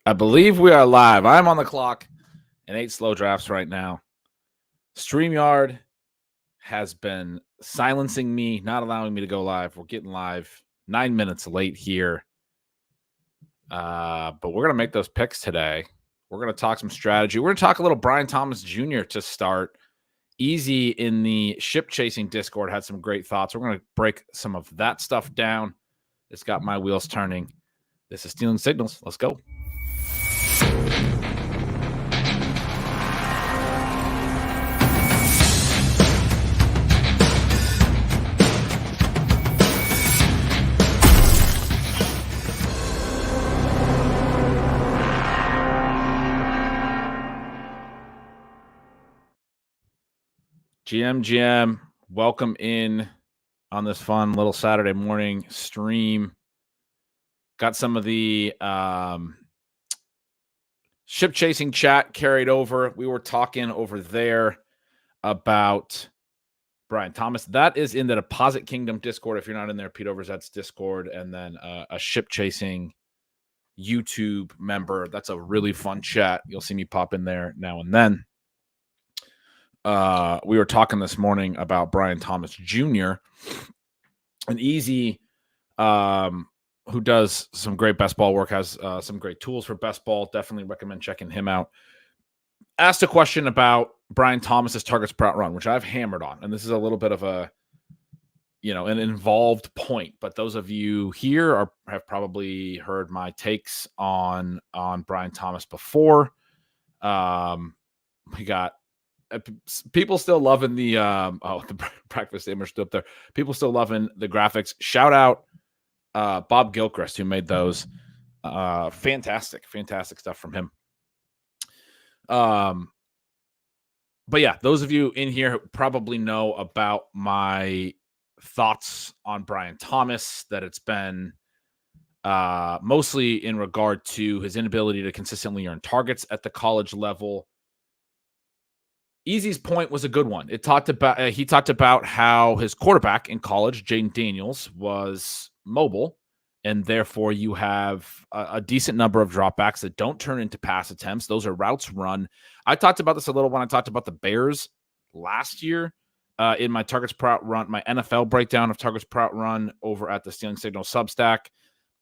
I believe we are live. I'm on the clock and 8 slow drafts right now. StreamYard has been silencing me, not allowing me to go live. We're getting live 9 minutes late here. But we're going to make those picks today. We're going to talk some strategy. We're going to talk a little Brian Thomas Jr. to start. Easy in the ship chasing Discord had some great thoughts. We're going to break some of that stuff down. It's got my wheels turning. This is Stealing Signals. Let's go. GM, welcome in on this fun little Saturday morning stream. Got some of the ship chasing chat carried over. We were talking over there about Brian Thomas. That is in the Deposit Kingdom Discord. If you're not in there, Pete Overzet's Discord, and then a ship chasing YouTube member. That's a really fun chat. You'll see me pop in there now and then. We were talking this morning about Brian Thomas Jr., an easy who does some great best ball work, has some great tools for best ball. Definitely recommend checking him out. Asked a question about Brian Thomas's targets per out run, which I've hammered on, and this is a little bit of a, an involved point. But those of you here have probably heard my takes on Brian Thomas before. We got people still loving the the breakfast image still up there. People still loving the graphics. Shout out Bob Gilchrist, who made those. Fantastic stuff from him. But yeah, those of you in here probably know about my thoughts on Brian Thomas, that it's been mostly in regard to his inability to consistently earn targets at the college level. Easy's point was a good one. He talked about how his quarterback in college, Jayden Daniels, was mobile, and therefore you have a decent number of dropbacks that don't turn into pass attempts. Those are routes run. I talked about this a little when I talked about the Bears last year in my targets per out run, my NFL breakdown of targets per out run over at the Stealing Signal Substack.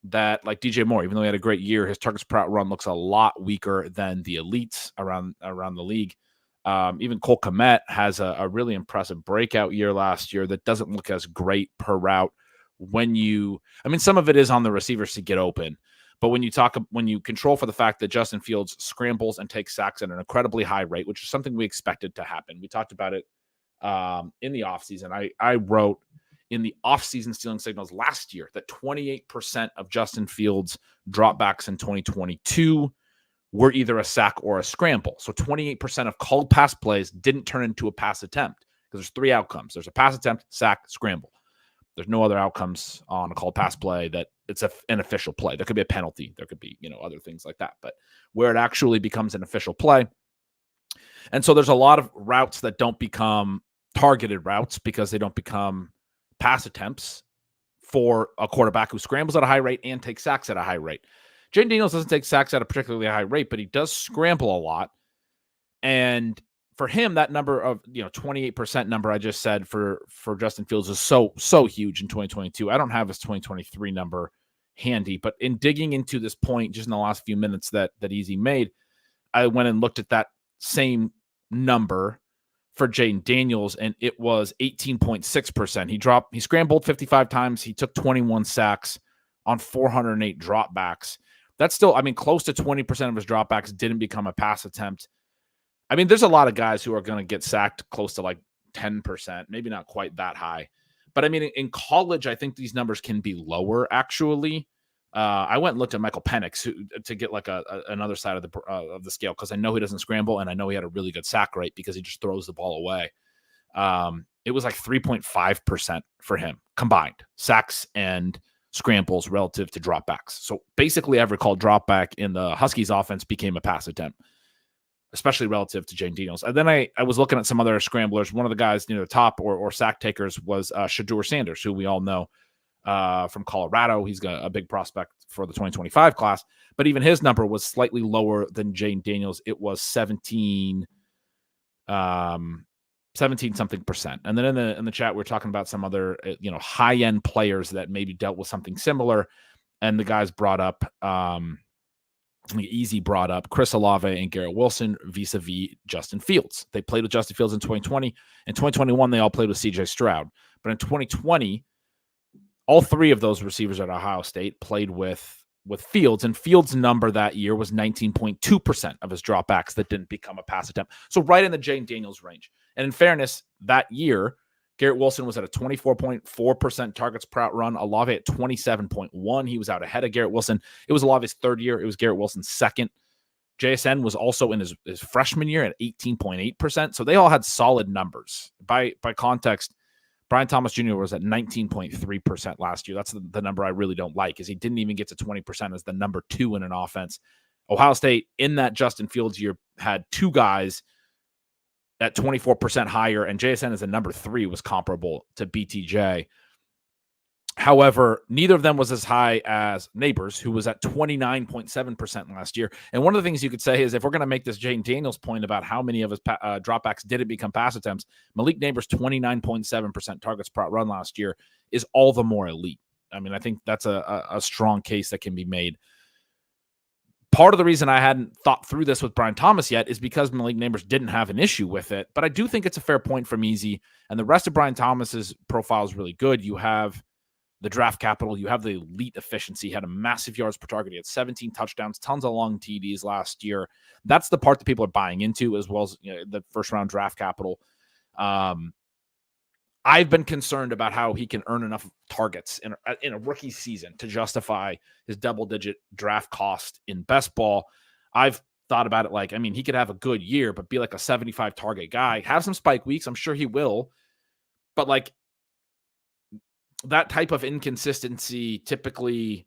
That, like DJ Moore, even though he had a great year, his targets per out run looks a lot weaker than the elites around the league. Even Cole Kmet has a really impressive breakout year last year that doesn't look as great per route. Some of it is on the receivers to get open, but when you control for the fact that Justin Fields scrambles and takes sacks at an incredibly high rate, which is something we expected to happen. We talked about it in the offseason. I wrote in the offseason Stealing Signals last year that 28% of Justin Fields dropbacks in 2022 were either a sack or a scramble. So 28% of called pass plays didn't turn into a pass attempt, because there's three outcomes. There's a pass attempt, sack, scramble. There's no other outcomes on a called pass play that it's an official play. There could be a penalty. There could be, other things like that. But where it actually becomes an official play. And so there's a lot of routes that don't become targeted routes because they don't become pass attempts for a quarterback who scrambles at a high rate and takes sacks at a high rate. Jayden Daniels doesn't take sacks at a particularly high rate, but he does scramble a lot. And for him, that number of 28% number I just said for Justin Fields is so huge in 2022. I don't have his 2023 number handy, but in digging into this point just in the last few minutes that Easy made, I went and looked at that same number for Jayden Daniels, and it was 18.6%. He scrambled 55 times. He took 21 sacks on 408 dropbacks. That's still, close to 20% of his dropbacks didn't become a pass attempt. There's a lot of guys who are going to get sacked close to like 10%, maybe not quite that high. But in college, I think these numbers can be lower, actually. I went and looked at Michael Penix to get like another side of the scale, because I know he doesn't scramble, and I know he had a really good sack rate because he just throws the ball away. It was like 3.5% for him combined, sacks and scrambles relative to dropbacks. So basically every called dropback in the Huskies offense became a pass attempt, especially relative to Jayden Daniels. And then I was looking at some other scramblers. One of the guys near the top or sack takers was Shedeur Sanders, who we all know from Colorado. He's got a big prospect for the 2025 class, but even his number was slightly lower than Jane Daniels. It was 17 something percent. And then in the chat, we're talking about some other, high end players that maybe dealt with something similar. And the guys brought up, Easy brought up Chris Olave and Garrett Wilson vis-a-vis Justin Fields. They played with Justin Fields in 2020. In 2021, they all played with CJ Stroud. But in 2020, all three of those receivers at Ohio State played with Fields, and Fields' number that year was 19.2% of his dropbacks that didn't become a pass attempt. So right in the Jane Daniels range. And in fairness, that year, Garrett Wilson was at a 24.4% targets per out run. Olave at 27.1. He was out ahead of Garrett Wilson. It was Olave's third year. It was Garrett Wilson's second. JSN was also in his freshman year at 18.8%. So they all had solid numbers. By context, Brian Thomas Jr. was at 19.3% last year. That's the number I really don't like, is he didn't even get to 20% as the number 2 in an offense. Ohio State, in that Justin Fields year, had two guys at 24% higher, and JSN as a number 3 was comparable to BTJ. However, neither of them was as high as Neighbors, who was at 29.7% last year. And one of the things you could say is, if we're going to make this Jane Daniels point about how many of his dropbacks didn't become pass attempts, Malik Neighbors' 29.7% targets per run last year is all the more elite. I mean, I think that's a strong case that can be made. Part of the reason I hadn't thought through this with Brian Thomas yet is because Malik Neighbors didn't have an issue with it. But I do think it's a fair point from Easy. And the rest of Brian Thomas's profile is really good. You have the draft capital. You have the elite efficiency. He had a massive yards per target. He had 17 touchdowns, tons of long TDs last year. That's the part that people are buying into, as well as the first-round draft capital. I've been concerned about how he can earn enough targets in a rookie season to justify his double-digit draft cost in best ball. I've thought about it like, I mean, he could have a good year, but be like a 75 target guy, have some spike weeks. I'm sure he will. But like, that type of inconsistency typically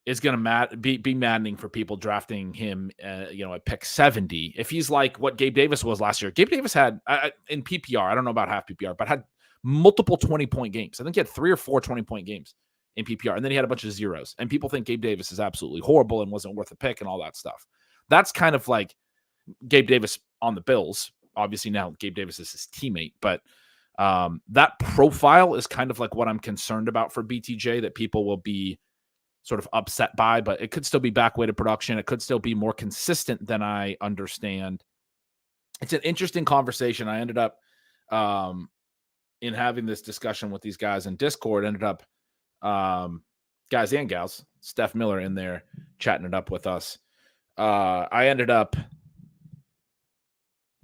is going to be maddening for people drafting him, at pick 70. If he's like what Gabe Davis was last year. Gabe Davis had, in PPR, I don't know about half PPR, but had multiple 20-point games. I think he had 3 or 4 20-point games in PPR, and then he had a bunch of zeros. And people think Gabe Davis is absolutely horrible and wasn't worth a pick and all that stuff. That's kind of like Gabe Davis on the Bills. Obviously now Gabe Davis is his teammate, but that profile is kind of like what I'm concerned about for BTJ, that people will be sort of upset by, but it could still be back-weighted production. It could still be more consistent than I understand. It's an interesting conversation. I ended up in having this discussion with these guys in Discord, ended up guys and gals, Steph Miller in there chatting it up with us. I ended up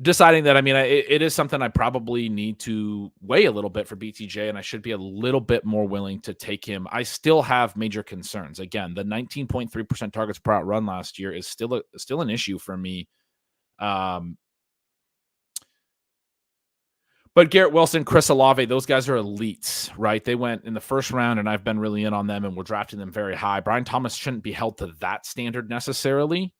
deciding that, I mean, it is something I probably need to weigh a little bit for BTJ, and I should be a little bit more willing to take him. I still have major concerns. Again, the 19.3% targets per out run last year is still an issue for me. But Garrett Wilson, Chris Olave, those guys are elites, right? They went in the first round, and I've been really in on them, and we're drafting them very high. Brian Thomas shouldn't be held to that standard necessarily.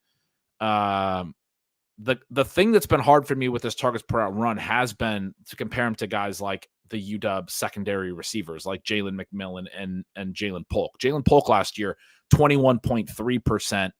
The thing that's been hard for me with this targets per out run has been to compare him to guys like the UW secondary receivers like Jalen McMillan and Jalen Polk. Jalen Polk last year, 21.3%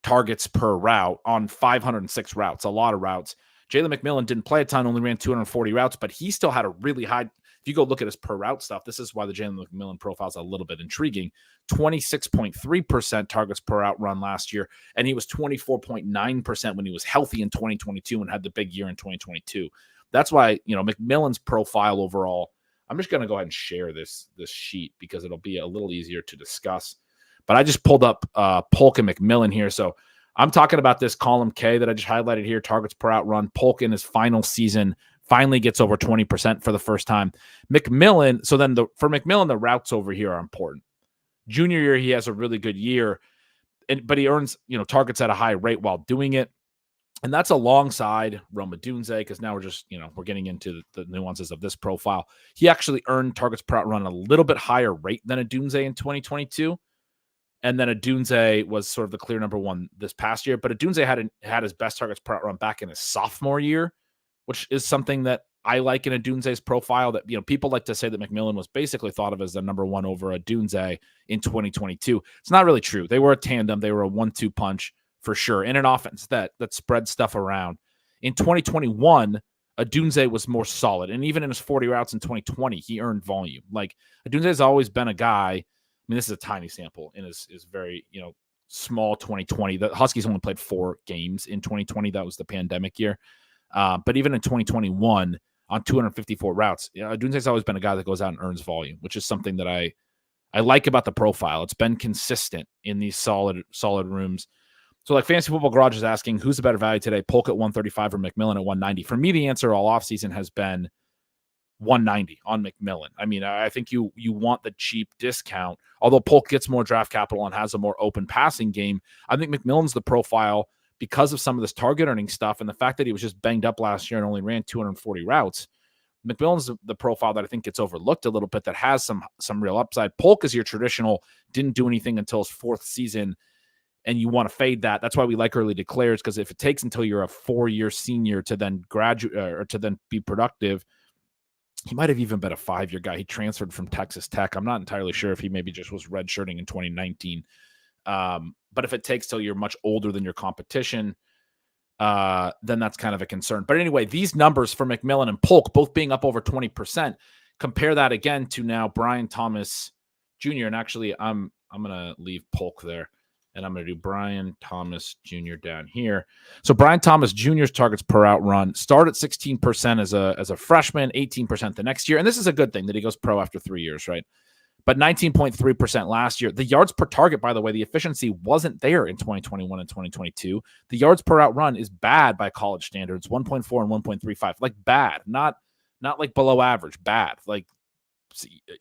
targets per route on 506 routes, a lot of routes. Jalen McMillan didn't play a ton, only ran 240 routes, but he still had a really high. If you go look at his per route stuff, this is why the Jalen McMillan profile is a little bit intriguing. 26.3% targets per out run last year, and he was 24.9% when he was healthy in 2022 and had the big year in 2022. That's why, McMillan's profile overall, I'm just going to go ahead and share this sheet because it'll be a little easier to discuss. But I just pulled up Polk and McMillan here. So I'm talking about this column K that I just highlighted here, targets per out run. Polk in his final season finally gets over 20% for the first time. McMillan, so then for McMillan, the routes over here are important. Junior year, he has a really good year, but he earns, targets at a high rate while doing it. And that's alongside Rome Odunze, because now we're just, we're getting into the nuances of this profile. He actually earned targets per out run at a little bit higher rate than Odunze in 2022. And then Odunze was sort of the clear number one this past year. But Odunze had his best targets per out run back in his sophomore year, which is something that I like in Odunze's profile that, people like to say that McMillan was basically thought of as the number one over Odunze in 2022. It's not really true. They were a tandem. They were a 1-2 punch for sure in an offense that spread stuff around. In 2021, Odunze was more solid. And even in his 40 routes in 2020, he earned volume. Like, Odunze has always been a guy. I mean, this is a tiny sample in his very, small 2020. The Huskies only played 4 games in 2020. That was the pandemic year. But even in 2021, on 254 routes, Odunze's always been a guy that goes out and earns volume, which is something that I like about the profile. It's been consistent in these solid rooms. So, like, Fantasy Football Garage is asking, who's the better value today, Polk at 135 or McMillan at 190? For me, the answer all offseason has been 190 on McMillan. I mean, I think you want the cheap discount. Although Polk gets more draft capital and has a more open passing game, I think McMillan's the profile because of some of this target earning stuff and the fact that he was just banged up last year and only ran 240 routes. McMillan's the profile that I think gets overlooked a little bit, that has some real upside. Polk is your traditional, didn't do anything until his 4th season, and you want to fade that. That's why we like early declares, because if it takes until you're a 4-year senior to then graduate or to then be productive, he might have even been a 5-year guy. He transferred from Texas Tech. I'm not entirely sure if he maybe just was redshirting in 2019. But if it takes till you're much older than your competition, then that's kind of a concern. But anyway, these numbers for McMillan and Polk both being up over 20%. Compare that again to now Brian Thomas Jr. And actually, I'm going to leave Polk there, and I'm going to do Brian Thomas Jr. down here. So Brian Thomas Jr.'s targets per out run start at 16% as a freshman, 18% the next year. And this is a good thing that he goes pro after 3 years, right? But 19.3% last year. The yards per target, by the way, the efficiency wasn't there in 2021 and 2022. The yards per out run is bad by college standards, 1.4 and 1.35. Like, bad, not like below average, bad. Like,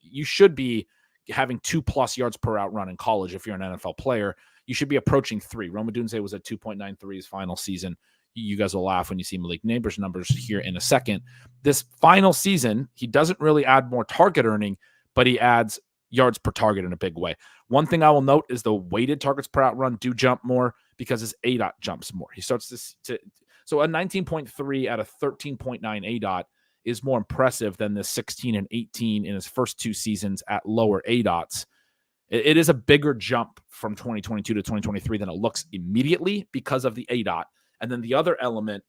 you should be having 2+ yards per out run in college if you're an NFL player. You should be approaching 3. Rome Odunze was at 2.93 his final season. You guys will laugh when you see Malik Neighbors' numbers here in a second. This final season, he doesn't really add more target earning, but he adds yards per target in a big way. One thing I will note is the weighted targets per out run do jump more because his ADOT jumps more. He starts so a 19.3 at a 13.9 ADOT is more impressive than the 16 and 18 in his first 2 seasons at lower ADOTs. It is a bigger jump from 2022 to 2023 than it looks immediately because of the ADOT. And then the other element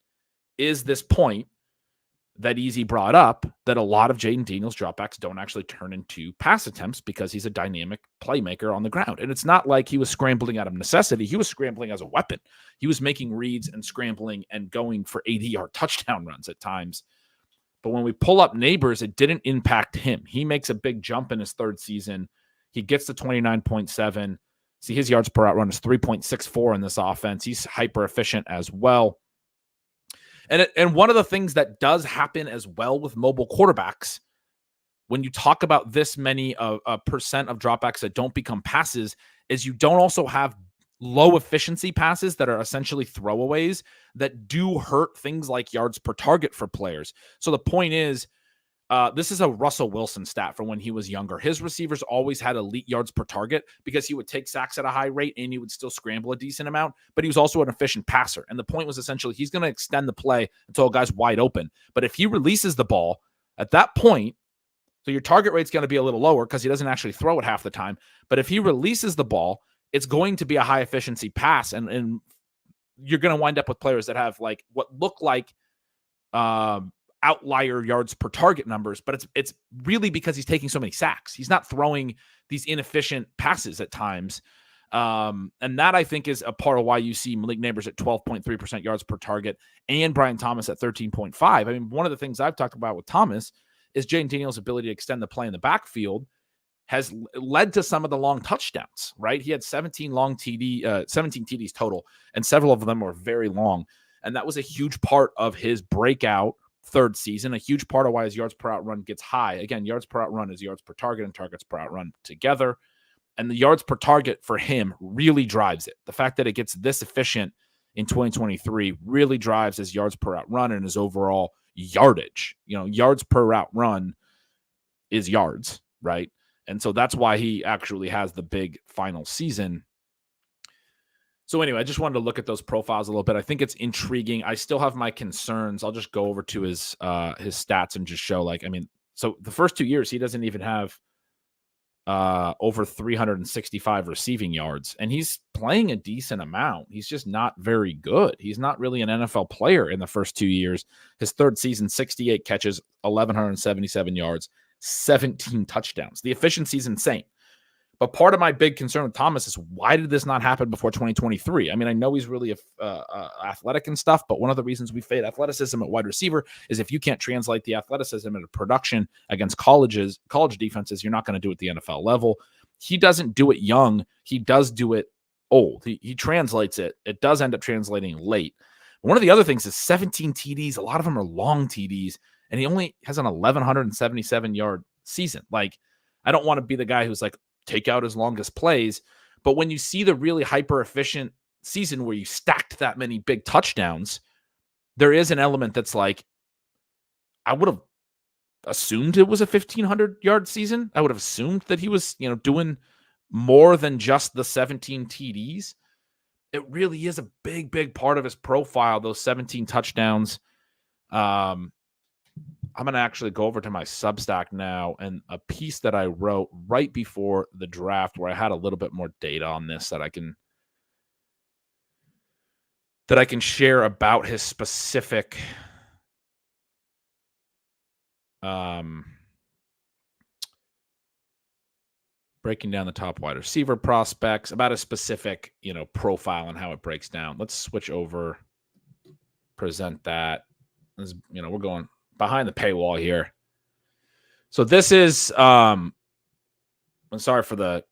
is this point that Easy brought up, that a lot of Jaden Daniels dropbacks don't actually turn into pass attempts because he's a dynamic playmaker on the ground. And it's not like he was scrambling out of necessity. He was scrambling as a weapon. He was making reads and scrambling and going for 80-yard touchdown runs at times. But when we pull up Neighbors, it didn't impact him. He makes a big jump in his 3rd season. He gets to 29.7. See, his yards per out run is 3.64 in this offense. He's hyper efficient as well. And one of the things that does happen as well with mobile quarterbacks, when you talk about this many percent of dropbacks that don't become passes, is you don't also have low efficiency passes that are essentially throwaways that do hurt things like yards per target for players. So the point is, this is a Russell Wilson stat from when he was younger. His receivers always had elite yards per target because he would take sacks at a high rate and he would still scramble a decent amount, but he was also an efficient passer. And the point was essentially he's going to extend the play until a guy's wide open. But if he releases the ball at that point, so your target rate's going to be a little lower because he doesn't actually throw it half the time. But if he releases the ball, it's going to be a high efficiency pass. And you're going to wind up with players that have like what look like outlier yards per target numbers, but it's really because he's taking so many sacks. He's not throwing these inefficient passes at times. And that, I think, is a part of why you see Malik Neighbors at 12.3% yards per target and Brian Thomas at 13.5. I mean, one of the things I've talked about with Thomas is Jaden Daniels' ability to extend the play in the backfield has led to some of the long touchdowns, right? He had 17 TDs total, and several of them were very long. And that was a huge part of his breakout 3rd season, a huge part of why his yards per out run gets high. Again, yards per out run is yards per target and targets per out run together. And the yards per target for him really drives it. The fact that it gets this efficient in 2023 really drives his yards per out run and his overall yardage. Yards per out run is yards, right? And so that's why he actually has the big final season. So anyway, I just wanted to look at those profiles a little bit. I think it's intriguing. I still have my concerns. I'll just go over to his stats and just show, like, I mean, so the first 2 years he doesn't even have over 365 receiving yards, and he's playing a decent amount. He's just not very good. He's not really an NFL player in the first 2 years. His third season, 68 catches, 1,177 yards, 17 touchdowns. The efficiency is insane. But part of my big concern with Thomas is, why did this not happen before 2023? I mean, I know he's really athletic and stuff, but one of the reasons we fade athleticism at wide receiver is if you can't translate the athleticism into production against college defenses, you're not going to do it at the NFL level. He doesn't do it young. He does do it old. He translates it. It does end up translating late. One of the other things is 17 TDs. A lot of them are long TDs, and he only has an 1,177-yard season. Like, I don't want to be the guy who's like, take out his longest plays. But when you see the really hyper efficient season where you stacked that many big touchdowns, there is an element that's like, I would have assumed it was a 1,500-yard season. I would have assumed that he was, doing more than just the 17 TDs. It really is a big, big part of his profile, those 17 touchdowns. I'm going to actually go over to my Substack now, and a piece that I wrote right before the draft where I had a little bit more data on this that I can share about his specific breaking down the top wide receiver prospects, about a specific, profile and how it breaks down. Let's switch over, present that. This, we're going behind the paywall here. So this is I'm sorry for the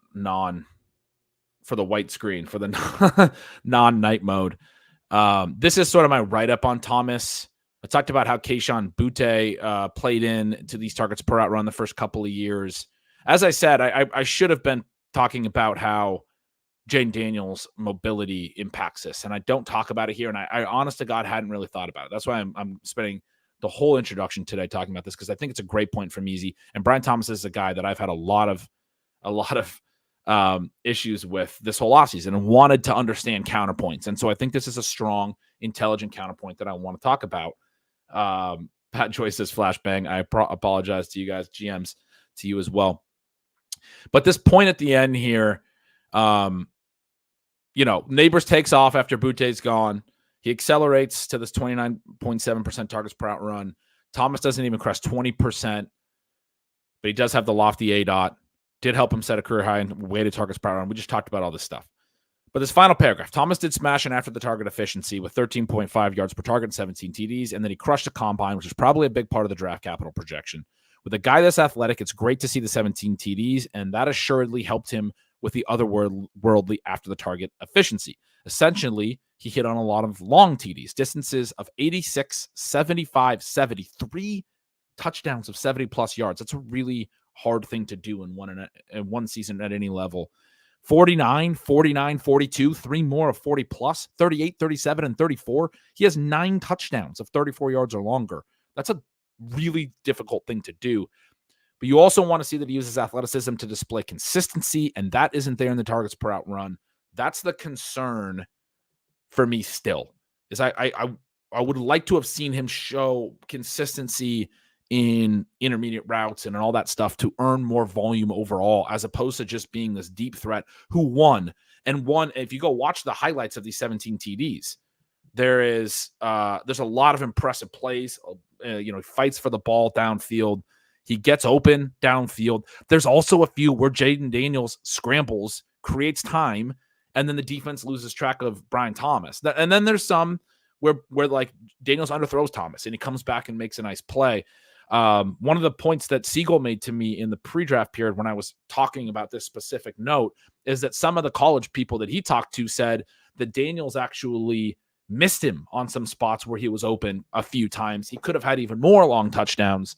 white screen, for the non-night mode. This is sort of my write-up on Thomas. I talked about how Kayshon Boutte played in to these targets per out run the first couple of years. As I said, I should have been talking about how Jane Daniels' mobility impacts this, and I don't talk about it here, and I honest to God hadn't really thought about it. That's why I'm spending the whole introduction today talking about this, because I think it's a great point from Easy. And Brian Thomas is a guy that I've had a lot of issues with this whole offseason and wanted to understand counterpoints. And so I think this is a strong, intelligent counterpoint that I want to talk about. Pat Joyce says flashbang. I apologize to you guys, GMs, to you as well. But this point at the end here, Neighbors takes off after Boutte's gone. He accelerates to this 29.7% targets per out run. Thomas doesn't even crest 20%, but he does have the lofty ADOT. Did help him set a career high in weighted targets per out run. We just talked about all this stuff. But this final paragraph, Thomas did smash in after the target efficiency with 13.5 yards per target and 17 TDs, and then he crushed the combine, which is probably a big part of the draft capital projection. With a guy that's athletic, it's great to see the 17 TDs, and that assuredly helped him with the otherworldly after the target efficiency. Essentially, he hit on a lot of long TDs, distances of 86, 75, 73 touchdowns of 70-plus yards. That's a really hard thing to do in one season at any level. 49, 49, 42, three more of 40-plus, 38, 37, and 34. He has 9 touchdowns of 34 yards or longer. That's a really difficult thing to do. But you also want to see that he uses athleticism to display consistency, and that isn't there in the targets per out run. That's the concern for me still, is I would like to have seen him show consistency in intermediate routes and all that stuff to earn more volume overall, as opposed to just being this deep threat who won. If you go watch the highlights of these 17 TDs, there's a lot of impressive plays. He fights for the ball downfield. He gets open downfield. There's also a few where Jaden Daniels scrambles, creates time, and then the defense loses track of Brian Thomas. And then there's some where like Daniels underthrows Thomas and he comes back and makes a nice play. One of the points that Siegel made to me in the pre-draft period when I was talking about this specific note is that some of the college people that he talked to said that Daniels actually missed him on some spots where he was open a few times. He could have had even more long touchdowns,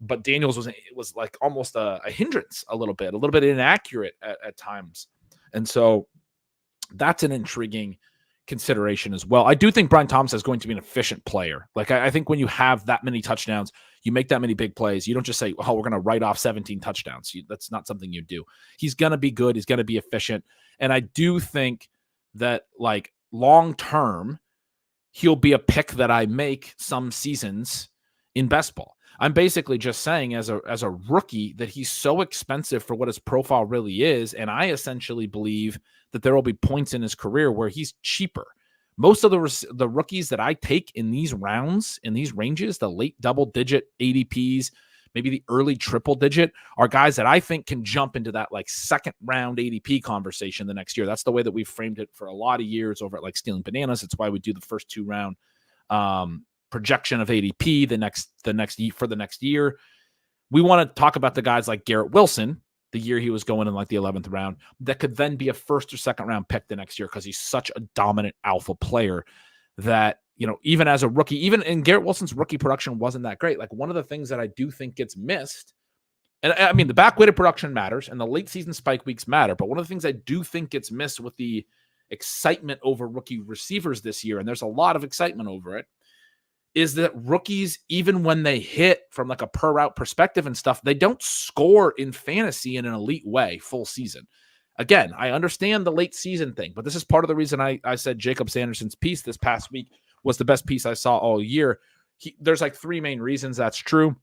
but Daniels was like almost a hindrance a little bit inaccurate at times. And so that's an intriguing consideration as well. I do think Brian Thomas is going to be an efficient player. Like, I think when you have that many touchdowns, you make that many big plays, you don't just say, oh, we're going to write off 17 touchdowns. That's not something you do. He's going to be good. He's going to be efficient. And I do think that like long term, he'll be a pick that I make some seasons in best ball. I'm basically just saying as a rookie that he's so expensive for what his profile really is. And I essentially believe that there will be points in his career where he's cheaper. Most of the rookies that I take in these rounds, in these ranges, the late double-digit ADPs, maybe the early triple-digit, are guys that I think can jump into that like second-round ADP conversation the next year. That's the way that we've framed it for a lot of years over at like Stealing Bananas. It's why we do the first two-round projection of ADP for the next year. We want to talk about the guys like Garrett Wilson, the year he was going in like the 11th round, that could then be a first or second round pick the next year because he's such a dominant alpha player that, you know, even as a rookie, even in Garrett Wilson's rookie production wasn't that great. Like one of the things that I do think gets missed, and I mean, the back-weighted production matters and the late season spike weeks matter, but one of the things I do think gets missed with the excitement over rookie receivers this year, and there's a lot of excitement over it, is that rookies, even when they hit from like a per route perspective and stuff, they don't score in fantasy in an elite way full season. Again, I understand the late season thing, but this is part of the reason I said Jacob Sanderson's piece this past week was the best piece I saw all year. There's like three main reasons that's true.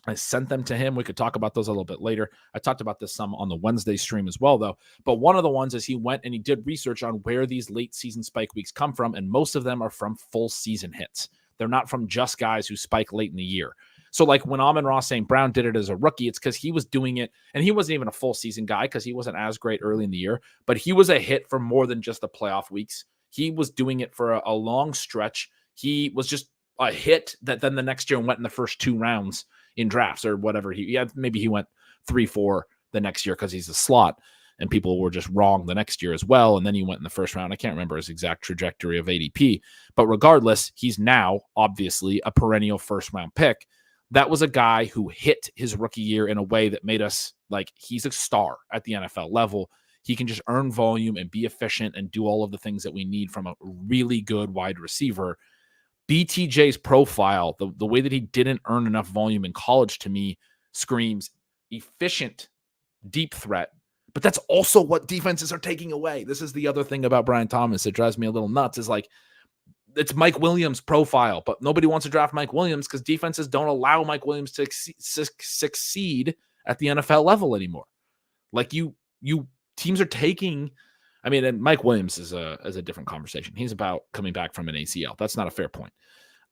I sent them to him. We could talk about those a little bit later. I talked about this some on the Wednesday stream as well, though. But one of the ones is he went and he did research on where these late season spike weeks come from, and most of them are from full season hits. They're not from just guys who spike late in the year. So like when Amon-Ra St. Brown did it as a rookie, it's because he was doing it, and he wasn't even a full season guy because he wasn't as great early in the year, but he was a hit for more than just the playoff weeks. He was doing it for a long stretch. He was just a hit that then the next year went in the first two rounds in drafts or whatever. Maybe he went 3-4 the next year because he's a slot. And people were just wrong the next year as well. And then he went in the first round. I can't remember his exact trajectory of ADP. But regardless, he's now obviously a perennial first-round pick. That was a guy who hit his rookie year in a way that made us like, he's a star at the NFL level. He can just earn volume and be efficient and do all of the things that we need from a really good wide receiver. BTJ's profile, the way that he didn't earn enough volume in college, to me screams efficient deep threat. But that's also what defenses are taking away. This is the other thing about Brian Thomas that drives me a little nuts, is like, it's Mike Williams' profile, but nobody wants to draft Mike Williams because defenses don't allow Mike Williams to succeed at the NFL level anymore. Like you teams are taking, I mean, and Mike Williams is a different conversation. He's about coming back from an ACL. That's not a fair point.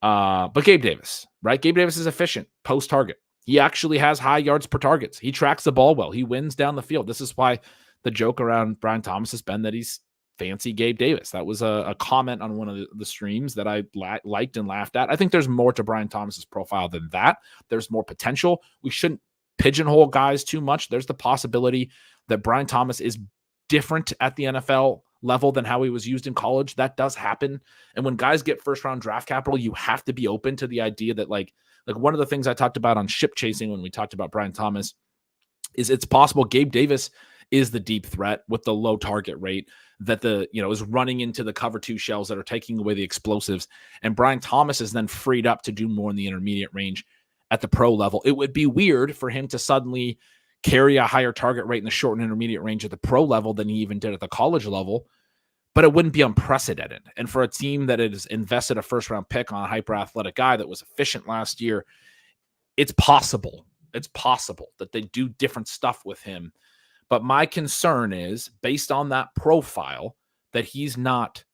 But Gabe Davis, right? Gabe Davis is efficient post-target. He actually has high yards per targets. He tracks the ball well. He wins down the field. This is why the joke around Brian Thomas has been that he's fancy Gabe Davis. That was a comment on one of the streams that I liked and laughed at. I think there's more to Brian Thomas's profile than that. There's more potential. We shouldn't pigeonhole guys too much. There's the possibility that Brian Thomas is different at the NFL level than how he was used in college. That does happen. And when guys get first-round draft capital, you have to be open to the idea that like one of the things I talked about on ship chasing when we talked about Brian Thomas is it's possible Gabe Davis is the deep threat with the low target rate that is running into the cover two shells that are taking away the explosives. And Brian Thomas is then freed up to do more in the intermediate range at the pro level. It would be weird for him to suddenly carry a higher target rate in the short and intermediate range at the pro level than he even did at the college level, but it wouldn't be unprecedented. And for a team that has invested a first-round pick on a hyper-athletic guy that was efficient last year, it's possible. It's possible that they do different stuff with him. But my concern is, based on that profile, that he's not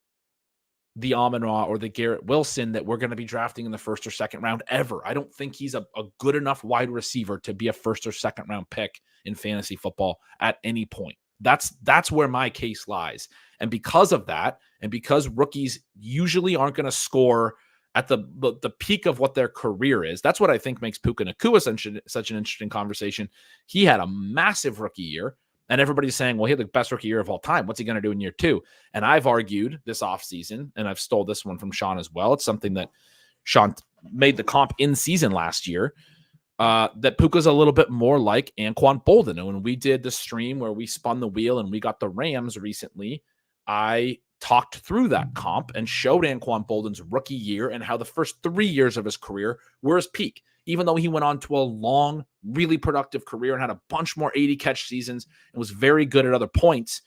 the Amon-Ra or the Garrett Wilson that we're going to be drafting in the first or second round ever. I don't think he's a good enough wide receiver to be a first or second round pick in fantasy football at any point. That's where my case lies. And because of that, and because rookies usually aren't going to score at the peak of what their career is, that's what I think makes Puka Nacua such an interesting conversation. He had a massive rookie year, and everybody's saying, well, he had the best rookie year of all time. What's he going to do in year two? And I've argued this offseason, and I've stole this one from Sean as well. It's something that Sean made the comp in season last year, that Puka's a little bit more like Anquan Boldin. And when we did the stream where we spun the wheel and we got the Rams recently, I talked through that comp and showed Anquan Boldin's rookie year and how the first 3 years of his career were his peak. Even though he went on to a long, really productive career and had a bunch more 80-catch seasons and was very good at other points,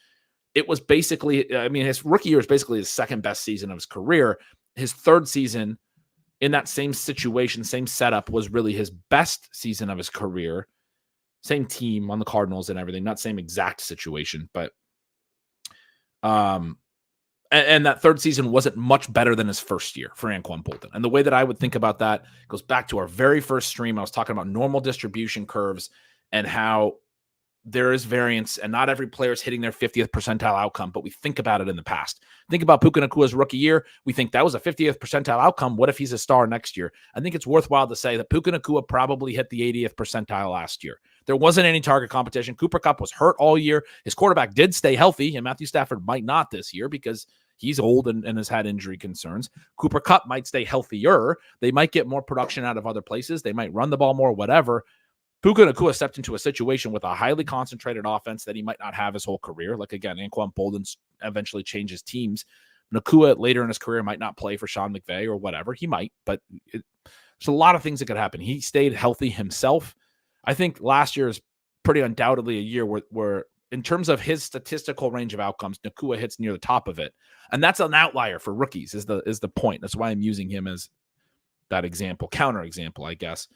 it was basically, I mean, his rookie year is basically his second best season of his career. His third season in that same situation, same setup, was really his best season of his career. Same team on the Cardinals and everything, not same exact situation, but and that third season wasn't much better than his first year for Anquan Boldin. And the way that I would think about that goes back to our very first stream. I was talking about normal distribution curves and how there is variance, and not every player is hitting their 50th percentile outcome, but we think about it in the past. Think about Puka Nacua's rookie year. We think that was a 50th percentile outcome. What if he's a star next year? I think it's worthwhile to say that Puka Nacua probably hit the 80th percentile last year. There wasn't any target competition. Cooper Kupp was hurt all year. His quarterback did stay healthy, and Matthew Stafford might not this year because he's old and has had injury concerns. Cooper Kupp might stay healthier. They might get more production out of other places. They might run the ball more, whatever. Puka Nacua stepped into a situation with a highly concentrated offense that he might not have his whole career. Like, again, Anquan Boldin eventually changes teams. Nacua later in his career might not play for Sean McVay or whatever. He might, but there's a lot of things that could happen. He stayed healthy himself. I think last year is pretty undoubtedly a year where in terms of his statistical range of outcomes, Nacua hits near the top of it. And that's an outlier for rookies is the point. That's why I'm using him as that example, counter example, I guess.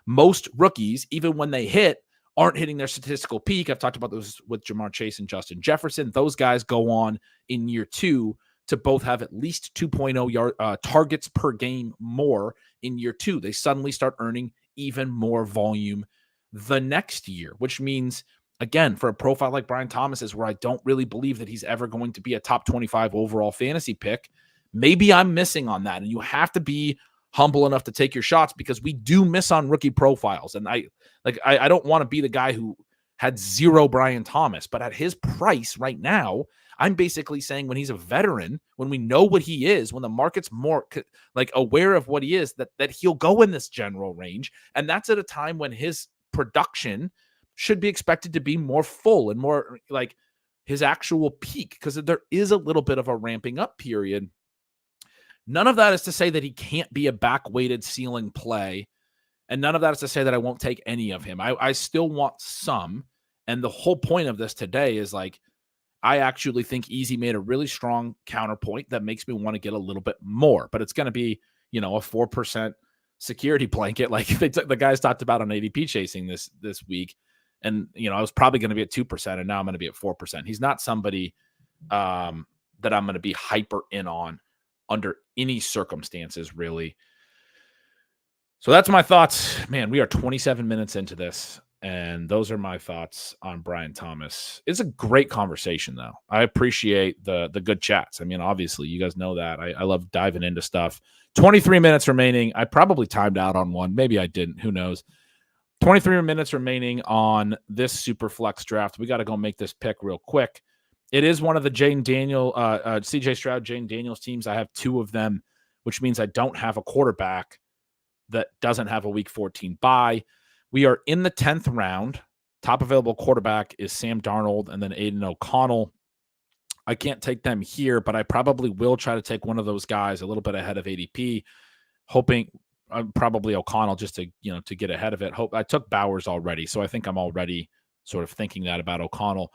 Most rookies, even when they hit, aren't hitting their statistical peak. I've talked about those with Jamar Chase and Justin Jefferson. Those guys go on in year two to both have at least 2.0 targets per game more in year two. They suddenly start earning even more volume the next year, which means, again, for a profile like Brian Thomas's, where I don't really believe that he's ever going to be a top 25 overall fantasy pick, maybe I'm missing on that. And you have to be humble enough to take your shots because we do miss on rookie profiles. And I don't want to be the guy who had zero Brian Thomas, but at his price right now, I'm basically saying when he's a veteran, when we know what he is, when the market's more like aware of what he is, that he'll go in this general range. And that's at a time when his production should be expected to be more full and more like his actual peak, because there is a little bit of a ramping up period. None of that is to say that he can't be a back-weighted ceiling play, and none of that is to say that I won't take any of him. I still want some, and the whole point of this today is like I actually think Easy made a really strong counterpoint that makes me want to get a little bit more, but it's going to be, a 4% security blanket like the guys talked about on ADP chasing this week, and I was probably going to be at 2%, and now I'm going to be at 4%. He's not somebody that I'm going to be hyper in on under any circumstances, really. So that's my thoughts. Man, we are 27 minutes into this, and those are my thoughts on Brian Thomas. It's a great conversation, though. I appreciate the good chats. I mean, obviously, you guys know that. I love diving into stuff. 23 minutes remaining. I probably timed out on one. Maybe I didn't. Who knows? 23 minutes remaining on this super flex draft. We got to go make this pick real quick. It is one of the CJ Stroud, Jane Daniels teams. I have two of them, which means I don't have a quarterback that doesn't have a week 14 bye. We are in the 10th round. Top available quarterback is Sam Darnold and then Aiden O'Connell. I can't take them here, but I probably will try to take one of those guys a little bit ahead of ADP, hoping probably O'Connell just to get ahead of it. I took Bowers already, so I think I'm already sort of thinking that about O'Connell,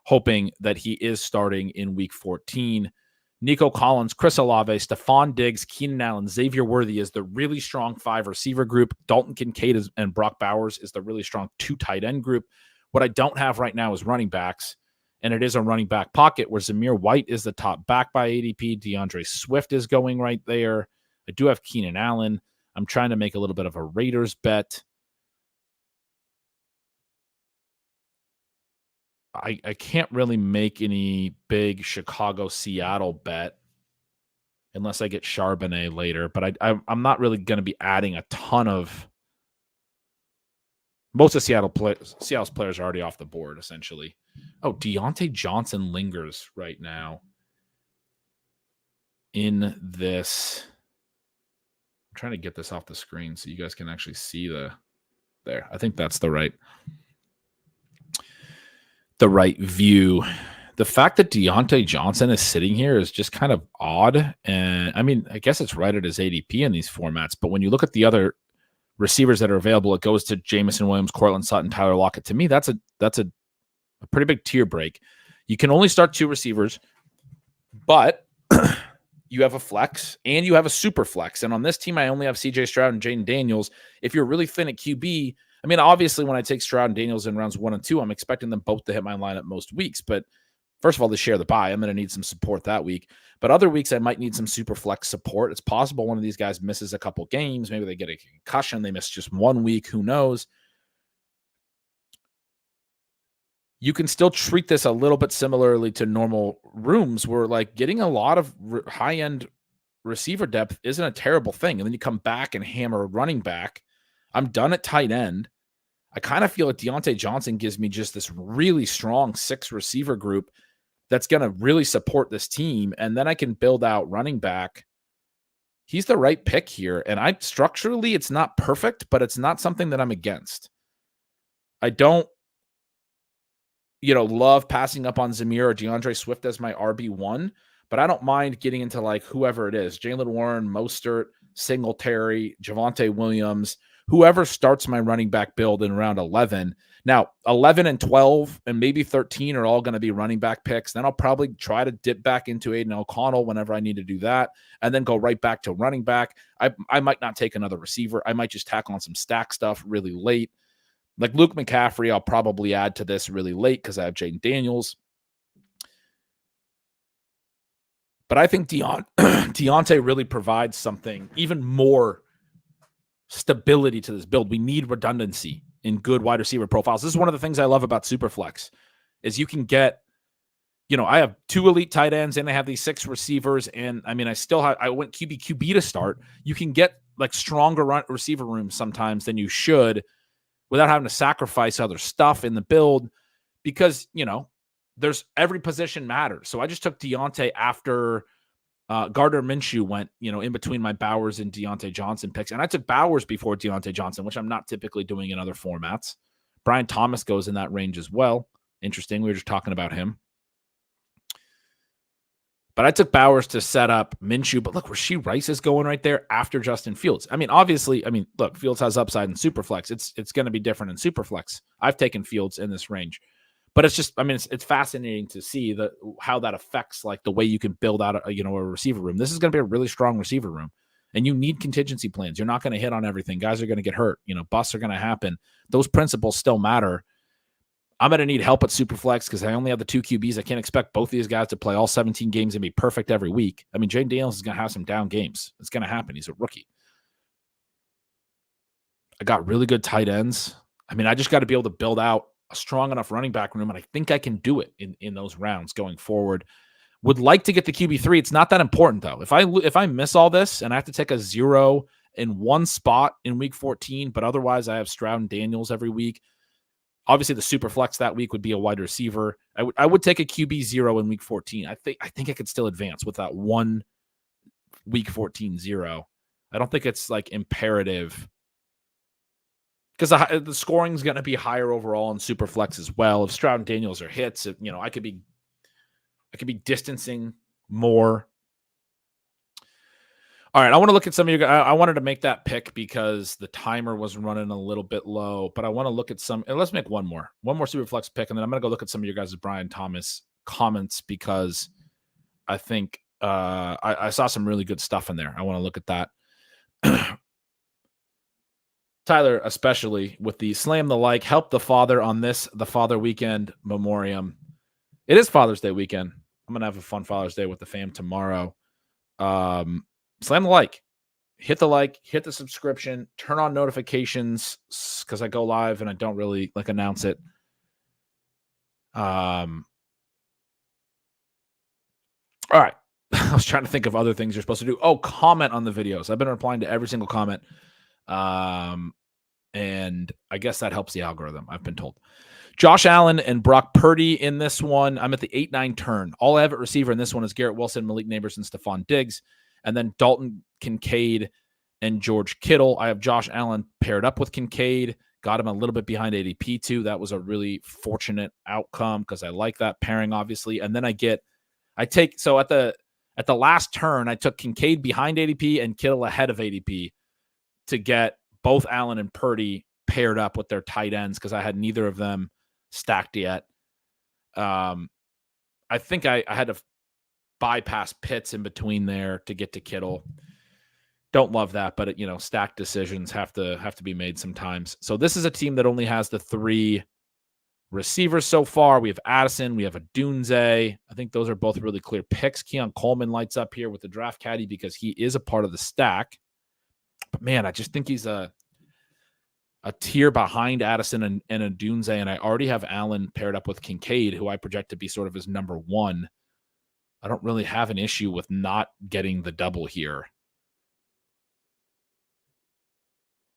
hoping that he is starting in week 14. Nico Collins, Chris Olave, Stephon Diggs, Keenan Allen, Xavier Worthy is the really strong 5 receiver group. Dalton Kincaid and Brock Bowers is the really strong 2 tight end group. What I don't have right now is running backs, and it is a running back pocket where Zamir White is the top back by ADP. DeAndre Swift is going right there. I do have Keenan Allen. I'm trying to make a little bit of a Raiders bet. I can't really make any big Chicago-Seattle bet unless I get Charbonnet later, but I'm not really going to be adding a ton of – most of Seattle's players are already off the board, essentially. Oh, Deontay Johnson lingers right now in this. I'm trying to get this off the screen so you guys can actually see there. I think that's the right view. The fact that Deontay Johnson is sitting here is just kind of odd. And I mean, I guess it's right at his ADP in these formats, but when you look at the other receivers that are available, it goes to Jamison Williams, Cortland Sutton, Tyler Lockett. To me, that's a pretty big tier break. You can only start 2 receivers, but you have a flex and you have a super flex. And on this team, I only have CJ Stroud and Jaden Daniels. If you're really thin at QB, I mean, obviously, when I take Stroud and Daniels in rounds 1 and 2, I'm expecting them both to hit my lineup most weeks. But first of all, they share the bye. I'm going to need some support that week. But other weeks, I might need some super flex support. It's possible one of these guys misses a couple games. Maybe they get a concussion. They miss just 1 week. Who knows? You can still treat this a little bit similarly to normal rooms where like getting a lot of high-end receiver depth isn't a terrible thing. And then you come back and hammer running back. I'm done at tight end. I kind of feel like Deontay Johnson gives me just this really strong 6 receiver group that's going to really support this team. And then I can build out running back. He's the right pick here. And structurally, it's not perfect, but it's not something that I'm against. I don't, love passing up on Zamir or DeAndre Swift as my RB1, but I don't mind getting into like whoever it is, Jalen Warren, Mostert, Singletary, Javonte Williams, whoever starts my running back build in round 11. Now, 11 and 12 and maybe 13 are all going to be running back picks. Then I'll probably try to dip back into Aiden O'Connell whenever I need to do that and then go right back to running back. I might not take another receiver. I might just tack on some stack stuff really late. Like Luke McCaffrey, I'll probably add to this really late because I have Jaden Daniels. But I think Deontay really provides something, even more stability to this build. We need redundancy in good wide receiver profiles. This is one of the things I love about Superflex is you can get, I have 2 elite tight ends and I have these 6 receivers. And I mean, I went QB to start. You can get like stronger receiver rooms sometimes than you should without having to sacrifice other stuff in the build because, there's every position matters. So I just took Deontay after Gardner Minshew went, in between my Bowers and Deontay Johnson picks. And I took Bowers before Deontay Johnson, which I'm not typically doing in other formats. Brian Thomas goes in that range as well. Interesting. We were just talking about him. But I took Bowers to set up Minshew. But look, Rashee Rice is going right there after Justin Fields. I mean, obviously, look, Fields has upside in Superflex. It's going to be different in Superflex. I've taken Fields in this range. But it's just, it's fascinating to see how that affects like the way you can build out a receiver room. This is going to be a really strong receiver room. And you need contingency plans. You're not going to hit on everything. Guys are going to get hurt. Busts are going to happen. Those principles still matter. I'm going to need help at Superflex because I only have the 2 QBs. I can't expect both of these guys to play all 17 games and be perfect every week. I mean, Jaden Daniels is going to have some down games. It's going to happen. He's a rookie. I got really good tight ends. I just got to be able to build out a strong enough running back room, and I think I can do it in those rounds going forward. Would like to get the QB3. It's not that important, though. If I miss all this and I have to take a 0 in one spot in week 14, but otherwise I have Stroud and Daniels every week, obviously the super flex that week would be a wide receiver. I would take a QB 0 in week 14. I think I could still advance with that one week 14 0. I don't think it's like imperative because the scoring is going to be higher overall in super flex as well. If Stroud and Daniels are hits, I could be distancing more. All right, I want to look at some of your guys. I wanted to make that pick because the timer was running a little bit low, but I want to look at some. And let's make one more Superflex pick, and then I'm going to go look at some of your guys' Brian Thomas comments because I think I saw some really good stuff in there. I want to look at that. Tyler, especially with the slam the like, help the father on the Father Weekend Memoriam. It is Father's Day weekend. I'm going to have a fun Father's Day with the fam tomorrow. Slam the like, hit the subscription, turn on notifications because I go live and I don't really announce it. All right. I was trying to think of other things you're supposed to do. Oh, comment on the videos. I've been replying to every single comment. And I guess that helps the algorithm, I've been told. Josh Allen and Brock Purdy in this one. I'm at the 8-9 turn. All I have at receiver in this one is Garrett Wilson, Malik Nabers, and Stephon Diggs. And then Dalton Kincaid and George Kittle. I have Josh Allen paired up with Kincaid. Got him a little bit behind ADP too. That was a really fortunate outcome because I like that pairing, obviously. And then at the last turn, I took Kincaid behind ADP and Kittle ahead of ADP to get both Allen and Purdy paired up with their tight ends because I had neither of them stacked yet. I think I had to bypass Pitts in between there to get to Kittle. Don't love that, but stacked decisions have to be made sometimes. So this is a team that only has the 3 receivers so far. We have Addison, we have a Dunze. I think those are both really clear picks. Keon Coleman lights up here with the draft caddy because he is a part of the stack. But man, I just think he's a tier behind Addison and a Dunze, and I already have Allen paired up with Kincaid, who I project to be sort of his number 1. I don't really have an issue with not getting the double here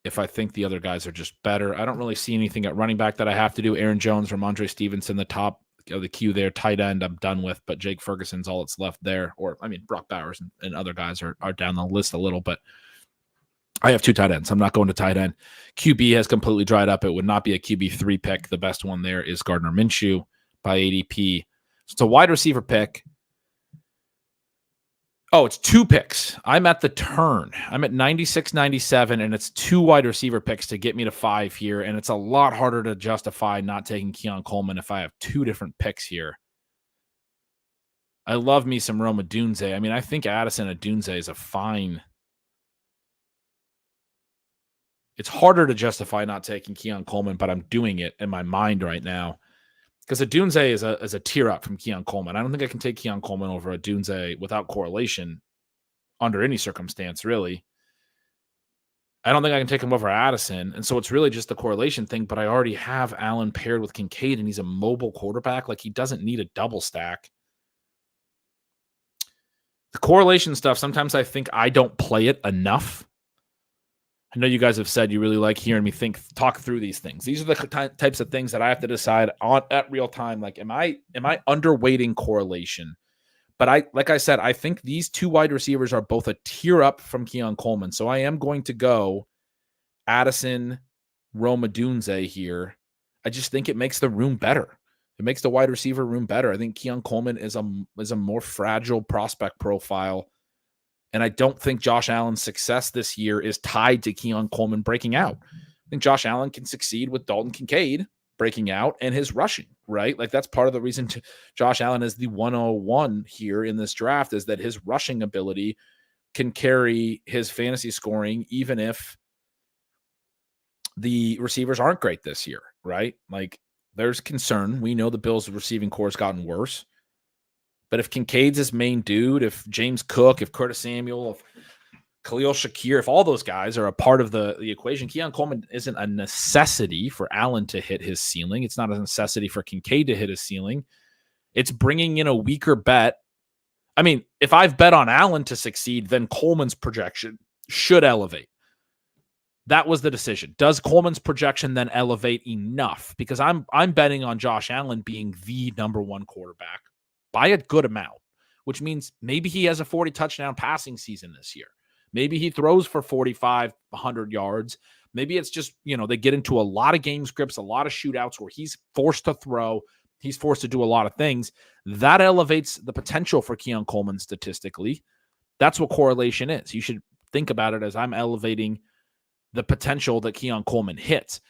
if I think the other guys are just better. I don't really see anything at running back that I have to do. Aaron Jones, Ramondre Stevenson, the top of the queue there. Tight end, I'm done with, but Jake Ferguson's all that's left there. Or, Brock Bowers and other guys are down the list a little, but I have 2 tight ends. I'm not going to tight end. QB has completely dried up. It would not be a QB3 pick. The best one there is Gardner Minshew by ADP. So it's a wide receiver pick. Oh, it's 2 picks. I'm at the turn. I'm at 96, 97, and it's 2 wide receiver picks to get me to 5 here, and it's a lot harder to justify not taking Keon Coleman if I have 2 different picks here. I love me some Rome Odunze. I think Addison Odunze is a fine. It's harder to justify not taking Keon Coleman, but I'm doing it in my mind right now. Because Odunze is a tier up from Keon Coleman. I don't think I can take Keon Coleman over Odunze without correlation under any circumstance, really. I don't think I can take him over Addison. And so it's really just the correlation thing, but I already have Allen paired with Kincaid, and he's a mobile quarterback. Like, he doesn't need a double stack. The correlation stuff, sometimes I think I don't play it enough. I know you guys have said you really like hearing me talk through these things. These are the types of things that I have to decide on at real time. Like, am I underweighting correlation? But like I said, I think these 2 wide receivers are both a tier up from Keon Coleman. So I am going to go Addison, Rome Odunze here. I just think it makes the room better. It makes the wide receiver room better. I think Keon Coleman is a more fragile prospect profile. And I don't think Josh Allen's success this year is tied to Keon Coleman breaking out. I think Josh Allen can succeed with Dalton Kincaid breaking out and his rushing, right? Like, that's part of the reason Josh Allen is the 101 here in this draft, is that his rushing ability can carry his fantasy scoring, even if the receivers aren't great this year, right? Like, there's concern. We know the Bills' receiving core has gotten worse. But if Kincaid's his main dude, if James Cook, if Curtis Samuel, if Khalil Shakir, if all those guys are a part of the equation, Keon Coleman isn't a necessity for Allen to hit his ceiling. It's not a necessity for Kincaid to hit his ceiling. It's bringing in a weaker bet. If I've bet on Allen to succeed, then Coleman's projection should elevate. That was the decision. Does Coleman's projection then elevate enough? Because I'm betting on Josh Allen being the number 1 quarterback by a good amount, which means maybe he has a 40 touchdown passing season this year. Maybe he throws for 45, 100 yards. Maybe it's just, they get into a lot of game scripts, a lot of shootouts where he's forced to throw. He's forced to do a lot of things. That elevates the potential for Keon Coleman statistically. That's what correlation is. You should think about it as I'm elevating the potential that Keon Coleman hits.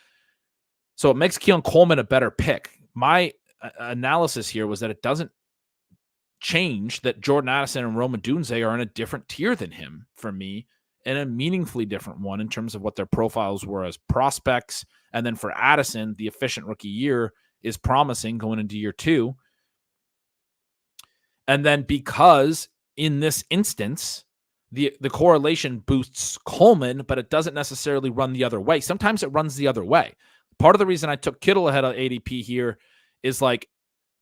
So it makes Keon Coleman a better pick. My analysis here was that it doesn't change that Jordan Addison and Rome Odunze are in a different tier than him for me, and a meaningfully different one in terms of what their profiles were as prospects. And then for Addison, the efficient rookie year is promising going into year 2. And then because in this instance, the correlation boosts Coleman, but it doesn't necessarily run the other way. Sometimes it runs the other way. Part of the reason I took Kittle ahead of ADP here is like,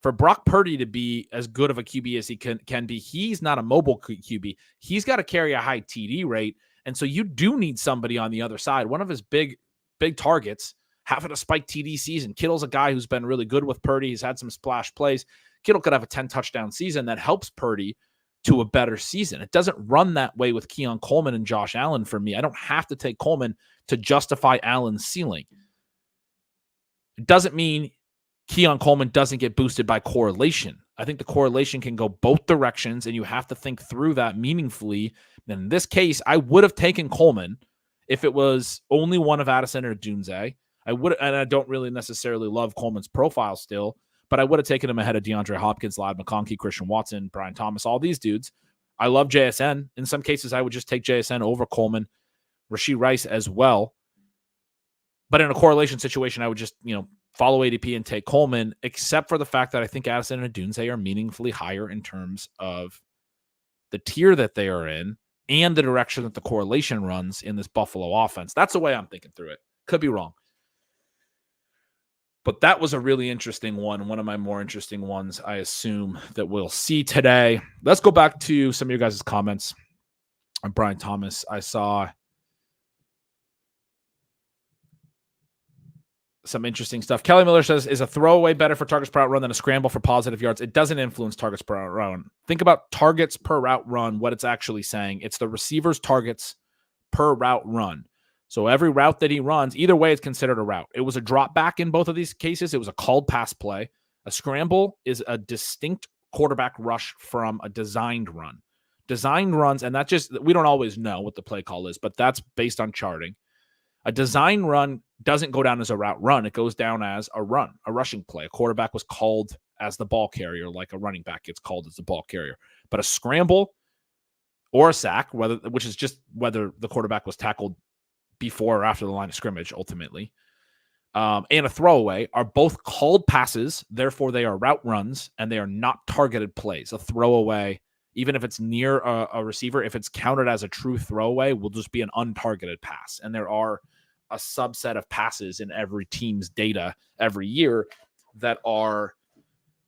for Brock Purdy to be as good of a QB as he can be, he's not a mobile QB. He's got to carry a high TD rate. And so you do need somebody on the other side. One of his big targets, having a spike TD season. Kittle's a guy who's been really good with Purdy. He's had some splash plays. Kittle could have a 10 touchdown season that helps Purdy to a better season. It doesn't run that way with Keon Coleman and Josh Allen for me. I don't have to take Coleman to justify Allen's ceiling. It doesn't mean Keon Coleman doesn't get boosted by correlation. I think the correlation can go both directions, and you have to think through that meaningfully. And in this case, I would have taken Coleman if it was only one of Addison or Dunze. I would, and I don't really necessarily love Coleman's profile still, but I would have taken him ahead of DeAndre Hopkins, Ladd McConkey, Christian Watson, Brian Thomas, all these dudes. I love JSN. In some cases, I would just take JSN over Coleman, Rashee Rice as well. But in a correlation situation, I would just, follow ADP and take Coleman, except for the fact that I think Addison and Odunze are meaningfully higher in terms of the tier that they are in and the direction that the correlation runs in this Buffalo offense. That's the way I'm thinking through it. Could be wrong. But that was a really interesting one of my more interesting ones, I assume, that we'll see today. Let's go back to some of your guys' comments on Brian Thomas. I saw some interesting stuff. Kelly Miller says, is a throwaway better for targets per route run than a scramble for positive yards? It doesn't influence targets per route run. Think about targets per route run, what it's actually saying. It's the receiver's targets per route run. So every route that he runs, either way, it's considered a route. It was a drop back in both of these cases. It was a called pass play. A scramble is a distinct quarterback rush from a designed run. Designed runs, and we don't always know what the play call is, but that's based on charting. A design run doesn't go down as a route run. It goes down as a run, a rushing play. A quarterback was called as the ball carrier, like a running back gets called as the ball carrier. But a scramble or a sack, which is just whether the quarterback was tackled before or after the line of scrimmage, ultimately, and a throwaway are both called passes. Therefore, they are route runs, and they are not targeted plays. A throwaway, even if it's near a receiver, if it's counted as a true throwaway, will just be an untargeted pass. And there are a subset of passes in every team's data every year that are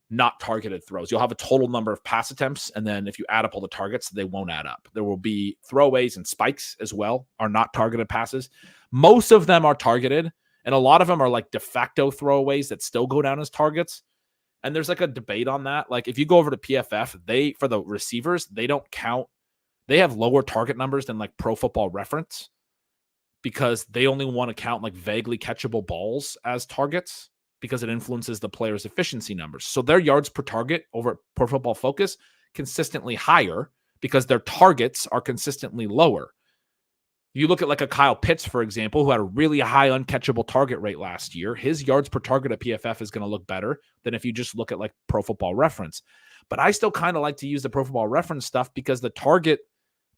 not targeted throws. You'll have a total number of pass attempts, and then if you add up all the targets, they won't add up. There will be throwaways and spikes as well, are not targeted passes. Most of them are targeted, and a lot of them are like de facto throwaways that still go down as targets. And there's like a debate on that. Like if you go over to PFF, for the receivers, they don't count. They have lower target numbers than like Pro Football Reference because they only want to count like vaguely catchable balls as targets because it influences the player's efficiency numbers. So their yards per target over at Pro Football Focus consistently higher because their targets are consistently lower. You look at like a Kyle Pitts, for example, who had a really high uncatchable target rate last year. His yards per target at PFF is going to look better than if you just look at like Pro Football Reference. But I still kind of like to use the Pro Football Reference stuff because the target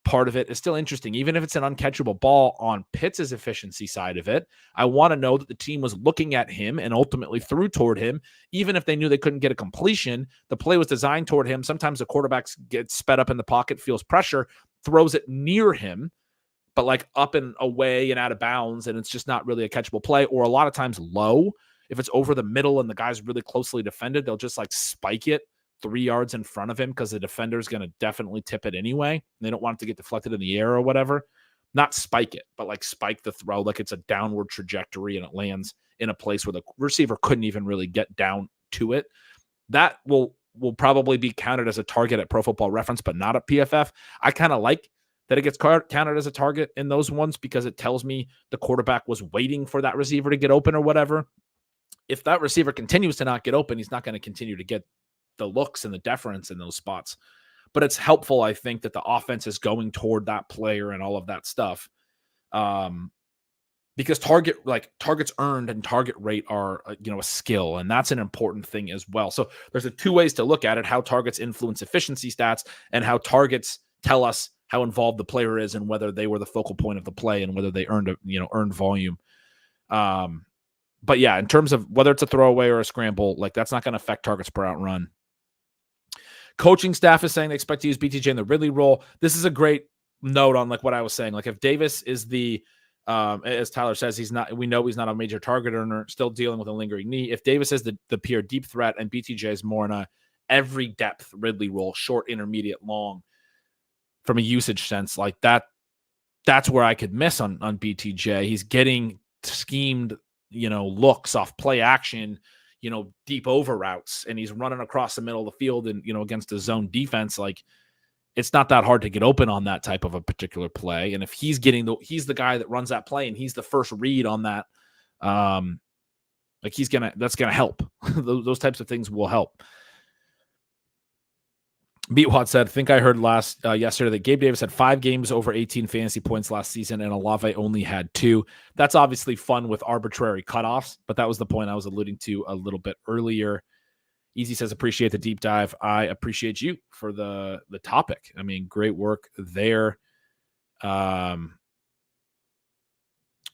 part of it is still interesting. Even if it's an uncatchable ball on Pitts' efficiency side of it, I want to know that the team was looking at him and ultimately threw toward him. Even if they knew they couldn't get a completion, the play was designed toward him. Sometimes the quarterback gets sped up in the pocket, feels pressure, throws it near him, but like up and away and out of bounds, and it's just not really a catchable play, or a lot of times low. If it's over the middle and the guy's really closely defended, they'll just like spike it 3 yards in front of him because the defender's going to definitely tip it anyway. They don't want it to get deflected in the air or whatever. Not spike it, but like spike the throw like it's a downward trajectory and it lands in a place where the receiver couldn't even really get down to it. That will probably be counted as a target at Pro Football Reference, but not at PFF. I kind of like that it gets counted as a target in those ones because it tells me the quarterback was waiting for that receiver to get open or whatever. If that receiver continues to not get open, he's not going to continue to get the looks and the deference in those spots. But it's helpful, I think, that the offense is going toward that player and all of that stuff. Because targets earned and target rate are, a skill, and that's an important thing as well. So there's two ways to look at it: how targets influence efficiency stats, and how targets tell us how involved the player is and whether they were the focal point of the play and whether they earned volume. But yeah, in terms of whether it's a throwaway or a scramble, like that's not going to affect targets per out run. Coaching staff is saying they expect to use BTJ in the Ridley role. This is a great note on like what I was saying. Like if Davis is the, as Tyler says, we know he's not a major target earner, still dealing with a lingering knee. If Davis is the pure deep threat and BTJ is more in a every depth Ridley role, short, intermediate, long, from a usage sense, like that's where I could miss on BTJ. He's getting schemed, looks off play action, deep over routes, and he's running across the middle of the field and, against a zone defense. Like it's not that hard to get open on that type of a particular play. And if he's he's the guy that runs that play and he's the first read on that, that's going to help. those types of things will help. Beatwad said, I think I heard yesterday that Gabe Davis had 5 games over 18 fantasy points last season and Olave only had 2. That's obviously fun with arbitrary cutoffs, but that was the point I was alluding to a little bit earlier. Easy says, appreciate the deep dive. I appreciate you for the topic. I mean, great work there.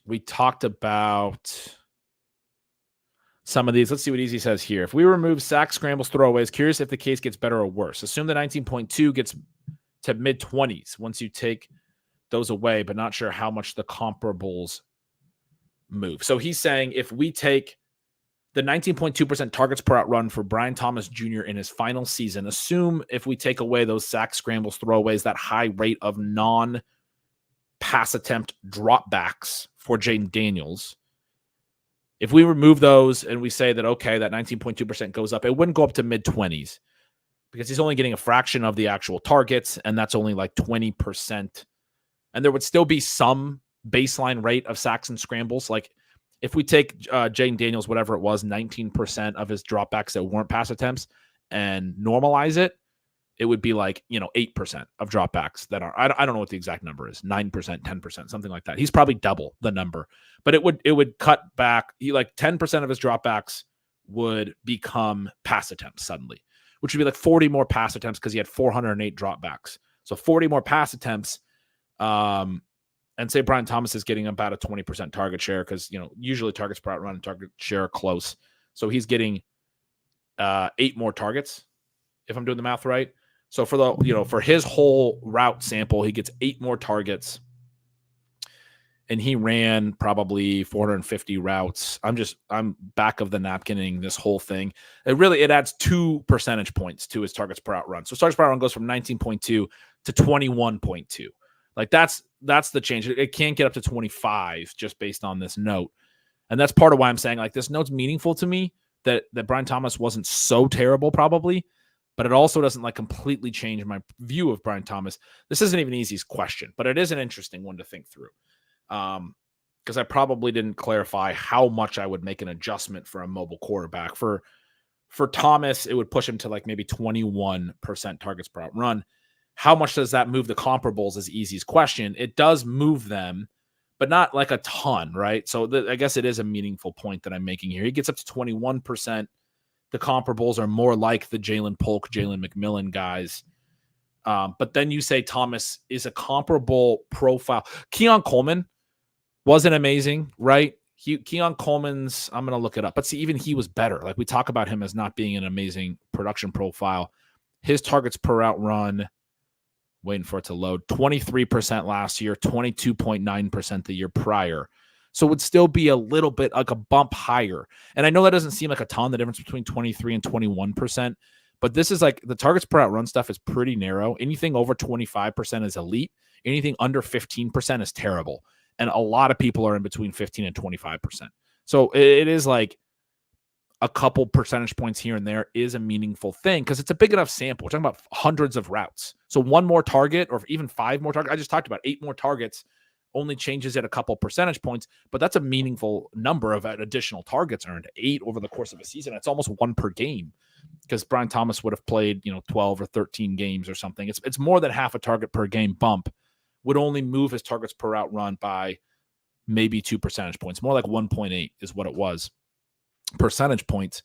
We talked about some of these. Let's see what Easy says here. If we remove sacks, scrambles, throwaways, curious if the case gets better or worse. Assume the 19.2 gets to mid-20s once you take those away, but not sure how much the comparables move. So he's saying if we take the 19.2% targets per out run for Brian Thomas Jr. in his final season, assume if we take away those sacks, scrambles, throwaways, that high rate of non-pass attempt dropbacks for Jaden Daniels, if we remove those and we say that, okay, that 19.2% goes up, it wouldn't go up to mid-20s because he's only getting a fraction of the actual targets, and that's only like 20%. And there would still be some baseline rate of sacks and scrambles. Like if we take Jaden Daniels, whatever it was, 19% of his dropbacks that weren't pass attempts and normalize it, it would be like, 8% of dropbacks that are, I don't know what the exact number is, 9%, 10%, something like that. He's probably double the number, but it would cut back. Like 10% of his dropbacks would become pass attempts suddenly, which would be like 40 more pass attempts because he had 408 dropbacks. So 40 more pass attempts. And say Brian Thomas is getting about a 20% target share because, usually targets per out run and target share are close. So he's getting 8 more targets, if I'm doing the math right. So for the, for his whole route sample, he gets 8 more targets, and he ran probably 450 routes. I'm back of the napkining this whole thing. It adds 2 percentage points to his targets per out run. So targets per out run goes from 19.2 to 21.2. Like that's the change. It can't get up to 25 just based on this note. And that's part of why I'm saying like this note's meaningful to me, that Brian Thomas wasn't so terrible probably, but it also doesn't like completely change my view of Brian Thomas. This isn't even Easy's question, but it is an interesting one to think through. Because I probably didn't clarify how much I would make an adjustment for a mobile quarterback. For Thomas, it would push him to like maybe 21% targets per out run. How much does that move the comparables is Easy's question. It does move them, but not like a ton, right? So I guess it is a meaningful point that I'm making here. He gets up to 21%. The comparables are more like the Jalen Polk, Jalen McMillan guys. But then you say Thomas is a comparable profile. Keon Coleman wasn't amazing, right? Keon Coleman's, I'm going to look it up. But see, even he was better. Like we talk about him as not being an amazing production profile. His targets per out run, waiting for it to load, 23% last year, 22.9% the year prior. So it would still be a little bit like a bump higher. And I know that doesn't seem like a ton, the difference between 23 and 21%, but this is like the targets per out run stuff is pretty narrow. Anything over 25% is elite. Anything under 15% is terrible. And a lot of people are in between 15 and 25%. So it is like a couple percentage points here and there is a meaningful thing because it's a big enough sample. We're talking about hundreds of routes. So 1 more target or even 5 more targets. I just talked about 8 more targets only changes it a couple percentage points, but that's a meaningful number of additional targets earned. 8 over the course of a season. It's almost 1 per game because Brian Thomas would have played, 12 or 13 games or something. It's more than half a target per game bump would only move his targets per out run by maybe 2 percentage points. More like 1.8 is what it was. Percentage points.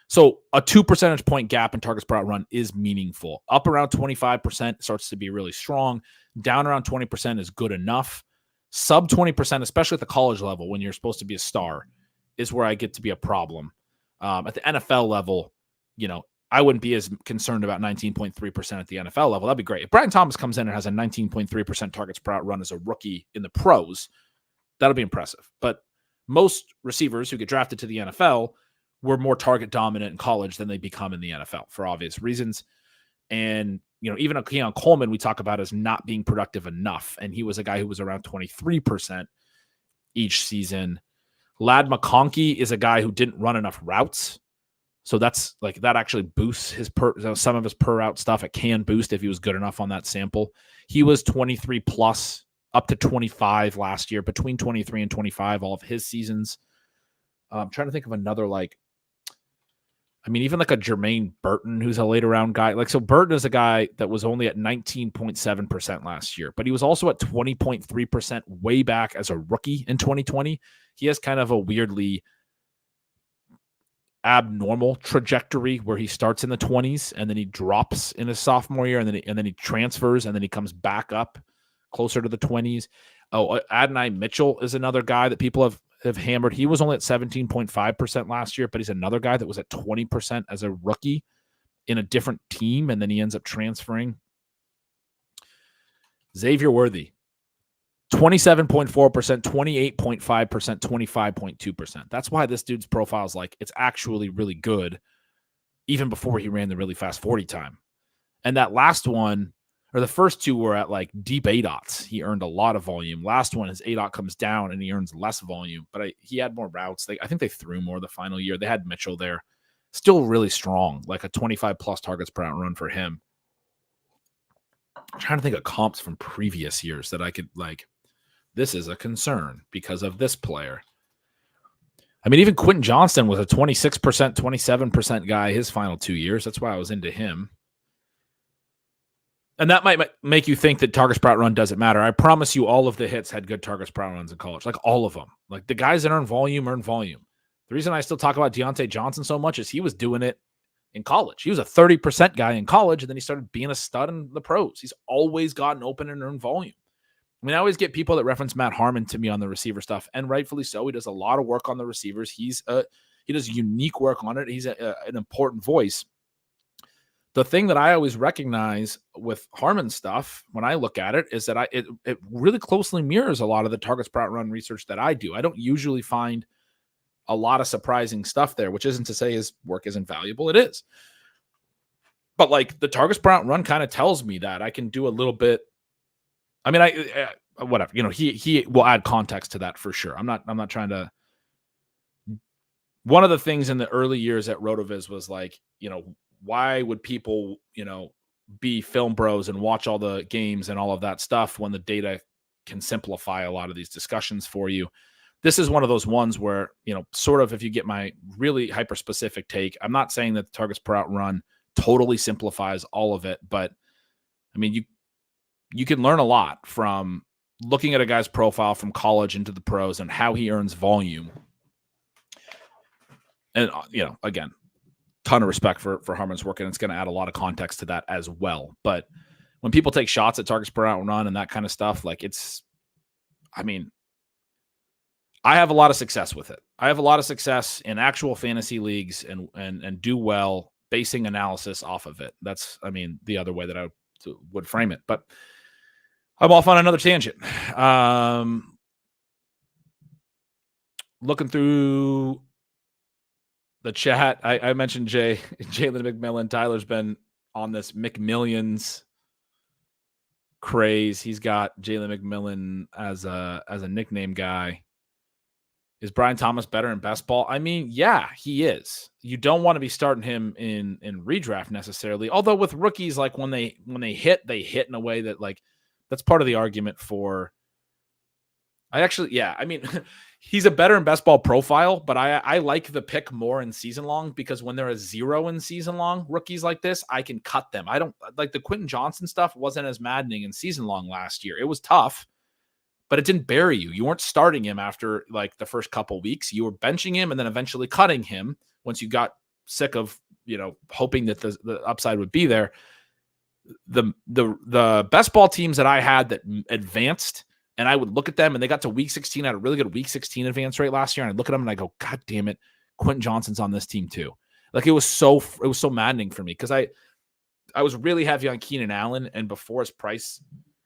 So a 2 percentage point gap in targets per out run is meaningful. Up around 25% starts to be really strong. Down around 20% is good enough. Sub 20%, especially at the college level when you're supposed to be a star, is where I get to be a problem. At the NFL level, I wouldn't be as concerned about 19.3% at the NFL level. That'd be great. If Brian Thomas comes in and has a 19.3% targets per out run as a rookie in the pros, that'll be impressive. But most receivers who get drafted to the NFL were more target dominant in college than they become in the NFL for obvious reasons. And, even a Keon Coleman we talk about as not being productive enough. And he was a guy who was around 23% each season. Ladd McConkey is a guy who didn't run enough routes. So that's like, that actually boosts some of his per route stuff. It can boost if he was good enough on that sample. He was 23 plus up to 25 last year, between 23 and 25, all of his seasons. I'm trying to think of another, even like a Jermaine Burton, who's a later round guy. So Burton is a guy that was only at 19.7% last year, but he was also at 20.3% way back as a rookie in 2020. He has kind of a weirdly abnormal trajectory where he starts in the 20s and then he drops in his sophomore year and then he transfers and then he comes back up closer to the 20s. Oh, Adonai Mitchell is another guy that people have hammered. He was only at 17.5% last year, but he's another guy that was at 20% as a rookie in a different team, and then he ends up transferring. Xavier Worthy, 27.4%, 28.5%, 25.2%. That's why this dude's profile is like, it's actually really good, even before he ran the really fast 40 time. And that last one, or the first two were at like deep ADOTs. He earned a lot of volume. Last one, his ADOT comes down and he earns less volume, but he had more routes. I think they threw more the final year. They had Mitchell there. Still really strong, like a 25 plus targets per out run for him. I'm trying to think of comps from previous years that I could like, this is a concern because of this player. I mean, even Quentin Johnston was a 26%, 27% guy his final 2 years. That's why I was into him. And that might make you think that targets per out run doesn't matter. I promise you all of the hits had good targets per out runs in college, like all of them. Like the guys that earn volume. The reason I still talk about Deontay Johnson so much is he was doing it in college. He was a 30% guy in college, and then he started being a stud in the pros. He's always gotten open and earned volume. I mean, I always get people that reference Matt Harmon to me on the receiver stuff, and rightfully so. He does a lot of work on the receivers. He does unique work on it. He's an important voice. The thing that I always recognize with Harmon stuff when I look at it is that it really closely mirrors a lot of the targets per out run research that I do. I don't usually find a lot of surprising stuff there, which isn't to say his work isn't valuable. It is. But like the targets per out run kind of tells me that I can do a little bit. I mean, whatever, he will add context to that for sure. I'm not trying to. One of the things in the early years at RotoViz was like, why would people, be film bros and watch all the games and all of that stuff when the data can simplify a lot of these discussions for you? This is one of those ones where, sort of if you get my really hyper specific take, I'm not saying that the targets per out run totally simplifies all of it, but I mean, you can learn a lot from looking at a guy's profile from college into the pros and how he earns volume. And, again, ton of respect for Harmon's work, and it's going to add a lot of context to that as well. But when people take shots at targets per out run and that kind of stuff, like I have a lot of success with it. I have a lot of success in actual fantasy leagues and do well basing analysis off of it. That's, the other way that I would frame it. But I'm off on another tangent. Looking through the chat, I mentioned Jalen McMillan. Tyler's been on this McMillions craze. He's got Jalen McMillan as a nickname guy. Is Brian Thomas better in best ball? I mean, yeah, he is. You don't want to be starting him in redraft necessarily. Although with rookies, like when they hit in a way that like that's part of the argument for. He's a better in best ball profile, but I like the pick more in season long because when they're a 0 in season long rookies like this, I can cut them. I don't like the Quentin Johnston stuff wasn't as maddening in season long last year. It was tough, but it didn't bury you. You weren't starting him after like the first couple weeks. You were benching him and then eventually cutting him once you got sick of, hoping that the upside would be there. The best ball teams that I had that advanced, and I would look at them and they got to week 16, had a really good week 16 advance rate last year. And I look at them and I go, God damn it, Quentin Johnston's on this team too. Like it was so maddening for me because I was really heavy on Keenan Allen, and before his price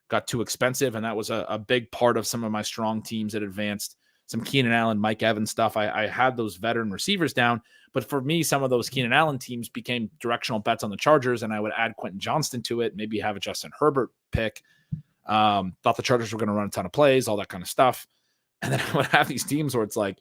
got too expensive, and that was a big part of some of my strong teams that advanced. Some Keenan Allen, Mike Evans stuff. I had those veteran receivers down, but for me, some of those Keenan Allen teams became directional bets on the Chargers, and I would add Quentin Johnston to it, maybe have a Justin Herbert pick. Thought the Chargers were going to run a ton of plays, all that kind of stuff. And then I would have these teams where it's like,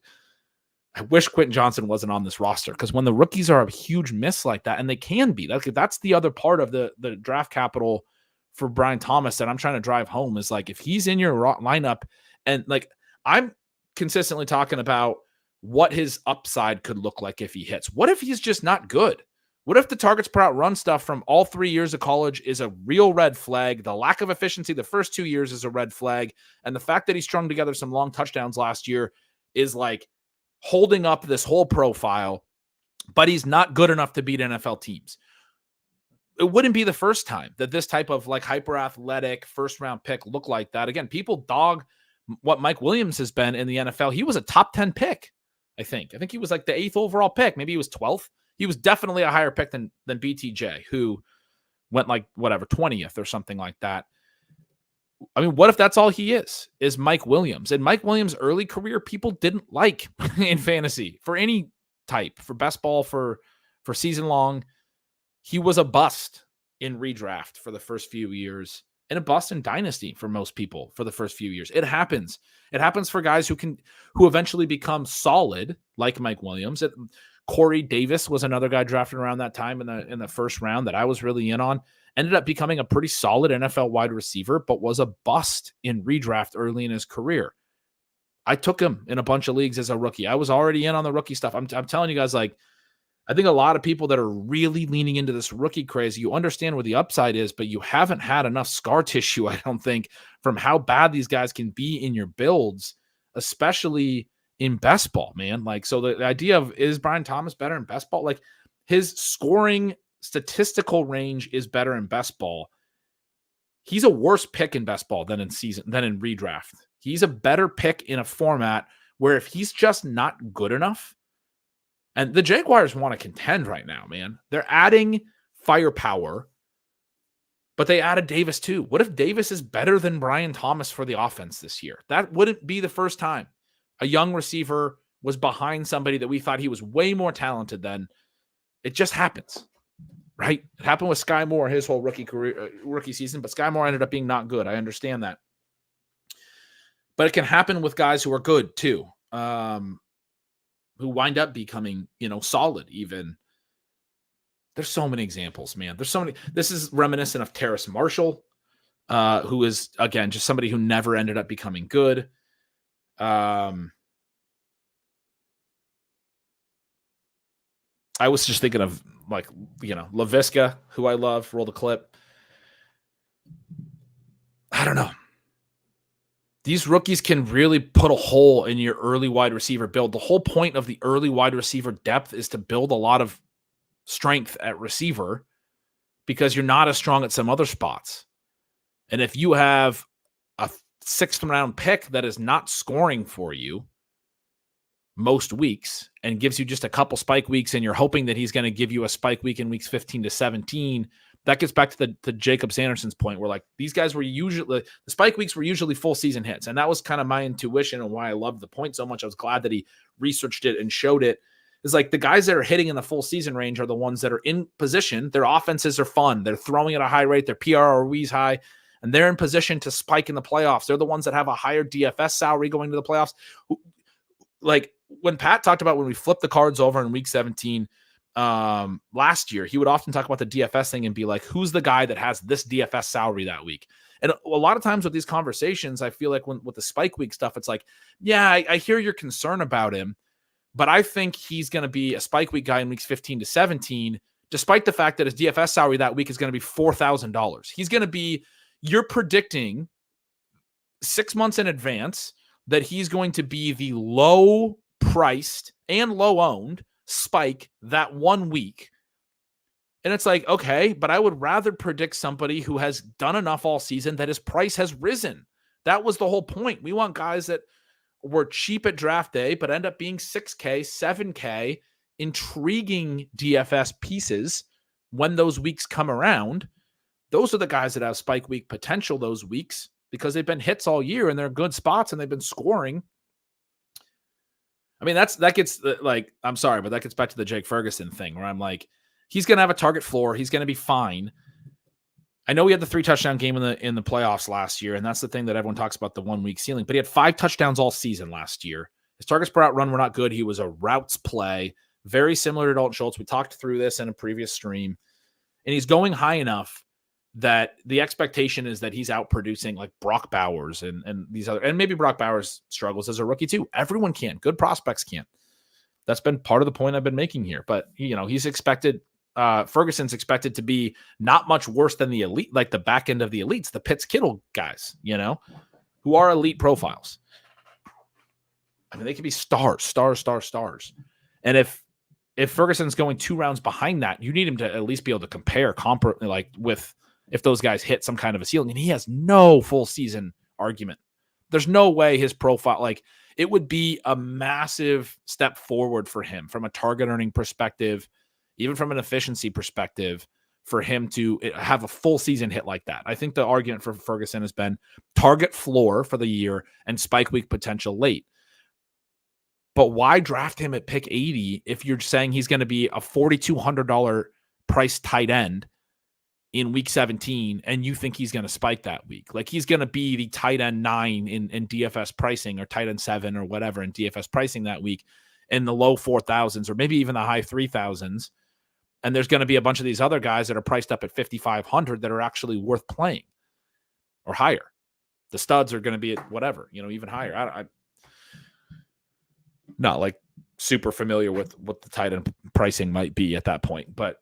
I wish Quentin Johnston wasn't on this roster, because when the rookies are a huge miss like that, and they can be, that's the other part of the draft capital for Brian Thomas that I'm trying to drive home is like, if he's in your lineup, and like I'm consistently talking about what his upside could look like if he hits. What if he's just not good? What if the targets per out run stuff from all 3 years of college is a real red flag? The lack of efficiency the first 2 years is a red flag. And the fact that he strung together some long touchdowns last year is like holding up this whole profile. but he's not good enough to beat NFL teams. It wouldn't be the first time that this type of like hyper athletic first round pick looked like that. Again, people dog what Mike Williams has been in the NFL. He was a top 10 pick, I think. I think he was like the 8th overall pick. Maybe he was 12th. He was definitely a higher pick than BTJ, who went like whatever 20th or something like that. I mean, what if that's all he is Mike Williams? And Mike Williams' early career, people didn't like in fantasy for any type, for best ball, for season long. He was a bust in redraft for the first few years and a bust in dynasty for most people for the first few years. It happens. It happens for guys who eventually become solid, like Mike Williams. Corey Davis was another guy drafted around that time in the first round that I was really in on. Ended up becoming a pretty solid NFL wide receiver, but was a bust in redraft early in his career. I took him in a bunch of leagues as a rookie. I was already in on the rookie stuff. I'm telling you guys, like, I think a lot of people that are really leaning into this rookie craze, you understand where the upside is, but you haven't had enough scar tissue, I don't think, from how bad these guys can be in your builds, especially in best ball, man. Like, so the idea of, is Brian Thomas better in best ball? Like, his scoring statistical range is better in best ball. He's a worse pick in best ball than in redraft. He's a better pick in a format where if he's just not good enough, and the Jaguars want to contend right now, man. They're adding firepower, but they added Davis too. What if Davis is better than Brian Thomas for the offense this year? That wouldn't be the first time a young receiver was behind somebody that we thought he was way more talented than. It just happens, right? It happened with Sky Moore his whole rookie season, but Sky Moore ended up being not good. I understand that. But it can happen with guys who are good too. Who wind up becoming, solid even. There's so many examples, man. There's so many. This is reminiscent of Terrace Marshall, who is, again, just somebody who never ended up becoming good. I was just thinking of, like, LaVisca, who I love. Roll the clip. I don't know. These rookies can really put a hole in your early wide receiver build. The whole point of the early wide receiver depth is to build a lot of strength at receiver because you're not as strong at some other spots. And if you have a 6th round pick that is not scoring for you most weeks and gives you just a couple spike weeks, and you're hoping that he's going to give you a spike week in weeks 15 to 17, that gets back to the Jacob Sanderson's point where, like, these guys were usually, the spike weeks were usually full season hits. And that was kind of my intuition and why I loved the point so much. I was glad that he researched it and showed it. Is like the guys that are hitting in the full season range are the ones that are in position. Their offenses are fun. They're throwing at a high rate. Their PRR is high, and they're in position to spike in the playoffs. They're the ones that have a higher DFS salary going to the playoffs. Like when Pat talked about when we flipped the cards over in week 17, last year, he would often talk about the DFS thing and be like, who's the guy that has this DFS salary that week? And a lot of times with these conversations, I feel like with the spike week stuff, it's like, yeah, I hear your concern about him, but I think he's going to be a spike week guy in weeks 15 to 17, despite the fact that his DFS salary that week is going to be $4,000. He's going to be, you're predicting 6 months in advance that he's going to be the low priced and low owned spike that 1 week. And it's like, okay, but I would rather predict somebody who has done enough all season that his price has risen. That was the whole point. We want guys that were cheap at draft day, but end up being 6K, 7K, intriguing DFS pieces when those weeks come around. Those are the guys that have spike week potential those weeks because they've been hits all year and they're good spots and they've been scoring. I mean, that gets like, I'm sorry, but that gets back to the Jake Ferguson thing where I'm like, he's going to have a target floor. He's going to be fine. I know he had the 3 touchdown game in the playoffs last year, and that's the thing that everyone talks about, the 1 week ceiling, but he had 5 touchdowns all season last year. His targets per out run were not good. He was a routes play, very similar to Dalton Schultz. We talked through this in a previous stream, and he's going high enough that the expectation is that he's out producing like Brock Bowers and these other, and maybe Brock Bowers struggles as a rookie too. Everyone can. Good prospects can. That's been part of the point I've been making here. But, he's expected, Ferguson's expected to be not much worse than the elite, like the back end of the elites, the Pitts Kittle guys, who are elite profiles. I mean, they could be stars. And if if Ferguson's going 2 rounds behind that, you need him to at least be able to compare like with if those guys hit some kind of a ceiling, and he has no full season argument. There's no way his profile, like it would be a massive step forward for him from a target earning perspective, even from an efficiency perspective, for him to have a full season hit like that. I think the argument for Ferguson has been target floor for the year and spike week potential late. But why draft him at pick 80 if you're saying he's going to be a $4,200 price tight end in week 17 and you think he's going to spike that week? Like he's going to be the tight end 9 in DFS pricing, or tight end 7 or whatever in DFS pricing that week, in the low 4,000s or maybe even the high 3,000s. And there's going to be a bunch of these other guys that are priced up at 5,500 that are actually worth playing or higher. The studs are going to be at whatever, even higher. I'm not like super familiar with what the tight end pricing might be at that point, but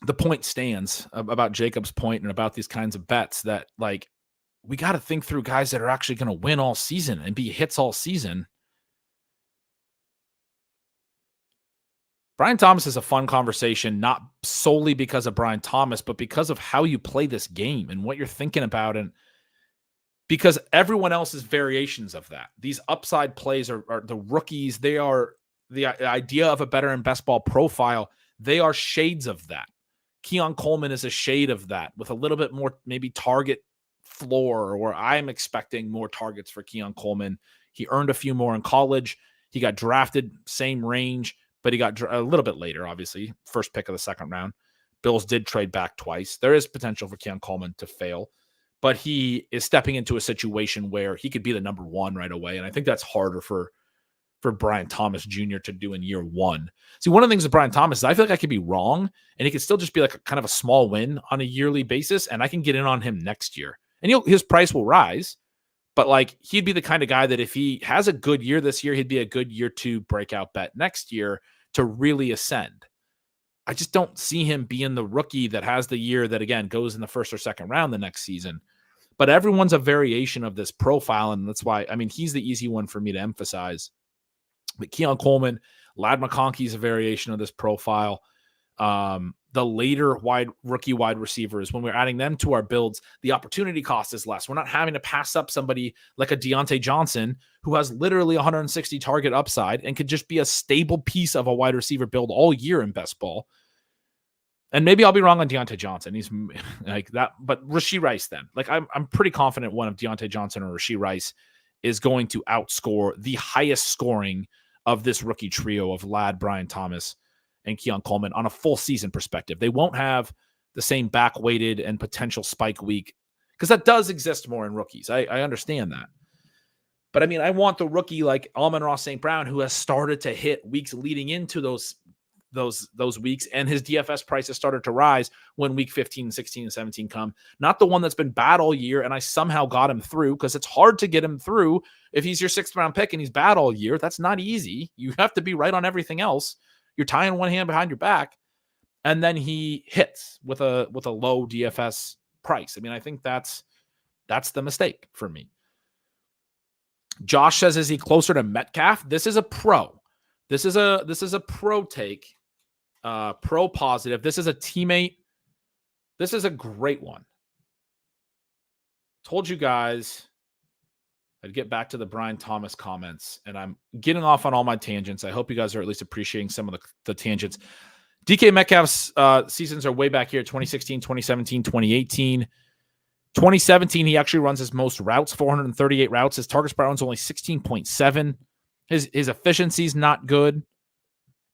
the point stands about Jacob's point and about these kinds of bets that, like, we got to think through guys that are actually going to win all season and be hits all season. Brian Thomas is a fun conversation, not solely because of Brian Thomas, but because of how you play this game and what you're thinking about. And because everyone else is variations of that. These upside plays are the rookies. They are the idea of a better and best ball profile. They are shades of that. Keon Coleman is a shade of that with a little bit more maybe target floor, or I'm expecting more targets for Keon Coleman. He earned a few more in college. He got drafted same range, but he got a little bit later, obviously. First pick of the second round. Bills did trade back twice. There is potential for Keon Coleman to fail, but he is stepping into a situation where he could be the number 1 right away. And I think that's harder for Brian Thomas Jr. to do in year 1. See, one of the things with Brian Thomas is I feel like I could be wrong, and he could still just be like kind of a small win on a yearly basis, and I can get in on him next year. And his price will rise, but like he'd be the kind of guy that if he has a good year this year, he'd be a good year 2 breakout bet next year to really ascend. I just don't see him being the rookie that has the year that, again, goes in the first or second round the next season. But everyone's a variation of this profile, and that's why, he's the easy one for me to emphasize. But Keon Coleman, Ladd McConkey is a variation of this profile. The later rookie wide receivers, when we're adding them to our builds, the opportunity cost is less. We're not having to pass up somebody like a Deontay Johnson who has literally 160 target upside and could just be a stable piece of a wide receiver build all year in best ball. And maybe I'll be wrong on Deontay Johnson. He's like that, but Rashee Rice then. Like I'm pretty confident one of Deontay Johnson or Rashee Rice is going to outscore the highest scoring of this rookie trio of Ladd, Brian Thomas, and Keon Coleman on a full season perspective. They won't have the same back-weighted and potential spike week, because that does exist more in rookies. I understand that. But I want the rookie like Amon-Ra St. Brown, who has started to hit weeks leading into those weeks, and his DFS prices started to rise when week 15, 16, and 17 come. Not the one that's been bad all year, and I somehow got him through, because it's hard to get him through if he's your 6th round pick and he's bad all year. That's not easy. You have to be right on everything else. You're tying one hand behind your back, and then he hits with a low DFS price. I think that's the mistake for me. Josh says, is he closer to Metcalf? This is a pro. This is a pro take. Pro positive. This is a teammate. This is a great one. Told you guys I'd get back to the Brian Thomas comments, and I'm getting off on all my tangents. I hope you guys are at least appreciating some of the tangents. DK Metcalf's seasons are way back here, 2016, 2017, 2018. 2017, he actually runs his most routes, 438 routes. His targets per round is only 16.7. His efficiency is not good.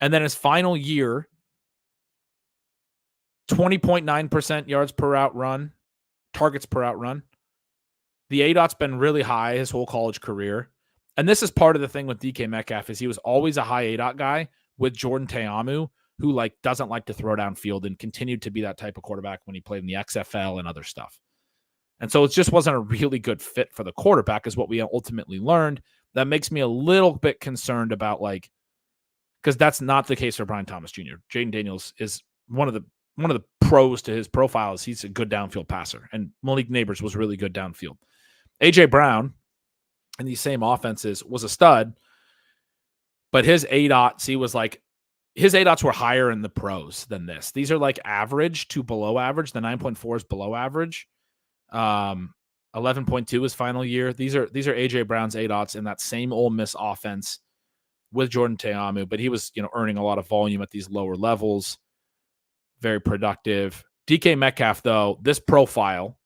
And then his final year, 20.9% yards per route run, targets per route run. The ADOT's been really high his whole college career. And this is part of the thing with DK Metcalf, is he was always a high ADOT guy with Jordan Teamu, who doesn't like to throw downfield, and continued to be that type of quarterback when he played in the XFL and other stuff. And so it just wasn't a really good fit for the quarterback, is what we ultimately learned. That makes me a little bit concerned about, because that's not the case for Brian Thomas Jr. Jaden Daniels is one of the pros to his profile is he's a good downfield passer, and Malik Neighbors was really good downfield. A.J. Brown in these same offenses was a stud, but his ADOT was his ADOTs were higher in the pros than this. These are like average to below average. The 9.4 is below average. 11.2 is final year. These are AJ Brown's ADOTs in that same Ole Miss offense with Jordan Ta'amu, but he was, earning a lot of volume at these lower levels. Very productive. DK Metcalf, though, this profile,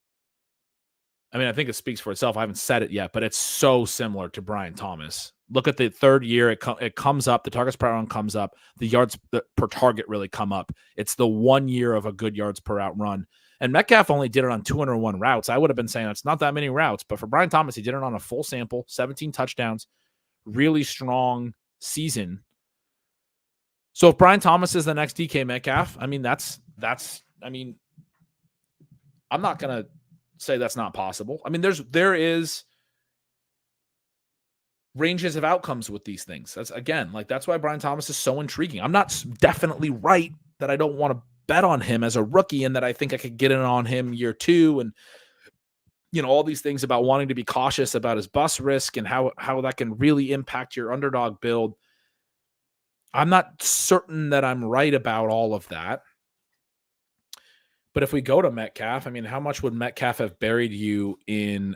I think it speaks for itself. I haven't said it yet, but it's so similar to Brian Thomas. Look at the third year. It comes up. The targets per round comes up. The yards per target really come up. It's the 1 year of a good yards per route run. And Metcalf only did it on 201 routes. I would have been saying it's not that many routes, but for Brian Thomas, he did it on a full sample, 17 touchdowns, really strong season. So if Brian Thomas is the next DK Metcalf, I'm not going to say that's not possible. There is ranges of outcomes with these things. That's why Brian Thomas is so intriguing. I'm not definitely right that I don't want to bet on him as a rookie and that I think I could get in on him year 2 and all these things about wanting to be cautious about his bust risk and how that can really impact your underdog build. I'm not certain that I'm right about all of that. But if we go to Metcalf, how much would Metcalf have buried you in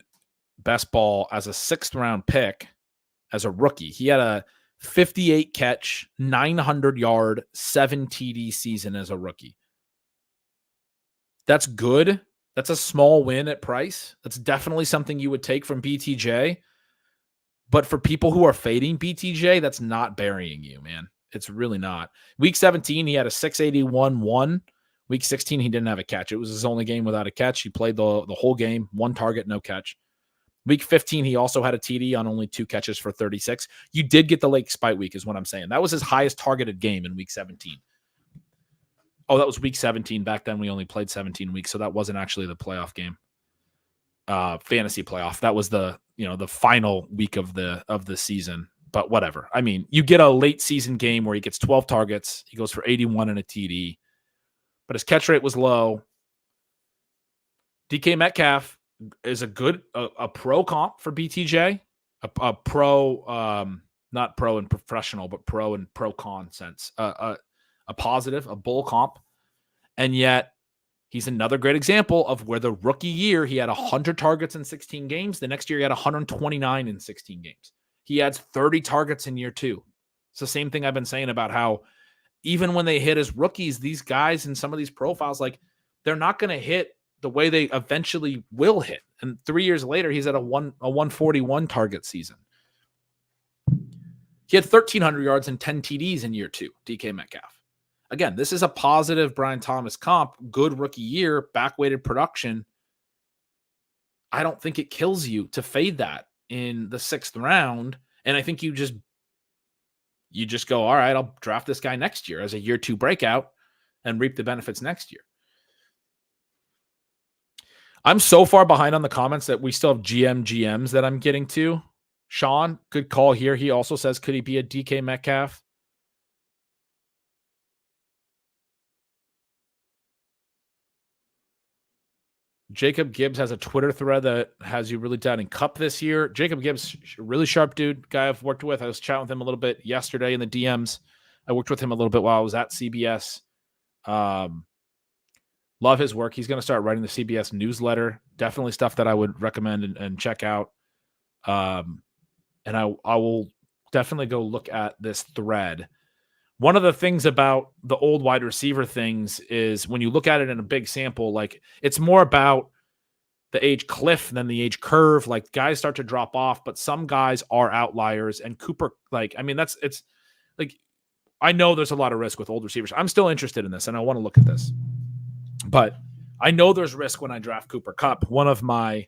best ball as a 6th round pick as a rookie? He had a 58 catch, 900 yard, 7 TD season as a rookie. That's good. That's a small win at price. That's definitely something you would take from BTJ. But for people who are fading BTJ, that's not burying you, man. It's really not. Week 17, he had a 681-1. Week 16, he didn't have a catch. It was his only game without a catch. He played the whole game, 1 target, no catch. Week 15, he also had a TD on only 2 catches for 36. You did get the late spite week is what I'm saying. That was his highest targeted game in week 17. Oh, that was week 17. Back then, we only played 17 weeks, so that wasn't actually the playoff game. Fantasy playoff. That was the final week of the season. But whatever. You get a late season game where he gets 12 targets. He goes for 81 and a TD. But his catch rate was low. DK Metcalf is a pro comp for BTJ. A pro, not pro in professional, but pro in pro-con sense. A positive, a bull comp. And yet, he's another great example of where the rookie year, he had 100 targets in 16 games. The next year, he had 129 in 16 games. He adds 30 targets in year 2. It's the same thing I've been saying about how even when they hit as rookies, these guys in some of these profiles, they're not going to hit the way they eventually will hit. And 3 years later, he's at a 141 target season. He had 1,300 yards and 10 TDs in year 2, DK Metcalf. Again, this is a positive Brian Thomas comp, good rookie year, back-weighted production. I don't think it kills you to fade that in the 6th round. And I think you just go, all right, I'll draft this guy next year as a year 2 breakout and reap the benefits next year. I'm so far behind on the comments that we still have GMs that I'm getting to. Sean, good call here. He also says, could he be a DK Metcalf? Jacob Gibbs has a Twitter thread that has you really down in Cup this year. Jacob Gibbs, really sharp dude, guy I've worked with. I was chatting with him a little bit yesterday in the DMs. I worked with him a little bit while I was at CBS. Love his work. He's going to start writing the CBS newsletter. Definitely stuff that I would recommend and check out. And I will definitely go look at this thread. One of the things about the old wide receiver things is when you look at it in a big sample, it's more about the age cliff than the age curve. Guys start to drop off, but some guys are outliers. And Cooper, I know there's a lot of risk with old receivers. I'm still interested in this, and I want to look at this. But I know there's risk when I draft Cooper Kupp. One of my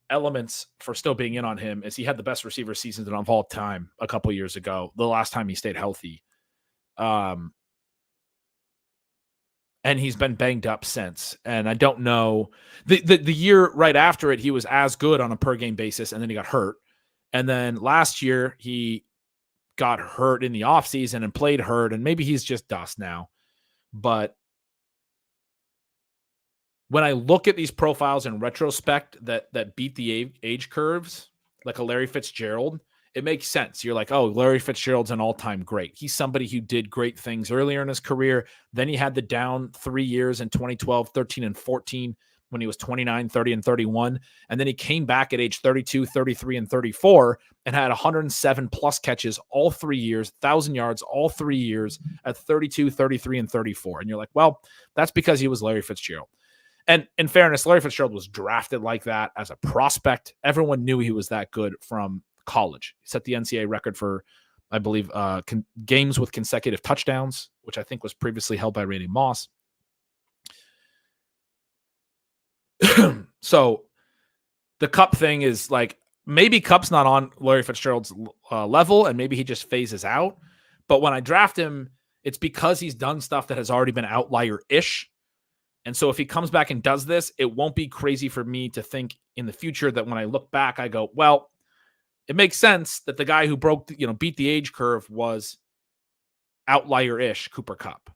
elements for still being in on him is he had the best receiver season of all time a couple years ago, the last time he stayed healthy. And he's been banged up since. And I don't know the year right after it, he was as good on a per game basis. And then he got hurt. And then last year he got hurt in the offseason and played hurt. And maybe he's just dust now. But when I look at these profiles in retrospect that beat the age curves, like a Larry Fitzgerald, it makes sense. You're like, oh, Larry Fitzgerald's an all-time great. He's somebody who did great things earlier in his career. Then he had the down 3 years in 2012, 13, and 14 when he was 29, 30, and 31. And then he came back at age 32, 33, and 34 and had 107 plus catches all 3 years, 1,000 yards all 3 years at 32, 33, and 34. And you're like, well, that's because he was Larry Fitzgerald. And in fairness, Larry Fitzgerald was drafted like that as a prospect. Everyone knew he was that good from college. He set the NCAA record for, I believe, games with consecutive touchdowns, which I think was previously held by Randy Moss. So the Kupp thing is like, maybe Kupp's not on Larry Fitzgerald's level, and maybe he just phases out. But when I draft him, it's because he's done stuff that has already been outlier-ish. And so if he comes back and does this, it won't be crazy for me to think in the future that when I look back, I go, well, it makes sense that the guy who beat the age curve was outlier-ish Cooper Kupp.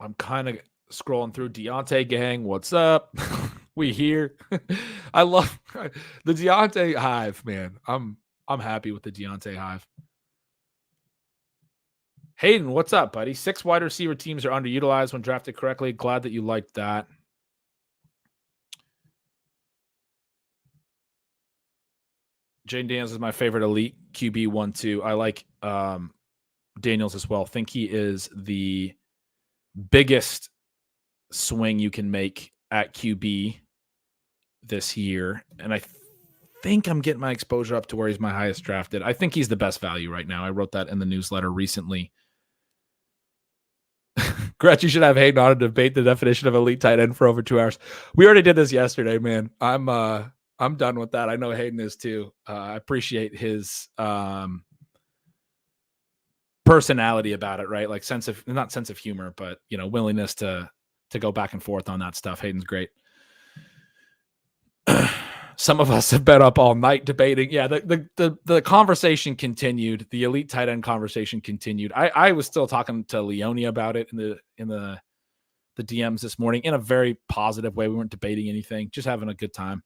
I'm kind of scrolling through Deontay gang. What's up? We here. I love the Deontay hive, man. I'm happy with the Deontay hive. Hayden, what's up, buddy? 6 wide receiver teams are underutilized when drafted correctly. Glad that you liked that. Jane Daniels is my favorite elite QB 1-2. I like Daniels as well. Think he is the biggest swing you can make at QB this year. And I think I'm getting my exposure up to where he's my highest drafted. I think he's the best value right now. I wrote that in the newsletter recently. Gretch, you should have Hayden on to debate the definition of elite tight end for over 2 hours. We already did this yesterday, man. I'm done with that. I know Hayden is too. I appreciate his personality about it, right? Like not sense of humor, but willingness to go back and forth on that stuff. Hayden's great. Some of us have been up all night debating. Yeah, the conversation continued. The elite tight end conversation continued. I was still talking to Leone about it in the DMs this morning in a very positive way. We weren't debating anything, just having a good time.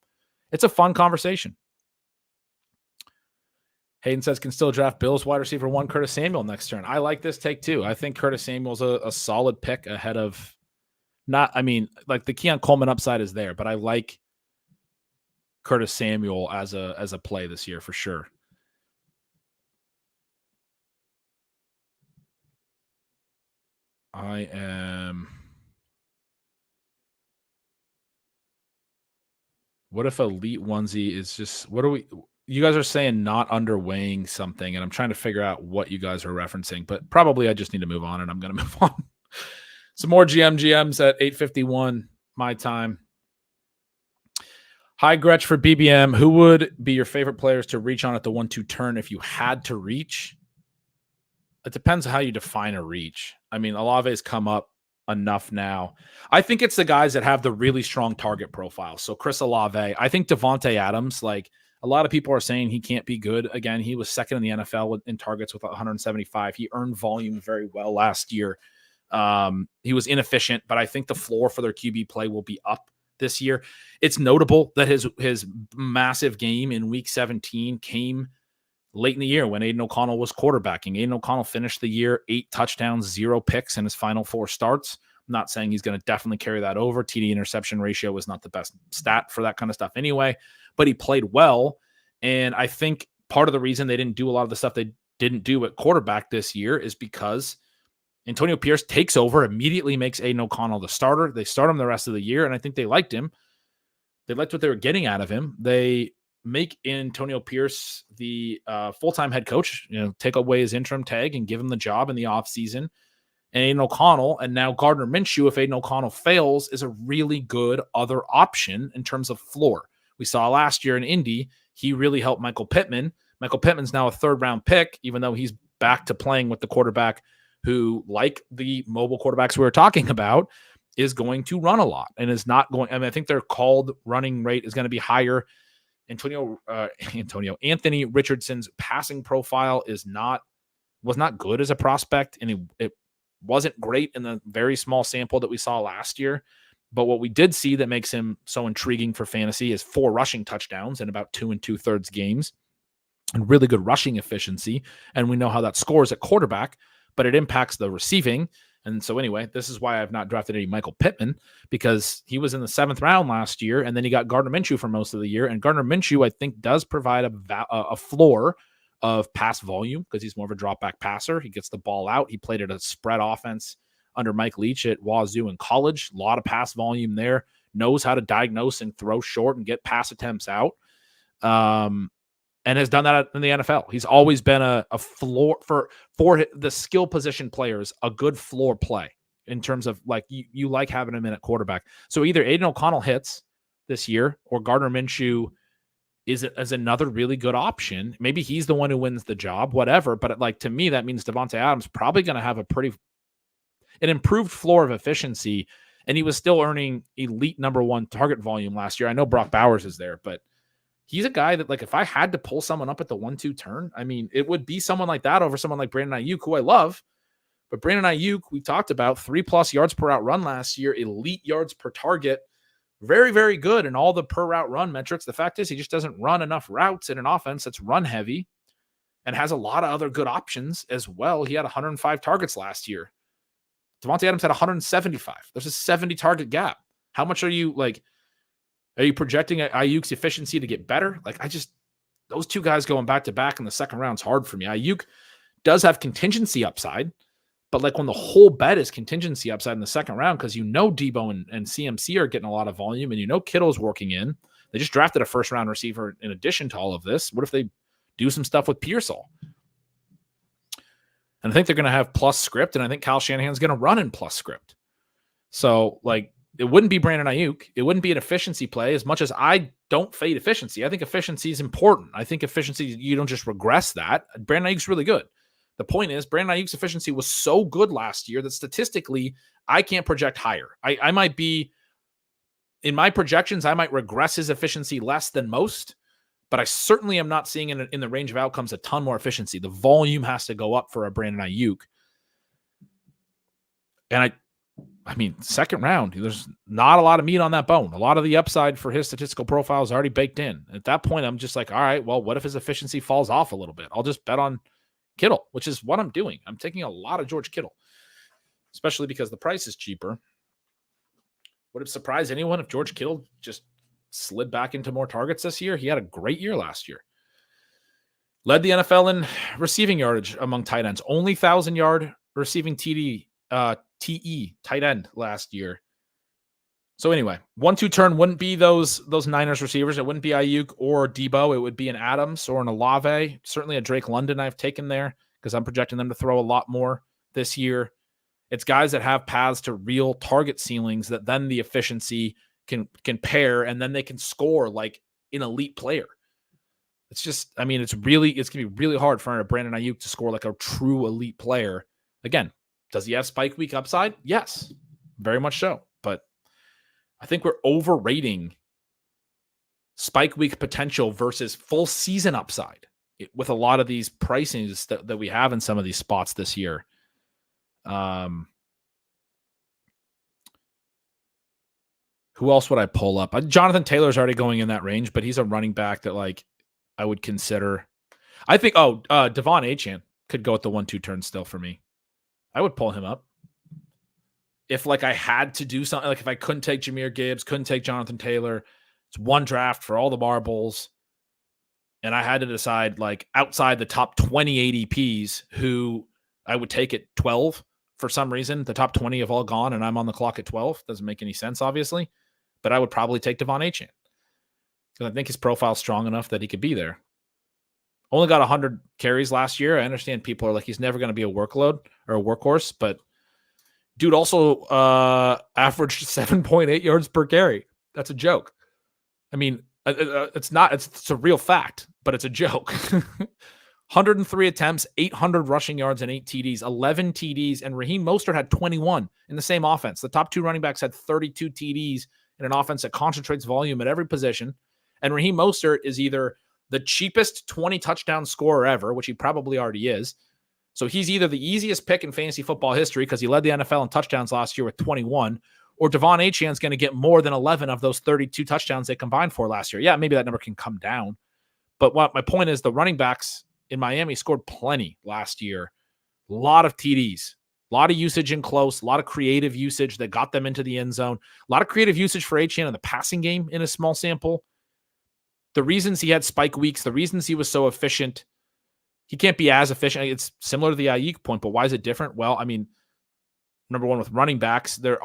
It's a fun conversation. Hayden says, can still draft Bills wide receiver 1 Curtis Samuel next turn. I like this take too. I think Curtis Samuel's a solid pick ahead of like the Keon Coleman upside is there, but I like Curtis Samuel as a play this year for sure. What if elite onesie is just, you guys are saying not underweighing something, and I'm trying to figure out what you guys are referencing, but probably I just need to move on, and I'm going to move on. Some more GMs at 8:51 my time. Hi, Gretch for BBM. Who would be your favorite players to reach on at the 1-2 turn if you had to reach? It depends on how you define a reach. I mean, Olave's come up enough now. I think it's the guys that have the really strong target profile. So Chris Olave. I think Devontae Adams, like a lot of people are saying he can't be good. Again, he was second in the NFL in targets with 175. He earned volume very well last year. He was inefficient, but I think the floor for their QB play will be up this year. It's notable that his massive game in week 17 came late in the year when Aiden O'Connell was quarterbacking. Aiden O'Connell finished the year 8 touchdowns, 0 picks in his final 4 starts. I'm not saying he's going to definitely carry that over. TD interception ratio is not the best stat for that kind of stuff anyway, but he played well. And I think part of the reason they didn't do a lot of the stuff they didn't do at quarterback this year is because Antonio Pierce takes over, immediately makes Aiden O'Connell the starter. They start him the rest of the year, and I think they liked him. They liked what they were getting out of him. They make Antonio Pierce the full-time head coach, take away his interim tag and give him the job in the offseason. And Aiden O'Connell, and now Gardner Minshew, if Aiden O'Connell fails, is a really good other option in terms of floor. We saw last year in Indy, he really helped Michael Pittman. Michael Pittman's now a 3rd-round pick, even though he's back to playing with the quarterback who, like the mobile quarterbacks we were talking about, is going to run a lot and is not going. I think their called running rate is going to be higher. Anthony Richardson's passing profile was not good as a prospect, and it wasn't great in the very small sample that we saw last year. But what we did see that makes him so intriguing for fantasy is 4 rushing touchdowns in about 2 2/3 games and really good rushing efficiency. And we know how that scores at quarterback, but it impacts the receiving. And so anyway, this is why I've not drafted any Michael Pittman, because he was in the 7th round last year, and then he got Gardner Minshew for most of the year. And Gardner Minshew, I think, does provide a floor of pass volume because he's more of a drop back passer. He gets the ball out. He played at a spread offense under Mike Leach at Wazoo in college. A lot of pass volume there. Knows how to diagnose and throw short and get pass attempts out. And has done that in the NFL. He's always been a floor for the skill position players, a good floor play in terms of like you like having him in at quarterback. So either Aiden O'Connell hits this year or Gardner Minshew is another really good option. Maybe he's the one who wins the job, whatever. But like to me, that means Devontae Adams probably going to have an improved floor of efficiency, and he was still earning elite number 1 target volume last year. I know Brock Bowers is there, but he's a guy that, like, if I had to pull someone up at the 1-2 turn, I mean, it would be someone like that over someone like Brandon Ayuk, who I love. But Brandon Ayuk, we talked about 3+ yards per route run last year, elite yards per target, very, very good in all the per route run metrics. The fact is he just doesn't run enough routes in an offense that's run heavy and has a lot of other good options as well. He had 105 targets last year. Devontae Adams had 175. There's a 70 target gap. How much are you projecting Ayuk's efficiency to get better? Like, those two guys going back to back in the second round is hard for me. Ayuk does have contingency upside, but like when the whole bet is contingency upside in the second round, because Debo and CMC are getting a lot of volume, and Kittle's working in. They just drafted a first round receiver in addition to all of this. What if they do some stuff with Pearsall? And I think they're going to have plus script, and I think Kyle Shanahan's going to run in plus script. So like, it wouldn't be Brandon Ayuk. It wouldn't be an efficiency play as much as I don't fade efficiency. I think efficiency is important. I think efficiency, you don't just regress that. Brandon Ayuk's really good. The point is, Brandon Ayuk's efficiency was so good last year that statistically, I can't project higher. I might be, in my projections, I might regress his efficiency less than most, but I certainly am not seeing in the range of outcomes a ton more efficiency. The volume has to go up for a Brandon Ayuk. And I mean, second round, there's not a lot of meat on that bone. A lot of the upside for his statistical profile is already baked in. At that point, I'm just like, all right, well, what if his efficiency falls off a little bit? I'll just bet on Kittle, which is what I'm doing. I'm taking a lot of George Kittle, especially because the price is cheaper. Would it surprise anyone if George Kittle just slid back into more targets this year? He had a great year last year. Led the NFL in receiving yardage among tight ends. Only 1,000-yard receiving TE tight end last year. So anyway, 1-2 turn wouldn't be those Niners receivers. It wouldn't be Ayuk or Debo. It would be an Adams or an Olave. Certainly a Drake London I've taken there because I'm projecting them to throw a lot more this year. It's guys that have paths to real target ceilings that then the efficiency can pair, and then they can score like an elite player. It's just, I mean, it's going to be really hard for Brandon Ayuk to score like a true elite player. Again, does he have spike week upside? Yes, very much so. But I think we're overrating spike week potential versus full season upside with a lot of these pricings that we have in some of these spots this year. Who else would I pull up? Jonathan Taylor's already going in that range, but he's a running back that like I would consider. I think, Devon Achane could go at the 1-2 turn still for me. I would pull him up. If like I had to do something, like if I couldn't take Jahmyr Gibbs, couldn't take Jonathan Taylor, it's one draft for all the marbles. And I had to decide like outside the top 20 ADPs who I would take at 12 for some reason. The top 20 have all gone and I'm on the clock at 12. Doesn't make any sense, obviously. But I would probably take Devon Achane because I think his profile is strong enough that he could be there. Only got 100 carries last year. I understand people are like, he's never going to be a workload or a workhorse, but dude also averaged 7.8 yards per carry. That's a joke. I mean, it's not, it's a real fact, but it's a joke. 103 attempts, 800 rushing yards, and 8 TDs, 11 TDs, and Raheem Mostert had 21 in the same offense. The top two running backs had 32 TDs in an offense that concentrates volume at every position. And Raheem Mostert is either the cheapest 20 touchdown scorer ever, which he probably already is. So he's either the easiest pick in fantasy football history because he led the NFL in touchdowns last year with 21, or Devon Achane's going to get more than 11 of those 32 touchdowns they combined for last year. Yeah, maybe that number can come down. But what my point is, the running backs in Miami scored plenty last year. A lot of TDs, a lot of usage in close, a lot of creative usage that got them into the end zone, a lot of creative usage for Achane in the passing game in a small sample. The reasons he had spike weeks, the reasons he was so efficient, he can't be as efficient. It's similar to the Ayuk point, but why is it different? Well, I mean, number one, with running backs, there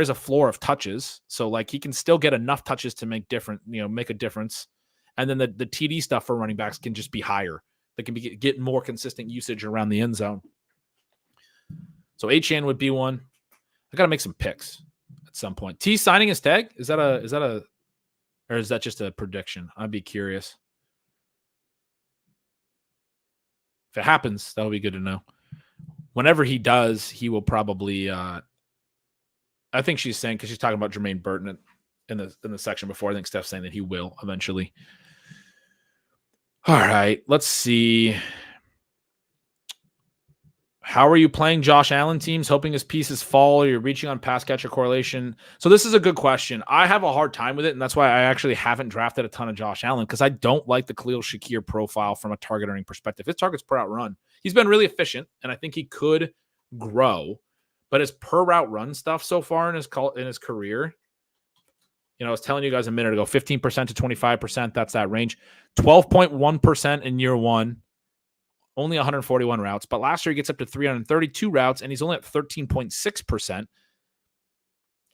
is a floor of touches. So like he can still get enough touches to make a difference. And then the TD stuff for running backs can just be higher. They can get more consistent usage around the end zone. So Achane would be one. I got to make some picks at some point. T signing his tag? Is that or is that just a prediction? I'd be curious. If it happens, that would be good to know. Whenever he does, he will probably. I think she's saying, because she's talking about Jermaine Burton in the section before. I think Steph's saying that he will eventually. All right, let's see. How are you playing Josh Allen teams? Hoping his pieces fall, or you're reaching on pass catcher correlation? So this is a good question. I have a hard time with it, and that's why I actually haven't drafted a ton of Josh Allen, because I don't like the Khalil Shakir profile from a target earning perspective. His targets per out run, he's been really efficient, and I think he could grow, but his per route run stuff so far in his career, I was telling you guys a minute ago, 15% to 25%, that's that range. 12.1% in year one. Only 141 routes, but last year he gets up to 332 routes, and he's only at 13.6%.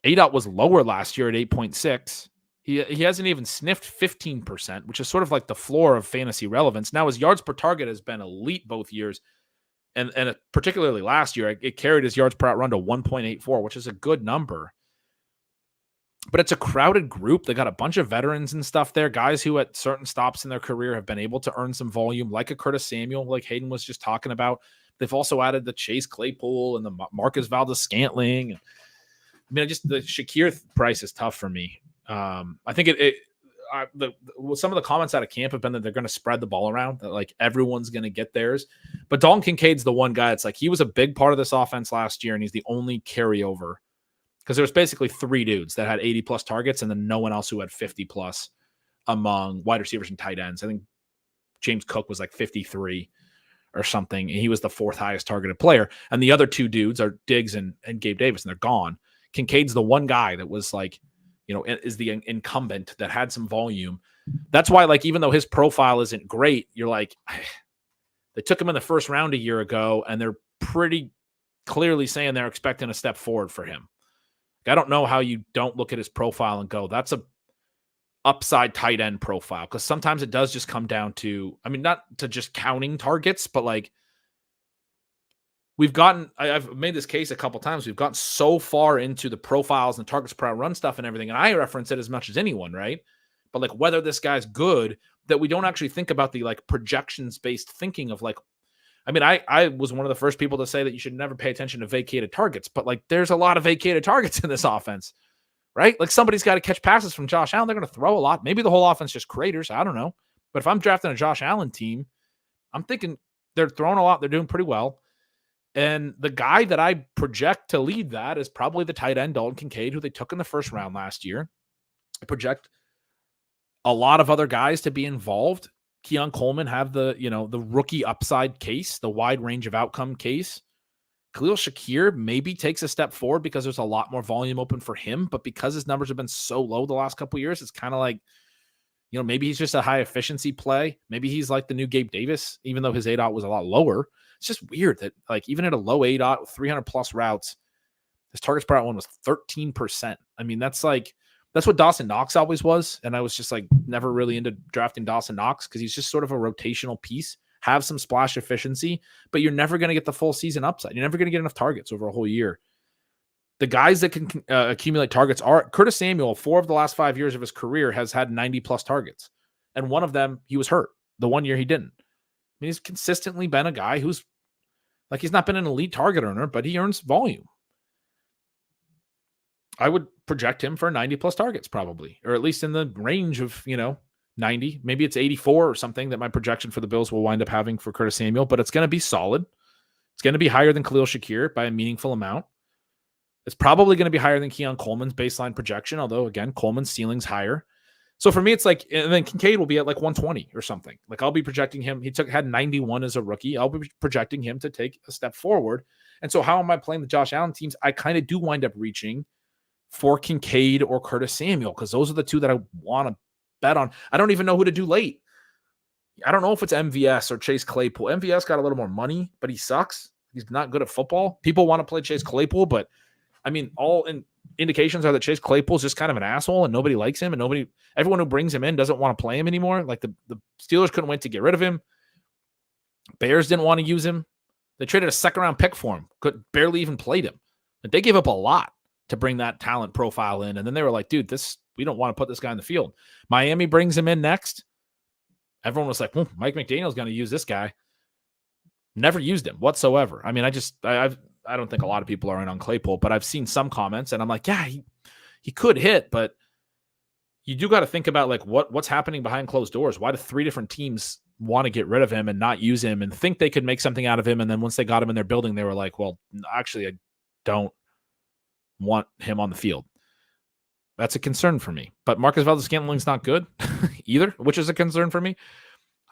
ADOT was lower last year at 8.6. He hasn't even sniffed 15%, which is sort of like the floor of fantasy relevance. Now his yards per target has been elite both years, and particularly last year, it carried his yards per out run to 1.84, which is a good number. But it's a crowded group. They got a bunch of veterans and stuff there, guys who at certain stops in their career have been able to earn some volume, like a Curtis Samuel, like Hayden was just talking about. They've also added the Chase Claypool and the Marcus Valdes-Scantling. I mean, just the Shakir price is tough for me. I think some of the comments out of camp have been that they're going to spread the ball around, that like everyone's going to get theirs. But Dalton Kincaid's the one guy. It's like he was a big part of this offense last year, and he's the only carryover. Because there was basically three dudes that had 80-plus targets and then no one else who had 50-plus among wide receivers and tight ends. I think James Cook was like 53 or something, and he was the fourth highest targeted player. And the other two dudes are Diggs and Gabe Davis, and they're gone. Kincaid's the one guy that was like, is the incumbent that had some volume. That's why, like, even though his profile isn't great, you're like, they took him in the first round a year ago, and they're pretty clearly saying they're expecting a step forward for him. I don't know how you don't look at his profile and go, that's a upside tight end profile. Because sometimes it does just come down to, I mean, not to just counting targets, but like I've made this case a couple times. We've gotten so far into the profiles and targets per run stuff and everything. And I reference it as much as anyone, right? But like whether this guy's good, that we don't actually think about the like projections based thinking of like, I mean, I was one of the first people to say that you should never pay attention to vacated targets, but like there's a lot of vacated targets in this offense, right? Like somebody's got to catch passes from Josh Allen. They're going to throw a lot. Maybe the whole offense just craters. I don't know. But if I'm drafting a Josh Allen team, I'm thinking they're throwing a lot. They're doing pretty well. And the guy that I project to lead that is probably the tight end, Dalton Kincaid, who they took in the first round last year. I project a lot of other guys to be involved. Keon Coleman have the rookie upside case, the wide range of outcome case. Khalil Shakir maybe takes a step forward because there's a lot more volume open for him, but because his numbers have been so low the last couple of years, it's kind of like, maybe he's just a high efficiency play. Maybe he's like the new Gabe Davis, even though his ADOT was a lot lower. It's just weird that like even at a low ADOT with 300 plus routes, his targets per out one was 13%. I mean, that's what Dawson Knox always was. And I was just like never really into drafting Dawson Knox because he's just sort of a rotational piece, have some splash efficiency, but you're never going to get the full season upside. You're never going to get enough targets over a whole year. The guys that can accumulate targets are Curtis Samuel. 4 of the last 5 years of his career has had 90 plus targets. And one of them, he was hurt. The 1 year he didn't. I mean, he's consistently been a guy who's like, he's not been an elite target earner, but he earns volume. I would project him for 90 plus targets probably, or at least in the range of, 90, maybe it's 84 or something that my projection for the Bills will wind up having for Curtis Samuel, but it's going to be solid. It's going to be higher than Khalil Shakir by a meaningful amount. It's probably going to be higher than Keon Coleman's baseline projection, although, again, Coleman's ceiling's higher. So for me, it's like, and then Kincaid will be at like 120 or something. Like I'll be projecting him. He had 91 as a rookie. I'll be projecting him to take a step forward. And so how am I playing the Josh Allen teams? I kind of do wind up reaching for Kincaid or Curtis Samuel because those are the two that I want to bet on. I don't even know who to do late. I don't know if it's MVS or Chase Claypool. MVS got a little more money, but he sucks. He's not good at football. People want to play Chase Claypool, but I mean, all indications are that Chase Claypool is just kind of an asshole and nobody likes him and everyone who brings him in doesn't want to play him anymore. Like the Steelers couldn't wait to get rid of him. Bears didn't want to use him. They traded a second-round pick for him. Barely even played him. But they gave up a lot to bring that talent profile in. And then they were like, dude, we don't want to put this guy in the field. Miami brings him in next. Everyone was like, Mike McDaniel's going to use this guy. Never used him whatsoever. I mean, I don't think a lot of people are in on Claypool, but I've seen some comments and I'm like, yeah, he could hit, but you do got to think about like what's happening behind closed doors. Why do 3 different teams want to get rid of him and not use him and think they could make something out of him? And then once they got him in their building, they were like, well, actually, I don't want him on the field. That's a concern for me. But Marcus Valdes-Scantling's not good either, which is a concern for me.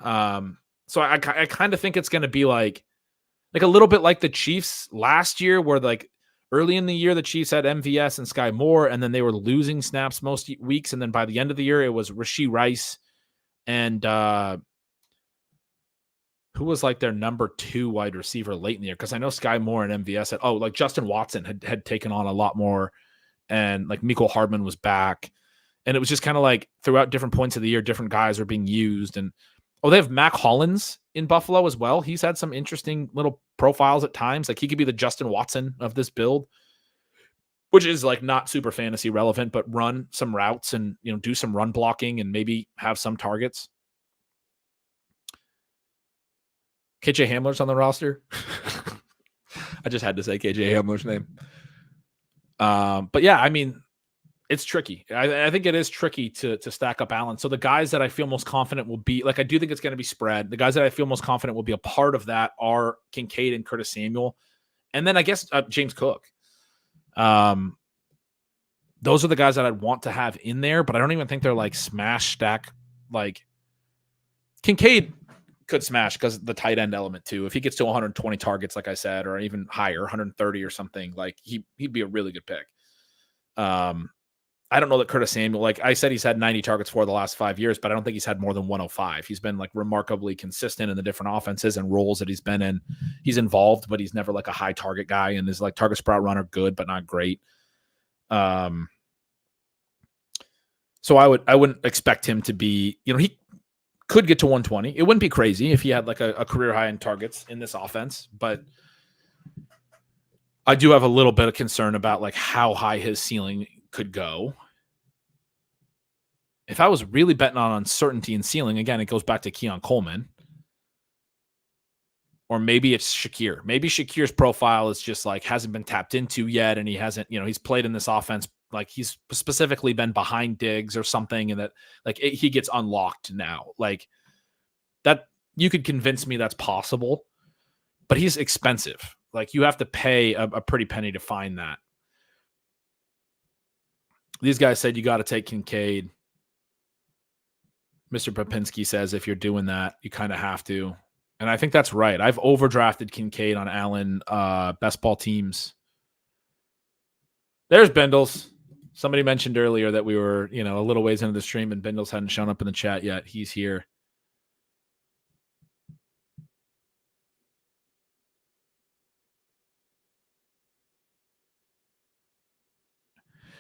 So I kind of think it's going to be like a little bit like the Chiefs last year, where like early in the year, the Chiefs had MVS and Sky Moore, and then they were losing snaps most weeks. And then by the end of the year, it was Rashee Rice and who was like their number 2 wide receiver late in the year. Cause I know Sky Moore and MVS like Justin Watson had taken on a lot more, and like Mecole Hardman was back. And it was just kind of like throughout different points of the year, different guys were being used. And they have Mac Hollins in Buffalo as well. He's had some interesting little profiles at times. Like he could be the Justin Watson of this build, which is like not super fantasy relevant, but run some routes and, do some run blocking and maybe have some targets. KJ Hamler's on the roster. I just had to say KJ Hamler's name. But yeah, I mean, it's tricky. I think it is tricky to stack up Allen. So the guys that I feel most confident will be, like, I do think it's going to be spread. The guys that I feel most confident will be a part of that are Kincaid and Curtis Samuel. And then I guess James Cook. Those are the guys that I'd want to have in there, but I don't even think they're like smash stack. Like Kincaid could smash because the tight end element too. If he gets to 120 targets, like I said, or even higher, 130 or something, like he'd be a really good pick. I don't know that Curtis Samuel, like I said, he's had 90 targets for the last 5 years, but I don't think he's had more than 105. He's been like remarkably consistent in the different offenses and roles that he's been in. He's involved, but he's never like a high target guy, and his like target sprout runner good, but not great. So I wouldn't expect him to be, he could get to 120. It wouldn't be crazy if he had like a career high in targets in this offense, but I do have a little bit of concern about like how high his ceiling could go. If I was really betting on uncertainty and ceiling, again, it goes back to Keon Coleman. Or maybe it's Shakir. Maybe Shakir's profile is just like hasn't been tapped into yet, and he hasn't, he's played in this offense, like he's specifically been behind Diggs or something, and that like he gets unlocked now. Like that, you could convince me that's possible, but he's expensive. Like you have to pay a pretty penny to find that. These guys said you got to take Kincaid. Mr. Popinski says if you're doing that, you kind of have to. And I think that's right. I've overdrafted Kincaid on Allen best ball teams. There's Bendels. Somebody mentioned earlier that we were, a little ways into the stream and Bendels hadn't shown up in the chat yet. He's here.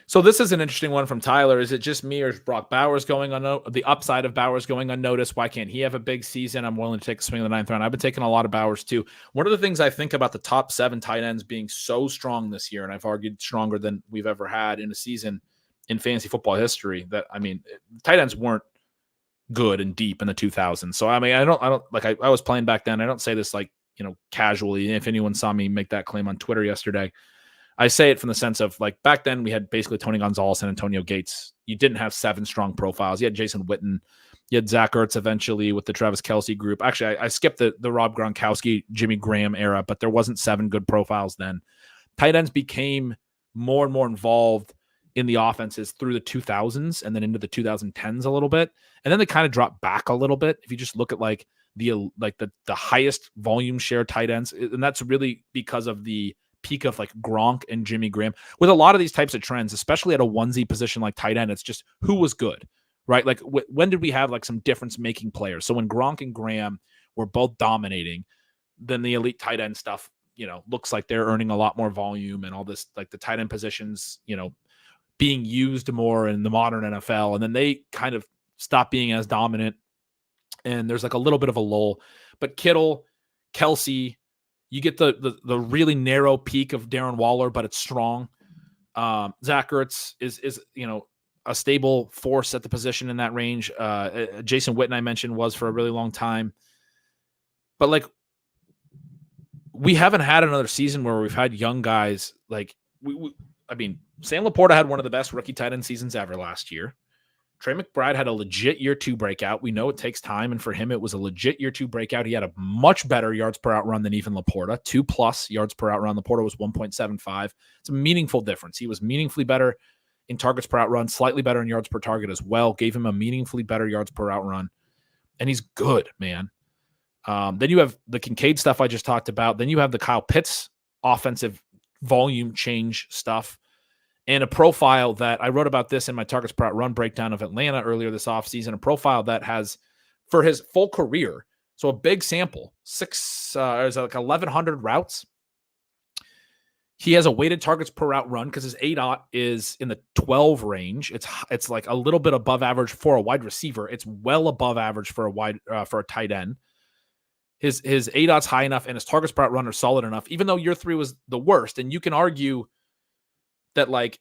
So this is an interesting one from Tyler. Is it just me, or is Brock Bowers going on the upside of Bowers going unnoticed? Why can't he have a big season? I'm willing to take a swing in the 9th round. I've been taking a lot of Bowers too. One of the things I think about the top 7 tight ends being so strong this year, and I've argued stronger than we've ever had in a season in fantasy football history, that, I mean, tight ends weren't good and deep in the 2000s. So, I mean, I don't like, I was playing back then. I don't say this like, casually. If anyone saw me make that claim on Twitter yesterday, I say it from the sense of like back then we had basically Tony Gonzalez and Antonio Gates. You didn't have 7 strong profiles. You had Jason Witten. You had Zach Ertz eventually with the Travis Kelce group. Actually, I skipped the Rob Gronkowski, Jimmy Graham era, but there wasn't 7 good profiles then. Tight ends became more and more involved in the offenses through the 2000s and then into the 2010s a little bit. And then they kind of dropped back a little bit. If you just look at like the highest volume share tight ends, and that's really because of the peak of like Gronk and Jimmy Graham. With a lot of these types of trends, especially at a onesie position like tight end, it's just who was good, right? Like when did we have like some difference making players? So when Gronk and Graham were both dominating, then the elite tight end stuff, looks like they're earning a lot more volume and all this, like the tight end positions, being used more in the modern NFL. And then they kind of stop being as dominant. And there's like a little bit of a lull. But Kittle, Kelsey, you get the really narrow peak of Darren Waller, but it's strong. Zach Ertz is a stable force at the position in that range. Jason Witten, I mentioned, was for a really long time. But like, we haven't had another season where we've had young guys like Sam Laporta had one of the best rookie tight end seasons ever last year. Trey McBride had a legit year 2 breakout. We know it takes time, and for him, it was a legit year 2 breakout. He had a much better yards per out run than even Laporta, 2+ yards per out run. Laporta was 1.75. It's a meaningful difference. He was meaningfully better in targets per out run, slightly better in yards per target as well. Gave him a meaningfully better yards per out run, and he's good, man. Then you have the Kincaid stuff I just talked about. Then you have the Kyle Pitts offensive volume change stuff and a profile that I wrote about this in my targets per out run breakdown of Atlanta earlier this offseason, a profile that has for his full career. So a big sample, is like 1,100 routes. He has a weighted targets per route run because his ADOT is in the 12 range. It's like a little bit above average for a wide receiver. It's well above average for a tight end. His ADOT's high enough and his targets per route run are solid enough, even though year 3 was the worst. And you can argue that like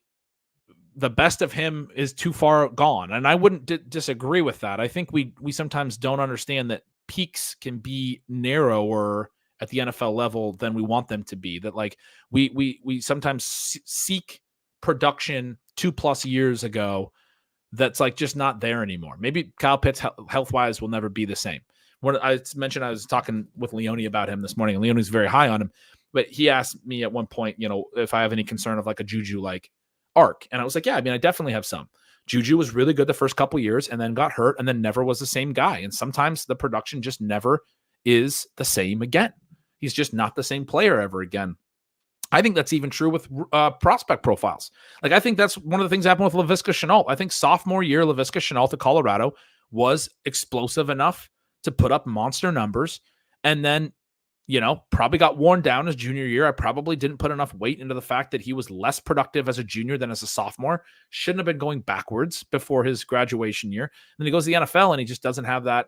the best of him is too far gone. And I wouldn't disagree with that. I think we sometimes don't understand that peaks can be narrower at the NFL level than we want them to be. That like we sometimes seek production 2+ years ago that's like just not there anymore. Maybe Kyle Pitts health-wise will never be the same. When I mentioned, I was talking with Leone about him this morning, and Leone's very high on him. But he asked me at one point, if I have any concern of like a Juju like arc. And I was like, yeah, I definitely have some. Juju was really good the first couple years and then got hurt and then never was the same guy. And sometimes the production just never is the same again. He's just not the same player ever again. I think that's even true with prospect profiles. Like, I think that's one of the things that happened with Laviska Shenault. I think sophomore year, Laviska Shenault to Colorado was explosive enough to put up monster numbers. And then, probably got worn down his junior year. I probably didn't put enough weight into the fact that he was less productive as a junior than as a sophomore. Shouldn't have been going backwards before his graduation year. And then he goes to the NFL and he just doesn't have that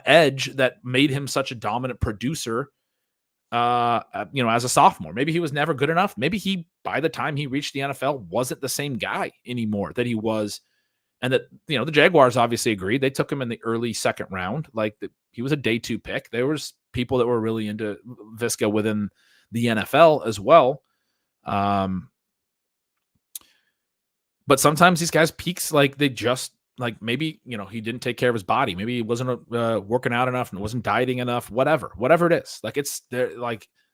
edge that made him such a dominant producer, as a sophomore. Maybe he was never good enough. Maybe by the time he reached the NFL, wasn't the same guy anymore that he was. And that, the Jaguars obviously agreed. They took him in the early second round. He was a day 2 pick. There was people that were really into Visca within the NFL as well. But sometimes these guys peaks, they just maybe, he didn't take care of his body. Maybe he wasn't working out enough and wasn't dieting enough, whatever it is.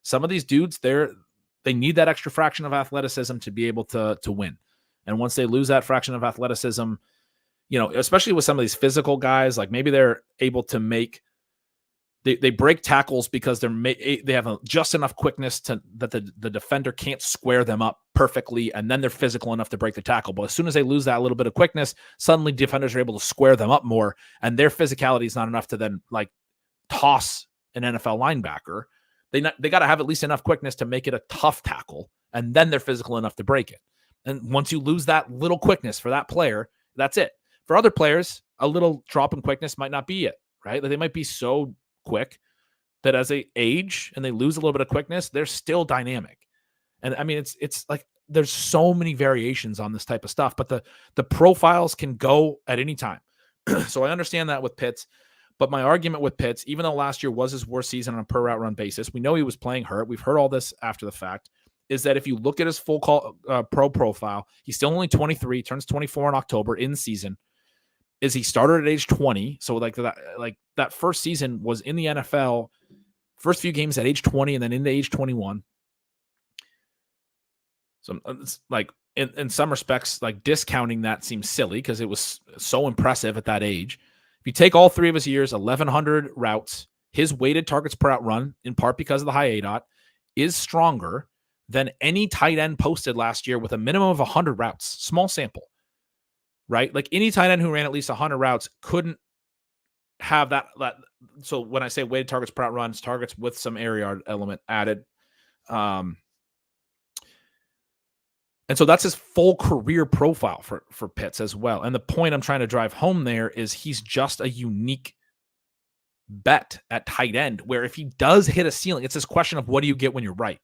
Some of these dudes, they need that extra fraction of athleticism to be able to win. And once they lose that fraction of athleticism, especially with some of these physical guys, maybe they're able to they break tackles because they have just enough quickness that the defender can't square them up perfectly, and then they're physical enough to break the tackle. But as soon as they lose that little bit of quickness, suddenly defenders are able to square them up more, and their physicality is not enough to then toss an NFL linebacker. They got to have at least enough quickness to make it a tough tackle, and then they're physical enough to break it. And once you lose that little quickness for that player, that's it. For other players, a little drop in quickness might not be it, right? They might be so quick that as they age and they lose a little bit of quickness, they're still dynamic. And it's like there's so many variations on this type of stuff, but the profiles can go at any time. So I understand that with Pitts, but my argument with Pitts, even though last year was his worst season on a per route run basis, we know he was playing hurt. We've heard all this after the fact. Is that if you look at his full pro profile, he's still only 23, turns 24 in October in season. Is he started at age 20? So that first season was in the NFL, first few games at age 20 and then into age 21. So it's like in some respects, like discounting that seems silly because it was so impressive at that age. If you take all 3 of his years, 1,100 routes, his weighted targets per out run, in part because of the high ADOT, is stronger than any tight end posted last year with a minimum of 100 routes. Small sample, right? Like any tight end who ran at least 100 routes couldn't have that. So when I say weighted targets per out runs, targets with some air yard element added. And so that's his full career profile for Pitts as well. And the point I'm trying to drive home there is he's just a unique bet at tight end, where if he does hit a ceiling, it's this question of what do you get when you're right?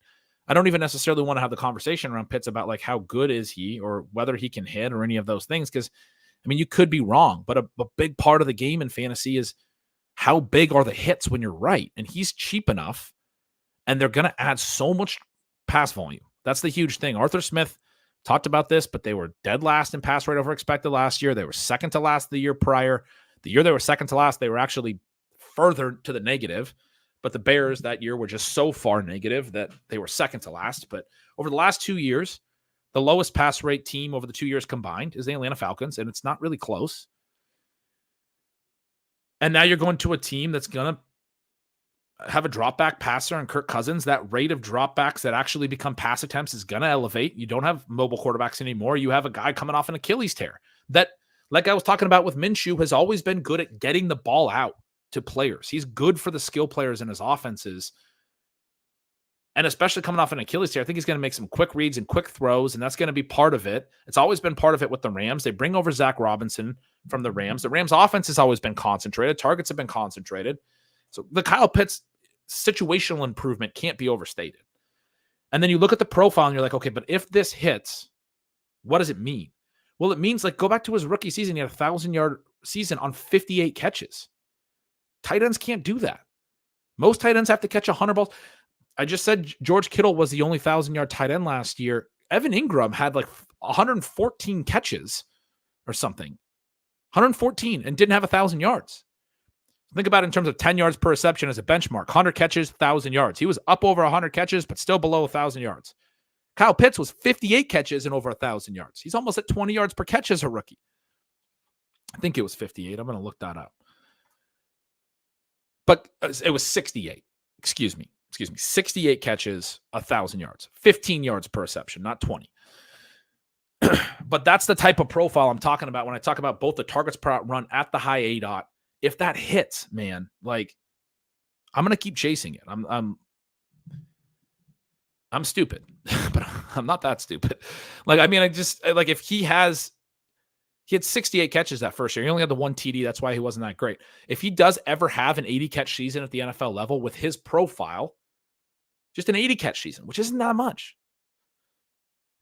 I don't even necessarily want to have the conversation around Pitts about like how good is he or whether he can hit or any of those things. Because, I mean, you could be wrong, but a big part of the game in fantasy is how big are the hits when you're right? And he's cheap enough, and they're going to add so much pass volume. That's the huge thing. Arthur Smith talked about this, but they were dead last in pass rate over expected last year. They were second to last the year prior. The year they were second to last, they were actually further to the negative. But the Bears that year were just so far negative that they were second to last. But over the last 2 years, the lowest pass rate team over the 2 years combined is the Atlanta Falcons, and it's not really close. And now you're going to a team that's going to have a drop back passer and Kirk Cousins. That rate of dropbacks that actually become pass attempts is going to elevate. You don't have mobile quarterbacks anymore. You have a guy coming off an Achilles tear that, like I was talking about with Minshew, has always been good at getting the ball out to players. He's good for the skill players in his offenses. And especially coming off an Achilles tear, I think he's going to make some quick reads and quick throws, and that's going to be part of it. It's always been part of it with the Rams. They bring over Zach Robinson from the Rams. The Rams offense has always been concentrated. Targets have been concentrated. So the Kyle Pitts situational improvement can't be overstated. And then you look at the profile and you're like, okay, but if this hits, what does it mean? Well, it means like go back to his rookie season. He had a 1,000-yard season on 58 catches. Tight ends can't do that. Most tight ends have to catch 100 balls. I just said George Kittle was the only 1,000-yard tight end last year. Evan Ingram had like 114 catches or something. 114 and didn't have 1,000 yards. Think about it in terms of 10 yards per reception as a benchmark. 100 catches, 1,000 yards. He was up over 100 catches, but still below 1,000 yards. Kyle Pitts was 58 catches and over 1,000 yards. He's almost at 20 yards per catch as a rookie. I think it was 58. I'm going to look that up. But it was 68. Excuse me. 68 catches, 1,000 yards. 15 yards per reception, not 20. But that's the type of profile I'm talking about when I talk about both the targets per out run at the high ADOT. If that hits, man, like I'm going to keep chasing it. I'm stupid, but I'm not that stupid. Like, I mean, if he had 68 catches that first year. He only had the one TD. That's why he wasn't that great. If he does ever have an 80 catch season at the NFL level with his profile, just an 80 catch season, which isn't that much.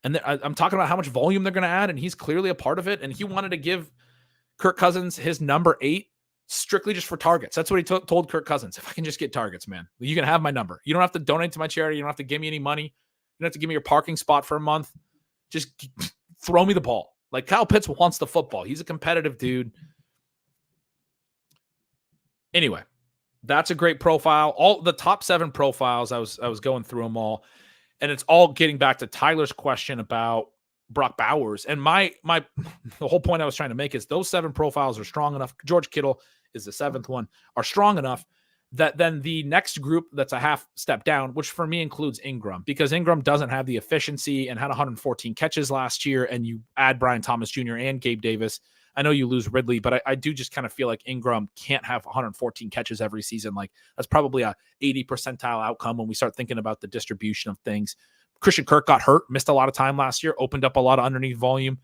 And I'm talking about how much volume they're going to add, and he's clearly a part of it. And he wanted to give Kirk Cousins his number 8 strictly just for targets. That's what he told Kirk Cousins. If I can just get targets, man, you can have my number. You don't have to donate to my charity. You don't have to give me any money. You don't have to give me your parking spot for a month. Just throw me the ball. Like Kyle Pitts wants the football. He's a competitive dude. Anyway, that's a great profile. All the top 7 profiles, I was going through them all, and it's all getting back to Tyler's question about Brock Bowers. And the whole point I was trying to make is those 7 profiles are strong enough. George Kittle is the 7th one, are strong enough that then the next group that's a half step down, which for me includes Ingram, because Ingram doesn't have the efficiency and had 114 catches last year. And you add Brian Thomas Jr. and Gabe Davis. I know you lose Ridley, but I do just kind of feel like Ingram can't have 114 catches every season. Like that's probably a 80 percentile outcome when we start thinking about the distribution of things. Christian Kirk got hurt, missed a lot of time last year, opened up a lot of underneath volume.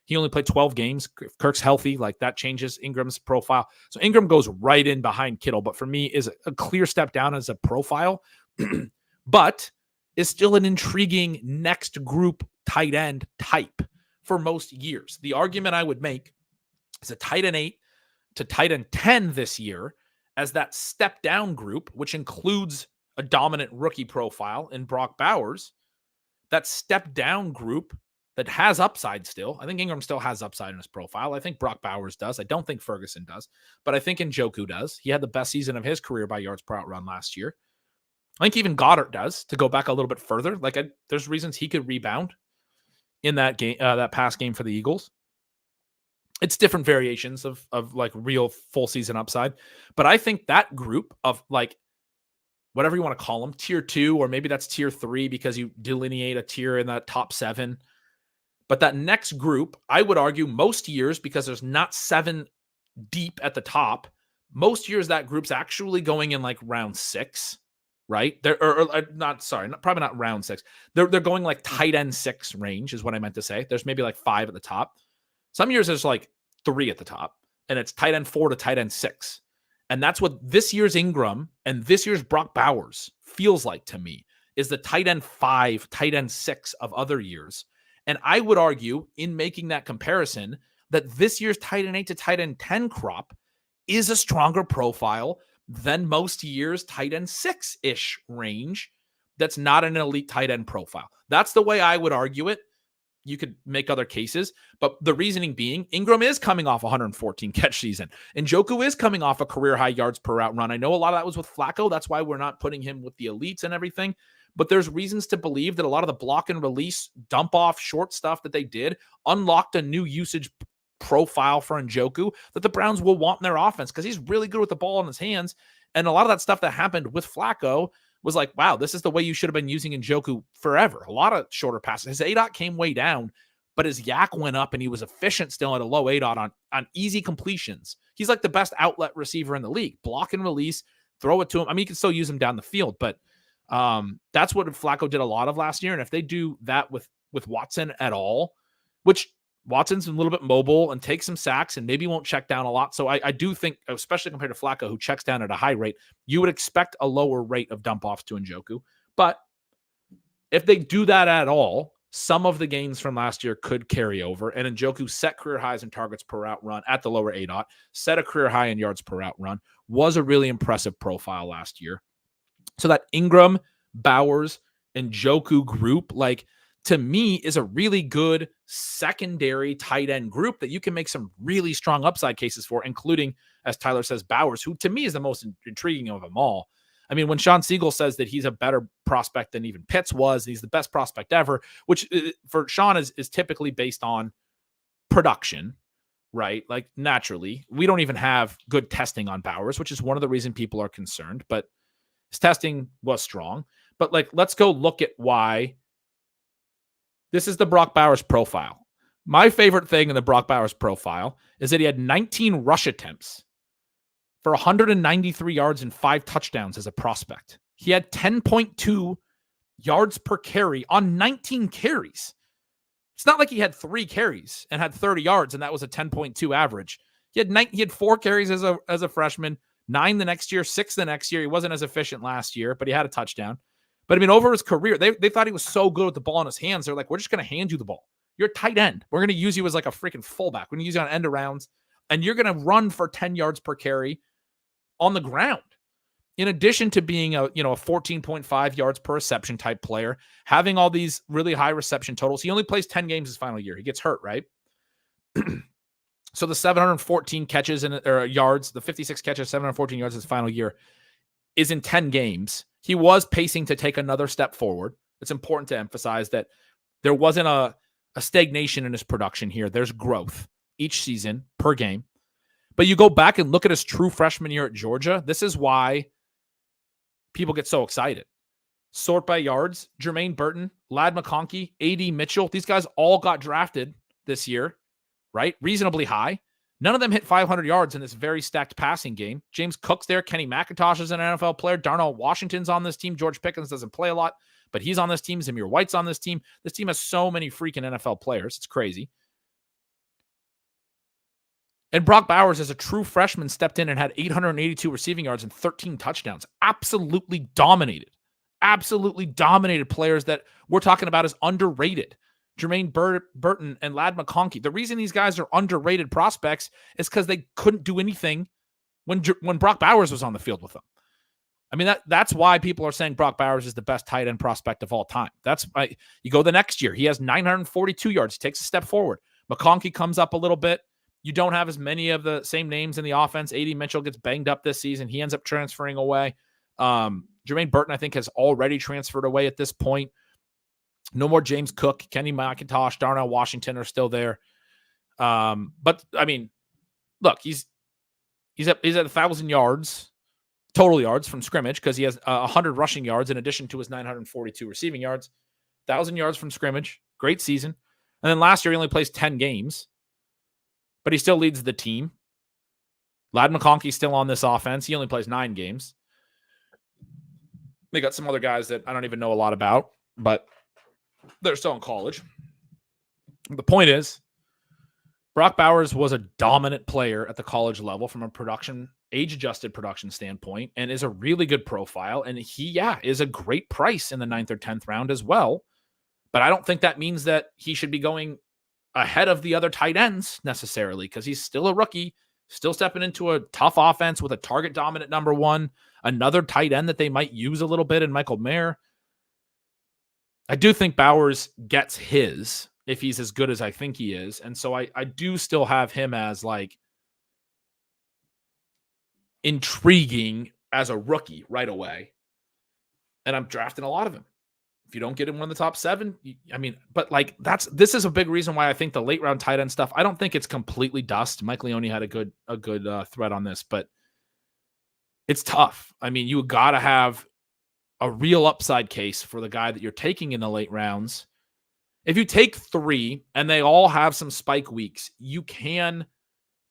He only played 12 games. If Kirk's healthy, like that changes Ingram's profile. So Ingram goes right in behind Kittle, but for me is a clear step down as a profile, but is still an intriguing next group tight end type for most years. The argument I would make is a tight end 8 to tight end 10 this year as that step down group, which includes a dominant rookie profile in Brock Bowers. That step down group that has upside still. I think Ingram still has upside in his profile. I think Brock Bowers does. I don't think Ferguson does, but I think Njoku does. He had the best season of his career by yards per out run last year. I think even Goddard does, to go back a little bit further. Like there's reasons he could rebound. in that game, that past game for the Eagles. It's different variations of like real full season upside. But I think that group of like whatever you want to call them, tier 2, or maybe that's tier 3 because you delineate a tier in that top 7. But that next group, I would argue most years, because there's not 7 deep at the top, most years that group's actually going in like round 6, right? They're probably not round 6. They're going like tight end 6 range is what I meant to say. There's maybe like 5 at the top. Some years there's like 3 at the top, and it's tight end 4 to tight end 6. And that's what this year's Ingram and this year's Brock Bowers feels like to me, is the tight end 5, tight end 6 of other years. And I would argue in making that comparison that this year's tight end 8 to tight end 10 crop is a stronger profile than most years' tight end 6-ish range that's not an elite tight end profile. That's the way I would argue it. You could make other cases, but the reasoning being Ingram is coming off 114 catch season. And Njoku is coming off a career high yards per route run. I know a lot of that was with Flacco. That's why we're not putting him with the elites and everything. But there's reasons to believe that a lot of the block and release, dump off, short stuff that they did unlocked a new usage profile for Njoku that the Browns will want in their offense because he's really good with the ball in his hands. And a lot of that stuff that happened with Flacco was like, wow, this is the way you should have been using Njoku forever. A lot of shorter passes. His ADOT came way down, but his yak went up and he was efficient still at a low ADOT on easy completions. He's like the best outlet receiver in the league. Block and release, throw it to him. I mean, you can still use him down the field, but that's what Flacco did a lot of last year. And if they do that with Watson at all, which Watson's a little bit mobile and takes some sacks and maybe won't check down a lot. So I do think, especially compared to Flacco, who checks down at a high rate, you would expect a lower rate of dump offs to Njoku. But if they do that at all, some of the gains from last year could carry over. And Njoku set career highs in targets per route run at the lower ADOT, set a career high in yards per route run, was a really impressive profile last year. So that Ingram, Bowers, and Njoku group, like, to me, is a really good secondary tight end group that you can make some really strong upside cases for, including, as Tyler says, Bowers, who to me is the most intriguing of them all. I mean, when Sean Siegel says that he's a better prospect than even Pitts was, he's the best prospect ever, which for Sean is typically based on production, right? Like, naturally, we don't even have good testing on Bowers, which is one of the reasons people are concerned, but his testing was strong. But like, let's go look at why. This is the Brock Bowers profile. My favorite thing in the Brock Bowers profile is that he had 19 rush attempts for 193 yards and 5 touchdowns as a prospect. He had 10.2 yards per carry on 19 carries. It's not like he had 3 carries and had 30 yards and that was a 10.2 average. He had 4 carries as a freshman, 9 the next year, 6 the next year. He wasn't as efficient last year, but he had a touchdown. But I mean, over his career, they thought he was so good with the ball in his hands. They're like, we're just going to hand you the ball. You're a tight end. We're going to use you as like a freaking fullback. We're going to use you on end arounds, and you're going to run for 10 yards per carry on the ground. In addition to being a 14.5 yards per reception type player, having all these really high reception totals. He only plays 10 games his final year. He gets hurt, right? So the 714 catches or yards, the 56 catches, 714 yards his final year is in 10 games. He was pacing to take another step forward. It's important to emphasize that there wasn't a stagnation in his production here. There's growth each season per game. But you go back and look at his true freshman year at Georgia. This is why people get so excited. Sort by yards, Jermaine Burton, Ladd McConkey, A.D. Mitchell. These guys all got drafted this year, right? Reasonably high. None of them hit 500 yards in this very stacked passing game. James Cook's there. Kenny McIntosh is an NFL player. Darnell Washington's on this team. George Pickens doesn't play a lot, but he's on this team. Zamir White's on this team. This team has so many freaking NFL players. It's crazy. And Brock Bowers, as a true freshman, stepped in and had 882 receiving yards and 13 touchdowns. Absolutely dominated. Absolutely dominated players that we're talking about as underrated. Jermaine Burton and Ladd McConkey. The reason these guys are underrated prospects is because they couldn't do anything when Brock Bowers was on the field with them. I mean, that's why people are saying Brock Bowers is the best tight end prospect of all time. That's why you go the next year. He has 942 yards. He takes a step forward. McConkey comes up a little bit. You don't have as many of the same names in the offense. A.D. Mitchell gets banged up this season. He ends up transferring away. Jermaine Burton, I think, has already transferred away at this point. No more James Cook, Kenny McIntosh, Darnell Washington are still there. But I mean, look, he's at 1,000 yards, total yards from scrimmage, because he has 100 rushing yards in addition to his 942 receiving yards. 1,000 yards from scrimmage, great season. And then last year he only plays 10 games, but he still leads the team. Ladd McConkey's still on this offense. He only plays 9 games. They got some other guys that I don't even know a lot about, but they're still in college. The point is, Brock Bowers was a dominant player at the college level from a production, age-adjusted production standpoint, and is a really good profile. And he, is a great price in the 9th or 10th round as well. But I don't think that means that he should be going ahead of the other tight ends necessarily, because he's still a rookie, still stepping into a tough offense with a target-dominant number one, another tight end that they might use a little bit in Michael Mayer. I do think Bowers gets his if he's as good as I think he is. And so I do still have him as like intriguing as a rookie right away. And I'm drafting a lot of him. If you don't get him one of the top 7, but like this is a big reason why I think the late round tight end stuff, I don't think it's completely dust. Mike Leone had a good thread on this, but it's tough. I mean, you got to have a real upside case for the guy that you're taking in the late rounds. If you take 3 and they all have some spike weeks, you can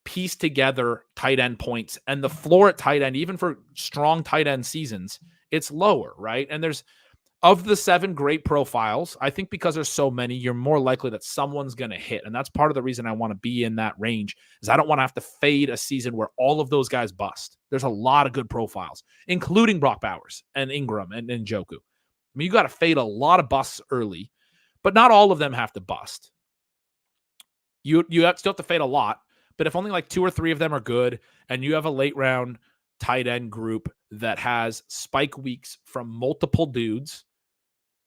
piece together tight end points, and the floor at tight end, even for strong tight end seasons, it's lower, right? And there's, of the 7 great profiles, I think because there's so many, you're more likely that someone's going to hit. And that's part of the reason I want to be in that range, is I don't want to have to fade a season where all of those guys bust. There's a lot of good profiles, including Brock Bowers and Ingram and Njoku. I mean, you got to fade a lot of busts early, but not all of them have to bust. You still have to fade a lot, but if only like 2 or 3 of them are good, and you have a late round tight end group that has spike weeks from multiple dudes,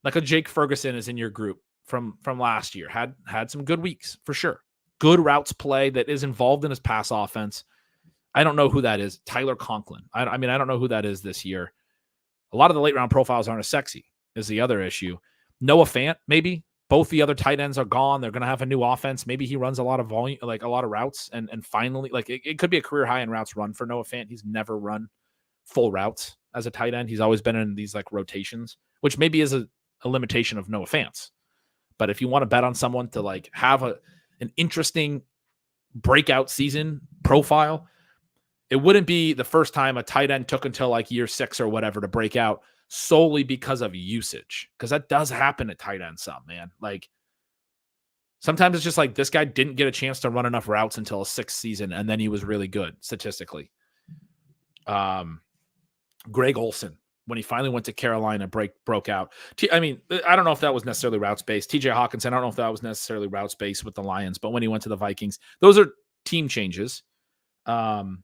like a Jake Ferguson is in your group from last year, had some good weeks for sure. Good routes play that is involved in his pass offense. I don't know who that is. Tyler Conklin. I don't know who that is this year. A lot of the late round profiles aren't as sexy is the other issue. Noah Fant, maybe. Both the other tight ends are gone. They're going to have a new offense. Maybe he runs a lot of volume, like a lot of routes, and finally, like it could be a career high in routes run for Noah Fant. He's never run full routes as a tight end. He's always been in these like rotations, which maybe is a limitation of Noah Fant's. But if you want to bet on someone to like have an interesting breakout season profile, it wouldn't be the first time a tight end took until like year 6 or whatever to break out solely because of usage. Because that does happen at tight end some, man. Like sometimes it's just like this guy didn't get a chance to run enough routes until a 6th season, and then he was really good statistically. Greg Olsen, when he finally went to Carolina, broke out. I mean, I don't know if that was necessarily routes based. TJ Hawkinson, I don't know if that was necessarily routes based with the Lions, but when he went to the Vikings, those are team changes. Eric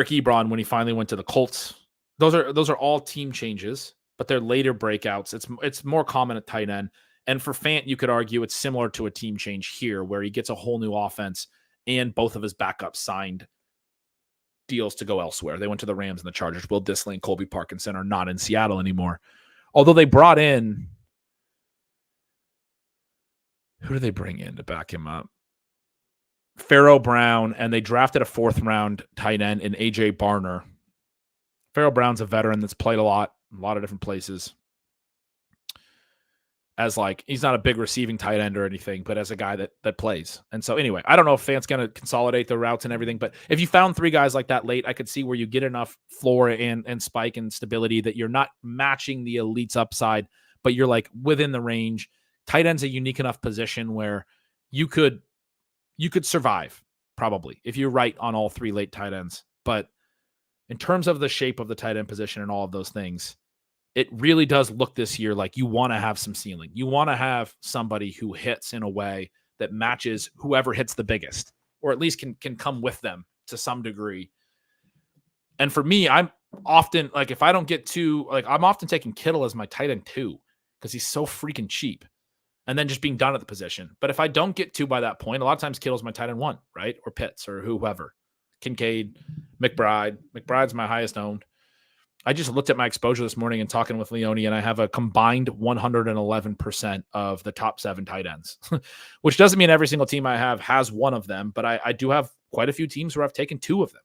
Ebron, when he finally went to the Colts, those are all team changes, but they're later breakouts. It's more common at tight end. And for Fant, you could argue it's similar to a team change here, where he gets a whole new offense and both of his backups signed deals to go elsewhere. They went to the Rams and the Chargers. Will Dissly and Colby Parkinson are not in Seattle anymore. Although they brought in, who do they bring in to back him up? Pharaoh Brown, and they drafted a 4th round tight end in AJ Barner. Pharaoh Brown's a veteran that's played a lot of different places. As like, he's not a big receiving tight end or anything, but as a guy that plays. And so anyway, I don't know if Fant's going to consolidate the routes and everything, but if you found 3 guys like that late, I could see where you get enough floor and spike and stability that you're not matching the elite's upside, but you're like within the range. Tight end's a unique enough position where you could survive probably if you're right on all 3 late tight ends. But in terms of the shape of the tight end position and all of those things, it really does look this year like you want to have some ceiling. You want to have somebody who hits in a way that matches whoever hits the biggest, or at least can come with them to some degree. And for me, I'm often like, if I don't get to, like, I'm often taking Kittle as my tight end 2 because he's so freaking cheap, and then just being done at the position. But if I don't get to by that point, a lot of times Kittle's my tight end 1, right? Or Pitts or whoever. Kincaid, McBride. McBride's my highest owned. I just looked at my exposure this morning and talking with Leone, and I have a combined 111% of the top 7 tight ends, which doesn't mean every single team I have has one of them, but I do have quite a few teams where I've taken 2 of them.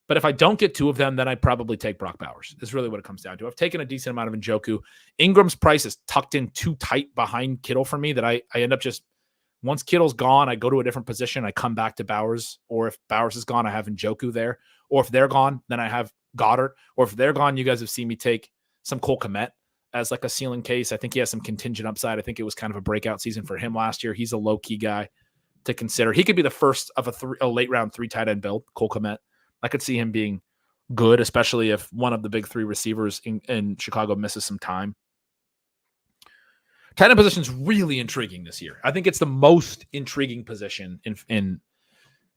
But if I don't get 2 of them, then I'd probably take Brock Bowers. Is really what it comes down to. I've taken a decent amount of Njoku. Ingram's price is tucked in too tight behind Kittle for me that I end up just, once Kittle's gone, I go to a different position. I come back to Bowers. Or if Bowers is gone, I have Njoku there. Or if they're gone, then I have Goddard. Or if they're gone, you guys have seen me take some Cole Kmet as like a ceiling case. I think he has some contingent upside. I think it was kind of a breakout season for him last year. He's a low-key guy to consider. He could be the first of a late round 3 tight end build, Cole Kmet. I could see him being good, especially if one of the big 3 receivers in Chicago misses some time. Tight end position is really intriguing this year. I think it's the most intriguing position in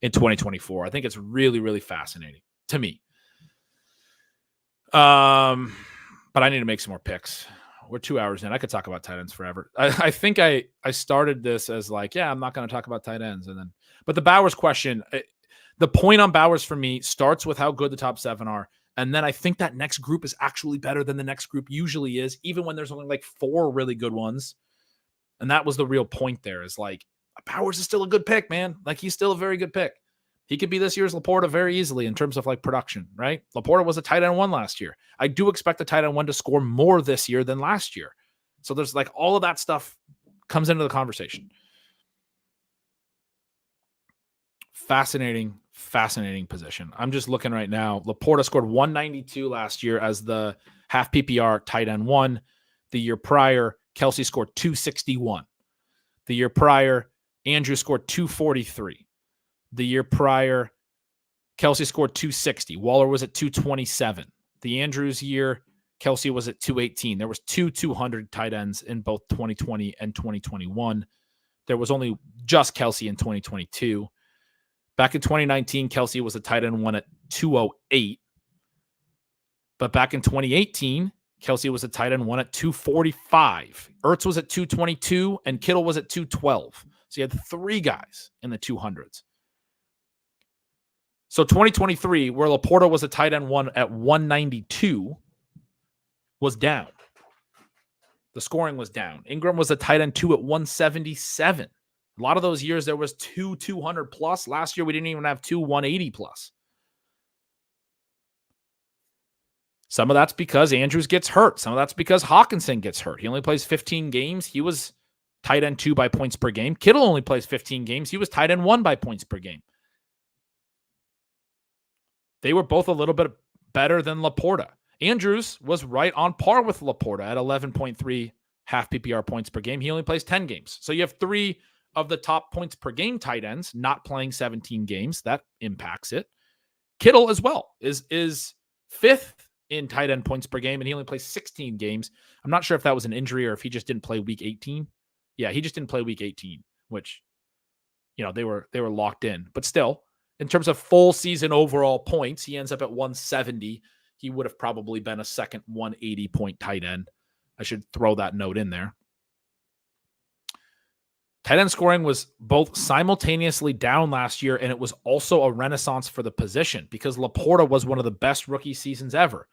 2024. I think it's really, really fascinating to me. But I need to make some more picks. We're 2 hours in. I could talk about tight ends forever. I think I started this as like, yeah, I'm not going to talk about tight ends. But the Bowers question, the point on Bowers for me starts with how good the top 7 are. And then I think that next group is actually better than the next group usually is, even when there's only like 4 really good ones. And that was the real point there, is like, Bowers is still a good pick, man. Like, he's still a very good pick. He could be this year's Laporta very easily in terms of like production, right? Laporta was a tight end 1 last year. I do expect the tight end 1 to score more this year than last year. So there's like all of that stuff comes into the conversation. Fascinating position. I'm just looking right now. Laporta scored 192 last year as the half PPR tight end 1. The year prior, Kelsey scored 261. The year prior, Andrew scored 243. The year prior, Kelsey scored 260. Waller was at 227. The Andrews year, Kelsey was at 218. There was 200 tight ends in both 2020 and 2021. There was only just Kelsey in 2022. Back in 2019, Kelsey was a tight end 1 at 208. But back in 2018, Kelsey was a tight end 1 at 245. Ertz was at 222, and Kittle was at 212. So you had 3 guys in the 200s. So 2023, where Laporta was a tight end 1 at 192, was down. The scoring was down. Ingram was a tight end 2 at 177. A lot of those years, there was 200 plus. Last year, we didn't even have 180 plus. Some of that's because Andrews gets hurt. Some of that's because Hawkinson gets hurt. He only plays 15 games. He was tight end 2 by points per game. Kittle only plays 15 games. He was tight end 1 by points per game. They were both a little bit better than Laporta. Andrews was right on par with Laporta at 11.3 half PPR points per game. He only plays 10 games. So you have 3 of the top points per game tight ends not playing 17 games. That impacts it. Kittle as well is 5th in tight end points per game, and he only plays 16 games. I'm not sure if that was an injury or if he just didn't play week 18. Yeah, he just didn't play week 18, which, they were locked in. But still, in terms of full season overall points, he ends up at 170. He would have probably been a second 180-point tight end. I should throw that note in there. Tight end scoring was both simultaneously down last year, and it was also a renaissance for the position because Laporta was one of the best rookie seasons ever.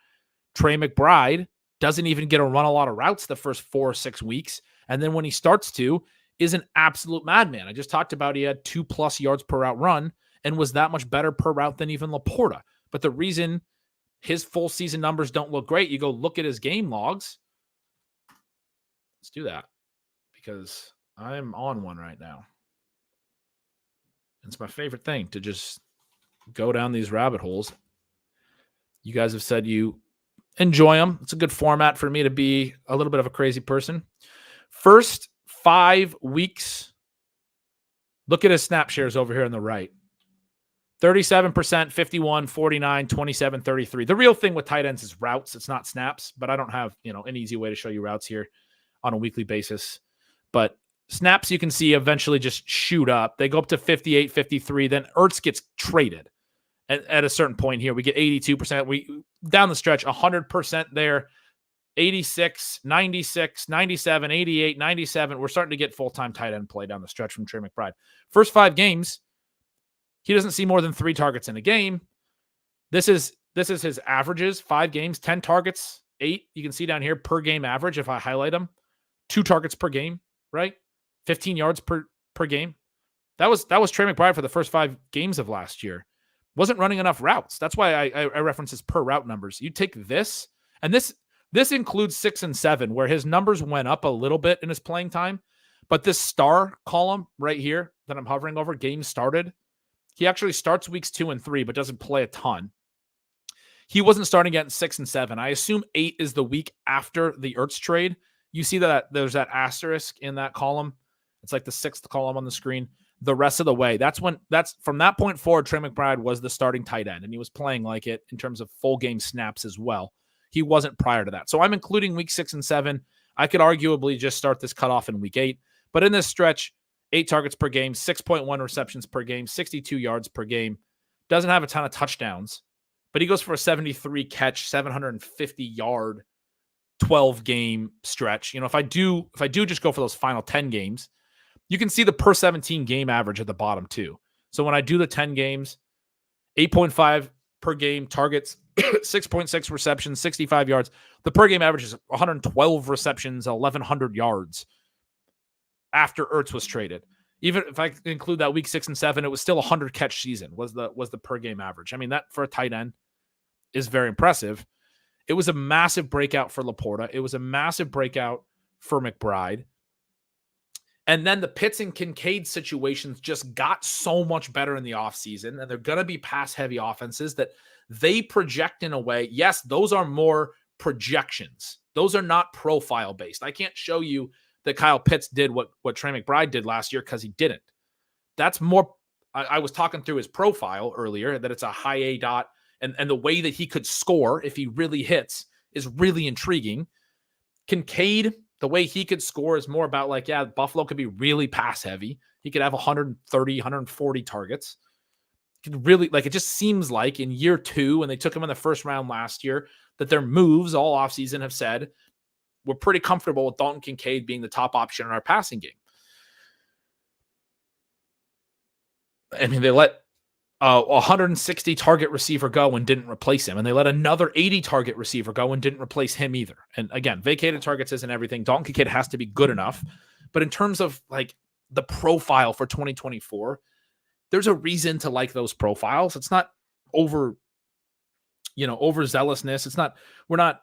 Trey McBride doesn't even get to run a lot of routes the first 4 or 6 weeks, and then when he starts to, is an absolute madman. I just talked about he had 2+ yards per route run and was that much better per route than even Laporta. But the reason his full season numbers don't look great, you go look at his game logs. Let's do that because I'm on one right now. It's my favorite thing to just go down these rabbit holes. You guys have said you enjoy them. It's a good format for me to be a little bit of a crazy person. First 5 weeks. Look at his snap shares over here on the right. 37%, 51, 49, 27, 33. The real thing with tight ends is routes. It's not snaps, but I don't have, an easy way to show you routes here on a weekly basis. But snaps you can see eventually just shoot up. They go up to 58, 53. Then Ertz gets traded. At a certain point here, we get 82%. We down the stretch, 100% there. 86, 96, 97, 88, 97. We're starting to get full-time tight end play down the stretch from Trey McBride. First 5 games, he doesn't see more than 3 targets in a game. This is This is his averages, 5 games, 10 targets, 8. You can see down here per game average if I highlight them. 2 targets per game, right? 15 yards per game. That was Trey McBride for the first 5 games of last year. Wasn't running enough routes. That's why I reference his per route numbers. You take this, and this includes 6 and 7, where his numbers went up a little bit in his playing time. But this star column right here that I'm hovering over, games started, he actually starts weeks 2 and 3, but doesn't play a ton. He wasn't starting at 6 and 7. I assume 8 is the week after the Ertz trade. You see that there's that asterisk in that column. It's like the 6th column on the screen. The rest of the way, that's from that point forward, Trey McBride was the starting tight end, and he was playing like it in terms of full game snaps as well. He wasn't prior to that. So I'm including week 6 and 7. I could arguably just start this cutoff in week 8. But in this stretch, 8 targets per game, 6.1 receptions per game, 62 yards per game. Doesn't have a ton of touchdowns, but he goes for a 73 catch, 750 yard, 12 game stretch. If I do just go for those final 10 games, you can see the per 17 game average at the bottom too. So when I do the 10 games, 8.5 per game targets, 6.6 receptions, 65 yards. The per game average is 112 receptions, 1,100 yards after Ertz was traded. Even if I include that week 6 and 7, it was still 100 catch season was the per game average. I mean, that for a tight end is very impressive. It was a massive breakout for Laporta. It was a massive breakout for McBride. And then the Pitts and Kincaid situations just got so much better in the offseason, and they're going to be pass-heavy offenses that they project in a way. Yes, those are more projections. Those are not profile-based. I can't show you that Kyle Pitts did what Trey McBride did last year because he didn't. That's more – I was talking through his profile earlier, that it's a high A dot, and the way that he could score if he really hits is really intriguing. Kincaid – the way he could score is more about like, yeah, Buffalo could be really pass heavy. He could have 130, 140 targets. Could really, like, it just seems like in year 2, when they took him in the first round last year, that their moves all offseason have said, we're pretty comfortable with Dalton Kincaid being the top option in our passing game. I mean, they let a 160 target receiver go and didn't replace him. And they let another 80 target receiver go and didn't replace him either. And again, vacated targets isn't everything. Dalton Kincaid has to be good enough. But in terms of like the profile for 2024, there's a reason to like those profiles. It's not overzealousness. It's not, we're not,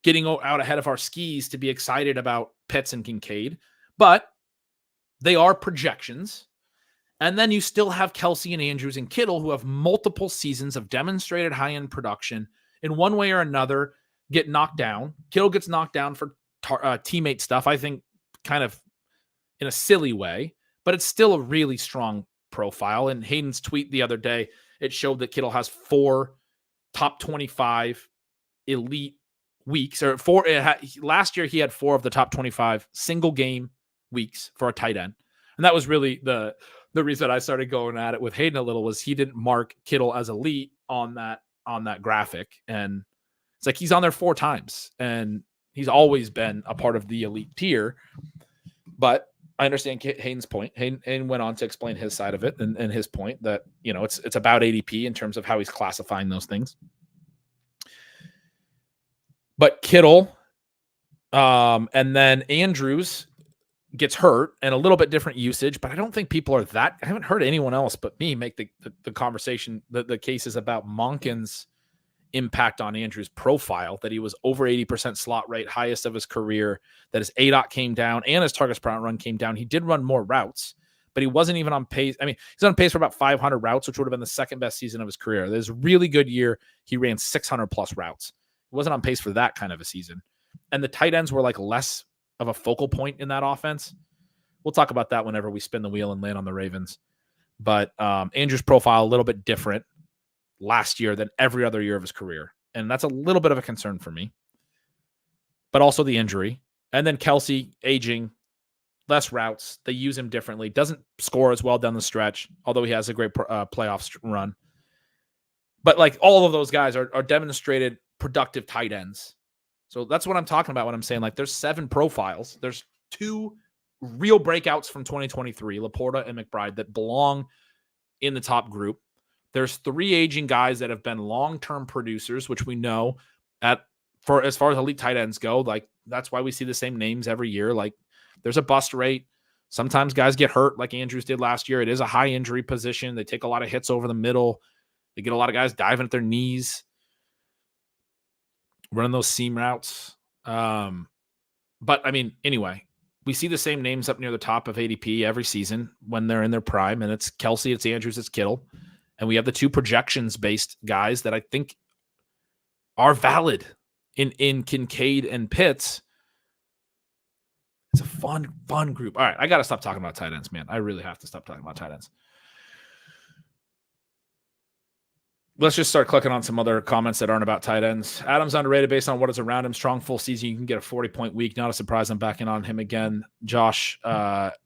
getting out ahead of our skis to be excited about Pitts and Kincaid, but they are projections. And then you still have Kelsey and Andrews and Kittle, who have multiple seasons of demonstrated high-end production in one way or another, get knocked down. Kittle gets knocked down for teammate stuff, I think kind of in a silly way, but it's still a really strong profile. And Hayden's tweet the other day, it showed that Kittle has 4 top 25 elite weeks, or 4. Last year, he had 4 of the top 25 single game weeks for a tight end. And that was really the reason I started going at it with Hayden a little, was he didn't mark Kittle as elite on that graphic. And it's like, he's on there 4 times and he's always been a part of the elite tier. But I understand Hayden's point. Hayden went on to explain his side of it and his point that, it's about ADP in terms of how he's classifying those things. But Kittle, and then Andrews gets hurt and a little bit different usage, but I don't think people are that. I haven't heard anyone else but me make the conversation, the cases about Monken's impact on Andrews' profile, that he was over 80% slot rate, highest of his career, that his ADOT came down and his targets per run came down. He did run more routes, but he wasn't even on pace. I mean, he's on pace for about 500 routes, which would have been the second best season of his career. There's a really good year. He ran 600 plus routes. He wasn't on pace for that kind of a season. And the tight ends were like less of a focal point in that offense. We'll talk about that whenever we spin the wheel and land on the Ravens. But Andrews' profile a little bit different last year than every other year of his career. And that's a little bit of a concern for me. But also the injury. And then Kelsey aging, less routes. They use him differently. Doesn't score as well down the stretch, although he has a great playoff run. But like all of those guys are demonstrated productive tight ends. So that's what I'm talking about when I'm saying like there's 7 profiles. There's 2 real breakouts from 2023, Laporta and McBride, that belong in the top group. There's 3 aging guys that have been long-term producers, which we know for as far as elite tight ends go. Like, that's why we see the same names every year. Like, there's a bust rate. Sometimes guys get hurt like Andrews did last year. It is a high injury position. They take a lot of hits over the middle. They get a lot of guys diving at their knees, running those seam routes. But I mean, anyway, we see the same names up near the top of ADP every season when they're in their prime, and it's Kelsey, it's Andrews, it's Kittle. And we have the 2 projections-based guys that I think are valid in Kincaid and Pitts. It's a fun group. All right, I got to stop talking about tight ends, man. I really have to stop talking about tight ends. Let's just start clicking on some other comments that aren't about tight ends. Adams underrated based on what is around him. Strong full season. You can get a 40-point week. Not a surprise I'm backing on him again. Josh,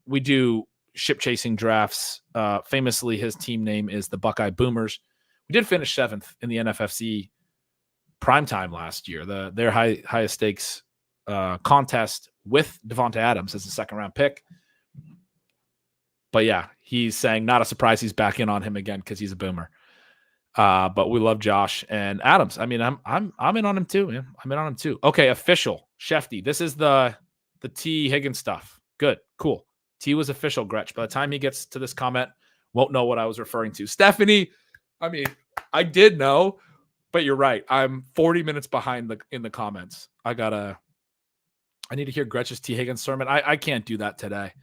we do ship chasing drafts. Famously, his team name is the Buckeye Boomers. We did finish 7th in the NFFC primetime last year. Their highest stakes contest with Devonta Adams as a second-round pick. But yeah, he's saying not a surprise he's back in on him again because he's a boomer. But we love Josh and Adams. I mean, I'm in on him too, man. I'm in on him too. Okay, official. Shefty. This is the T Higgins stuff. Good, cool. T was official, Gretch. By the time he gets to this comment, won't know what I was referring to. Stephanie, I mean, I did know, but you're right. I'm 40 minutes behind in the comments. I need to hear Gretch's T Higgins sermon. I can't do that today.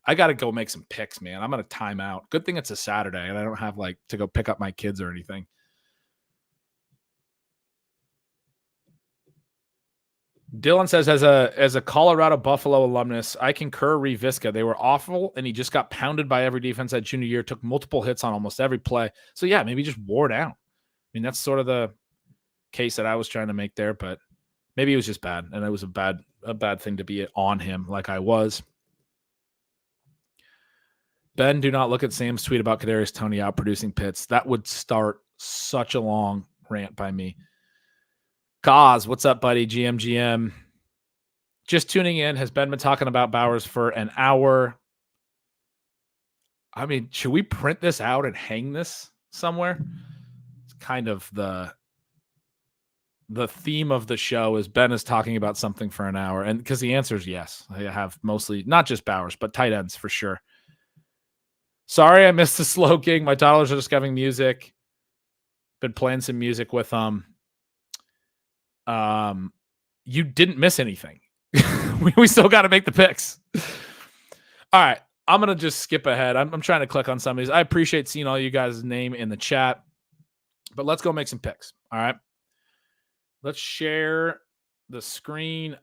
I got to go make some picks, man. I'm going to time out. Good thing it's a Saturday and I don't have to go pick up my kids or anything. Dylan says, as a Colorado Buffalo alumnus, I concur Revisca. They were awful, and he just got pounded by every defense that junior year, took multiple hits on almost every play. So, yeah, maybe just wore down. I mean, that's sort of the case that I was trying to make there, but maybe it was just bad, and it was a bad thing to be on him like I was. Ben, do not look at Sam's tweet about Kadarius Toney outproducing Pitts. That would start such a long rant by me. Kaz, what's up, buddy? GM. Just tuning in. Has Ben been talking about Bowers for an hour? I mean, should we print this out and hang this somewhere? It's kind of the theme of the show is Ben is talking about something for an hour. And because the answer is yes. I have mostly, not just Bowers, but tight ends for sure. Sorry, I missed the Slow King. My toddlers are discovering music. Been playing some music with them. You didn't miss anything. we still got to make the picks. All right, I'm gonna just skip ahead. I'm trying to click on some of these. I appreciate seeing all you guys' name in the chat, but let's go make some picks. All right, let's share the screen.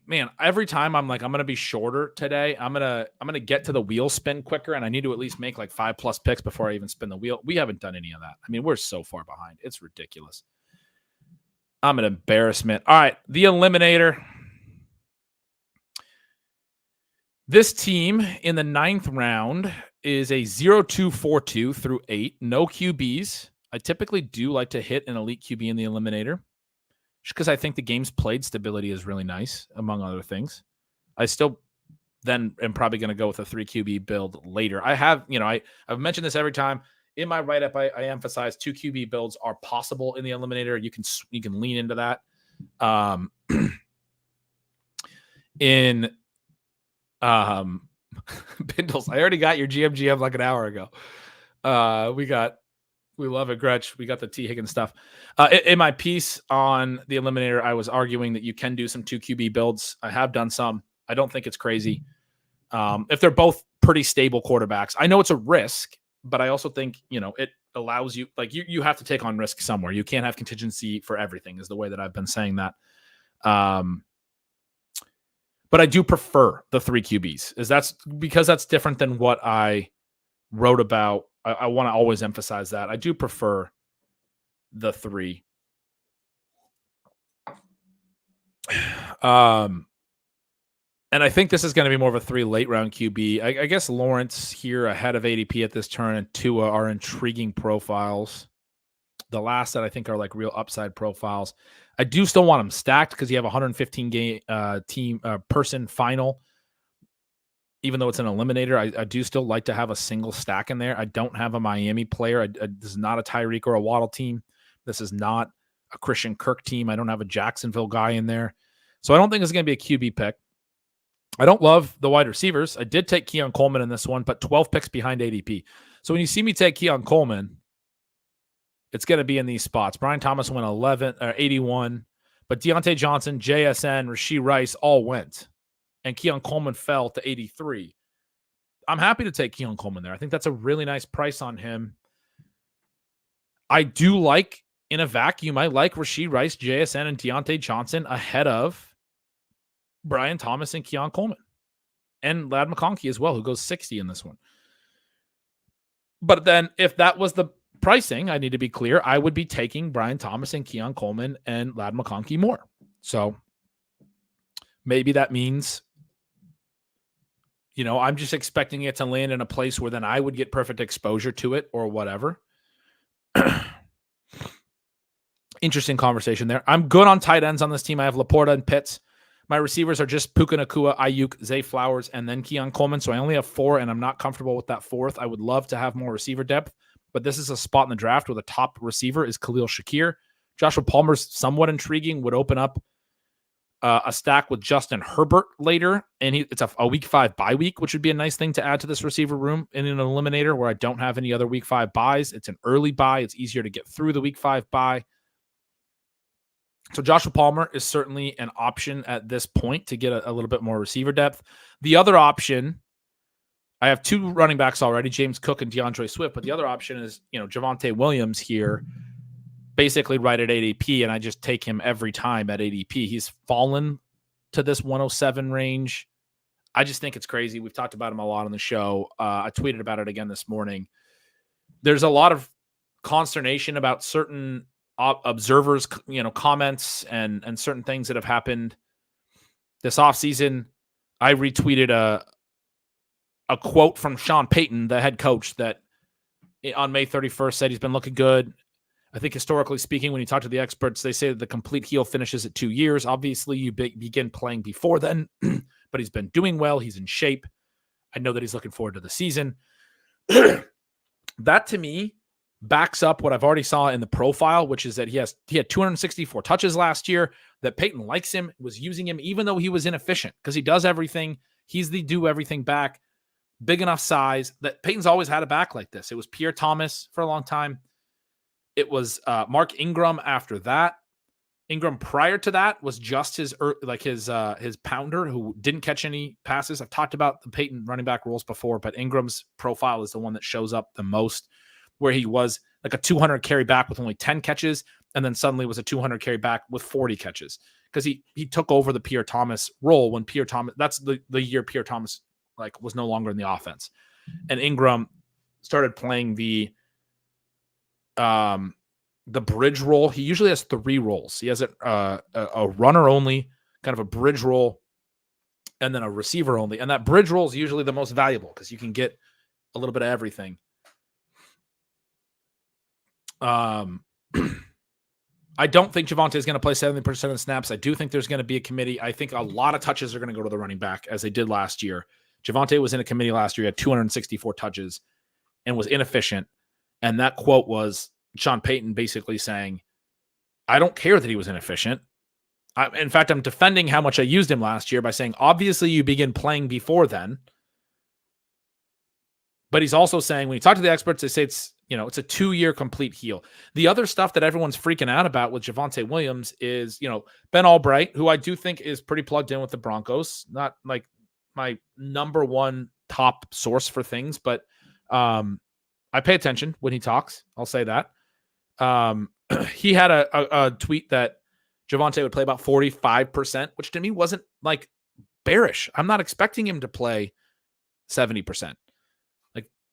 Man, every time I'm like, I'm gonna be shorter today. I'm gonna get to the wheel spin quicker, and I need to at least make like 5+ picks before I even spin the wheel. We haven't done any of that. I mean, we're so far behind. It's ridiculous. I'm an embarrassment. All right, the Eliminator. This team in the 9th round is a 0-2-4-2 through 8. No QBs. I typically do like to hit an elite QB in the Eliminator just because I think the game's played stability is really nice, among other things. I still then am probably going to go with a 3 QB build later. I have, I've mentioned this every time. In my write-up, I emphasize 2 QB builds are possible in the Eliminator. You can lean into that. In Bindles, I already got your GM like an hour ago. We love it, Gretch. We got the T Higgins stuff. In my piece on the Eliminator, I was arguing that you can do some 2 QB builds. I have done some. I don't think it's crazy. If they're both pretty stable quarterbacks, I know it's a risk, but I also think, it allows you, like you have to take on risk somewhere. You can't have contingency for everything is the way that I've been saying that. But I do prefer the 3 QBs because that's different than what I wrote about. I want to always emphasize that. I do prefer the 3. And I think this is going to be more of a 3 late round QB. I guess Lawrence here ahead of ADP at this turn and Tua are intriguing profiles. The last that I think are like real upside profiles. I do still want them stacked because you have a 115 game person final. even though it's an eliminator, I do still like to have a single stack in there. I don't have a Miami player. This is not a Tyreek or a Waddle team. This is not a Christian Kirk team. I don't have a Jacksonville guy in there. So I don't think it's going to be a QB pick. I don't love the wide receivers. I did take Keon Coleman in this one, but 12 picks behind ADP. So when you see me take Keon Coleman, it's going to be in these spots. Brian Thomas went 81, but Deontay Johnson, JSN, Rashee Rice all went, and Keon Coleman fell to 83. I'm happy to take Keon Coleman there. I think that's a really nice price on him. I do like, in a vacuum, I like Rashee Rice, JSN, and Deontay Johnson ahead of Brian Thomas and Keon Coleman. And Ladd McConkey as well, who goes 60 in this one. But then if that was the pricing, I need to be clear, I would be taking Brian Thomas and Keon Coleman and Ladd McConkey more. So maybe that means, I'm just expecting it to land in a place where then I would get perfect exposure to it or whatever. Interesting conversation there. I'm good on tight ends on this team. I have Laporta and Pitts. My receivers are just Puka, Nacua, Ayuk, Zay Flowers, and then Keon Coleman. So I only have 4, and I'm not comfortable with that 4th. I would love to have more receiver depth, but this is a spot in the draft where the top receiver is Khalil Shakir. Joshua Palmer's somewhat intriguing, would open up a stack with Justin Herbert later, and it's a week 5 bye week, which would be a nice thing to add to this receiver room in an eliminator where I don't have any other week 5 buys. It's an early buy. It's easier to get through the week 5 buy. So Joshua Palmer is certainly an option at this point to get a little bit more receiver depth. The other option, I have 2 running backs already, James Cook and DeAndre Swift, but the other option is, Javonte Williams here, basically right at ADP, and I just take him every time at ADP. He's fallen to this 107 range. I just think it's crazy. We've talked about him a lot on the show. I tweeted about it again this morning. There's a lot of consternation about certain observers, comments and certain things that have happened this offseason. I retweeted a quote from Sean Payton, the head coach, that on May 31st said he's been looking good. I think historically speaking, when you talk to the experts, they say that the complete heal finishes at 2 years. Obviously, you begin playing before then, but he's been doing well. He's in shape. I know that he's looking forward to the season. That to me backs up what I've already saw in the profile, which is that he had 264 touches last year, that Peyton likes him, was using him, even though he was inefficient, because he does everything. He's the do everything back, big enough size that Peyton's always had a back like this. It was Pierre Thomas for a long time. It was Mark Ingram after that. Ingram prior to that was just his pounder who didn't catch any passes. I've talked about the Peyton running back rules before, but Ingram's profile is the one that shows up the most, where he was like a 200 carry back with only 10 catches, and then suddenly was a 200 carry back with 40 catches because he took over the Pierre Thomas role when Pierre Thomas, that's the year Pierre Thomas was no longer in the offense. And Ingram started playing the bridge role. He usually has 3 roles. He has a runner only, kind of a bridge role, and then a receiver only. And that bridge role is usually the most valuable because you can get a little bit of everything. I don't think Javonte is going to play 70% of the snaps. I do think there's going to be a committee. I think a lot of touches are going to go to the running back, as they did last year. Javonte was in a committee last year. He had 264 touches and was inefficient. And that quote was Sean Payton basically saying, I don't care that he was inefficient. In fact, I'm defending how much I used him last year by saying, obviously you begin playing before then. But he's also saying, when you talk to the experts, they say it's a 2-year complete heal. The other stuff that everyone's freaking out about with Javonte Williams is, Ben Albright, who I do think is pretty plugged in with the Broncos, not like my number one top source for things, but I pay attention when he talks. I'll say that. He had a tweet that Javonte would play about 45%, which to me wasn't bearish. I'm not expecting him to play 70%.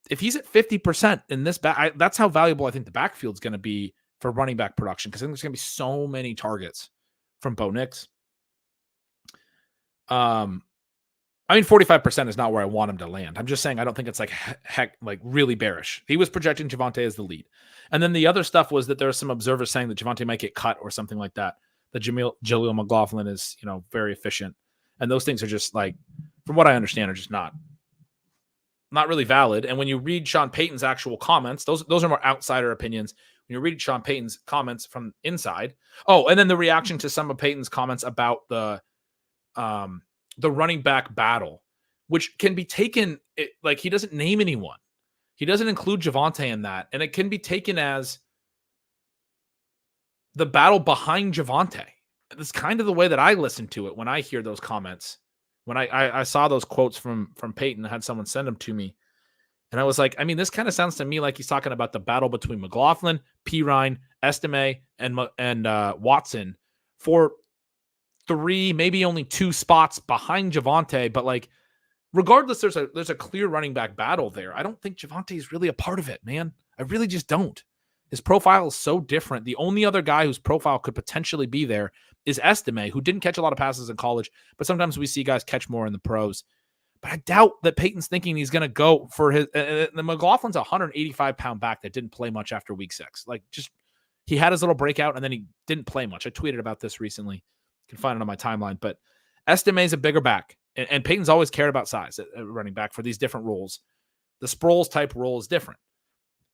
If he's at 50% in this back, that's how valuable I think the backfield's going to be for running back production, because I think there's going to be so many targets from Bo Nix. 45% is not where I want him to land. I'm just saying I don't think it's really bearish. He was projecting Javonte as the lead. And then the other stuff was that there are some observers saying that Javonte might get cut or something like that. That Jaleel McLaughlin is, very efficient. And those things are just from what I understand, are just not not really valid. And when you read Sean Payton's actual comments, those are more outsider opinions. When you read Sean Payton's comments from inside, and then the reaction to some of Payton's comments about the running back battle, which can be taken like he doesn't name anyone. He doesn't include Javonte in that, and it can be taken as the battle behind Javonte. That's kind of the way that I listen to it when I hear those comments. When I saw those quotes from Peyton, I had someone send them to me, and I was like, I mean, this kind of sounds to me like he's talking about the battle between McLaughlin, Pirine, Estime, and Watson for 3, maybe only 2 spots behind Javonte. But like, regardless, there's a clear running back battle there. I don't think Javonte is really a part of it, man. I really just don't. His profile is so different. The only other guy whose profile could potentially be there is Estime, who didn't catch a lot of passes in college, but sometimes we see guys catch more in the pros. But I doubt that Peyton's thinking he's going to go for his. The McLaughlin's a 185-pound back that didn't play much after week 6. Like, just he had his little breakout and then he didn't play much. I tweeted about this recently. You can find it on my timeline. But Estime is a bigger back, and Peyton's always cared about size at running back for these different roles. The Sproles type role is different.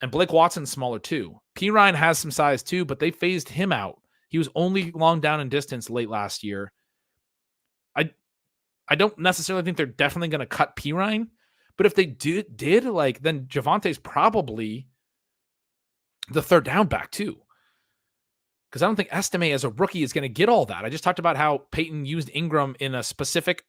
And Blake Watson's smaller too. Pirine has some size too, but they phased him out. He was only long down in distance late last year. I don't necessarily think they're definitely going to cut Pirine, but if they did, like, then Javonte's probably the third down back too. Because I don't think Estime as a rookie is going to get all that. I just talked about how Peyton used Ingram in a specific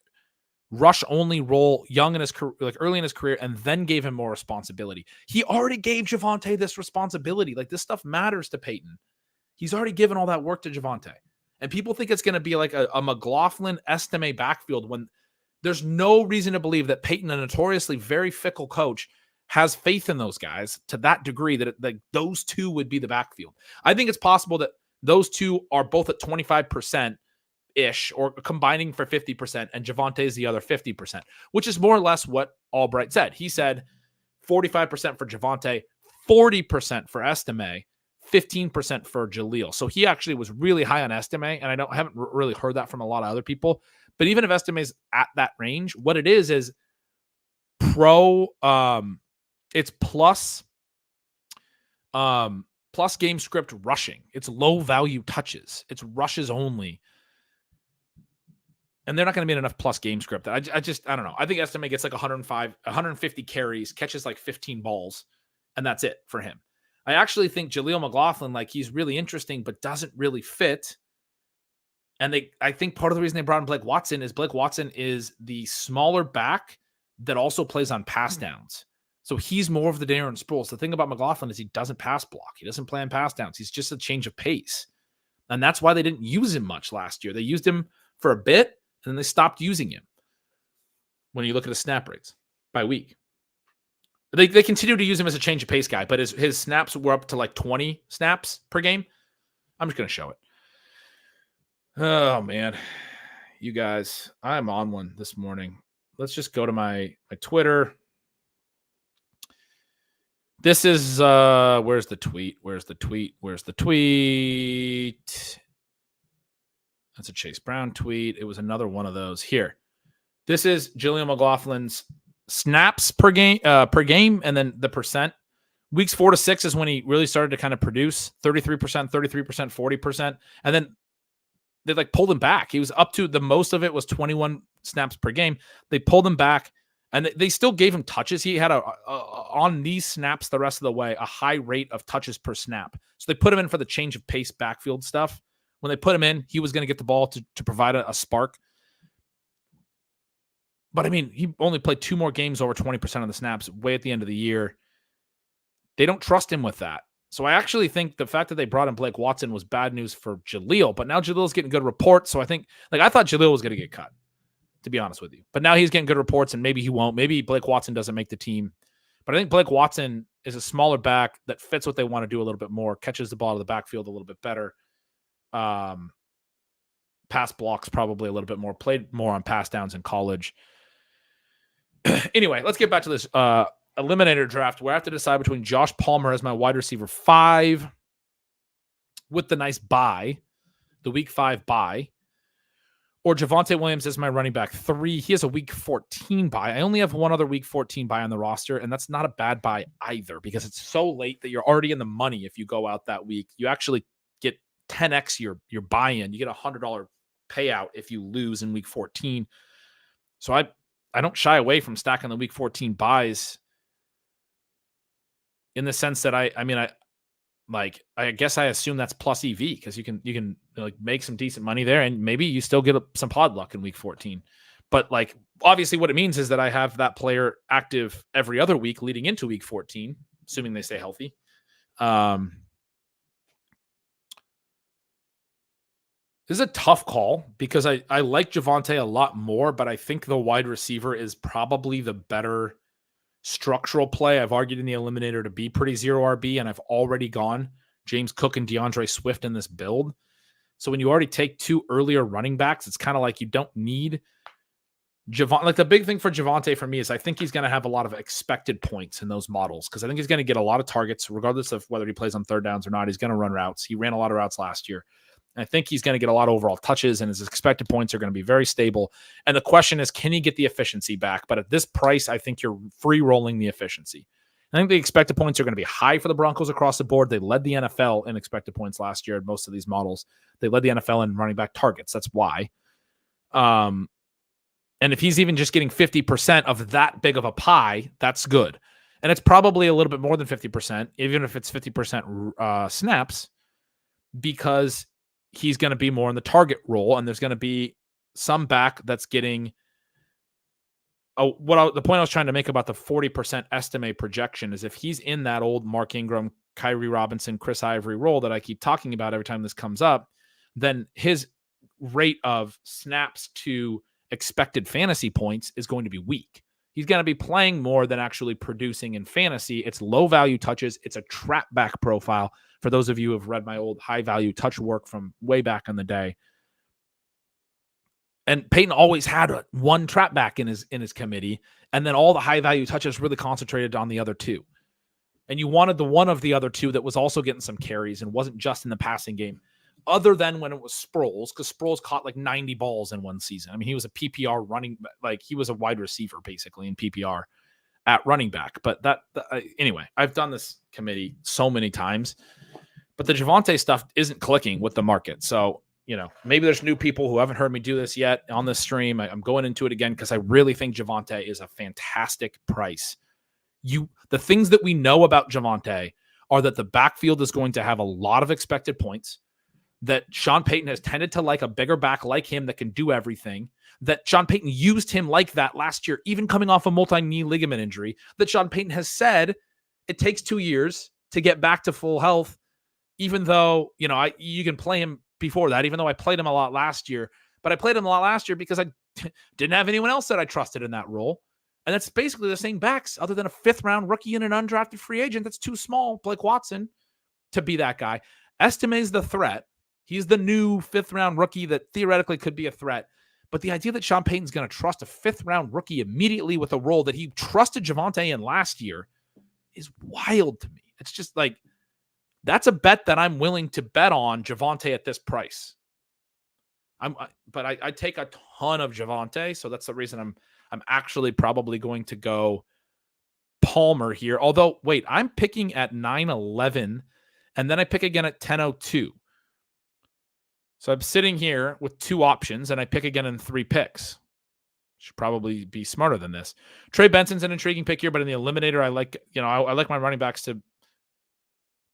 rush-only role young in his career, like early in his career, and then gave him more responsibility. He already gave Javonte this responsibility. Like, this stuff matters to Peyton. He's already given all that work to Javonte. And people think it's going to be like a McLaughlin Estime backfield when there's no reason to believe that Peyton, a notoriously very fickle coach, has faith in those guys to that degree that those two would be the backfield. I think it's possible that those two are both at 25% ish or combining for 50%, and Javonte is the other 50%, which is more or less what Albright said. He said 45% for Javonte, 40% for Estime, 15% for Jaleel. So he actually was really high on Estime, and I haven't really heard that from a lot of other people. But even if Estime is at that range, what it is it's plus game script rushing. It's low value touches. It's rushes only. And they're not going to be enough plus game script. I don't know. I think Estime gets like 150 carries, catches like 15 balls, and that's it for him. I actually think Jaleel McLaughlin, like, he's really interesting, but doesn't really fit. And I think part of the reason they brought in Blake Watson is the smaller back that also plays on pass downs. So he's more of the Darren Sproles. The thing about McLaughlin is he doesn't pass block. He doesn't play on pass downs. He's just a change of pace. And that's why they didn't use him much last year. They used him for a bit, and then they stopped using him when you look at his snap rates by week. They continue to use him as a change of pace guy, but his snaps were up to like 20 snaps per game. I'm just going to show it. Oh, man. You guys, I'm on one this morning. Let's just go to my Twitter. This is, where's the tweet? That's a Chase Brown tweet. It was another one of those here. This is Jaleel McLaughlin's snaps per game, and then the percent. Weeks 4 to 6 is when he really started to kind of produce 33%, 40%. And then they like pulled him back. He was up to the most of it was 21 snaps per game. They pulled him back, and they still gave him touches. He had on these snaps the rest of the way, a high rate of touches per snap. So they put him in for the change of pace backfield stuff. When they put him in, he was going to get the ball to provide a spark. But I mean, he only played 2 more games over 20% of the snaps way at the end of the year. They don't trust him with that. So I actually think the fact that they brought in Blake Watson was bad news for Jaleel, but now Jaleel's getting good reports. So I think, like, I thought Jaleel was going to get cut, to be honest with you. But now he's getting good reports, and maybe he won't. Maybe Blake Watson doesn't make the team. But I think Blake Watson is a smaller back that fits what they want to do a little bit more, catches the ball to the backfield a little bit better. Pass blocks probably a little bit more, played more on pass downs in college. Anyway, let's get back to this eliminator draft where I have to decide between Josh Palmer as my wide receiver 5 with the nice bye, the week 5 bye, or Javonte Williams is my running back 3. He has a week 14 bye. I only have one other week 14 bye on the roster, and that's not a bad bye either because it's so late that you're already in the money if you go out that week. You actually get 10x your buy-in. You get $100 payout if you lose in week 14. So I don't shy away from stacking the week 14 buys in the sense that I guess I assume that's plus EV because you can like make some decent money there, and maybe you still get some pod luck in week 14. But like obviously what it means is that I have that player active every other week leading into week 14, assuming they stay healthy. This is a tough call because I like Javonte a lot more, but I think the wide receiver is probably the better structural play. I've argued in the eliminator to be pretty zero RB, and I've already gone James Cook and DeAndre Swift in this build. So when you already take 2 earlier running backs, it's kind of like you don't need Javonte. Like the big thing for Javonte for me is I think he's going to have a lot of expected points in those models because I think he's going to get a lot of targets regardless of whether he plays on third downs or not. He's going to run routes. He ran a lot of routes last year. I think he's going to get a lot of overall touches, and his expected points are going to be very stable. And the question is, can he get the efficiency back? But at this price, I think you're free rolling the efficiency. I think the expected points are going to be high for the Broncos across the board. They led the NFL in expected points last year in most of these models. They led the NFL in running back targets. That's why. And if he's even just getting 50% of that big of a pie, that's good. And it's probably a little bit more than 50%, even if it's 50% snaps, because he's going to be more in the target role, and there's going to be some back that's getting the point I was trying to make about the 40% estimate projection is if he's in that old Mark Ingram, Kyrie Robinson, Chris Ivory role that I keep talking about every time this comes up, then his rate of snaps to expected fantasy points is going to be weak. He's going to be playing more than actually producing in fantasy. It's low value touches. It's a trap back profile. For those of you who have read my old high value touch work from way back in the day. And Peyton always had one trap back in his committee. And then all the high value touches really concentrated on the other 2. And you wanted the one of the other 2 that was also getting some carries and wasn't just in the passing game, other than when it was Sproles, because Sproles caught like 90 balls in one season. I mean, he was a PPR running, like he was a wide receiver basically in PPR at running back. But anyway, I've done this committee so many times, but the Javonte stuff isn't clicking with the market. So, maybe there's new people who haven't heard me do this yet on this stream. I'm going into it again because I really think Javonte is a fantastic price. The things that we know about Javonte are that the backfield is going to have a lot of expected points, that Sean Payton has tended to like a bigger back like him that can do everything, that Sean Payton used him like that last year, even coming off a multi-knee ligament injury, that Sean Payton has said it takes 2 years to get back to full health, even though, you can play him before that, even though I played him a lot last year. But I played him a lot last year because I didn't have anyone else that I trusted in that role. And that's basically the same backs other than a 5th-round rookie and an undrafted free agent that's too small, Blake Watson, to be that guy. Estime's the threat. He's the new 5th-round rookie that theoretically could be a threat. But the idea that Sean Payton's going to trust a 5th-round rookie immediately with a role that he trusted Javonte in last year is wild to me. It's just like, that's a bet that I'm willing to bet on Javonte at this price. But I take a ton of Javonte, so that's the reason I'm actually probably going to go Palmer here. Although, wait, I'm picking at 9:11, and then I pick again at 10:02. So I'm sitting here with 2 options, and I pick again in 3 picks. Should probably be smarter than this. Trey Benson's an intriguing pick here, but in the eliminator, I like my running backs to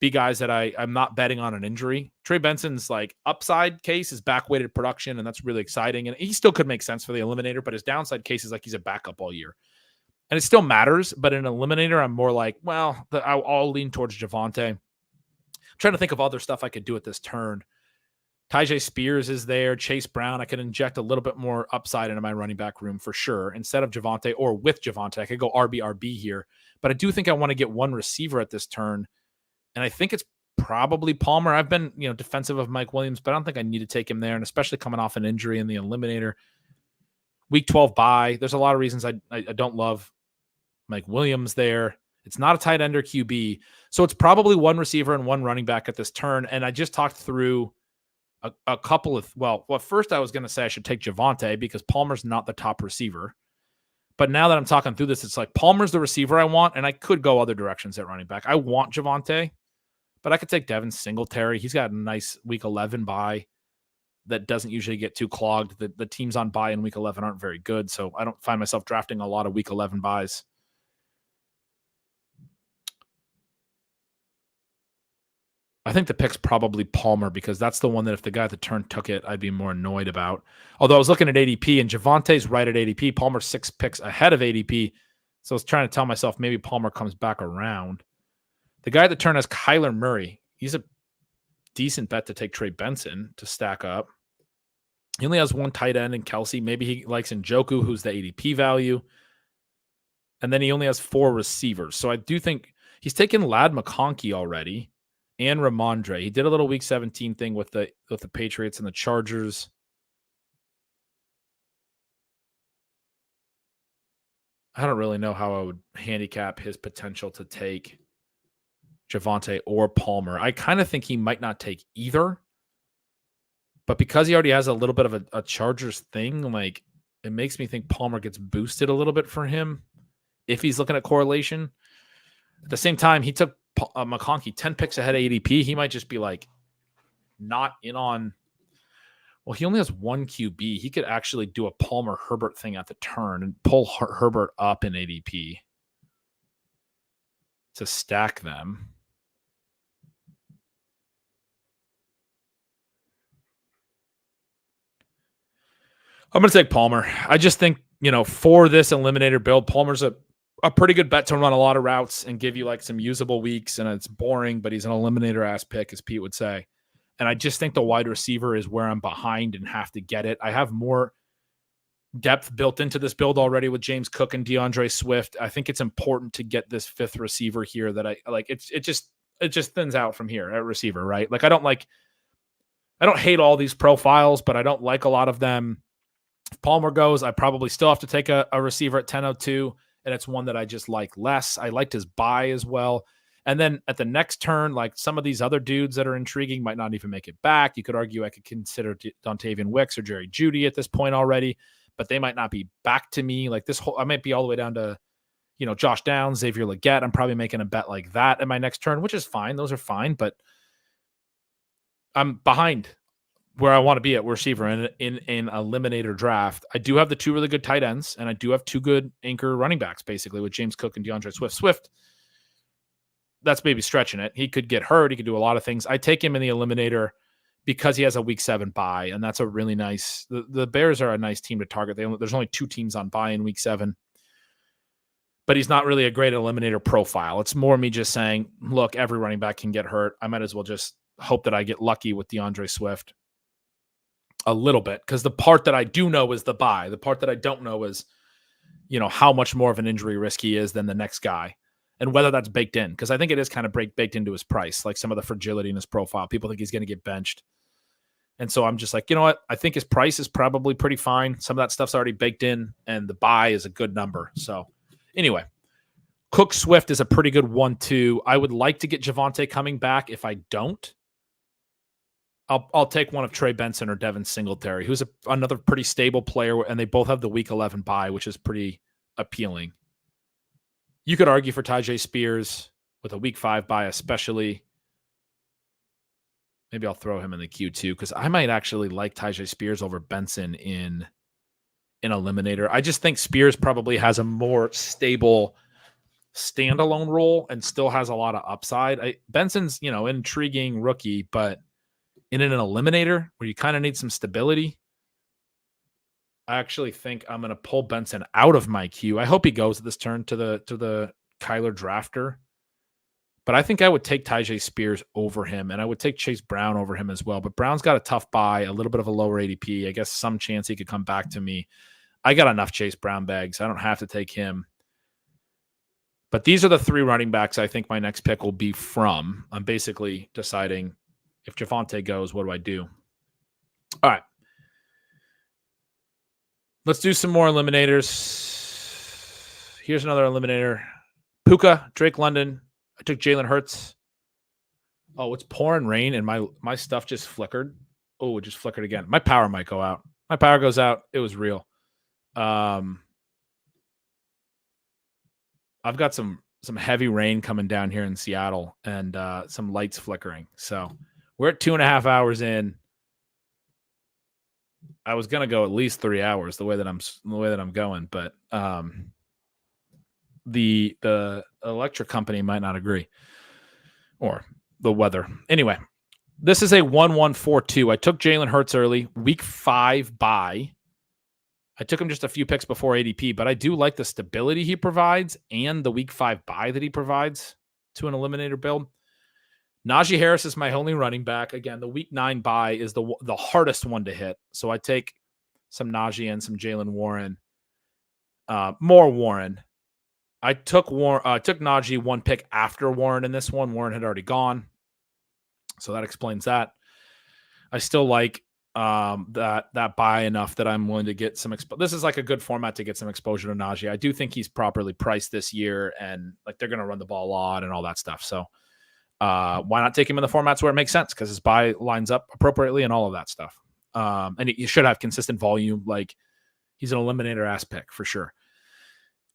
be guys that I'm not betting on an injury. Trey Benson's like upside case is back-weighted production, and that's really exciting. And he still could make sense for the eliminator, but his downside case is like he's a backup all year. And it still matters, but in an eliminator, I'm more like, well, I'll lean towards Javonte. I'm trying to think of other stuff I could do at this turn. Tyjae Spears is there. Chase Brown. I could inject a little bit more upside into my running back room for sure. Instead of Javonte or with Javonte, I could go RB here. But I do think I want to get one receiver at this turn. And I think it's probably Palmer. I've been, defensive of Mike Williams, but I don't think I need to take him there. And especially coming off an injury in the eliminator. Week 12 bye. There's a lot of reasons I don't love Mike Williams there. It's not a tight end or QB. So it's probably one receiver and one running back at this turn. And I just talked through a couple of well, first I was going to say I should take Javonte because Palmer's not the top receiver. But now that I'm talking through this, it's like Palmer's the receiver I want, and I could go other directions at running back. I want Javonte, but I could take Devin Singletary. He's got a nice week 11 bye that doesn't usually get too clogged. The teams on bye in week 11 aren't very good, so I don't find myself drafting a lot of week 11 buys. I think the pick's probably Palmer because that's the one that if the guy at the turn took it, I'd be more annoyed about. Although I was looking at ADP and Javonte's right at ADP. Palmer's 6 picks ahead of ADP. So I was trying to tell myself maybe Palmer comes back around. The guy at the turn has Kyler Murray. He's a decent bet to take Trey Benson to stack up. He only has one tight end in Kelsey. Maybe he likes Njoku, who's the ADP value. And then he only has 4 receivers. So I do think he's taken Ladd McConkey already. And Ramondre. He did a little week 17 thing with the Patriots and the Chargers. I don't really know how I would handicap his potential to take Javonte or Palmer. I kind of think he might not take either. But because he already has a little bit of a Chargers thing, like it makes me think Palmer gets boosted a little bit for him if he's looking at correlation. At the same time, he took McConkey 10 picks ahead of ADP. He might just be like not in on. Well, he only has 1 QB. He could actually do a Palmer Herbert thing at the turn and pull Herbert up in ADP to stack them. I'm going to take Palmer. I just think, for this eliminator build, Palmer's a pretty good bet to run a lot of routes and give you like some usable weeks, and it's boring, but he's an eliminator ass pick, as Pete would say. And I just think the wide receiver is where I'm behind and have to get it. I have more depth built into this build already with James Cook and DeAndre Swift. I think it's important to get this 5th receiver here that I like. It just thins out from here at receiver, right? Like I don't hate all these profiles, but I don't like a lot of them. If Palmer goes, I probably still have to take a receiver at 10:02. And it's one that I just like less. I liked his buy as well. And then at the next turn, like some of these other dudes that are intriguing might not even make it back. You could argue I could consider Dontavian Wicks or Jerry Jeudy at this point already, but they might not be back to me. Like I might be all the way down to, Josh Downs, Xavier Legette. I'm probably making a bet like that in my next turn, which is fine. Those are fine, but I'm behind where I want to be at receiver in an eliminator draft. I do have the 2 really good tight ends, and I do have 2 good anchor running backs, basically, with James Cook and DeAndre Swift. Swift, that's maybe stretching it. He could get hurt. He could do a lot of things. I take him in the eliminator because he has a week 7 bye, and that's a really nice – the Bears are a nice team to target. There's only 2 teams on bye in week 7. But he's not really a great eliminator profile. It's more me just saying, look, every running back can get hurt. I might as well just hope that I get lucky with DeAndre Swift a little bit, because the part that I do know is the buy. The part that I don't know is, how much more of an injury risk he is than the next guy and whether that's baked in, because I think it is kind of baked into his price, like some of the fragility in his profile. People think he's going to get benched. And so I'm just like, you know what? I think his price is probably pretty fine. Some of that stuff's already baked in, and the buy is a good number. So anyway, Cook Swift is a pretty good 1-2. I would like to get Javonte coming back. If I don't, I'll take one of Trey Benson or Devin Singletary, who's another pretty stable player, and they both have the week 11 bye, which is pretty appealing. You could argue for Tyjae Spears with a week 5 bye, especially. Maybe I'll throw him in the queue too, because I might actually like Tyjae Spears over Benson in eliminator. I just think Spears probably has a more stable standalone role and still has a lot of upside. Benson's, intriguing rookie, but in an eliminator where you kind of need some stability, I actually think I'm going to pull Benson out of my queue. I hope he goes this turn to the Kyler drafter, but I think I would take Tyjae Spears over him, and I would take Chase Brown over him as well. But Brown's got a tough buy, a little bit of a lower ADP. I guess some chance he could come back to me. I got enough Chase Brown bags. I don't have to take him. But these are the 3 running backs I think my next pick will be from. I'm basically deciding, if Javonte goes, what do I do? All right. Let's do some more eliminators. Here's another eliminator. Puka, Drake London. I took Jalen Hurts. Oh, it's pouring rain, and my stuff just flickered Oh, it just flickered again. My power might go out. My power goes out. It was real. I've got some heavy rain coming down here in Seattle and some lights flickering. So we're at 2.5 hours in. I was gonna go at least 3 hours the way that I'm going, but the electric company might not agree, or the weather. Anyway, this is a 1-1-4-2. I took Jalen Hurts early, week 5 bye. I took him just a few picks before ADP, but I do like the stability he provides and the week 5 bye that he provides to an eliminator build. Najee Harris is my only running back. Again, the week 9 bye is the hardest one to hit. So I take some Najee and some Jalen Warren. More Warren. I took Najee one pick after Warren in this one. Warren had already gone. So that explains that. I still like that buy enough that I'm willing to get some this is like a good format to get some exposure to Najee. I do think he's properly priced this year, and like they're going to run the ball a lot and all that stuff. So why not take him in the formats where it makes sense, because his buy lines up appropriately and all of that stuff. And he should have consistent volume. Like, he's an eliminator ass pick for sure.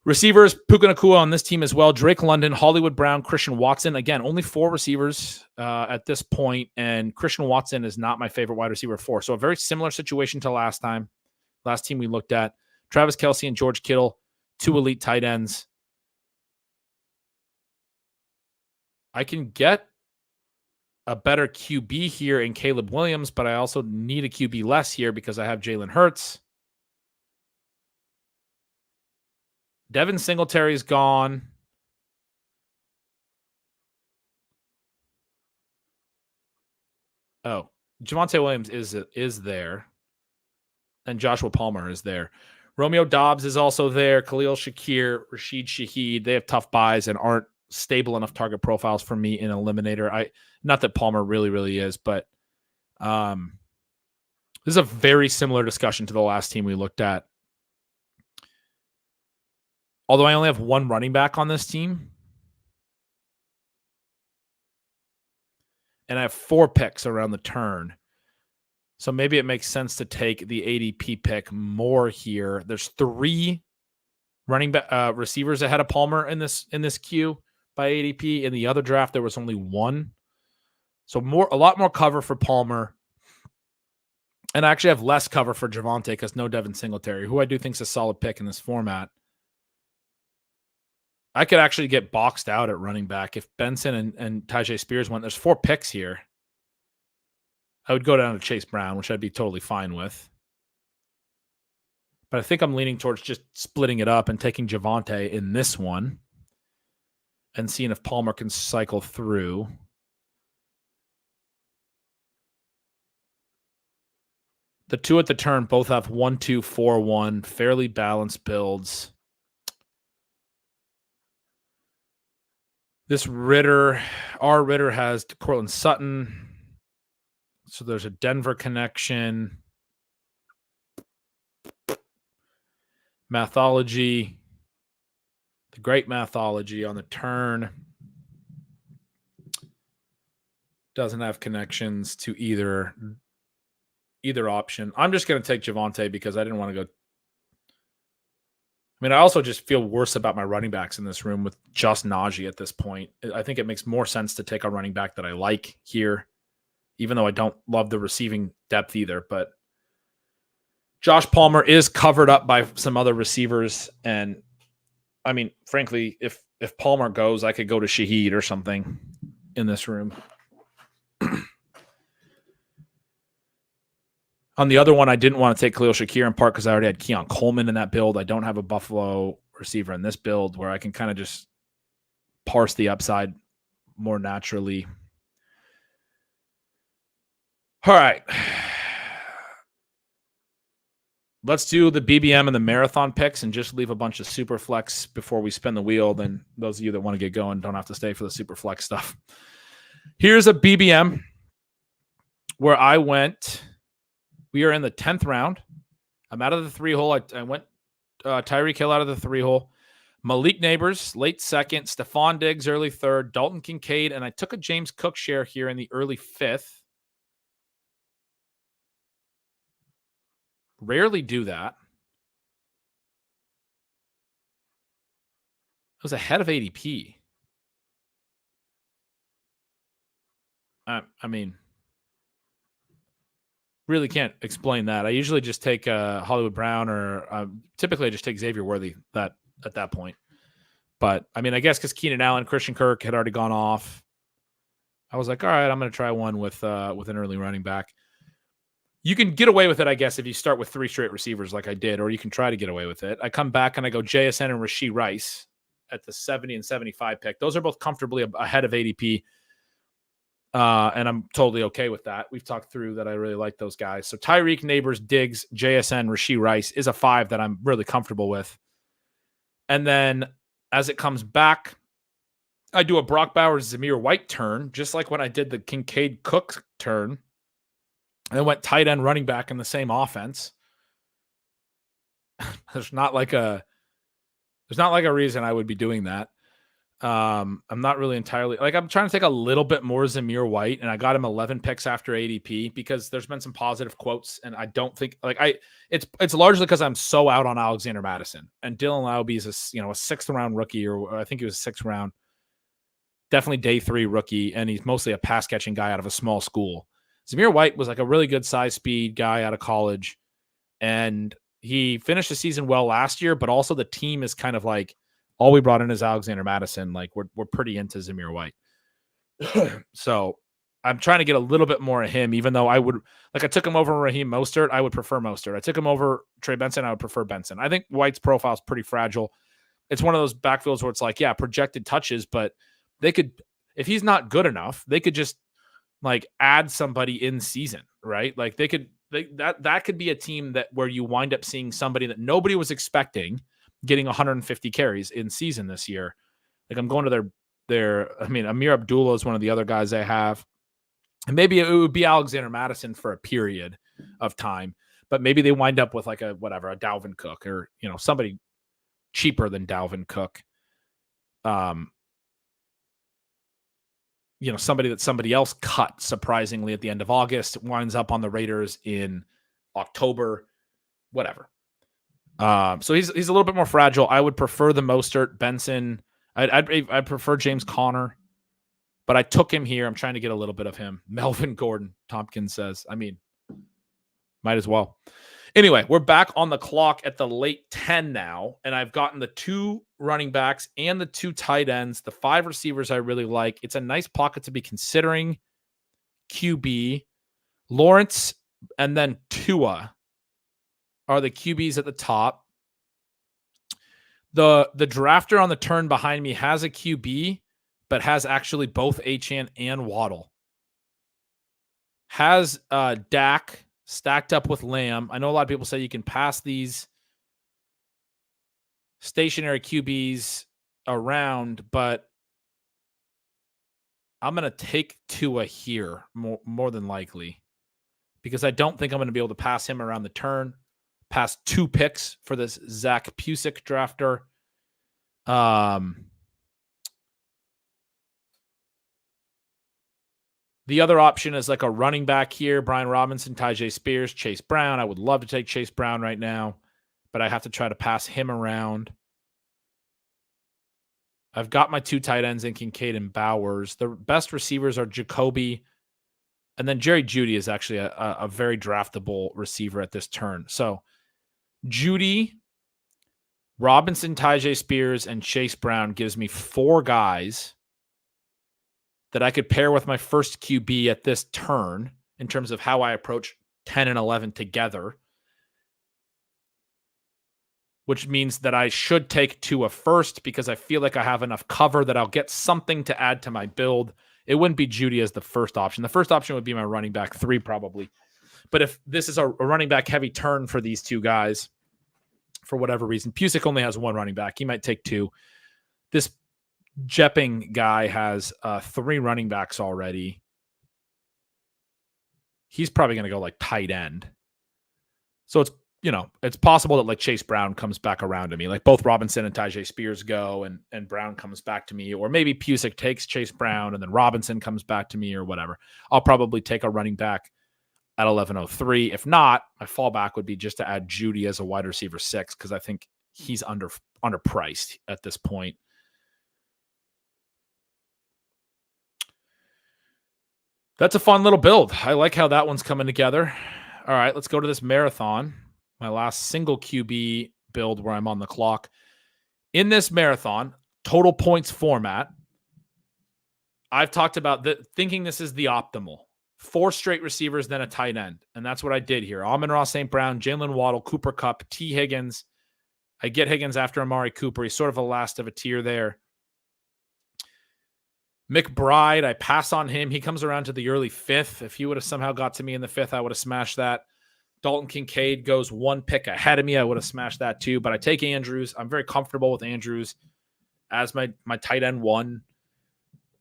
Receivers, Puka Nacua on this team as well. Drake London, Hollywood Brown, Christian Watson. Again, only 4 receivers at this point, and Christian Watson is not my favorite wide receiver 4. So a very similar situation to last team we looked at. Travis Kelce and George Kittle, 2 elite tight ends. I can get a better QB here in Caleb Williams, but I also need a QB less here because I have Jalen Hurts. Devin Singletary's gone. Oh, Javonte Williams is there. And Joshua Palmer is there. Romeo Dobbs is also there. Khalil Shakir, Rashid Shaheed. They have tough buys and aren't stable enough target profiles for me in eliminator. Not that Palmer really is, but this is a very similar discussion to the last team we looked at. Although I only have 1 running back on this team. And I have 4 picks around the turn. So maybe it makes sense to take the ADP pick more here. There's 3 running back receivers ahead of Palmer in this queue by ADP. In the other draft, there was only 1. So a lot more cover for Palmer. And I actually have less cover for Javonte because no Devin Singletary, who I do think is a solid pick in this format. I could actually get boxed out at running back if Benson and Tyjae Spears went. There's 4 picks here. I would go down to Chase Brown, which I'd be totally fine with. But I think I'm leaning towards just splitting it up and taking Javonte in this one and seeing if Palmer can cycle through. The 2 at the turn both have 1-2-4-1, fairly balanced builds. This Ritter has Cortland Sutton. So there's a Denver connection. Mathology. The great Mathology on the turn. Doesn't have connections to either option. I'm just going to take Javonte because I didn't want to go. I mean, I also just feel worse about my running backs in this room with just Najee at this point. I think it makes more sense to take a running back that I like here, even though I don't love the receiving depth either. But Josh Palmer is covered up by some other receivers. And, I mean, frankly, if Palmer goes, I could go to Shaheed or something in this room. On the other one, I didn't want to take Khalil Shakir in part because I already had Keon Coleman in that build. I don't have a Buffalo receiver in this build where I can kind of just parse the upside more naturally. All right. Let's do the BBM and the marathon picks and just leave a bunch of super flex before we spin the wheel. Then those of you that want to get going don't have to stay for the super flex stuff. Here's a BBM where I went. We are in the 10th round. I'm out of the 3-hole. I went Tyreek Hill out of the 3-hole. Malik Neighbors, late 2nd. Stephon Diggs, early 3rd. Dalton Kincaid. And I took a James Cook share here in the early 5th. Rarely do that. It was ahead of ADP. I mean, really can't explain that. I usually just take Hollywood Brown or typically I just take Xavier Worthy at that point. But I mean, I guess because Keenan Allen, Christian Kirk had already gone off, I was like, all right, I'm going to try one with an early running back. You can get away with it, I guess, if you start with 3 straight receivers like I did, or you can try to get away with it. I come back and I go JSN and Rashee Rice at the 70 and 75 pick. Those are both comfortably ahead of ADP. And I'm totally okay with that. We've talked through that. I really like those guys. So Tyreek, Neighbors, Diggs, JSN, Rashee Rice is a 5 that I'm really comfortable with. And then as it comes back, I do a Brock Bowers, Zamir White turn, just like when I did the Kincaid Cook turn. I went tight end running back in the same offense. There's not like a reason I would be doing that. I'm not really entirely I'm trying to take a little bit more Zamir White, and I got him 11 picks after ADP because there's been some positive quotes, and I don't think it's largely because I'm so out on Alexander Mattison, and Dylan Laube is a 6th round rookie, or I think he was a 6th round, definitely day 3 rookie, and he's mostly a pass catching guy out of a small school. Zamir White was like a really good size speed guy out of college, and he finished the season well last year, but also the team is kind of like, all we brought in is Alexander Mattison. Like we're pretty into Zamir White. So I'm trying to get a little bit more of him, even though I took him over Raheem Mostert. I would prefer Mostert. I took him over Trey Benson. I would prefer Benson. I think White's profile is pretty fragile. It's one of those backfields where it's like, yeah, projected touches, but they could, if he's not good enough, they could just like add somebody in season, right? Like that could be a team where you wind up seeing somebody that nobody was expecting getting 150 carries in season this year. Like I'm going to Amir Abdullah is one of the other guys I have. And maybe it would be Alexander Mattison for a period of time, but maybe they wind up with like a Dalvin Cook or, somebody cheaper than Dalvin Cook. Somebody that somebody else cut surprisingly at the end of August winds up on the Raiders in October, whatever. So he's a little bit more fragile. I would prefer the Mostert, Benson. I'd prefer James Conner, but I took him here. I'm trying to get a little bit of him. Melvin Gordon, Tompkins says. I mean, might as well. Anyway, we're back on the clock at the late 10 now, and I've gotten the 2 running backs and the 2 tight ends, the 5 receivers I really like. It's a nice pocket to be considering. QB, Lawrence, and then Tua are the QBs at the top. The drafter on the turn behind me has a QB, but has actually both Achane and Waddle. Has Dak stacked up with Lamb. I know a lot of people say you can pass these stationary QBs around, but I'm going to take Tua here more than likely because I don't think I'm going to be able to pass him around the turn. Pass 2 picks for this Zach Pusick drafter. The other option is like a running back here. Brian Robinson, Tyjae Spears, Chase Brown. I would love to take Chase Brown right now, but I have to try to pass him around. I've got my 2 tight ends in Kincaid and Bowers. The best receivers are Jacoby, and then Jerry Jeudy is actually a very draftable receiver at this turn. So Jeudy, Robinson, Tyjae Spears, and Chase Brown gives me 4 guys that I could pair with my first QB at this turn in terms of how I approach 10 and 11 together, which means that I should take Tua first because I feel like I have enough cover that I'll get something to add to my build. It wouldn't be Jeudy as the first option. The first option would be my running back 3 probably. But if this is a running back heavy turn for these 2 guys, for whatever reason, Pusick only has 1 running back. He might take 2. This Jepping guy has 3 running backs already. He's probably going to go like tight end. So it's possible that like Chase Brown comes back around to me. Like both Robinson and Tyjae Spears go and Brown comes back to me. Or maybe Pusick takes Chase Brown and then Robinson comes back to me or whatever. I'll probably take a running back at 1103. If not, my fallback would be just to add Judy as a wide receiver 6 because I think he's underpriced at this point. That's a fun little build. I like how that one's coming together. All right, let's go to this marathon. My last single QB build where I'm on the clock. In this marathon, total points format, I've talked about thinking this is the optimal. 4 straight receivers, then a tight end. And that's what I did here. Amon-Ra St. Brown, Jalen Waddle, Cooper Kupp, T. Higgins. I get Higgins after Amari Cooper. He's sort of a last of a tier there. McBride, I pass on him. He comes around to the early 5th. If he would have somehow got to me in the 5th, I would have smashed that. Dalton Kincaid goes 1 pick ahead of me. I would have smashed that too. But I take Andrews. I'm very comfortable with Andrews as my tight end 1.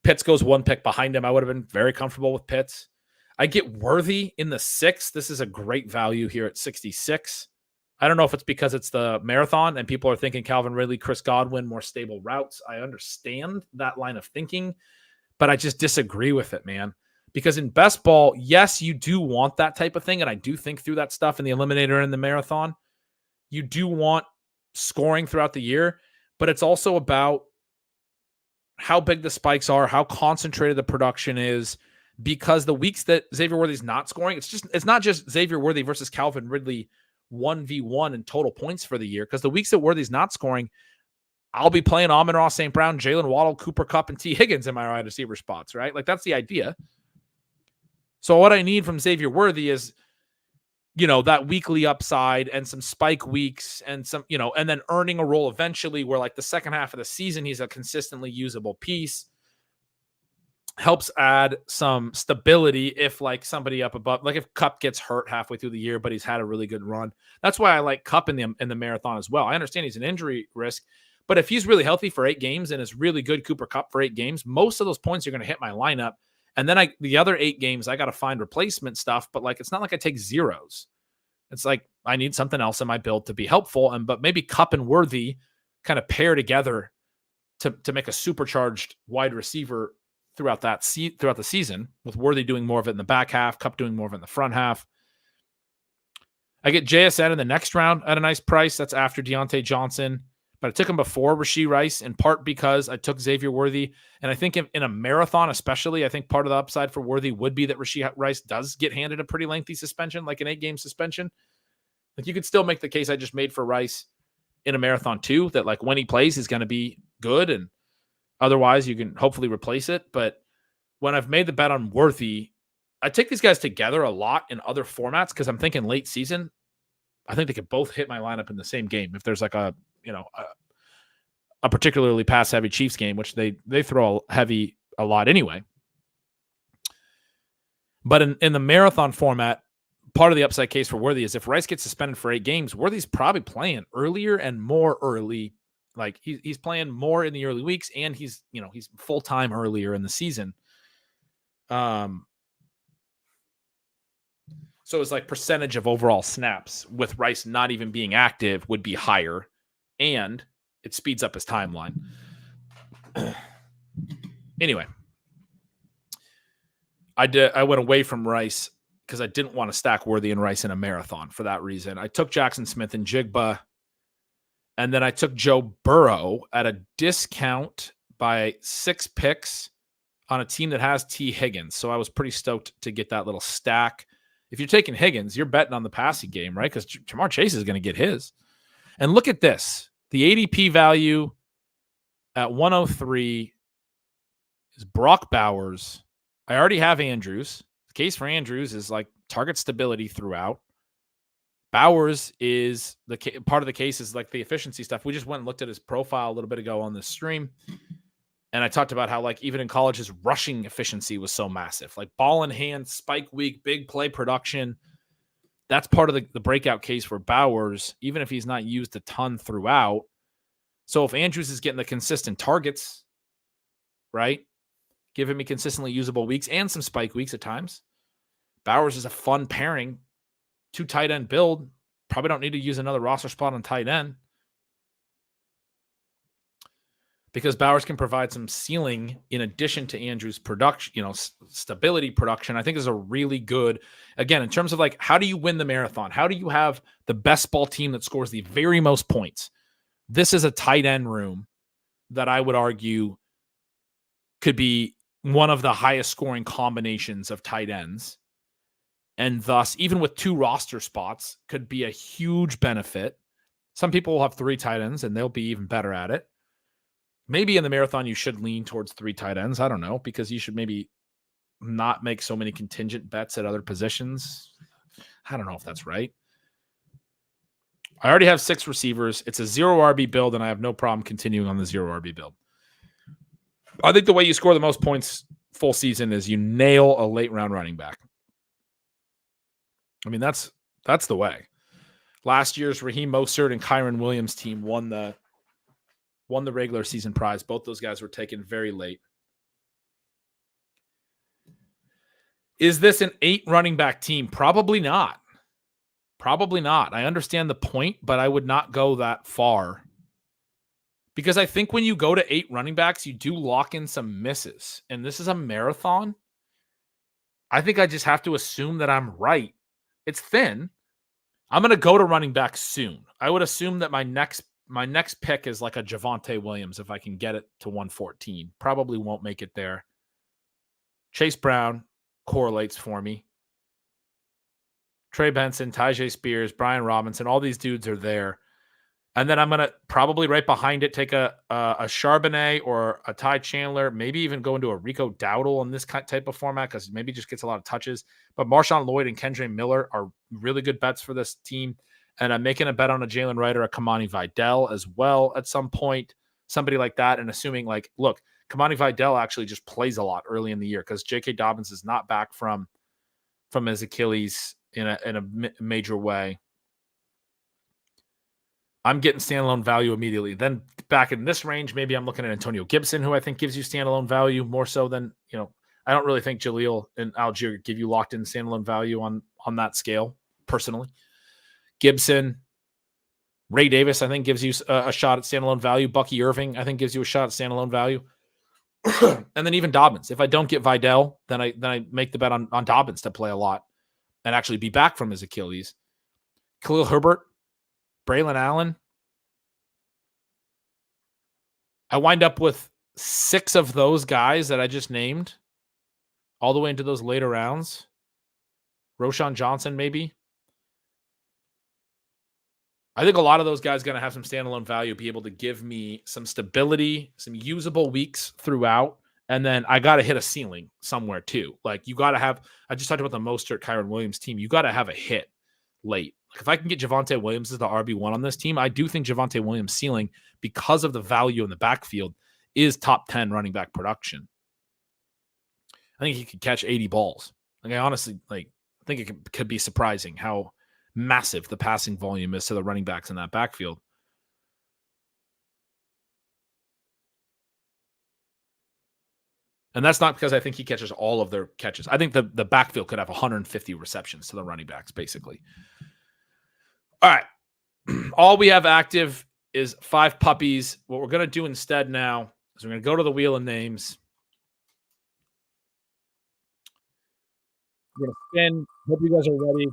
Pitts goes 1 pick behind him. I would have been very comfortable with Pitts. I get Worthy in the 6th. This is a great value here at 66. I don't know if it's because it's the marathon and people are thinking Calvin Ridley, Chris Godwin, more stable routes. I understand that line of thinking, but I just disagree with it, man. Because in best ball, yes, you do want that type of thing, and I do think through that stuff in the eliminator and the marathon. You do want scoring throughout the year, but it's also about how big the spikes are, how concentrated the production is, because the weeks that Xavier Worthy's not scoring, it's not just Xavier Worthy versus Calvin Ridley 1v1 in total points for the year, because the weeks that Worthy's not scoring, I'll be playing Amon-Ra St. Brown, Jalen Waddle, Cooper Kupp, and T. Higgins in my wide receiver spots, right? Like, that's the idea. So what I need from Xavier Worthy is, that weekly upside and some spike weeks and some, and then earning a role eventually where like the second half of the season, he's a consistently usable piece. Helps add some stability if like somebody up above, like if Kupp gets hurt halfway through the year, but he's had a really good run. That's why I like Kupp in the marathon as well. I understand he's an injury risk, but if he's really healthy for 8 games and is really good Cooper Kupp for 8 games, most of those points are going to hit my lineup. And then the other 8 games, I got to find replacement stuff, but like, it's not like I take zeros. It's like, I need something else in my build to be helpful. But maybe Kupp and Worthy kind of pair together to make a supercharged wide receiver throughout the season, with Worthy doing more of it in the back half, Kupp doing more of it in the front half. I get JSN in the next round at a nice price. That's after Deontay Johnson. But I took him before Rashee Rice, in part because I took Xavier Worthy. And I think in a marathon especially, I think part of the upside for Worthy would be that Rashee Rice does get handed a pretty lengthy suspension, like an 8-game suspension. Like, you could still make the case I just made for Rice in a marathon too, that like when he plays, he's going to be good, and otherwise you can hopefully replace it. But when I've made the bet on Worthy, I take these guys together a lot in other formats because I'm thinking late season, I think they could both hit my lineup in the same game. If there's like a particularly pass heavy Chiefs game, which they throw heavy a lot anyway. But in the marathon format, part of the upside case for Worthy is if Rice gets suspended for 8 games, Worthy's probably playing earlier and more early. Like he's playing more in the early weeks, and he's full-time earlier in the season. So it's like percentage of overall snaps with Rice not even being active would be higher, and it speeds up his timeline. Anyway, I went away from Rice because I didn't want to stack Worthy and Rice in a marathon for that reason. I took Jackson Smith and Jigba, and then I took Joe Burrow at a discount by 6 picks on a team that has T. Higgins. So I was pretty stoked to get that little stack. If you're taking Higgins, you're betting on the passing game, right? Because Jamar Chase is going to get his. And look at this. The ADP value at 103 is Brock Bowers. I already have Andrews. The case for Andrews is like target stability throughout. Bowers is part of the case is like the efficiency stuff. We just went and looked at his profile a little bit ago on this stream. And I talked about how, like, even in college, his rushing efficiency was so massive. Like, ball in hand, spike week, big play production. That's part of the breakout case for Bowers, even if he's not used a ton throughout. So if Andrews is getting the consistent targets, right, giving me consistently usable weeks and some spike weeks at times, Bowers is a fun pairing. 2 tight end build. Probably don't need to use another roster spot on tight end. because Bowers can provide some ceiling in addition to Andrews' production, stability production. I think is a really good, again, in terms of like, how do you win the marathon? How do you have the best ball team that scores the very most points? This is a tight end room that I would argue could be one of the highest scoring combinations of tight ends. And thus, even with 2 roster spots, could be a huge benefit. Some people will have 3 tight ends and they'll be even better at it. Maybe in the marathon, you should lean towards 3 tight ends. I don't know, because you should maybe not make so many contingent bets at other positions. I don't know if that's right. I already have 6 receivers. It's a 0 RB build, and I have no problem continuing on the 0 RB build. I think the way you score the most points full season is you nail a late round running back. I mean, that's the way. Last year's Raheem Mostert and Kyron Williams team won the regular season prize. Both those guys were taken very late. Is this an 8 running back team? Probably not. Probably not. I understand the point, but I would not go that far. Because I think when you go to 8 running backs, you do lock in some misses. And this is a marathon. I think I just have to assume that I'm right. It's thin. I'm going to go to running back soon. I would assume that my next pick is like a Javonte Williams if I can get it to 114. Probably won't make it there. Chase Brown correlates for me. Trey Benson, Tyjae Spears, Brian Robinson, all these dudes are there. And then I'm going to probably right behind it take a Charbonnet or a Ty Chandler, maybe even go into a Rico Dowdle in this type of format because maybe just gets a lot of touches. But Marshawn Lloyd and Kendre Miller are really good bets for this team. And I'm making a bet on a Jalen Wright or a Kamani Vidal as well at some point, somebody like that. And assuming like, look, Kamani Vidal actually just plays a lot early in the year because J.K. Dobbins is not back from his Achilles in a major way. I'm getting standalone value immediately. Then back in this range, maybe I'm looking at Antonio Gibson, who I think gives you standalone value more so than, I don't really think Jaleel and Algier give you locked in standalone value on that scale, personally. Gibson, Ray Davis, I think gives you a shot at standalone value. Bucky Irving, I think gives you a shot at standalone value. And then even Dobbins. If I don't get Vidal, then I make the bet on Dobbins to play a lot and actually be back from his Achilles. Khalil Herbert, Braylon Allen. I wind up with 6 of those guys that I just named all the way into those later rounds. Roshan Johnson, maybe. I think a lot of those guys going to have some standalone value, be able to give me some stability, some usable weeks throughout. And then I got to hit a ceiling somewhere too. Like you got to have, I just talked about the Mostert, Kyron Williams team. You got to have a hit late. Like if I can get Javonte Williams as the RB1 on this team, I do think Javonte Williams' ceiling, because of the value in the backfield, is top 10 running back production. I think he could catch 80 balls. Like I honestly, I think it could be surprising how massive the passing volume is to the running backs in that backfield. And that's not because I think he catches all of their catches. I think the backfield could have 150 receptions to the running backs, basically. All right. All we have active is 5 puppies. What we're going to do instead now is we're going to go to the wheel of names. We're going to spin. Hope you guys are ready.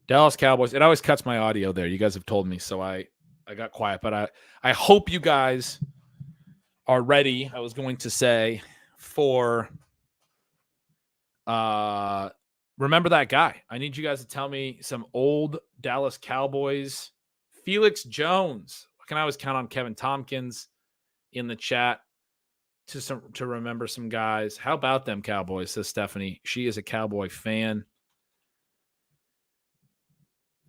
Dallas Cowboys. It always cuts my audio there. You guys have told me, so I got quiet. But I hope you guys are ready. I was going to say for remember that guy. I need you guys to tell me some old Dallas Cowboys. Felix Jones. I can always count on Kevin Tompkins in the chat to remember some guys. How about them Cowboys, says Stephanie. She is a Cowboy fan.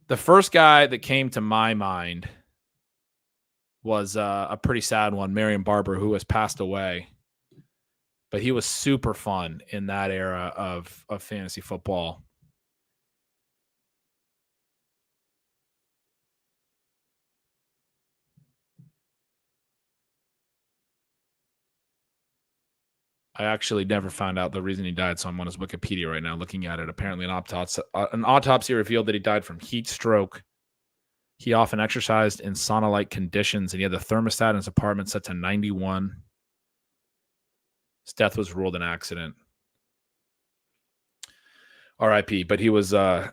The first guy that came to my mind was a pretty sad one, Marion Barber, who has passed away. But he was super fun in that era of fantasy football. I actually never found out the reason he died, so I'm on his Wikipedia right now looking at it. Apparently, an autopsy revealed that he died from heat stroke. He often exercised in sauna-like conditions, and he had the thermostat in his apartment set to 91. His death was ruled an accident. R.I.P. But he was, I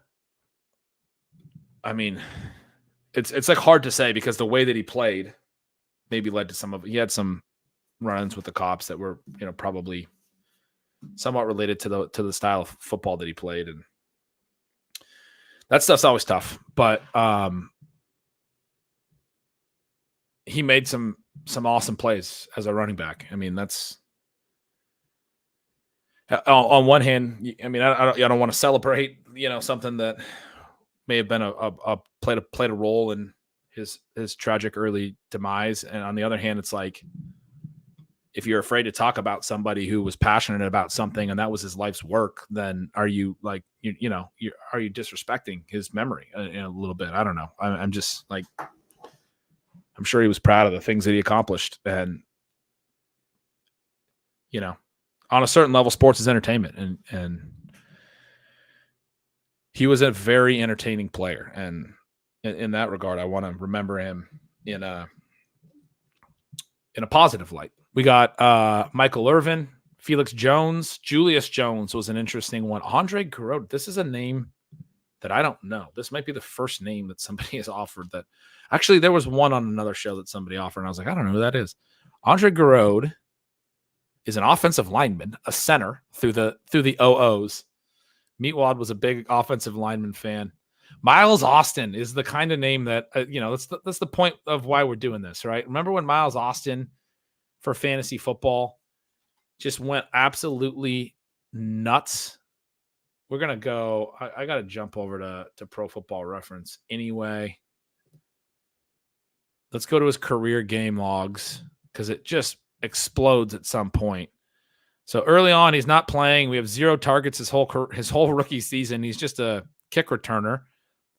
mean, it's like hard to say because the way that he played maybe led to some of it. He had some run-ins with the cops that were, probably somewhat related to the style of football that he played, and that stuff's always tough. But he made some awesome plays as a running back. I mean, that's on one hand. I mean, I don't want to celebrate, something that may have been played a role in his tragic early demise, and on the other hand, it's like, if you're afraid to talk about somebody who was passionate about something and that was his life's work, then are you like, are you disrespecting his memory a little bit? I don't know. I'm just like, I'm sure he was proud of the things that he accomplished, and on a certain level, sports is entertainment, and he was a very entertaining player. And in that regard, I want to remember him in a positive light. We got Michael Irvin, Felix Jones, Julius Jones was an interesting one. Andre Garrod, this is a name that I don't know. This might be the first name that somebody has offered. That actually, there was one on another show that somebody offered, and I was like, I don't know who that is. Andre Garrod is an offensive lineman, a center through the OOs. Meatwad was a big offensive lineman fan. Miles Austin is the kind of name that that's the point of why we're doing this, right? Remember when Miles Austin for fantasy football just went absolutely nuts? We're gonna go. I gotta jump over to Pro Football Reference anyway. Let's go to his career game logs because it just explodes at some point. So early on, he's not playing. We have 0 targets his whole rookie season. He's just a kick returner.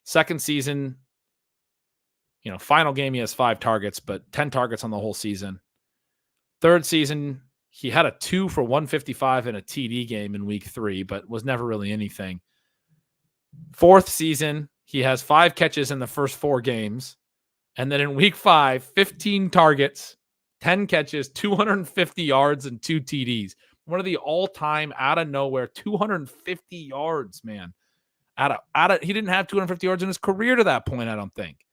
Second season, final game, he has 5 targets, but 10 targets on the whole season. Third season, he had a 2 for 155 in a TD game in week 3, but was never really anything. Fourth season, he has 5 catches in the first 4 games. And then in week 5, 15 targets, 10 catches, 250 yards, and 2 TDs. One of the all-time out of nowhere 250 yards, man. He didn't have 250 yards in his career to that point, I don't think.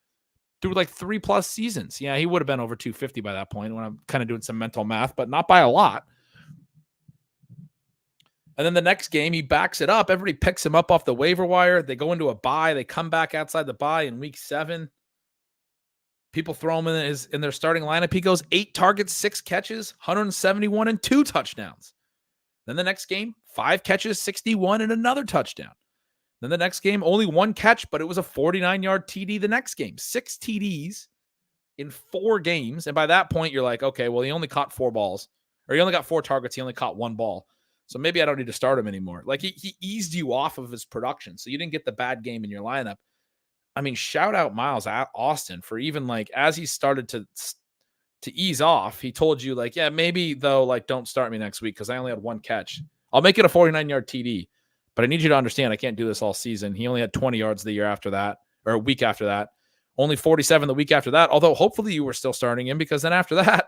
Through like 3+ seasons. Yeah, he would have been over 250 by that point when I'm kind of doing some mental math, but not by a lot. And then the next game, he backs it up. Everybody picks him up off the waiver wire. They go into a bye. They come back outside the bye in week 7. People throw him in their starting lineup. He goes 8 targets, 6 catches, 171 and 2 touchdowns. Then the next game, 5 catches, 61 and another touchdown. Then the next game, only 1 catch, but it was a 49-yard TD the next game. 6 TDs in 4 games. And by that point, you're like, okay, well, he only caught 4 balls. Or he only got 4 targets. He only caught 1 ball. So maybe I don't need to start him anymore. Like, he eased you off of his production. So you didn't get the bad game in your lineup. I mean, shout out Miles Austin for even, like, as he started to ease off, he told you, like, yeah, maybe, though, like, don't start me next week because I only had 1 catch. I'll make it a 49-yard TD. But I need you to understand I can't do this all season. He only had 20 yards the year after that, or a week after that. Only 47 the week after that, although hopefully you were still starting him because then after that,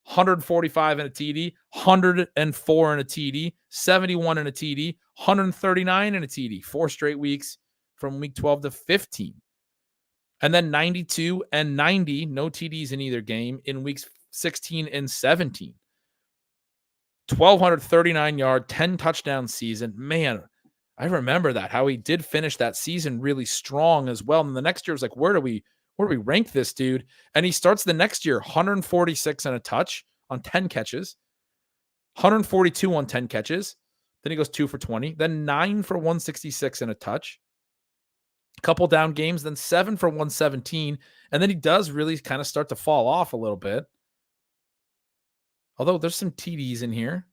145 in a TD, 104 in a TD, 71 in a TD, 139 in a TD. 4 straight weeks from week 12 to 15. And then 92 and 90, no TDs in either game in weeks 16 and 17. 1,239-yard, 10 touchdown season. Man, I remember that, how he did finish that season really strong as well. And the next year was like, where do we rank this dude? And he starts the next year, 146 and a touch on 10 catches, 142 on 10 catches. Then he goes 2 for 20, then 9 for 166 and a touch. A couple down games, then 7 for 117. And then he does really kind of start to fall off a little bit. Although there's some TDs in here.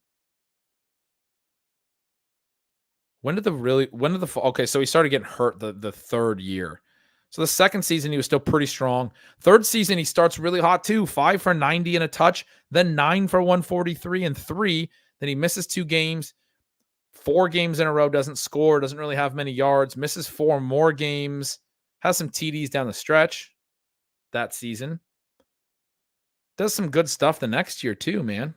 Okay, so he started getting hurt the third year. So the second season, he was still pretty strong. Third season, he starts really hot too. 5 for 90 and a touch, then 9 for 143 and 3. Then he misses 2 games, 4 games in a row, doesn't score, doesn't really have many yards, misses 4 more games, has some TDs down the stretch that season. Does some good stuff the next year too, man.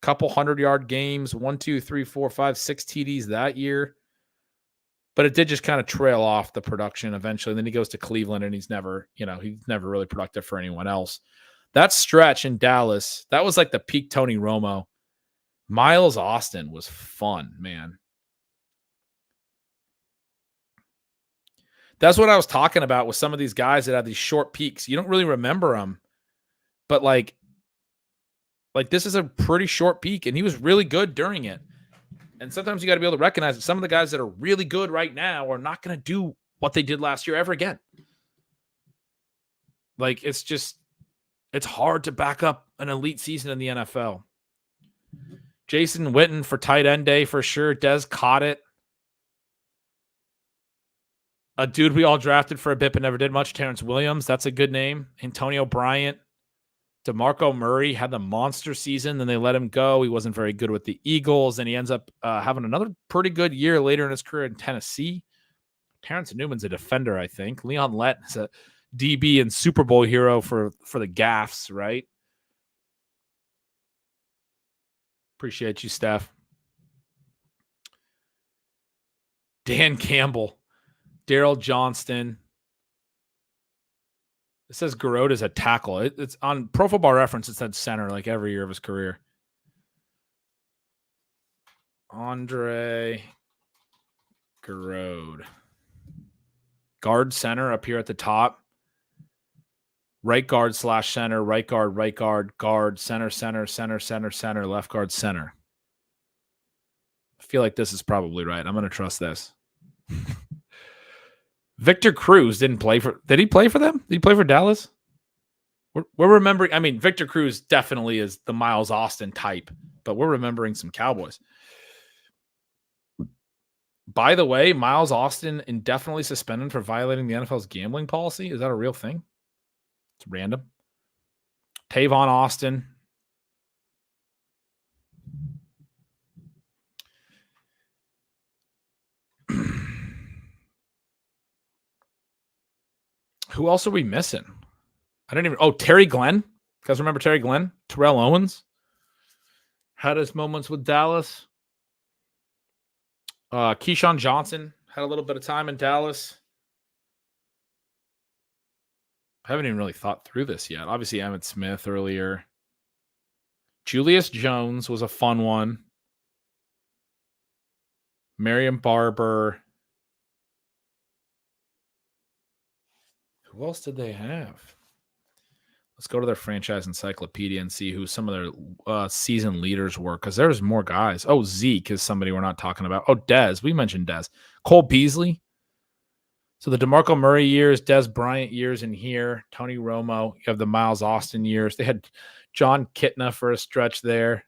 Couple 100-yard games, 1, 2, 3, 4, 5, 6 TDs that year. But it did just kind of trail off the production eventually. And then he goes to Cleveland and he's never really productive for anyone else. That stretch in Dallas, that was like the peak Tony Romo. Miles Austin was fun, man. That's what I was talking about with some of these guys that have these short peaks. You don't really remember them, but like this is a pretty short peak, and he was really good during it. And sometimes you got to be able to recognize that some of the guys that are really good right now are not going to do what they did last year ever again. Like, it's hard to back up an elite season in the NFL. Jason Witten for tight end day for sure. Dez caught it. A dude we all drafted for a bit but never did much, Terrence Williams. That's a good name. Antonio Bryant. DeMarco Murray had the monster season. Then they let him go. He wasn't very good with the Eagles, and he ends up having another pretty good year later in his career in Tennessee. Terrence Newman's a defender, I think. Leon Lett is a DB and Super Bowl hero for the Gaffs, right? Appreciate you, Steph. Dan Campbell, Daryl Johnston. It says Garrod is a tackle. It's on Pro Football Reference. It said center like every year of his career. Andre Garrod. Guard center up here at the top. Right guard / center, right guard, guard, center, left guard, center. I feel like this is probably right. I'm going to trust this. Victor Cruz didn't play for. Did he play for them? Did he play for Dallas? We're remembering. I mean, Victor Cruz definitely is the Miles Austin type, but we're remembering some Cowboys. By the way, Miles Austin indefinitely suspended for violating the NFL's gambling policy. Is that a real thing? It's random. Tavon Austin. Who else are we missing? I don't even. Oh, Terry Glenn. You guys remember Terry Glenn? Terrell Owens had his moments with Dallas. Keyshawn Johnson had a little bit of time in Dallas. I haven't even really thought through this yet. Obviously, Emmitt Smith earlier. Julius Jones was a fun one. Marion Barber. Who else did they have? Let's go to their franchise encyclopedia and see who some of their season leaders were, because there's more guys. Oh, Zeke is somebody we're not talking about. Oh, Dez. We mentioned Dez. Cole Beasley. So the DeMarco Murray years, Dez Bryant years in here, Tony Romo. You have the Miles Austin years. They had John Kitna for a stretch there.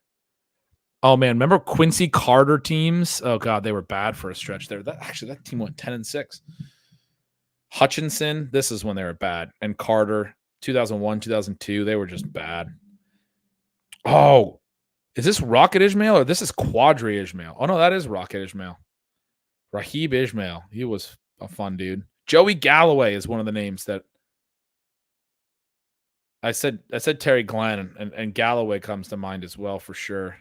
Oh, man. Remember Quincy Carter teams? Oh, God. They were bad for a stretch there. That team went 10-6. Hutchinson. This is when they were bad. And Carter. 2001, 2002, they were just bad. Oh, is this Rocket Ismail or this is Quadri Ismail? Oh, no, that is Rocket Ismail. Rahib Ismail. He was a fun dude. Joey Galloway is one of the names that I said Terry Glenn, and Galloway comes to mind as well for sure.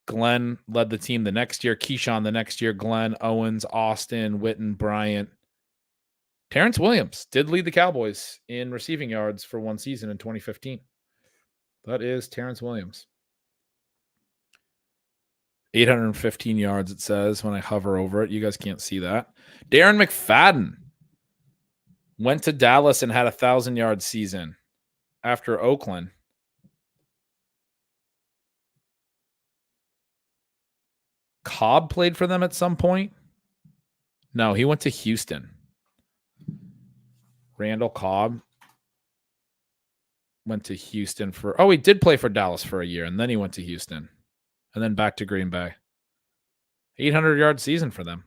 Glenn led the team the next year. Keyshawn the next year. Glenn, Owens, Austin, Witten, Bryant. Terrence Williams did lead the Cowboys in receiving yards for one season in 2015. That is Terrence Williams. 815 yards, it says when I hover over it. You guys can't see that. Darren McFadden went to Dallas and had a 1,000-yard season after Oakland. Cobb played for them at some point. No, he went to Houston. Randall Cobb went to Houston for... Oh, he did play for Dallas for a year, and then he went to Houston. And then back to Green Bay. 800-yard season for them.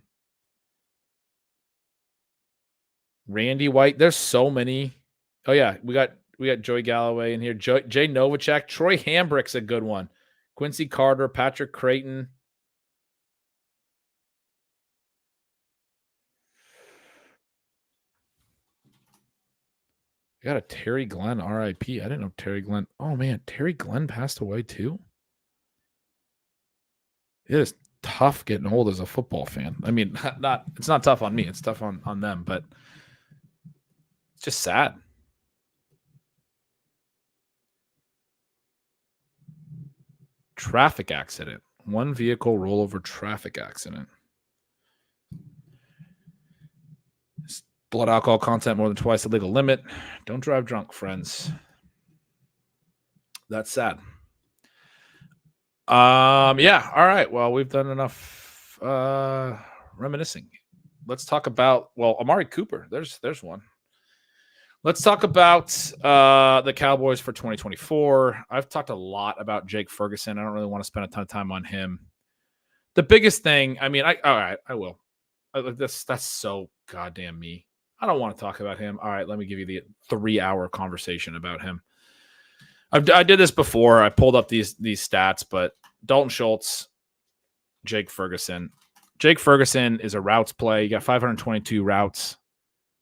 Randy White. There's so many. Oh, yeah. We got We got Joey Galloway in here. Jay Novacek. Troy Hambrick's a good one. Quincy Carter, Patrick Creighton. I got a Terry Glenn RIP. I didn't know Terry Glenn. Oh, man. Terry Glenn passed away too? It is tough getting old as a football fan. I mean, it's not tough on me. It's tough on them, but it's just sad. Traffic accident. One vehicle rollover traffic accident. Blood alcohol content more than twice the legal limit. Don't drive drunk, friends. That's sad. Yeah. All right. Well, we've done enough reminiscing. Let's talk about, Amari Cooper. There's one. Let's talk about the Cowboys for 2024. I've talked a lot about Jake Ferguson. I don't really want to spend a ton of time on him. The biggest thing, I will. That's so goddamn me. I don't want to talk about him. All right, let me give you the 3-hour conversation about him. I did this before. I pulled up these stats, but Dalton Schultz, Jake Ferguson. Jake Ferguson is a routes play. You got 522 routes.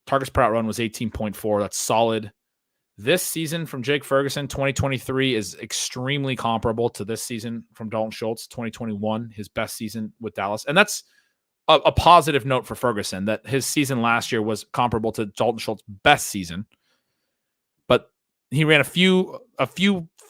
Targets per out run was 18.4. That's solid. This season from Jake Ferguson, 2023, is extremely comparable to this season from Dalton Schultz, 2021, his best season with Dallas. And that's a positive note for Ferguson, that his season last year was comparable to Dalton Schultz's best season. But he ran a few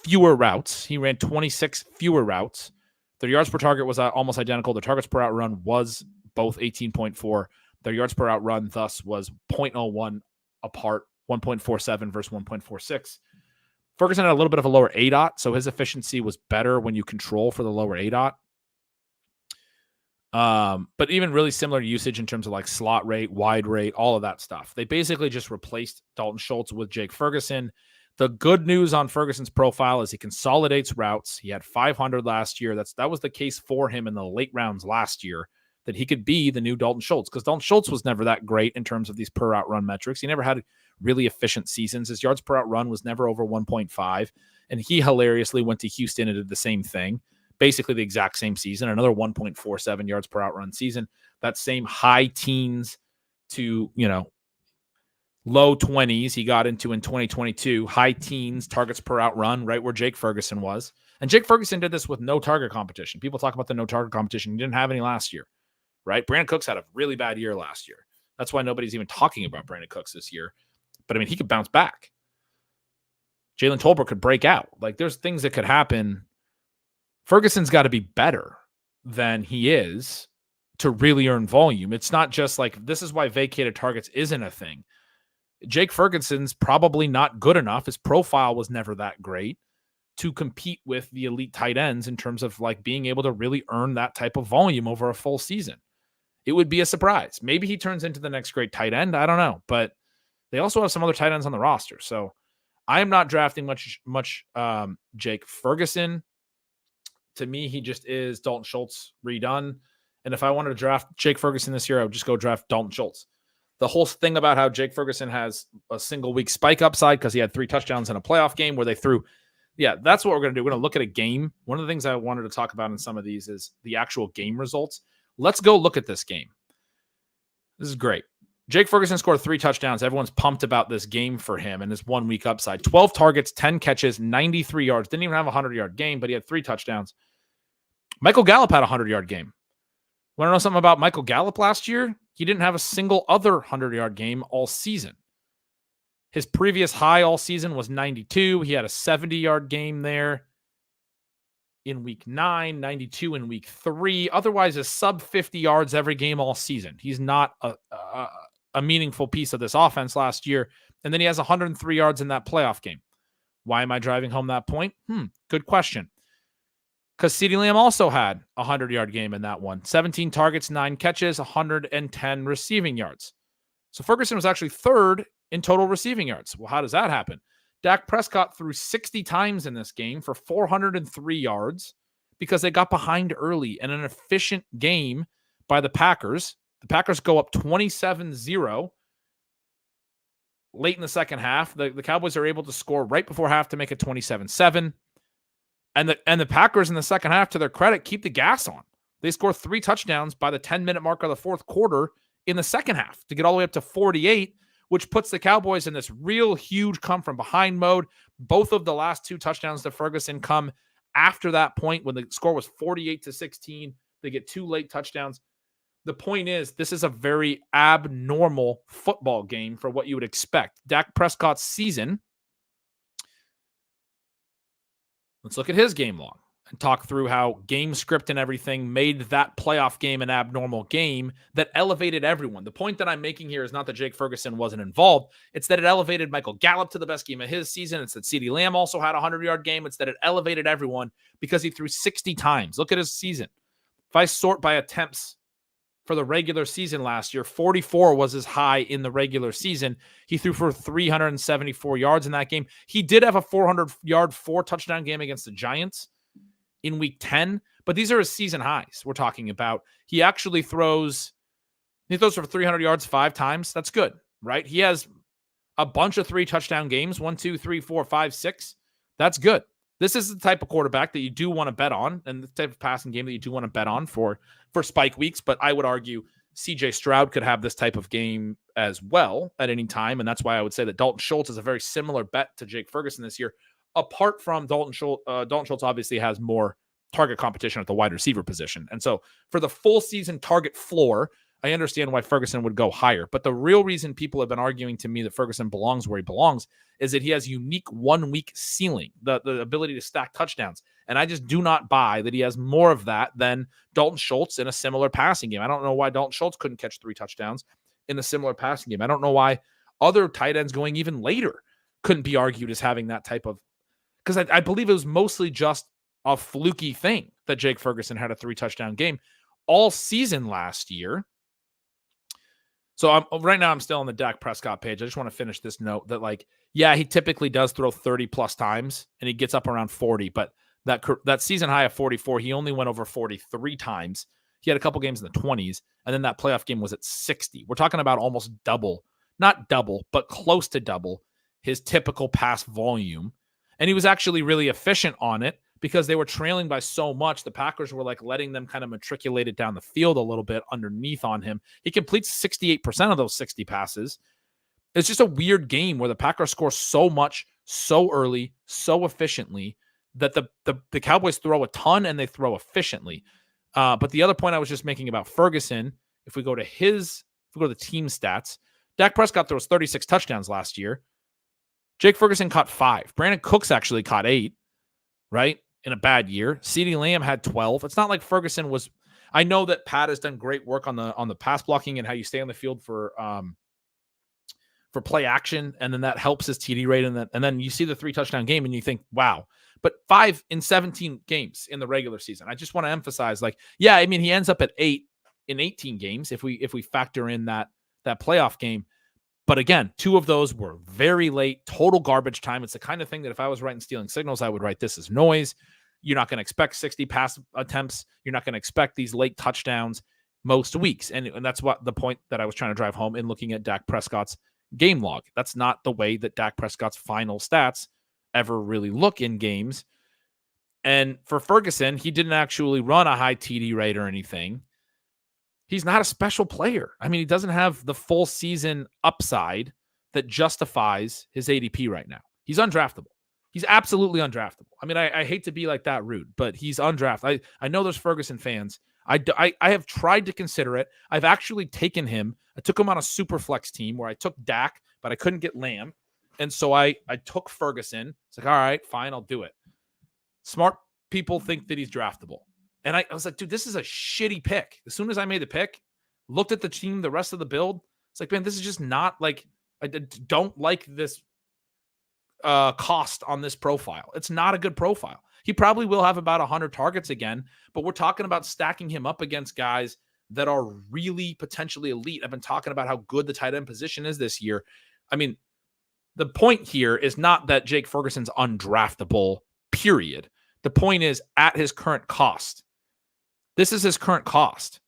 fewer routes. He ran 26 fewer routes. Their yards per target was almost identical. Their targets per out run was both 18.4. Their yards per out run thus was 0.01 apart, 1.47 versus 1.46. Ferguson had a little bit of a lower ADOT, so his efficiency was better when you control for the lower ADOT. But even really similar usage in terms of like slot rate, wide rate, all of that stuff. They basically just replaced Dalton Schultz with Jake Ferguson. The good news on Ferguson's profile is he consolidates routes. He had 500 last year. That was the case for him in the late rounds last year, that he could be the new Dalton Schultz, because Dalton Schultz was never that great in terms of these per out run metrics. He never had really efficient seasons. His yards per out run was never over 1.5. And he hilariously went to Houston and did the same thing, basically the exact same season, another 1.47 yards per out run season. That same high teens to, low 20s he got into in 2022, high teens targets per out run, right where Jake Ferguson was. And Jake Ferguson did this with no target competition. People talk about the no target competition. He didn't have any last year, right? Brandon Cooks had a really bad year last year. That's why nobody's even talking about Brandon Cooks this year. But, he could bounce back. Jalen Tolbert could break out. Like, there's things that could happen. Ferguson's got to be better than he is to really earn volume. It's not just like, this is why vacated targets isn't a thing. Jake Ferguson's probably not good enough. His profile was never that great to compete with the elite tight ends in terms of like being able to really earn that type of volume over a full season. It would be a surprise. Maybe he turns into the next great tight end. I don't know, but they also have some other tight ends on the roster. So I am not drafting much Jake Ferguson. To me, he just is Dalton Schultz redone. And if I wanted to draft Jake Ferguson this year, I would just go draft Dalton Schultz. The whole thing about how Jake Ferguson has a single week spike upside because he had 3 touchdowns in a playoff game where they threw. Yeah, that's what we're going to do. We're going to look at a game. One of the things I wanted to talk about in some of these is the actual game results. Let's go look at this game. This is great. Jake Ferguson scored 3 touchdowns. Everyone's pumped about this game for him and his 1 week upside. 12 targets, 10 catches, 93 yards. Didn't even have a 100-yard game, but he had 3 touchdowns. Michael Gallup had a 100-yard game. Want to know something about Michael Gallup last year? He didn't have a single other 100-yard game all season. His previous high all season was 92. He had a 70-yard game there in week 9, 92 in week 3. Otherwise, is sub 50 yards every game all season. He's not a meaningful piece of this offense last year. And then he has 103 yards in that playoff game. Why am I driving home that point? Good question. Because CeeDee Lamb also had a 100-yard game in that one. 17 targets, 9 catches, 110 receiving yards. So Ferguson was actually 3rd in total receiving yards. Well, how does that happen? Dak Prescott threw 60 times in this game for 403 yards because they got behind early in an efficient game by the Packers. The Packers go up 27-0. late in the second half, the Cowboys are able to score right before half to make it 27-7. And the Packers in the second half, to their credit, keep the gas on. They score 3 touchdowns by the 10-minute mark of the fourth quarter in the second half to get all the way up to 48, which puts the Cowboys in this real huge come from behind mode. Both of the last 2 touchdowns to Ferguson come after that point when the score was 48-16. They get 2 late touchdowns. The point is, this is a very abnormal football game for what you would expect. Dak Prescott's season. Let's look at his game log and talk through how game script and everything made that playoff game an abnormal game that elevated everyone. The point that I'm making here is not that Jake Ferguson wasn't involved. It's that it elevated Michael Gallup to the best game of his season. It's that CeeDee Lamb also had a 100-yard game. It's that it elevated everyone because he threw 60 times. Look at his season. If I sort by attempts for the regular season last year, 44 was his high in the regular season. He threw for 374 yards in that game. He did have a 400-yard, 4-touchdown game against the Giants in week 10, but these are his season highs we're talking about. He actually throws for 300 yards 5 times. That's good, right? He has a bunch of 3-touchdown games, 1, 2, 3, 4, 5, 6. That's good. This is the type of quarterback that you do want to bet on, and the type of passing game that you do want to bet on for spike weeks. But I would argue CJ Stroud could have this type of game as well at any time, and that's why I would say that Dalton Schultz is a very similar bet to Jake Ferguson this year. Apart from Dalton Schultz obviously has more target competition at the wide receiver position. And so for the full season target floor, I understand why Ferguson would go higher. But the real reason people have been arguing to me that Ferguson belongs where he belongs is that he has unique 1-week ceiling, the ability to stack touchdowns. And I just do not buy that he has more of that than Dalton Schultz in a similar passing game. I don't know why Dalton Schultz couldn't catch 3 touchdowns in a similar passing game. I don't know why other tight ends going even later couldn't be argued as having that type of, because I believe it was mostly just a fluky thing that Jake Ferguson had a 3-touchdown game all season last year. So right now I'm still on the Dak Prescott page. I just want to finish this note that, he typically does throw 30 plus times and he gets up around 40, but that season high of 44, he only went over 43 times. He had a couple games in the 20s, and then that playoff game was at 60. We're talking about almost double, not double, but close to double his typical pass volume. And he was actually really efficient on it because they were trailing by so much. The Packers were letting them kind of matriculate it down the field a little bit underneath on him. He completes 68% of those 60 passes. It's just a weird game where the Packers score so much, so early, so efficiently that the Cowboys throw a ton and they throw efficiently. But the other point I was just making about Ferguson, if we go to the team stats, Dak Prescott throws 36 touchdowns last year. Jake Ferguson caught 5. Brandon Cooks actually caught 8, right? In a bad year. CeeDee Lamb had 12. It's not like Ferguson was. I know that Pat has done great work on the pass blocking and how you stay on the field for play action, and then that helps his TD rate, and then you see the 3-touchdown game and you think, wow. But 5 in 17 games in the regular season. I just want to emphasize, he ends up at 8 in 18 games if we factor in that playoff game. But again, 2 of those were very late, total garbage time. It's the kind of thing that if I was writing stealing signals, I would write this as noise. You're not going to expect 60 pass attempts. You're not going to expect these late touchdowns most weeks. And that's what the point that I was trying to drive home in looking at Dak Prescott's game log. That's not the way that Dak Prescott's final stats ever really look in games. And for Ferguson, he didn't actually run a high TD rate or anything. He's not a special player. He doesn't have the full season upside that justifies his ADP right now. He's undraftable. He's absolutely undraftable. I hate to be that rude, but he's undraftable. I know there's Ferguson fans. I have tried to consider it. I've actually taken him. I took him on a super flex team where I took Dak, but I couldn't get Lamb. And so I took Ferguson. It's all right, fine, I'll do it. Smart people think that he's draftable. And I was like, dude, this is a shitty pick. As soon as I made the pick, looked at the team, the rest of the build, it's like, man, this is just not I don't like this cost on this profile. It's not a good profile. He probably will have about 100 targets again, but we're talking about stacking him up against guys that are really potentially elite. I've been talking about how good the tight end position is this year. The point here is not that Jake Ferguson's undraftable, period. The point is at his current cost. This is his current cost.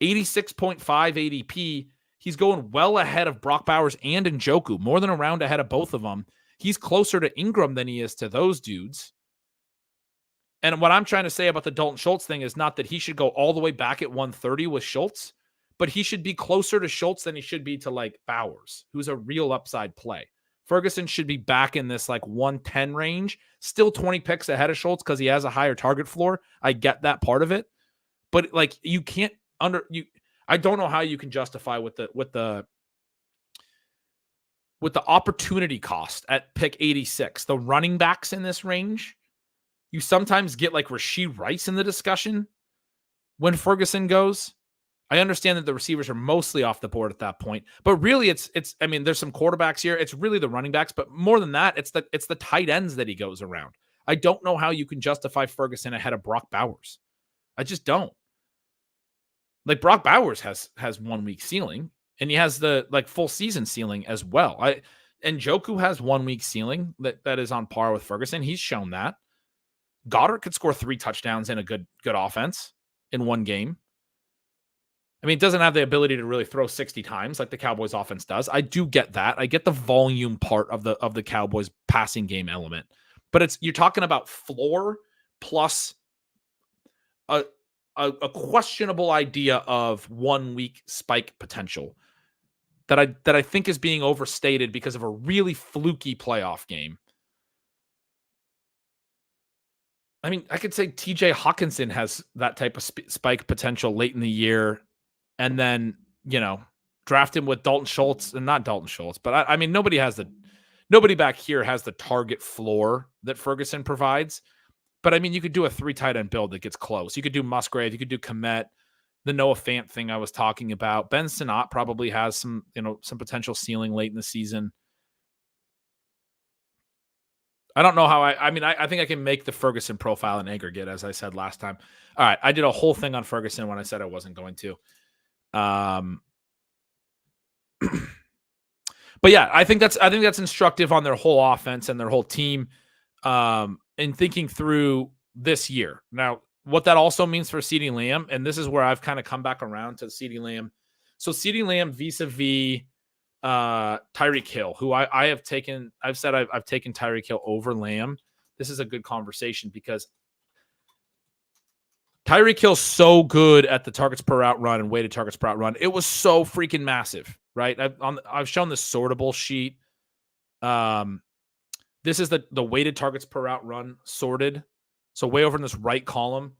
86.5 ADP. He's going well ahead of Brock Bowers and Njoku, more than a round ahead of both of them. He's closer to Ingram than he is to those dudes. And what I'm trying to say about the Dalton Schultz thing is not that he should go all the way back at 130 with Schultz, but he should be closer to Schultz than he should be to like Bowers, who's a real upside play. Ferguson should be back in this like 110 range, still 20 picks ahead of Schultz because he has a higher target floor. I get that part of it, but like you can't I don't know how you can justify with the opportunity cost at pick 86, the running backs in this range. You sometimes get like Rashee Rice in the discussion when Ferguson goes. I understand that the receivers are mostly off the board at that point, but really it's I mean, there's some quarterbacks here. It's really the running backs, but more than that, it's the tight ends that he goes around. I don't know how you can justify Ferguson ahead of Brock Bowers. I just don't. Like Brock Bowers has 1 week ceiling, and he has the like full season ceiling as well. And Njoku has 1 week ceiling that is on par with Ferguson. He's shown that. Goddard could score 3 touchdowns in a good offense in one game. I mean, it doesn't have the ability to really throw 60 times like the Cowboys offense does. I do get that. I get the volume part of the Cowboys passing game element. But you're talking about floor plus a questionable idea of 1 week spike potential that I think is being overstated because of a really fluky playoff game. I mean, I could say TJ Hawkinson has that type of spike potential late in the year, and then, draft him with Dalton Schultz, and not Dalton Schultz, but I mean, nobody back here has the target floor that Ferguson provides. But I mean, you could do a 3 tight end build that gets close. You could do Musgrave, you could do Komet, the Noah Fant thing I was talking about. Ben Sinnott probably has some potential ceiling late in the season. I don't know how I think I can make the Ferguson profile in aggregate, as I said last time. All right. I did a whole thing on Ferguson when I said I wasn't going to. But yeah, I think that's instructive on their whole offense and their whole team in thinking through this year. Now, what that also means for CeeDee Lamb, and this is where I've kind of come back around to CeeDee Lamb. So CeeDee Lamb vis-a-vis Tyreek Hill, who I've taken Tyreek Hill over Lamb. This is a good conversation because Tyreek Hill's so good at the targets per route run and weighted targets per route run. It was so freaking massive, right? I've shown the sortable sheet. This is the weighted targets per route run sorted. So way over in this right column,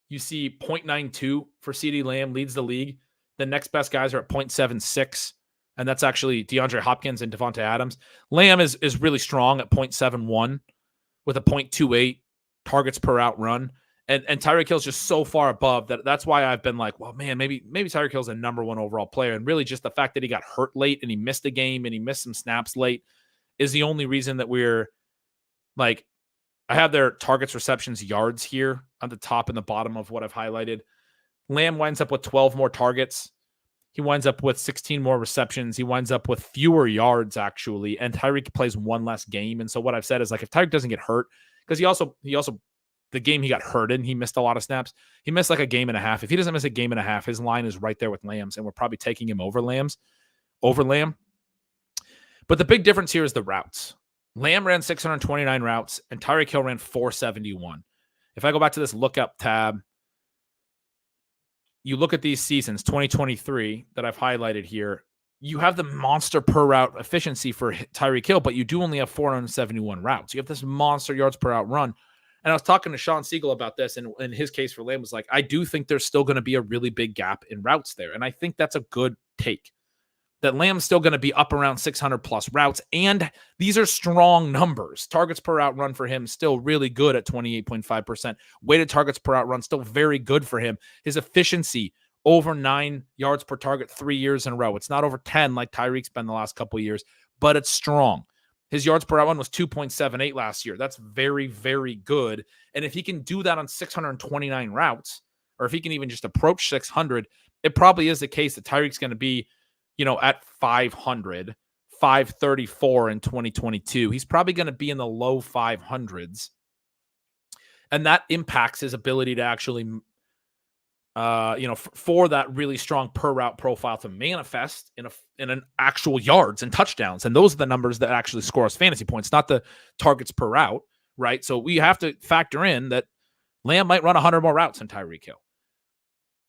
you see 0.92 for CeeDee Lamb leads the league. The next best guys are at 0.76. And that's actually DeAndre Hopkins and Devontae Adams. Lamb is really strong at 0.71 with a 0.28 targets per route run. And Tyreek Hill's just so far above that. That's why I've been like, well, man, maybe Tyreek Hill's a number 1 overall player. And really just the fact that he got hurt late and he missed a game and he missed some snaps late is the only reason that we're like, I have their targets, receptions, yards here on the top and the bottom of what I've highlighted. Lamb winds up with 12 more targets. He winds up with 16 more receptions. He winds up with fewer yards, actually. And Tyreek plays 1 less game. And so what I've said is, like, if Tyreek doesn't get hurt, because he also the game he got hurt in, he missed a lot of snaps. He missed like a game and a half. If he doesn't miss a game and a half, his line is right there with Lamb's, and we're probably taking him over Lamb. But the big difference here is the routes. Lamb ran 629 routes, and Tyreek Hill ran 471. If I go back to this lookup tab, you look at these seasons, 2023, that I've highlighted here, you have the monster per route efficiency for Tyreek Hill, but you do only have 471 routes. You have this monster yards per route run. And I was talking to Sean Siegel about this, and his case for Lamb was like, I do think there's still going to be a really big gap in routes there. And I think that's a good take. That Lamb's still going to be up around 600 plus routes. And these are strong numbers. Targets per route run for him still really good at 28.5%. Weighted targets per route run still very good for him. His efficiency over 9 yards per target 3 years in a row. It's not over 10 like Tyreek's been the last couple of years, but it's strong. His yards per route run was 2.78 last year. That's very, very good. And if he can do that on 629 routes, or if he can even just approach 600, it probably is the case that Tyreek's going to be, at 500, 534 in 2022. He's probably going to be in the low 500s. And that impacts his ability to actually for that really strong per route profile to manifest in an actual yards and touchdowns. And those are the numbers that actually score us fantasy points, not the targets per route, right? So we have to factor in that Lamb might run 100 more routes than Tyreek Hill.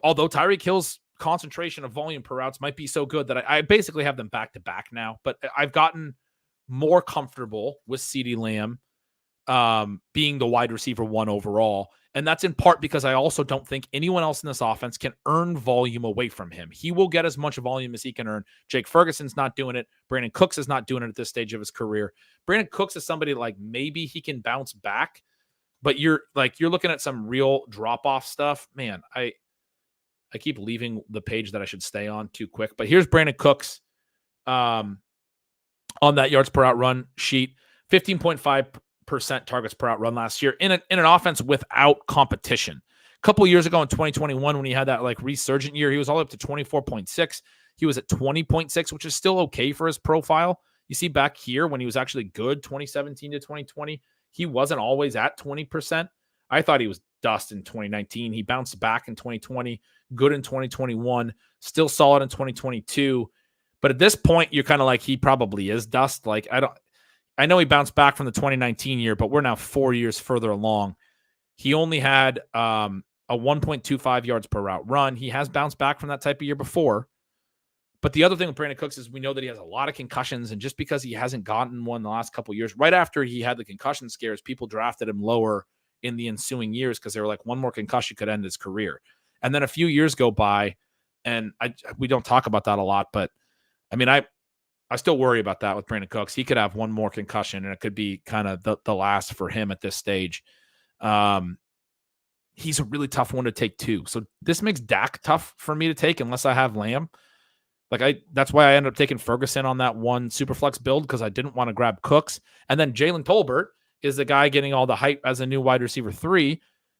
Although Tyreek Hill's concentration of volume per routes might be so good that I basically have them back to back now. But I've gotten more comfortable with CeeDee Lamb being the wide receiver 1 overall. And that's in part because I also don't think anyone else in this offense can earn volume away from him. He will get as much volume as he can earn. Jake Ferguson's not doing it. Brandon Cooks is not doing it at this stage of his career. Brandon Cooks is somebody like maybe he can bounce back, but you're looking at some real drop-off stuff. Man, I keep leaving the page that I should stay on too quick. But here's Brandon Cooks on that yards per out run sheet. 15.5% targets per out run last year in an offense without competition. A couple years ago in 2021, when he had that like resurgent year, he was all up to 24.6. He was at 20.6, which is still okay for his profile. You see back here when he was actually good, 2017 to 2020, he wasn't always at 20%. I thought he was dust in 2019. He bounced back in 2020, good in 2021, still solid in 2022. But at this point, you're kind of like, he probably is dust. Like, I know he bounced back from the 2019 year, but we're now 4 years further along. He only had a 1.25 yards per route run. He has bounced back from that type of year before. But the other thing with Brandon Cooks is we know that he has a lot of concussions, and just because he hasn't gotten one the last couple of years, right after he had the concussion scares, people drafted him lower in the ensuing years because they were like, one more concussion could end his career. And then a few years go by, and we don't talk about that a lot, but I mean, I still worry about that with Brandon Cooks. He could have one more concussion, and it could be kind of the last for him at this stage. He's a really tough one to take too. So this makes Dak tough for me to take unless I have Lamb. That's why I ended up taking Ferguson on that one Superflex build, because I didn't want to grab Cooks. And then Jalen Tolbert is the guy getting all the hype as a new wide receiver 3.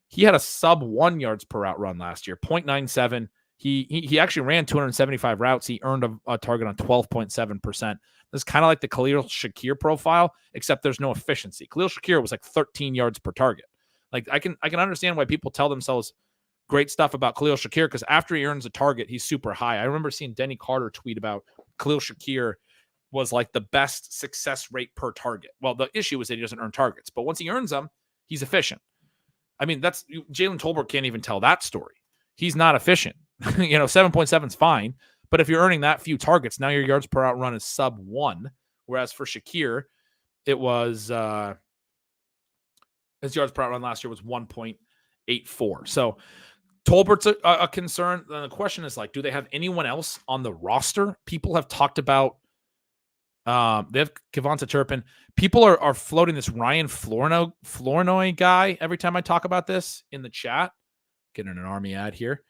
He had a sub 1 yards per route run last year, 0.97. He actually ran 275 routes. He earned a target on 12.7%. This is kind of like the Khalil Shakir profile, except there's no efficiency. Khalil Shakir was like 13 yards per target. Like I can understand why people tell themselves great stuff about Khalil Shakir, because after he earns a target, he's super high. I remember seeing Denny Carter tweet about Khalil Shakir was like the best success rate per target. Well, the issue is that he doesn't earn targets, but once he earns them, he's efficient. I mean, that's Jalen Tolbert can't even tell that story. He's not efficient. 7.7 is fine, but if you're earning that few targets, now your yards per out run is sub 1. Whereas for Shakir, it was his yards per out run last year was 1.84. So Tolbert's a concern. The question is, like, do they have anyone else on the roster? People have talked about they have Kevonta Turpin. People are floating this Ryan Flournoy guy every time I talk about this in the chat. Getting an Army ad here.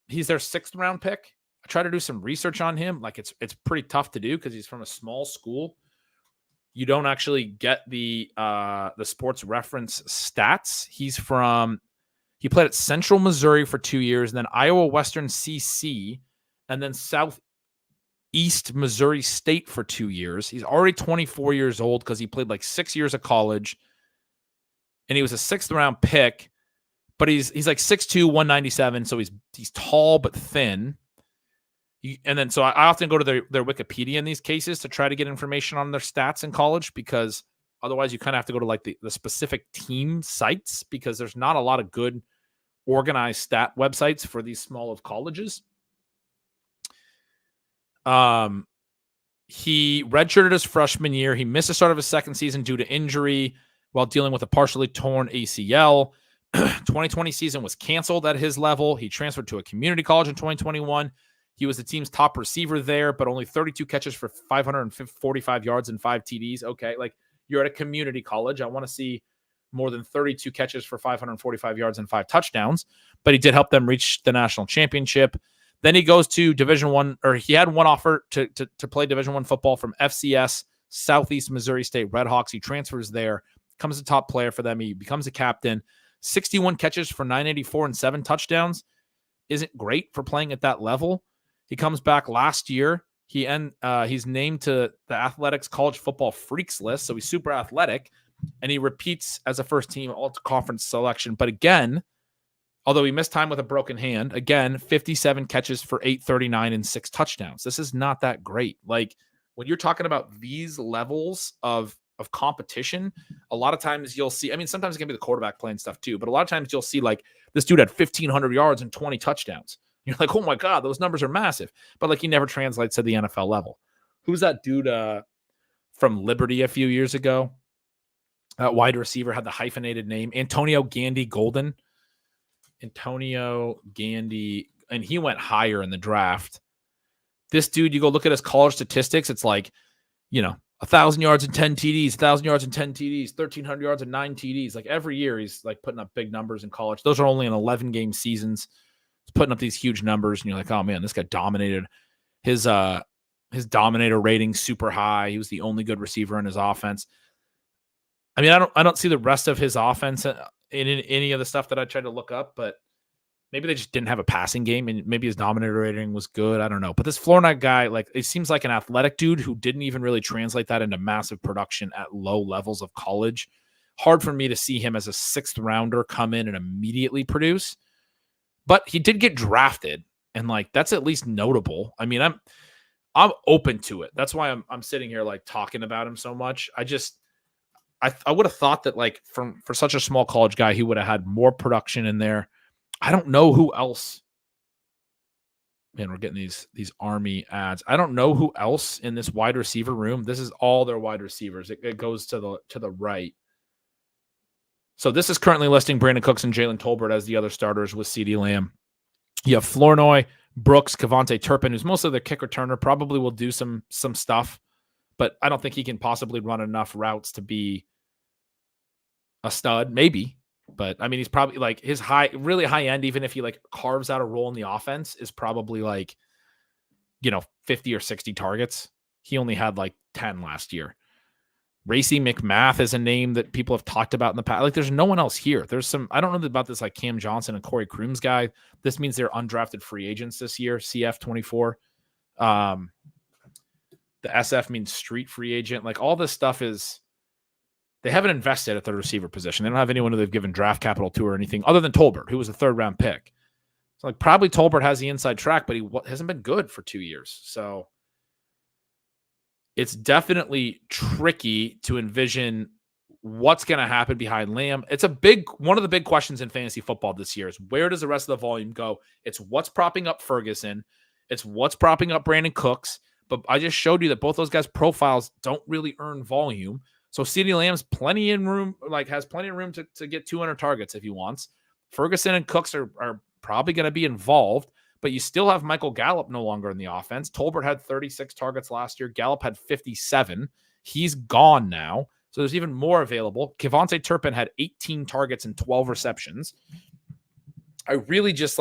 He's their 6th round pick. I try to do some research on him. Like, it's pretty tough to do because he's from a small school. You don't actually get the Sports Reference stats. He played at Central Missouri for 2 years, and then Iowa Western CC, and then Southeast Missouri State for 2 years. He's already 24 years old because he played like 6 years of college, and he was a 6th round pick. But he's like 6'2", 197, so he's tall but thin. And then so I often go to their Wikipedia in these cases to try to get information on their stats in college, because otherwise you kind of have to go to like the specific team sites, because there's not a lot of good organized stat websites for these small of colleges. He redshirted his freshman year. He missed the start of his second season due to injury while dealing with a partially torn ACL. 2020 season was canceled at his level. He transferred to a community college in 2021. He was the team's top receiver there, but only 32 catches for 545 yards and 5 TDs. Okay, like, you're at a community college. I want to see more than 32 catches for 545 yards and 5 touchdowns, but he did help them reach the national championship. Then he goes to Division I, or he had one offer to play Division I football from FCS, Southeast Missouri State Redhawks. He transfers there, becomes a top player for them. He becomes a captain. 61 catches for 984 and 7 touchdowns isn't great for playing at that level. He comes back last year. He's named to the Athletics College Football Freaks list, so he's super athletic, and he repeats as a first-team all-conference selection. But again, Although he missed time with a broken hand. Again, 57 catches for 839 and 6 touchdowns. This is not that great. Like, when you're talking about these levels of competition, a lot of times you'll see, I mean, sometimes it can be the quarterback playing stuff too, but a lot of times you'll see like this dude had 1,500 yards and 20 touchdowns. You're like, oh my God, those numbers are massive. But like, he never translates to the NFL level. Who's that dude from Liberty a few years ago? That wide receiver had the hyphenated name, Antonio Gandy Golden. Antonio Gandy, and he went higher in the draft. This dude, you go look at his college statistics, it's like, 1,000 yards and 10 TDs, 1,000 yards and 10 TDs, 1,300 yards and 9 TDs. Like, every year he's like putting up big numbers in college. Those are only in 11-game seasons. He's putting up these huge numbers, and you're like, oh man, this guy dominated. His dominator rating super high. He was the only good receiver in his offense. I mean, I don't see the rest of his offense in any of the stuff that I tried to look up, but maybe they just didn't have a passing game, and maybe his dominator rating was good. I don't know. But this Florida guy, like, it seems like an athletic dude who didn't even really translate that into massive production at low levels of college. Hard for me to see him as a 6th rounder come in and immediately produce. But he did get drafted, and like, that's at least notable. I mean, I'm open to it. That's why I'm sitting here like talking about him so much. I would have thought that like for such a small college guy, he would have had more production in there. I don't know who else. Man, we're getting these Army ads. I don't know who else in this wide receiver room. This is all their wide receivers. It goes to the right. So this is currently listing Brandon Cooks and Jalen Tolbert as the other starters with CeeDee Lamb. You have Flournoy, Brooks, Kevontae Turpin, who's mostly their kick returner, probably will do some stuff, but I don't think he can possibly run enough routes to be a stud. Maybe, but I mean, he's probably like his really high end, even if he like carves out a role in the offense, is probably like, 50 or 60 targets. He only had like 10 last year. Racey McMath is a name that people have talked about in the past. Like, there's no one else here. There's some, I don't know about this like Cam Johnson and Corey Crooms guy. This means they're undrafted free agents this year, CF24. The SF means street free agent. Like, all this stuff is, they haven't invested at the receiver position. They don't have anyone who they've given draft capital to or anything other than Tolbert, who was a 3rd-round pick. So like, probably Tolbert has the inside track, but he hasn't been good for 2 years. So it's definitely tricky to envision what's going to happen behind Lamb. It's one of the big questions in fantasy football this year is, where does the rest of the volume go? It's what's propping up Ferguson. It's what's propping up Brandon Cooks. But I just showed you that both those guys' profiles don't really earn volume. So CeeDee Lamb's has plenty of room to get 200 targets if he wants. Ferguson and Cooks are probably going to be involved, but you still have Michael Gallup no longer in the offense. Tolbert had 36 targets last year. Gallup had 57. He's gone now. So there's even more available. Kevontae Turpin had 18 targets and 12 receptions. I really just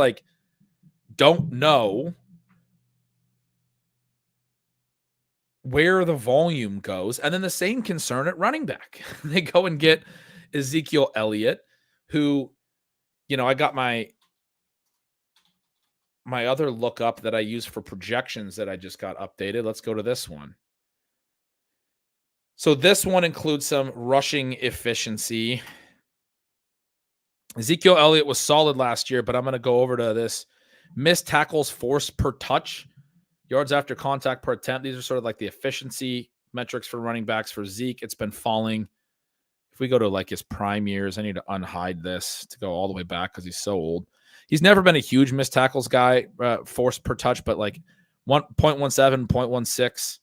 don't know where the volume goes. And then the same concern at running back. They go and get Ezekiel Elliott, who, I got my other lookup that I use for projections that I just got updated. Let's go to this one. So this one includes some rushing efficiency. Ezekiel Elliott was solid last year, but I'm going to go over to this missed tackles forced per touch, yards after contact per attempt. These are sort of like the efficiency metrics for running backs for Zeke. It's been falling. If we go to like his prime years, I need to unhide this to go all the way back because he's so old. He's never been a huge missed tackles guy, forced per touch, but like 1.17, 0.16.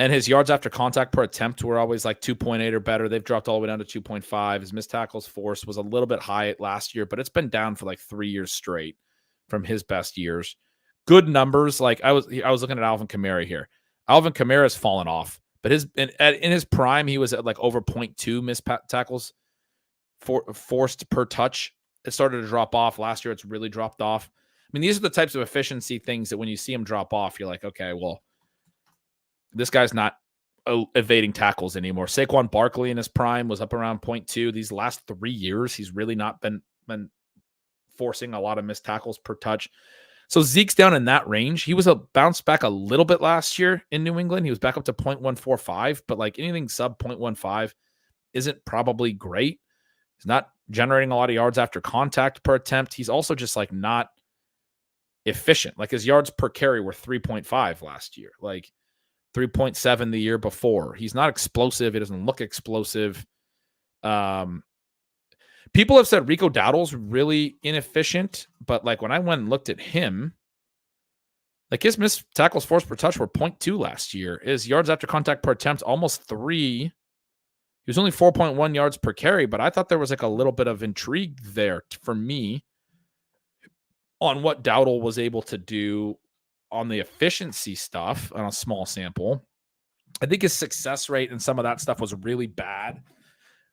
And his yards after contact per attempt were always like 2.8 or better. They've dropped all the way down to 2.5. His missed tackles forced was a little bit high last year, but it's been down for like 3 years straight from his best years. Good numbers. Like I was looking at Alvin Kamara here. Alvin Kamara has fallen off, but in his prime, he was at like over 0.2 missed tackles forced per touch. It started to drop off last year. It's really dropped off. I mean, these are the types of efficiency things that when you see him drop off, you're like, okay, well, this guy's not evading tackles anymore. Saquon Barkley in his prime was up around 0.2. These last 3 years, he's really not been forcing a lot of missed tackles per touch. So Zeke's down in that range. He was bounced back a little bit last year in New England. He was back up to 0.145, but like anything sub 0.15 isn't probably great. He's not generating a lot of yards after contact per attempt. He's also just like not efficient. Like his yards per carry were 3.5 last year, like 3.7 the year before. He's not explosive. He doesn't look explosive. People have said Rico Dowdle's really inefficient, but like when I went and looked at him, like his missed tackles forced per touch were 0.2 last year. His yards after contact per attempt, almost 3. He was only 4.1 yards per carry, but I thought there was like a little bit of intrigue there for me on what Dowdle was able to do on the efficiency stuff on a small sample. I think his success rate and some of that stuff was really bad.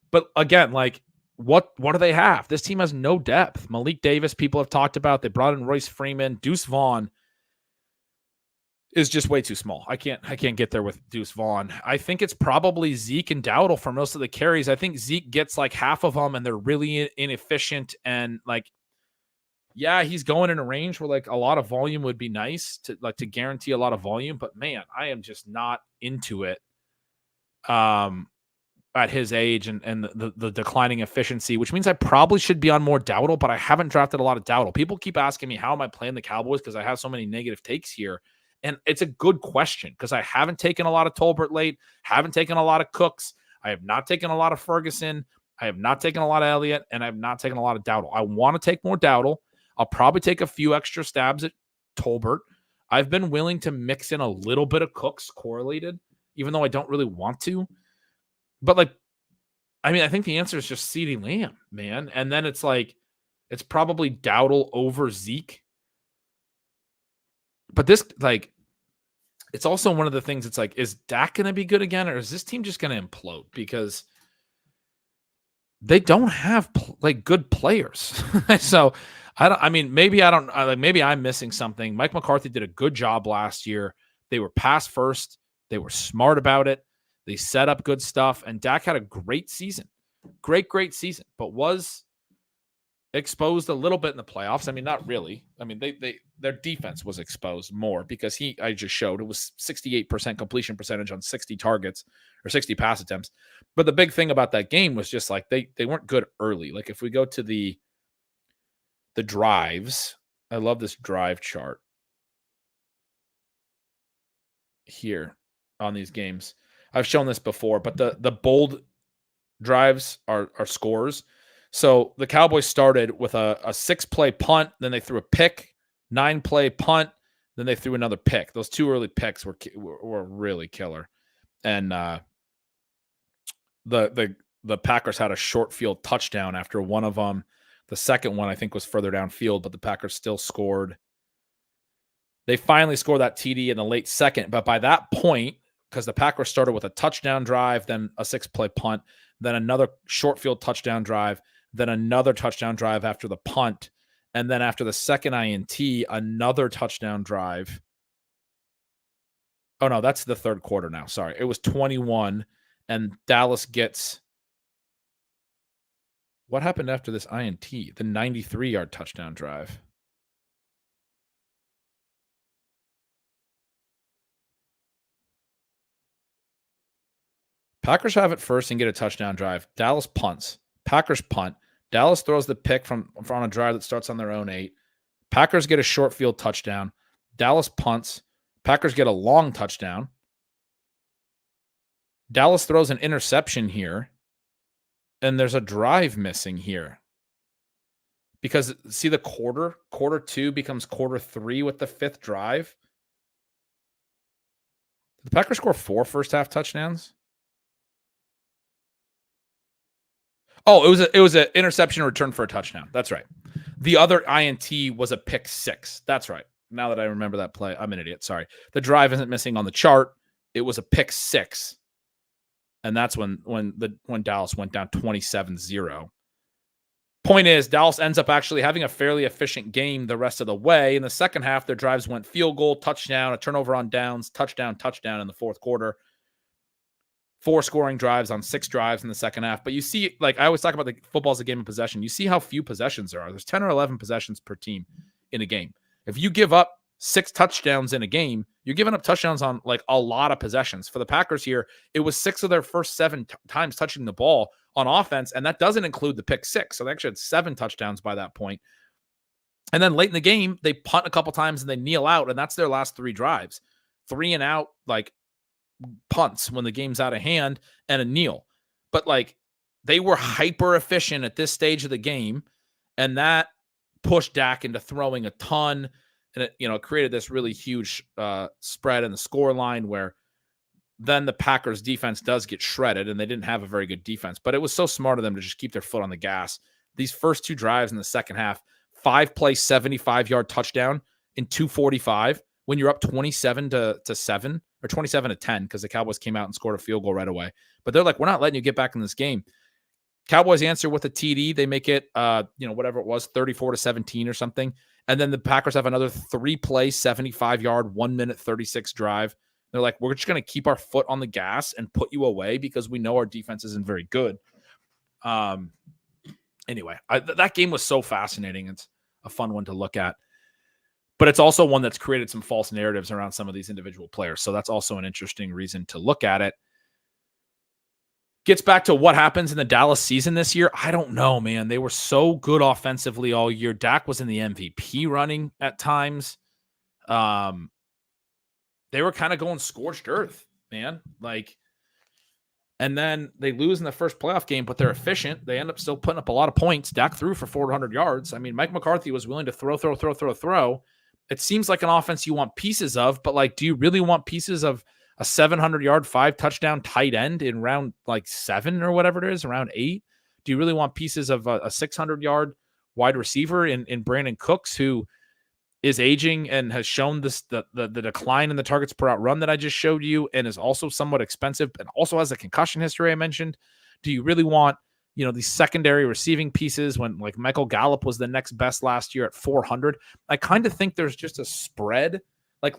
But again, like what do they have? This team has no depth. Malik Davis, people have talked about. They brought in Royce Freeman. Deuce Vaughn is just way too small. I can't get there with Deuce Vaughn. I think it's probably Zeke and Dowdle for most of the carries. I think Zeke gets like half of them and they're really inefficient. And like, yeah, he's going in a range where like a lot of volume would be nice to guarantee a lot of volume. But man, I am just not into it. At his age and the declining efficiency, which means I probably should be on more Dowdle, but I haven't drafted a lot of Dowdle. People keep asking me, how am I playing the Cowboys? Because I have so many negative takes here. And it's a good question because I haven't taken a lot of Tolbert late, haven't taken a lot of Cooks. I have not taken a lot of Ferguson. I have not taken a lot of Elliott, and I have not taken a lot of Dowdle. I want to take more Dowdle. I'll probably take a few extra stabs at Tolbert. I've been willing to mix in a little bit of Cooks correlated, even though I don't really want to. But like, I mean, I think the answer is just CeeDee Lamb, man. And then it's like, it's probably Dowdle over Zeke. But this, like, it's also one of the things. It's like, is Dak going to be good again, or is this team just going to implode? Because they don't have like good players. So maybe I'm missing something. Mike McCarthy did a good job last year. They were pass first. They were smart about it. They set up good stuff, and Dak had a great season. Great season, but was exposed a little bit in the playoffs. I mean, not really. I mean, their defense was exposed more because I just showed it was 68% completion percentage on 60 targets or 60 pass attempts. But the big thing about that game was just like they weren't good early. Like if we go to the drives, I love this drive chart here on these games. I've shown this before, but the bold drives are scores. So the Cowboys started with a 6-play punt, then they threw a pick, 9-play punt, then they threw another pick. Those 2 early picks were really killer. And the Packers had a short field touchdown after one of them. The second one I think was further downfield, but the Packers still scored. They finally scored that TD in the late second, but by that point, because the Packers started with a touchdown drive, then a 6-play punt, then another short field touchdown drive, then another touchdown drive after the punt, and then after the second INT, another touchdown drive. Oh, no, that's the third quarter now. Sorry. It was 21, and Dallas gets... What happened after this INT? The 93-yard touchdown drive. Packers have it first and get a touchdown drive. Dallas punts. Packers punt. Dallas throws the pick from a drive that starts on their own 8. Packers get a short field touchdown. Dallas punts. Packers get a long touchdown. Dallas throws an interception here. And there's a drive missing here. Because, see the quarter 2 becomes quarter 3 with the 5th drive. Did the Packers score 4 first half touchdowns? Oh, it was an interception return for a touchdown. That's right. The other INT was a pick 6. That's right. Now that I remember that play, I'm an idiot. Sorry. The drive isn't missing on the chart. It was a pick 6. And that's when Dallas went down 27-0. Point is, Dallas ends up actually having a fairly efficient game the rest of the way. In the second half, their drives went field goal, touchdown, a turnover on downs, touchdown in the fourth quarter. 4 scoring drives on 6 drives in the second half. But you see, like I always talk about, the football's a game of possession. You see how few possessions there are. There's 10 or 11 possessions per team in a game. If you give up 6 touchdowns in a game, you're giving up touchdowns on like a lot of possessions. For the Packers here, it was 6 of their first 7 times touching the ball on offense, and that doesn't include the pick 6. So they actually had 7 touchdowns by that point. And then late in the game, they punt a couple times and they kneel out, and that's their last 3 drives. 3 and out, like punts when the game's out of hand, and a kneel. But like they were hyper efficient at this stage of the game, and that pushed Dak into throwing a ton, and it created this really huge spread in the score line where then the Packers defense does get shredded, and they didn't have a very good defense, but it was so smart of them to just keep their foot on the gas. These first 2 drives in the second half, 5-play 75-yard touchdown in 2:45 when you're up 27-7 or 27-10 because the Cowboys came out and scored a field goal right away. But they're like, we're not letting you get back in this game. Cowboys answer with a TD. They make it, whatever it was, 34-17 or something. And then the Packers have another 3-play, 75-yard, 1:36 drive. They're like, we're just going to keep our foot on the gas and put you away because we know our defense isn't very good. Anyway, that game was so fascinating. It's a fun one to look at. But it's also one that's created some false narratives around some of these individual players. So that's also an interesting reason to look at it. Gets back to what happens in the Dallas season this year. I don't know, man. They were so good offensively all year. Dak was in the MVP running at times. They were kind of going scorched earth, man. And then they lose in the first playoff game, but they're efficient. They end up still putting up a lot of points. Dak threw for 400 yards. I mean, Mike McCarthy was willing to throw. It seems like an offense you want pieces of, but do you really want pieces of a 700-yard, 5-touchdown tight end in round 7 or whatever it is, round 8? Do you really want pieces of a 600-yard wide receiver in Brandon Cooks, who is aging and has shown the decline in the targets per out run that I just showed you, and is also somewhat expensive and also has a concussion history I mentioned? Do you really want these secondary receiving pieces when Michael Gallup was the next best last year at 400? I kind of think there's just a spread.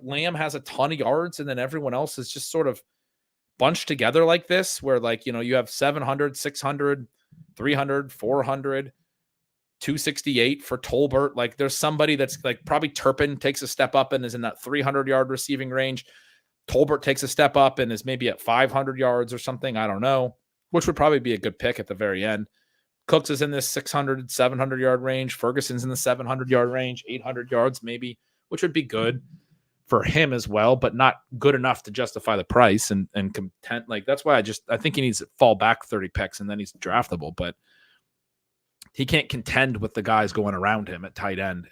Lamb has a ton of yards, and then everyone else is just sort of bunched together like this, where you have 700, 600, 300, 400, 268 for Tolbert. There's somebody that's probably Turpin takes a step up and is in that 300-yard receiving range. Tolbert takes a step up and is maybe at 500 yards or something. I don't know, which would probably be a good pick at the very end. Cooks is in this 600, 700-yard range. Ferguson's in the 700-yard range, 800 yards maybe, which would be good for him as well, but not good enough to justify the price and content. That's why I think he needs to fall back 30 picks and then he's draftable, but he can't contend with the guys going around him at tight end,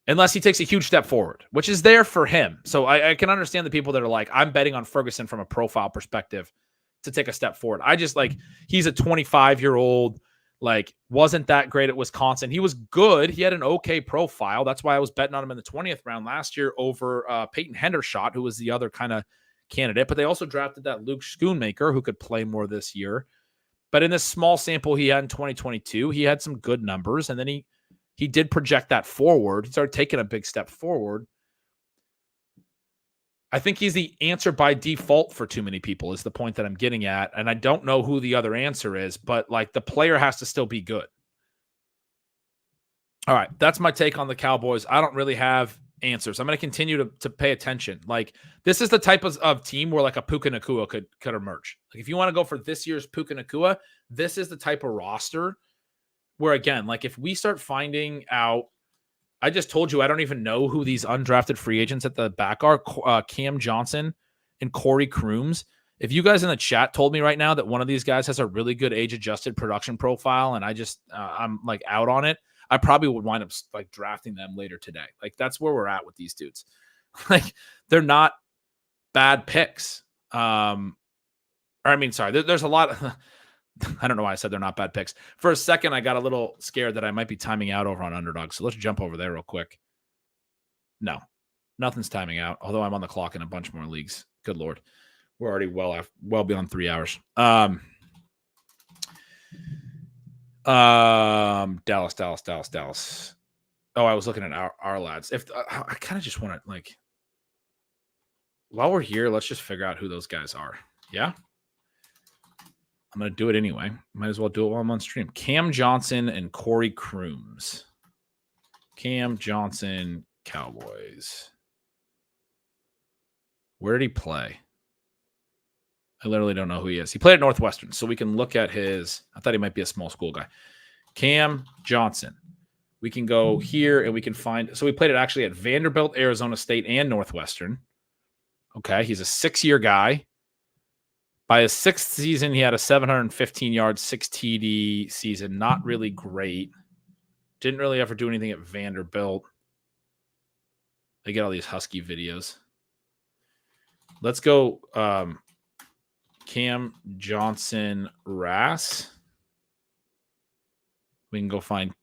unless he takes a huge step forward, which is there for him. So I can understand the people that are like, I'm betting on Ferguson from a profile perspective to take a step forward. I just he's a 25-year-old, wasn't that great at Wisconsin. He was good. He had an okay profile. That's why I was betting on him in the 20th round last year over Peyton Hendershot, who was the other kind of candidate. But they also drafted that Luke Schoonmaker, who could play more this year. But in this small sample he had in 2022, he had some good numbers. And then he did project that forward. He started taking a big step forward. I think he's the answer by default for too many people is the point that I'm getting at. And I don't know who the other answer is, but the player has to still be good. All right. That's my take on the Cowboys. I don't really have answers. I'm going to continue to pay attention. This is the type of team where a Puka Nacua could emerge. If you want to go for this year's Puka Nacua, this is the type of roster where, again, if we start finding out, I just told you I don't even know who these undrafted free agents at the back are, Cam Johnson and Corey Crooms. If you guys in the chat told me right now that one of these guys has a really good age-adjusted production profile and I'm out on it, I probably would wind up drafting them later today. That's where we're at with these dudes. They're not bad picks. There's a lot of, I don't know why I said they're not bad picks. For a second, I got a little scared that I might be timing out over on Underdog. So let's jump over there real quick. No, nothing's timing out, although I'm on the clock in a bunch more leagues. Good Lord. We're already well beyond 3 hours. Dallas. Oh, I was looking at our lads. I kind of just want to while we're here, let's just figure out who those guys are. Yeah. I'm going to do it anyway. Might as well do it while I'm on stream. Cam Johnson and Corey Crooms. Cam Johnson, Cowboys. Where did he play? I literally don't know who he is. He played at Northwestern, so we can look at his. I thought he might be a small school guy. Cam Johnson. We can go here and we can find. So we played it actually at Vanderbilt, Arizona State, and Northwestern. Okay, he's a 6-year guy. By his 6th season, he had a 715-yard, 6 TD season. Not really great. Didn't really ever do anything at Vanderbilt. They get all these Husky videos. Let's go Cam Johnson Rass. We can go find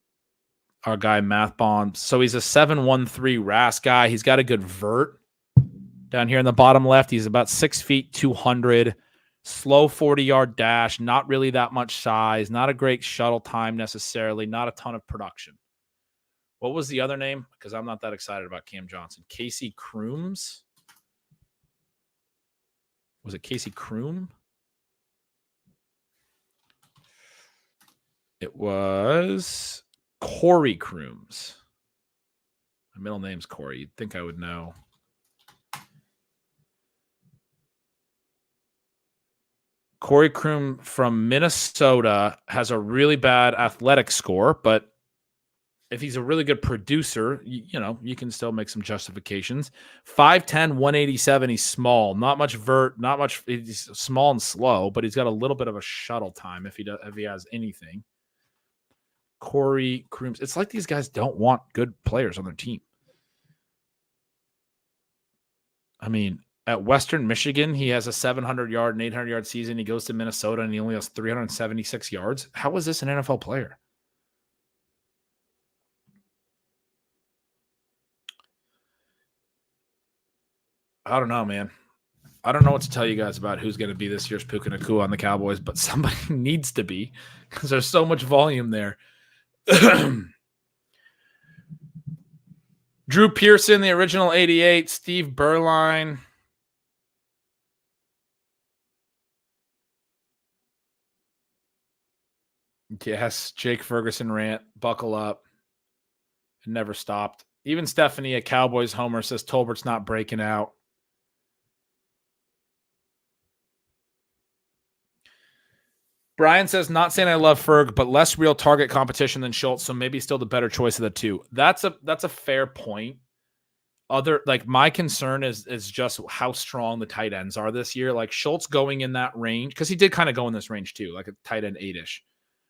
our guy Math Bomb. So he's a 7'13" Rass guy. He's got a good vert. Down here in the bottom left, he's about 6 feet, 200. Slow 40-yard dash. Not really that much size. Not a great shuttle time necessarily. Not a ton of production. What was the other name? Because I'm not that excited about Cam Johnson. Casey Crooms? Was it Casey Kroom? It was Corey Crooms. My middle name's Corey. You'd think I would know. Corey Kroom from Minnesota has a really bad athletic score, but if he's a really good producer, you can still make some justifications. 5'10", 187. He's small, not much vert, not much. He's small and slow, but he's got a little bit of a shuttle time if he has anything. Corey Crooms. It's like these guys don't want good players on their team. I mean, at Western Michigan, he has a 700-yard and 800-yard season. He goes to Minnesota and he only has 376 yards. How is this an NFL player? I don't know, man. I don't know what to tell you guys about who's going to be this year's Puka Nacua on the Cowboys, but somebody needs to be because there's so much volume there. Drew Pearson, the original 88. Steve Berline. Yes, Jake Ferguson rant. Buckle up. It never stopped. Even Stephanie, a Cowboys homer, says Tolbert's not breaking out. Brian says, not saying I love Ferg, but less real target competition than Schultz, so maybe still the better choice of the two. That's a fair point. My concern is just how strong the tight ends are this year. Like Schultz going in that range, because he did kind of go in this range too, like a tight end 8-ish.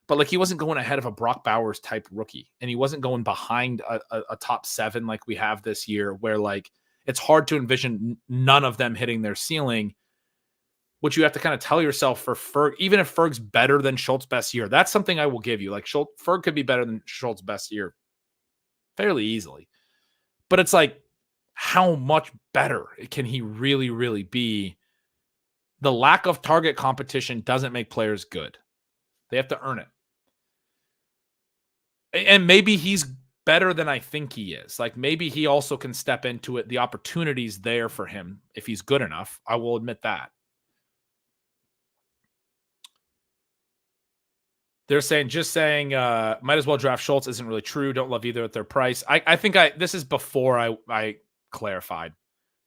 But like he wasn't going ahead of a Brock Bowers type rookie, and he wasn't going behind a top 7 like we have this year, where like it's hard to envision none of them hitting their ceiling. Which you have to kind of tell yourself for Ferg, even if Ferg's better than Schultz's best year, that's something I will give you. Like Ferg could be better than Schultz's best year fairly easily. But it's like, how much better can he really, really be? The lack of target competition doesn't make players good. They have to earn it. And maybe he's better than I think he is. Like maybe he also can step into it. The opportunity's there for him if he's good enough. I will admit that. They're saying, might as well draft Schultz isn't really true. Don't love either at their price. I think this is before I clarified.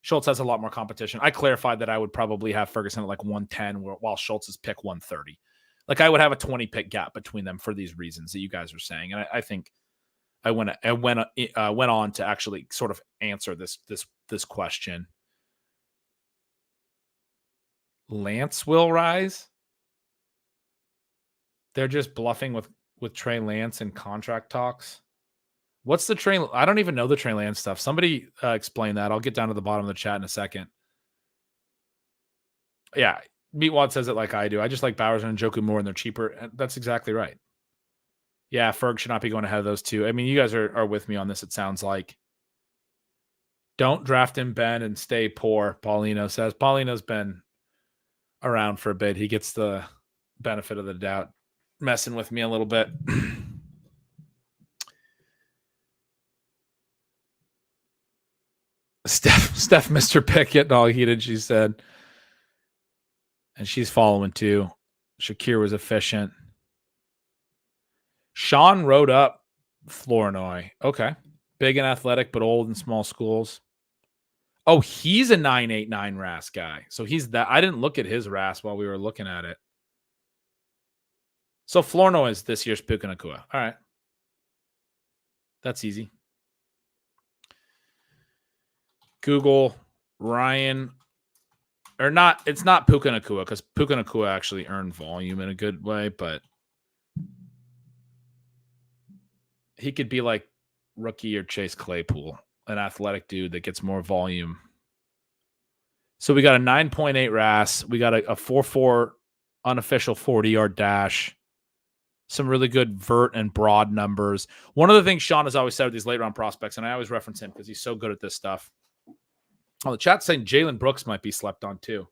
Schultz has a lot more competition. I clarified that I would probably have Ferguson at like 110 while Schultz is pick 130. Like I would have a 20 pick gap between them for these reasons that you guys are saying. And I think I went on to actually sort of answer this question. Lance will rise. They're just bluffing with Trey Lance and contract talks. What's the Trey? I don't even know the Trey Lance stuff. Somebody explain that. I'll get down to the bottom of the chat in a second. Yeah, Meatwad says it like I do. I just like Bowers and Njoku more, and they're cheaper. That's exactly right. Yeah, Ferg should not be going ahead of those two. I mean, you guys are with me on this, it sounds like. Don't draft him, Ben, and stay poor, Paulino says. Paulino's been around for a bit. He gets the benefit of the doubt. Messing with me a little bit. Steph Mr. Pick getting all heated, she said. And she's following too. Shakir was efficient. Sean wrote up Flournoy. Okay. Big and athletic, but old in small schools. Oh, he's a 9.89 RAS guy. So he's that. I didn't look at his RAS while we were looking at it. So Flournoy is this year's Puka Nacua. All right. That's easy. Google Ryan. Or not, it's not Puka Nacua, because Puka Nacua actually earned volume in a good way, but he could be like rookie or Chase Claypool, an athletic dude that gets more volume. So we got a 9.8 RAS. We got a 4.4 unofficial 40-yard dash. Some really good vert and broad numbers. One of the things Sean has always said with these late round prospects, and I always reference him because he's so good at this stuff. Oh, the chat's saying Jalen Brooks might be slept on too.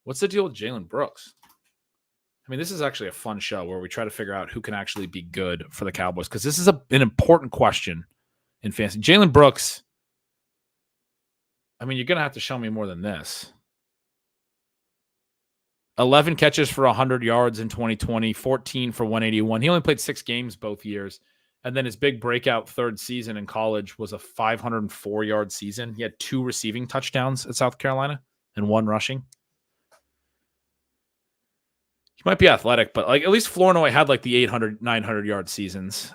What's the deal with Jalen Brooks? I mean, this is actually a fun show where we try to figure out who can actually be good for the Cowboys, because this is an important question in fantasy. Jalen Brooks, I mean, you're going to have to show me more than this. 11 catches for 100 yards in 2020, 14 for 181. He only played 6 games both years. And then his big breakout third season in college was a 504-yard season. He had 2 receiving touchdowns at South Carolina and 1 rushing. He might be athletic, but like at least Flournoy had like the 800, 900-yard seasons.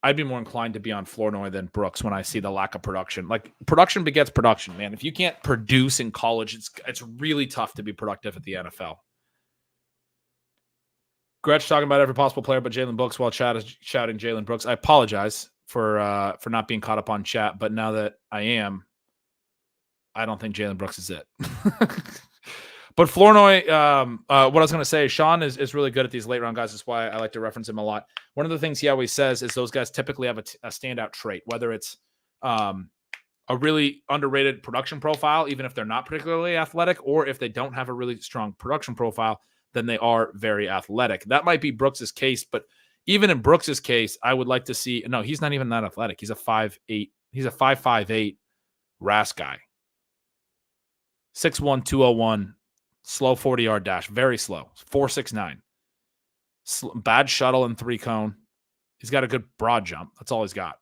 I'd be more inclined to be on Flournoy than Brooks when I see the lack of production. Like, production begets production, man. If you can't produce in college, it's really tough to be productive at the NFL. Gretch talking about every possible player but Jalen Brooks while chat is shouting Jalen Brooks. I apologize for not being caught up on chat, but now that I am, I don't think Jalen Brooks is it. But Flournoy, what I was going to say, Sean is really good at these late round guys. That's why I like to reference him a lot. One of the things he always says is those guys typically have a standout trait, whether it's a really underrated production profile, even if they're not particularly athletic, or if they don't have a really strong production profile, then they are very athletic. That might be Brooks's case, but even in Brooks's case, I would like to see, no, he's not even that athletic. He's a 5'8", he's a 5'8" RAS guy. 6'1", 201, slow 40-yard dash, very slow, 4.69. Bad shuttle and 3-cone. He's got a good broad jump. That's all he's got.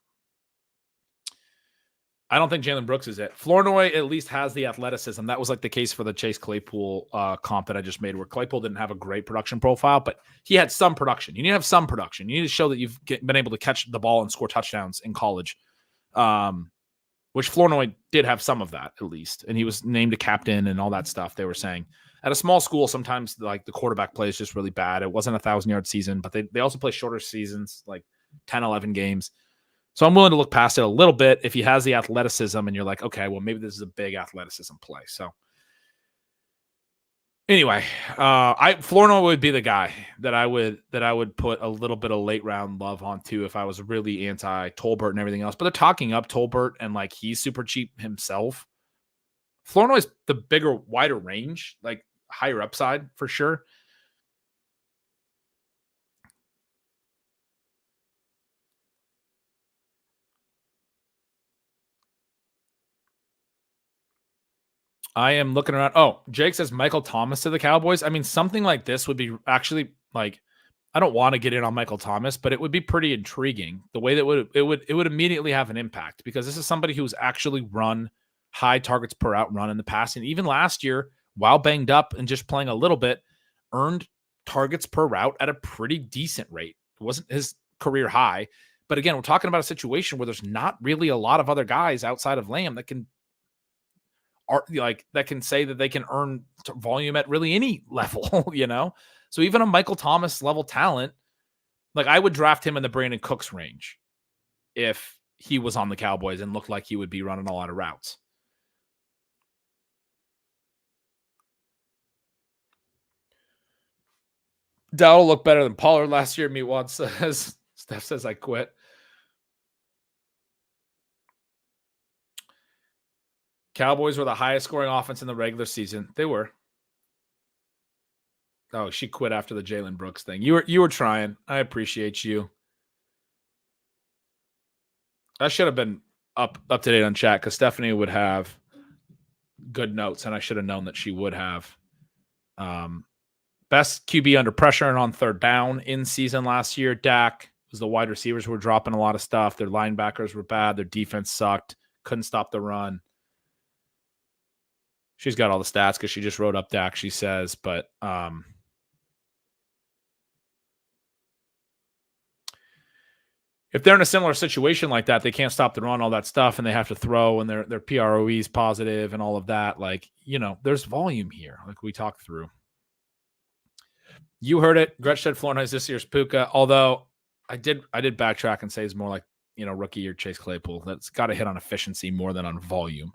I don't think Jalen Brooks is it. Flournoy at least has the athleticism. That was like the case for the Chase Claypool comp that I just made, where Claypool didn't have a great production profile, but he had some production. You need to have some production. You need to show that you've been able to catch the ball and score touchdowns in college, which Flournoy did have some of that at least. And he was named a captain and all that stuff they were saying. At a small school, sometimes like the quarterback play is just really bad. It wasn't a 1,000-yard season, but they also play shorter seasons, like 10, 11 games. So I'm willing to look past it a little bit if he has the athleticism and you're like, okay, well, maybe this is a big athleticism play. So anyway, Flournoy would be the guy that I would put a little bit of late round love on too if I was really anti Tolbert and everything else. But they're talking up Tolbert and like he's super cheap himself. Flournoy's the bigger, wider range, like higher upside for sure. I am looking around. Oh, Jake says Michael Thomas to the Cowboys. I mean, something like this would be actually like, I don't want to get in on Michael Thomas, but it would be pretty intriguing the way that it would immediately have an impact, because this is somebody who's actually run high targets per out run in the past. And even last year, while banged up and just playing a little bit, earned targets per route at a pretty decent rate. It wasn't his career high, but again, we're talking about a situation where there's not really a lot of other guys outside of Lamb that can say that they can earn volume at really any level, you know? So even a Michael Thomas level talent, like I would draft him in the Brandon Cooks range if he was on the Cowboys and looked like he would be running a lot of routes. Dowell looked better than Pollard last year. Meatwad says. Steph says I quit. Cowboys were the highest scoring offense in the regular season. They were. Oh, she quit after the Jalen Brooks thing. You were trying. I appreciate you. I should have been up to date on chat because Stephanie would have good notes, and I should have known that she would have. Best QB under pressure and on third down in season last year, Dak. was the wide receivers who were dropping a lot of stuff. Their linebackers were bad. Their defense sucked. Couldn't stop the run. She's got all the stats because she just wrote up Dak, she says. But if they're in a similar situation like that, they can't stop the run, all that stuff, and they have to throw, and their PROE is positive and all of that. Like, there's volume here, like we talked through. You heard it. Gretch said Florida is this year's Puka, although I did backtrack and say it's more like, rookie year Chase Claypool. That's got to hit on efficiency more than on volume.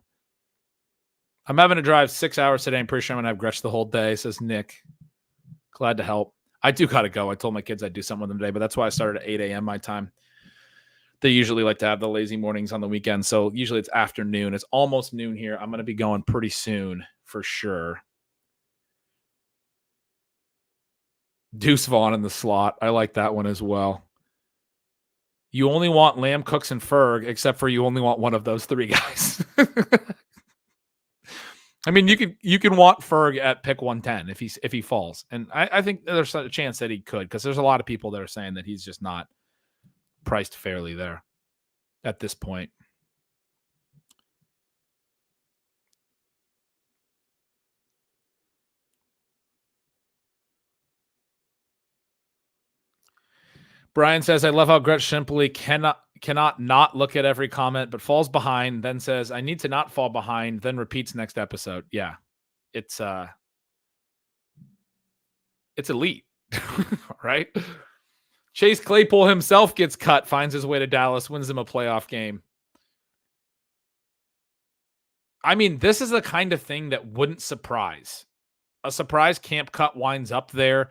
I'm having to drive 6 hours today. I'm pretty sure I'm going to have Gretch the whole day, says Nick. Glad to help. I do got to go. I told my kids I'd do something with them today, but that's why I started at 8 a.m. my time. They usually like to have the lazy mornings on the weekend, so usually it's afternoon. It's almost noon here. I'm going to be going pretty soon for sure. Deuce Vaughn in the slot. I like that one as well. You only want Lamb, Cooks, and Ferg, except for you only want one of those three guys. I mean, you can want Ferg at pick 110 if he falls. And I think there's a chance that he could, because there's a lot of people that are saying that he's just not priced fairly there at this point. Brian says, I love how Gretch simply cannot not look at every comment, but falls behind, then says, I need to not fall behind, then repeats next episode. Yeah. It's elite, right? Chase Claypool himself gets cut, finds his way to Dallas, wins him a playoff game. I mean, this is the kind of thing that wouldn't surprise. A surprise camp cut winds up there.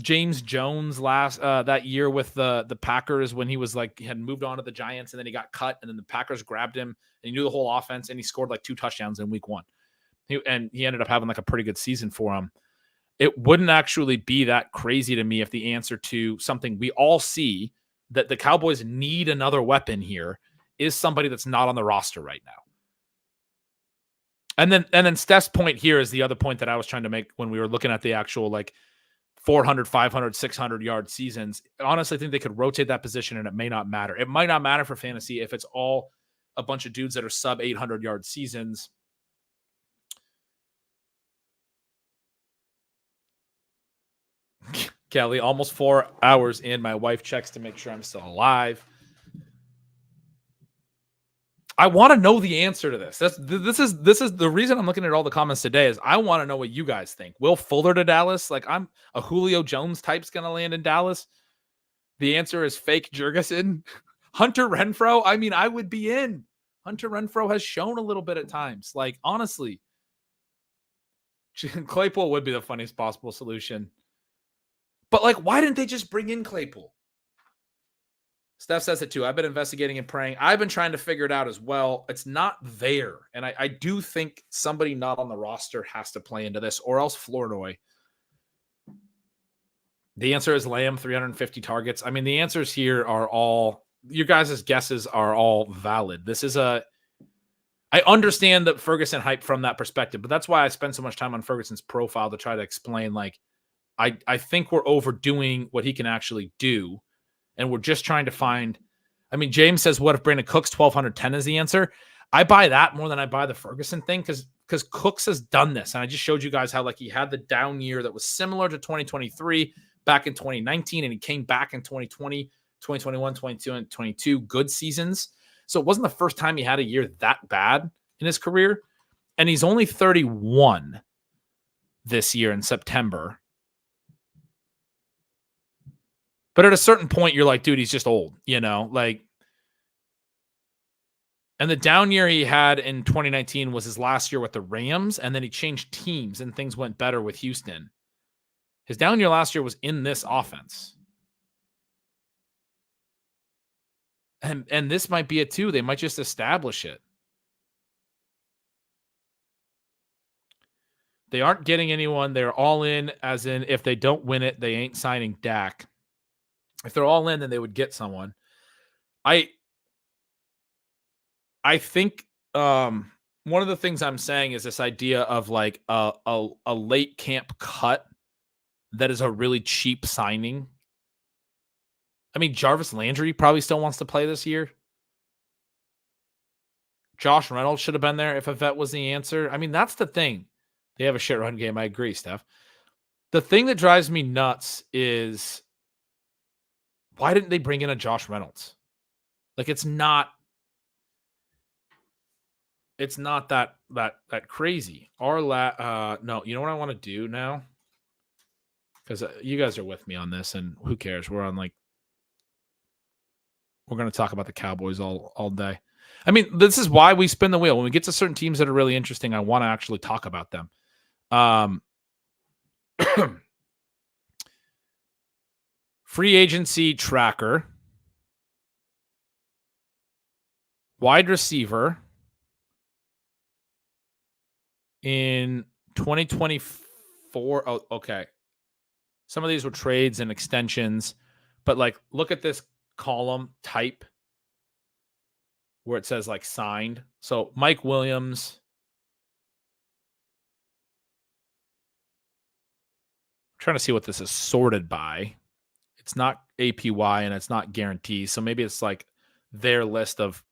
James Jones last that year with the Packers, when he was he had moved on to the Giants, and then he got cut, and then the Packers grabbed him, and he knew the whole offense, and he scored 2 touchdowns in week 1. He ended up having a pretty good season for him. It wouldn't actually be that crazy to me if the answer to something we all see, that the Cowboys need another weapon here, is somebody that's not on the roster right now. And then Steph's point here is the other point that I was trying to make when we were looking at the actual 400, 500, 600-yard seasons. Honestly, I think they could rotate that position, and it may not matter. It might not matter for fantasy if it's all a bunch of dudes that are sub 800-yard seasons. Kelly, almost 4 hours in. My wife checks to make sure I'm still alive. I want to know the answer to this. This is the reason I'm looking at all the comments today, is I want to know what you guys think. Will Fuller to Dallas? I'm a Julio Jones type's going to land in Dallas. The answer is fake Jurgensen. Hunter Renfrow. I mean, I would be in. Hunter Renfrow has shown a little bit at times. Honestly, Claypool would be the funniest possible solution. But why didn't they just bring in Claypool? Steph says it too. I've been investigating and praying. I've been trying to figure it out as well. It's not there. And I do think somebody not on the roster has to play into this, or else Flournoy. The answer is Lamb, 350 targets. I mean, the answers here are all, your guys' guesses are all valid. This is I understand that Ferguson hype from that perspective, but that's why I spend so much time on Ferguson's profile to try to explain, I think we're overdoing what he can actually do. And we're just trying to find, I mean, James says, what if Brandon Cooks 1,210 is the answer? I buy that more than I buy the Ferguson thing, because Cooks has done this. And I just showed you guys how he had the down year that was similar to 2023 back in 2019. And he came back in 2020, 2021, 22, and 22 good seasons. So it wasn't the first time he had a year that bad in his career. And he's only 31 this year in September. But at a certain point, you're like, dude, he's just old, And the down year he had in 2019 was his last year with the Rams, and then he changed teams, and things went better with Houston. His down year last year was in this offense. And this might be it too. They might just establish it. They aren't getting anyone. They're all in, as in if they don't win it, they ain't signing Dak. If they're all in, then they would get someone. I think one of the things I'm saying is this idea of a late camp cut that is a really cheap signing. I mean, Jarvis Landry probably still wants to play this year. Josh Reynolds should have been there if a vet was the answer. I mean, that's the thing. They have a shit run game. I agree, Steph. The thing that drives me nuts is why didn't they bring in a Josh Reynolds? Like, it's not that crazy. No, you know what I want to do now? Because you guys are with me on this, and who cares? We're going to talk about the Cowboys all day. I mean, this is why we spin the wheel. When we get to certain teams that are really interesting, I want to actually talk about them. Free agency tracker. Wide receiver in 2024. Oh, okay. Some of these were trades and extensions, but like, look at this column type where it says like signed. So Mike Williams. I'm trying to see what this is sorted by. It's not APY and it's not guarantees. So maybe it's like their list of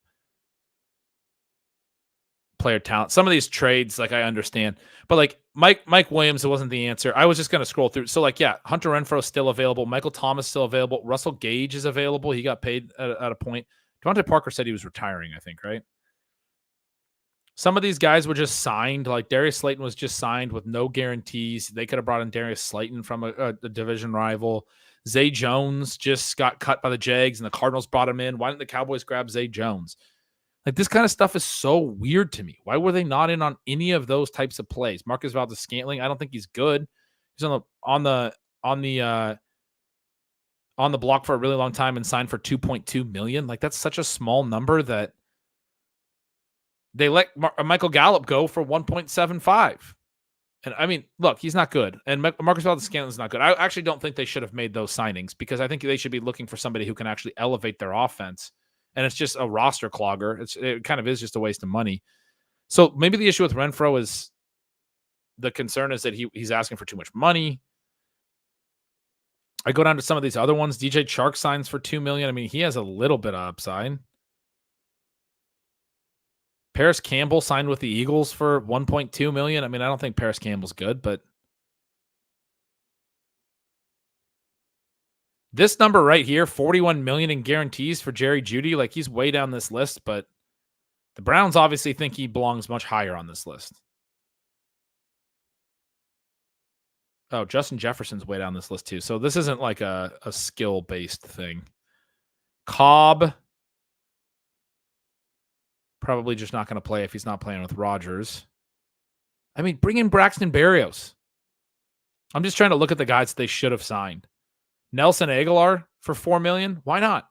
player talent. Some of these trades, like I understand, but like Mike Williams, it wasn't the answer. I was just going to scroll through. So like, yeah, Hunter Renfrow is still available. Michael Thomas still available. Russell Gage is available. He got paid at a point. Devontae Parker said he was retiring, I think, right? Some of these guys were just signed. Like Darius Slayton was just signed with no guarantees. They could have brought in Darius Slayton from a division rival. Zay Jones just got cut by the Jags and the Cardinals brought him in. Why didn't the Cowboys grab Zay Jones? Like, this kind of stuff is so weird to me. Why were they not in on any of those types of plays? Marcus Valdes-Scantling, I don't think he's good. He's on the block for a really long time and signed for $2.2 million. Like, that's such a small number that they let Michael Gallup go for 1.75. And I mean, look, he's not good. And Marcus Valdes-Scantling is not good. I actually don't think they should have made those signings because I think they should be looking for somebody who can actually elevate their offense. And it's just a roster clogger. It kind of is just a waste of money. So maybe the issue with Renfrow is the concern is that he's asking for too much money. I go down to some of these other ones. DJ Chark signs for $2 million. I mean, he has a little bit of upside. Paris Campbell signed with the Eagles for $1.2 million. I mean, I don't think Paris Campbell's good, but this number right here, $41 million in guarantees for Jerry Jeudy, like he's way down this list, but the Browns obviously think he belongs much higher on this list. Oh, Justin Jefferson's way down this list too. So this isn't like a skill-based thing. Cobb, probably just not going to play if he's not playing with Rodgers. I mean, bring in Braxton Berrios. I'm just trying to look at the guys they should have signed. Nelson Aguilar for $4 million. Why not?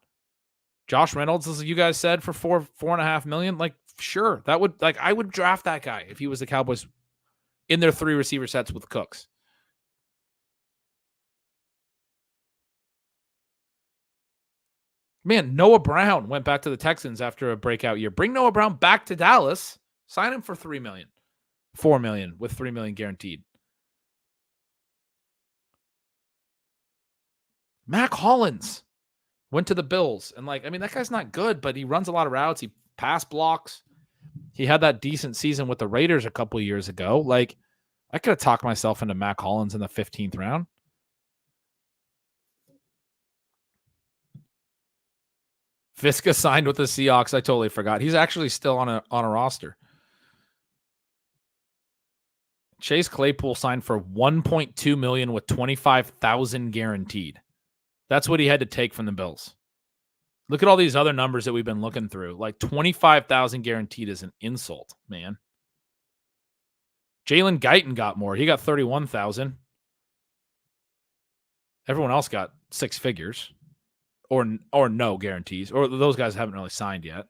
Josh Reynolds, as you guys said, for $4.5 million. Like, sure, that would I would draft that guy if he was the Cowboys in their 3 receiver sets with Cooks. Man, Noah Brown went back to the Texans after a breakout year. Bring Noah Brown back to Dallas. Sign him for $3 million. $4 million with $3 million guaranteed. Mac Hollins went to the Bills. And like, I mean, that guy's not good, but he runs a lot of routes. He pass blocks. He had that decent season with the Raiders a couple of years ago. Like, I could have talked myself into Mac Hollins in the 15th round. Visca signed with the Seahawks. I totally forgot. He's actually still on a roster. Chase Claypool signed for $1.2 million with $25,000 guaranteed. That's what he had to take from the Bills. Look at all these other numbers that we've been looking through. Like $25,000 guaranteed is an insult, man. Jalen Guyton got more. He got $31,000. Everyone else got 6 figures. Or no guarantees. Or those guys haven't really signed yet.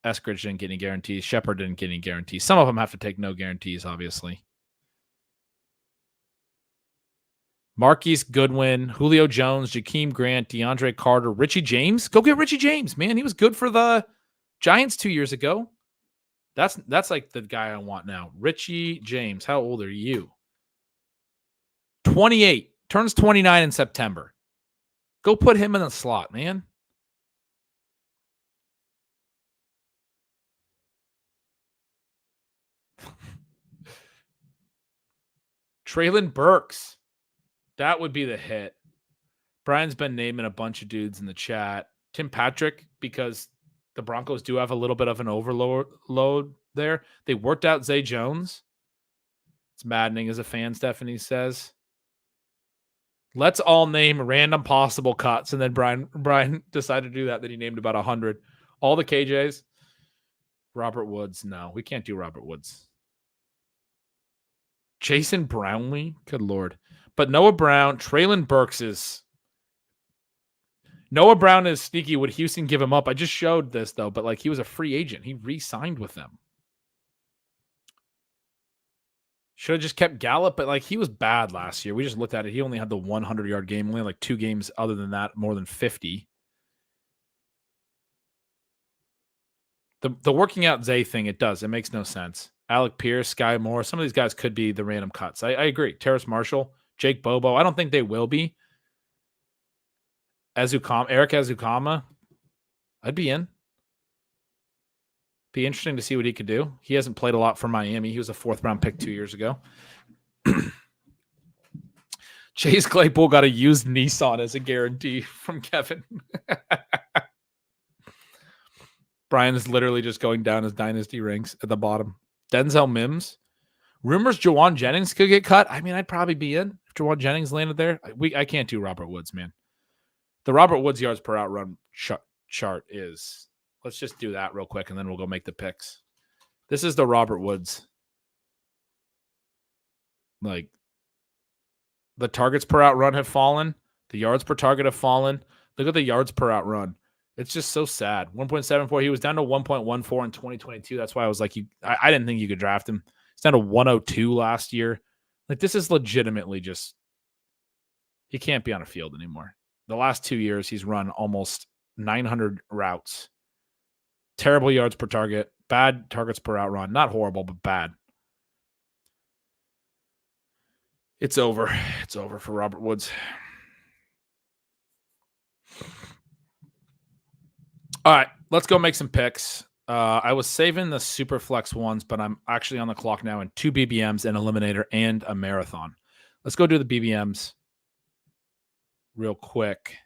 Eskridge didn't get any guarantees. Shepard didn't get any guarantees. Some of them have to take no guarantees, obviously. Marquise Goodwin, Julio Jones, Jakeem Grant, DeAndre Carter, Richie James. Go get Richie James, man. He was good for the Giants 2 years ago. That's like the guy I want now. Richie James. How old are you? 28. Turns 29 in September. Go put him in the slot, man. Traylon Burks. That would be the hit. Brian's been naming a bunch of dudes in the chat. Tim Patrick, because the Broncos do have a little bit of an overload there. They worked out Zay Jones. It's maddening as a fan, Stephanie says. Let's all name random possible cuts. And then Brian decided to do that. Then he named about 100. All the KJs. Robert Woods. No, we can't do Robert Woods. Jason Brownlee. Good Lord. But Noah Brown, Traylon Burks is... Noah Brown is sneaky. Would Houston give him up? I just showed this, though. But, like, he was a free agent. He re-signed with them. Should have just kept Gallup, but like he was bad last year. We just looked at it. He only had the 100-yard game. Only like 2 games other than that, more than 50. The working out Zay thing, it does. It makes no sense. Alec Pierce, Sky Moore, some of these guys could be the random cuts. I agree. Terrace Marshall, Jake Bobo. I don't think they will be. Eric Azukama, I'd be in. Be interesting to see what he could do. He hasn't played a lot for Miami. He was a 4th-round pick 2 years ago. Chase Claypool got a used Nissan as a guarantee from Kevin. Brian is literally just going down his dynasty ranks at the bottom. Denzel Mims. Rumors Jawan Jennings could get cut. I mean, I'd probably be in if Jawan Jennings landed there. I can't do Robert Woods, man. The Robert Woods yards per outrun chart is... Let's just do that real quick, and then we'll go make the picks. This is the Robert Woods. Like, the targets per outrun have fallen. The yards per target have fallen. Look at the yards per outrun. It's just so sad. 1.74. He was down to 1.14 in 2022. That's why I was like, I didn't think you could draft him. He's down to 102 last year. Like, this is legitimately just, he can't be on a field anymore. The last 2 years, he's run almost 900 routes. Terrible yards per target. Bad targets per outrun. Not horrible, but bad. It's over. It's over for Robert Woods. All right, let's go make some picks. I was saving the super flex ones, but I'm actually on the clock now in 2 BBMs, an eliminator, and a marathon. Let's go do the BBMs real quick.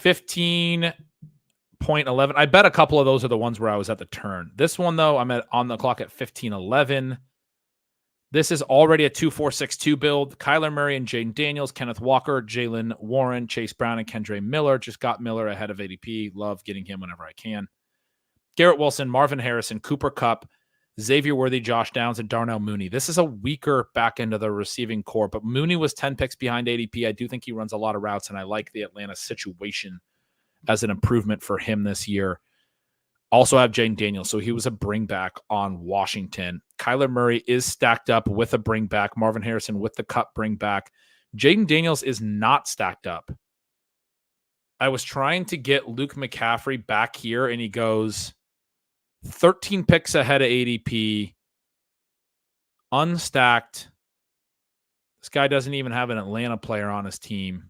15.11. I bet a couple of those are the ones where I was at the turn. This one, though, I'm on the clock at 15.11. This is already a 2-4-6-2 build. Kyler Murray and Jaden Daniels, Kenneth Walker, Jalen Warren, Chase Brown, and Kendre Miller. Just got Miller ahead of ADP. Love getting him whenever I can. Garrett Wilson, Marvin Harrison, Cooper Kupp, Xavier Worthy, Josh Downs, and Darnell Mooney. This is a weaker back end of the receiving core, but Mooney was 10 picks behind ADP. I do think he runs a lot of routes, and I like the Atlanta situation as an improvement for him this year. Also have Jaden Daniels, so he was a bring back on Washington. Kyler Murray is stacked up with a bring back. Marvin Harrison with the Kupp bring back. Jaden Daniels is not stacked up. I was trying to get Luke McCaffrey back here, and he goes 13 picks ahead of ADP. Unstacked. This guy doesn't even have an Atlanta player on his team.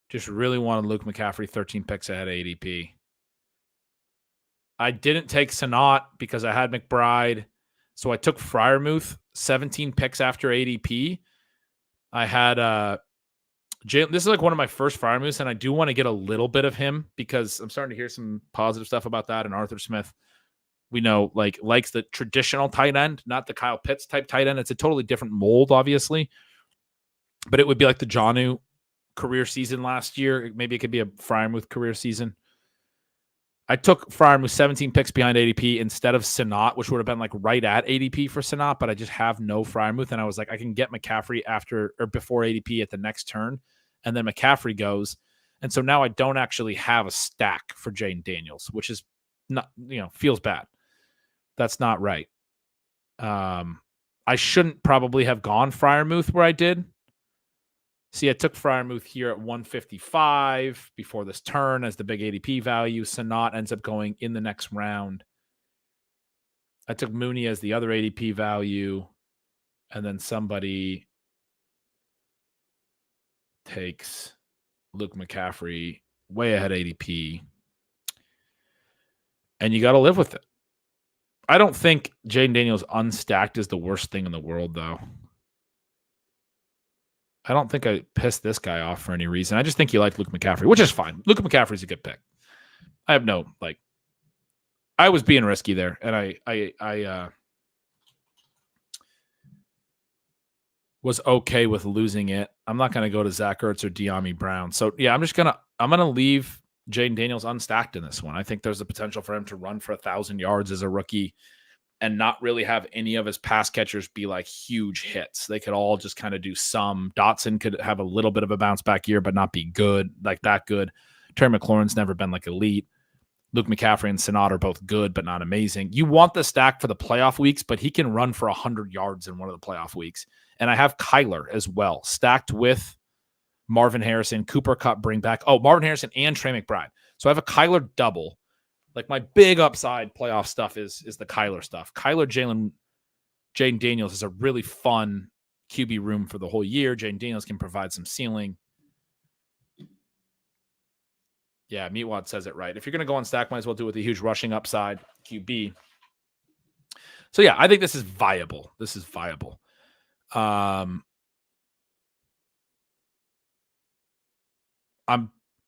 Just really wanted Luke McCaffrey 13 picks ahead of ADP. I didn't take Sanat because I had McBride. So I took Freiermuth, 17 picks after ADP. I had Jalen. This is like one of my first Freiermuths, and I do want to get a little bit of him because I'm starting to hear some positive stuff about that. And Arthur Smith, we know, likes the traditional tight end, not the Kyle Pitts type tight end. It's a totally different mold, obviously. But it would be like the Jonnu career season last year. Maybe it could be a Freiermuth career season. I took Freiermuth 17 picks behind ADP instead of Sanat, which would have been like right at ADP for Sanat, but I just have no Freiermuth. And I was like, I can get McCaffrey after or before ADP at the next turn. And then McCaffrey goes. And so now I don't actually have a stack for Jaden Daniels, which is not, feels bad. That's not right. I shouldn't probably have gone Freiermuth where I did. See, I took Freiermuth here at 155 before this turn as the big ADP value. Sanat ends up going in the next round. I took Mooney as the other ADP value. And then somebody takes Luke McCaffrey way ahead ADP, and you got to live with it. I don't think Jaden Daniels unstacked is the worst thing in the world, though. I don't think I pissed this guy off for any reason. I just think you like Luke McCaffrey, which is fine. Luke McCaffrey's a good pick. I have no, like, I was being risky there, and I was okay with losing it. I'm not going to go to Zach Ertz or De'Ami Brown. So, yeah, I'm going to leave Jaden Daniels unstacked in this one. I think there's the potential for him to run for 1,000 yards as a rookie and not really have any of his pass catchers be like huge hits. They could all just kind of do some. Dotson could have a little bit of a bounce back year, but not be good, like that good. Terry McLaurin's never been like elite. Luke McCaffrey and Sinat are both good, but not amazing. You want the stack for the playoff weeks, but he can run for 100 yards in one of the playoff weeks. And I have Kyler as well, stacked with Marvin Harrison, Cooper Kupp bring back. Oh, Marvin Harrison and Trey McBride. So I have a Kyler double. Like my big upside playoff stuff is the Kyler stuff. Kyler, Jaden Daniels is a really fun QB room for the whole year. Jaden Daniels can provide some ceiling. Yeah, Meatwad says it right. If you're going to go on stack, might as well do it with a huge rushing upside QB. So yeah, I think this is viable. I'm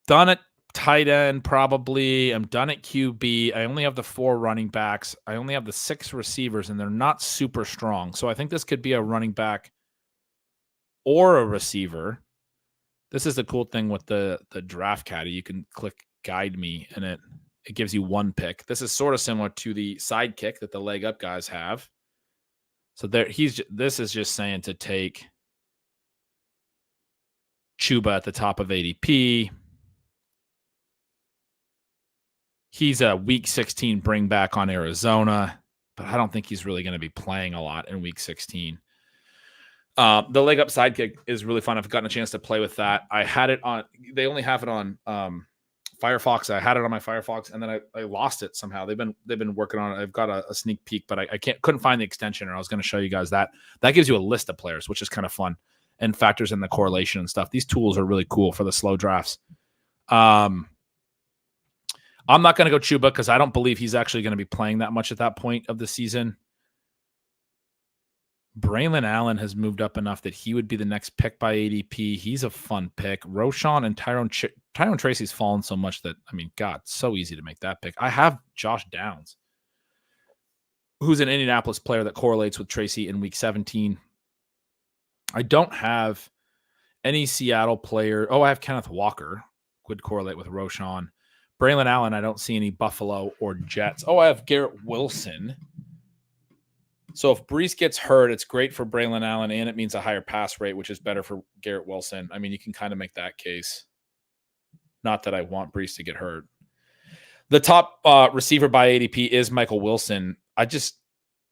done at tight end, probably. I'm done at QB. I only have the 4 running backs. I only have the 6 receivers, and they're not super strong. So I think this could be a running back or a receiver. This is the cool thing with the draft caddy. You can click guide me, and it gives you 1 pick. This is sort of similar to the sidekick that the leg up guys have. So this is just saying to take Chuba at the top of ADP. He's a week 16 bring back on Arizona, but I don't think he's really going to be playing a lot in week 16. The leg up sidekick is really fun. I've gotten a chance to play with that. I had it on, they only have it on Firefox. I had it on my Firefox, and then I lost it somehow. They've been working on it. I've got a sneak peek, but I couldn't find the extension, or I was going to show you guys that. That gives you a list of players, which is kind of fun and factors in the correlation and stuff. These tools are really cool for the slow drafts. I'm not going to go Chuba because I don't believe he's actually going to be playing that much at that point of the season. Braylon Allen has moved up enough that he would be the next pick by ADP. He's a fun pick. Roschon and Tyrone Tracy's fallen so much that, I mean, God, so easy to make that pick. I have Josh Downs, who's an Indianapolis player that correlates with Tracy in week 17. I don't have any Seattle player. Oh, I have Kenneth Walker. Would correlate with Roschon. Braylon Allen, I don't see any Buffalo or Jets. Oh, I have Garrett Wilson. So if Brees gets hurt, it's great for Braylon Allen, and it means a higher pass rate, which is better for Garrett Wilson. I mean, you can kind of make that case. Not that I want Brees to get hurt. The top receiver by ADP is Michael Wilson. I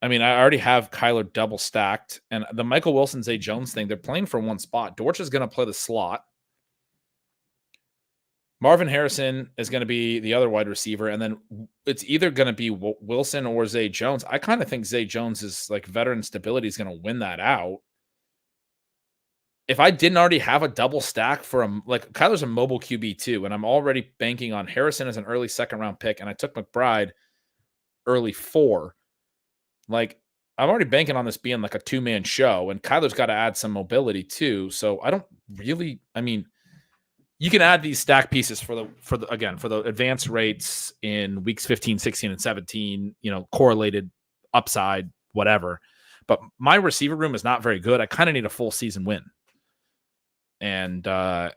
already have Kyler double stacked, and the Michael Wilson, Zay Jones thing, they're playing for one spot. Dortch is going to play the slot. Marvin Harrison is going to be the other wide receiver, and then it's either going to be Wilson or Zay Jones. I kind of think Zay Jones is like veteran stability is going to win that out. If I didn't already have a double stack for him, like Kyler's a mobile QB too, and I'm already banking on Harrison as an early 2nd round pick, and I took McBride early 4. Like I'm already banking on this being like a 2-man show, and Kyler's got to add some mobility too. So I don't really, you can add these stack pieces for the advanced rates in weeks 15, 16, and 17, correlated upside, whatever. But my receiver room is not very good. I kind of need a full season win. And I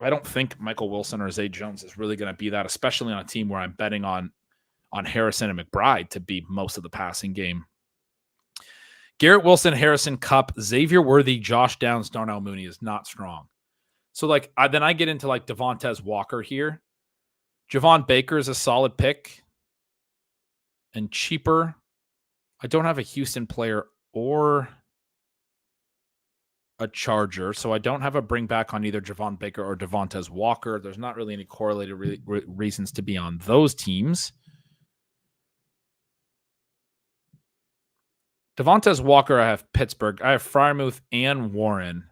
don't think Michael Wilson or Zay Jones is really going to be that, especially on a team where I'm betting on Harrison and McBride to be most of the passing game. Garrett Wilson, Harrison, Kupp, Xavier Worthy, Josh Downs, Darnell Mooney is not strong. So, then I get into, Devontae Walker here. Javon Baker is a solid pick and cheaper. I don't have a Houston player or a Charger, so I don't have a bring back on either Javon Baker or Devontae Walker. There's not really any correlated reasons to be on those teams. Devontae Walker, I have Pittsburgh. I have Freiermuth and Warren.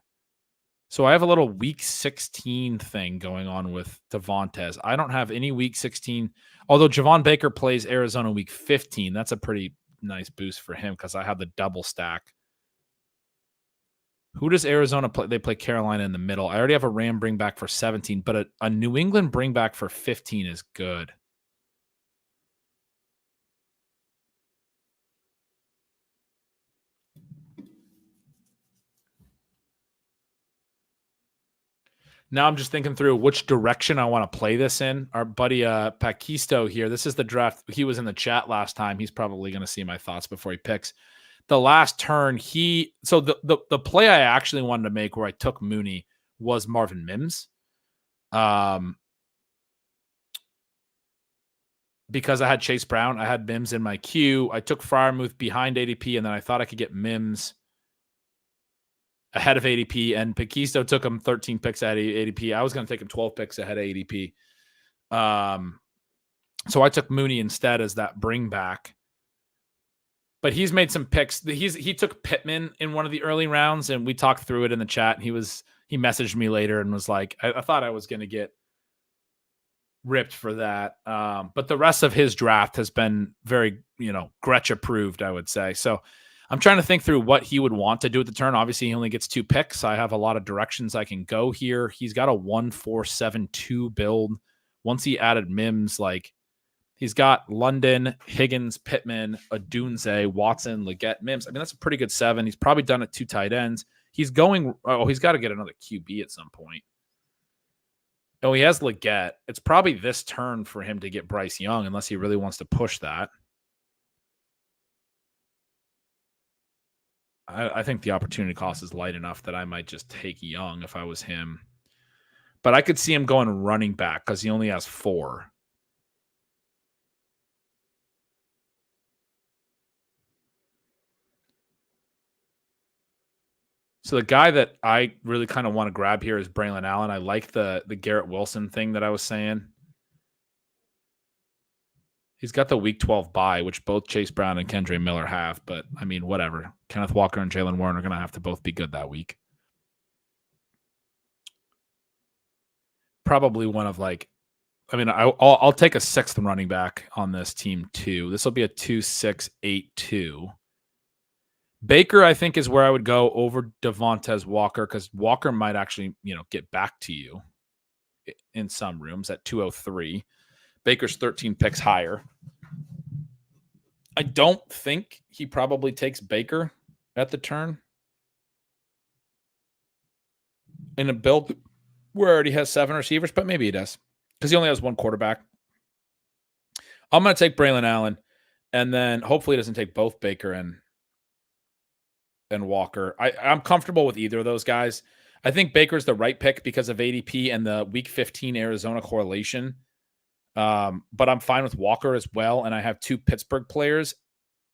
So I have a little week 16 thing going on with Devontae. I don't have any week 16, although Javon Baker plays Arizona week 15. That's a pretty nice boost for him because I have the double stack. Who does Arizona play? They play Carolina in the middle. I already have a Ram bring back for 17, but a New England bring back for 15 is good. Now I'm just thinking through which direction I want to play this in. Our buddy Paquisto here, this is the draft. He was in the chat last time. He's probably going to see my thoughts before he picks. The last turn, the play I actually wanted to make where I took Mooney was Marvin Mims. Because I had Chase Brown, I had Mims in my queue. I took Freiermuth behind ADP, and then I thought I could get Mims ahead of ADP, and Paquisto took him 13 picks at ADP. I was going to take him 12 picks ahead of ADP. So I took Mooney instead as that bring back. But he's made some picks. He took Pittman in one of the early rounds, and we talked through it in the chat. He messaged me later and was like, I thought I was going to get ripped for that. But the rest of his draft has been very, Gretch approved, I would say. So I'm trying to think through what he would want to do at the turn. Obviously, he only gets 2 picks. I have a lot of directions I can go here. He's got a 1-4-7-2 build. Once he added Mims, he's got London, Higgins, Pittman, Odunze, Watson, Leggett, Mims. I mean, that's a pretty good 7. He's probably done it 2 tight ends. He's got to get another QB at some point. Oh, he has Leggett. It's probably this turn for him to get Bryce Young, unless he really wants to push that. I think the opportunity cost is light enough that I might just take Young if I was him. But I could see him going running back because he only has 4. So the guy that I really kind of want to grab here is Braylon Allen. I like the Garrett Wilson thing that I was saying. He's got the week 12 bye, which both Chase Brown and Kendre Miller have. But, I mean, whatever. Kenneth Walker and Jalen Warren are going to have to both be good that week. Probably one of I'll take a 6th running back on this team too. This will be a 2-6-8-2. Baker, I think, is where I would go over Devontae Walker because Walker might actually, get back to you in some rooms at 203. Baker's 13 picks higher. I don't think he probably takes Baker at the turn in a build where he already has 7 receivers, but maybe he does because he only has 1 quarterback. I'm going to take Braylon Allen, and then hopefully he doesn't take both Baker and Walker. I'm comfortable with either of those guys. I think Baker's the right pick because of ADP and the week 15 Arizona correlation. But I'm fine with Walker as well. And I have 2 Pittsburgh players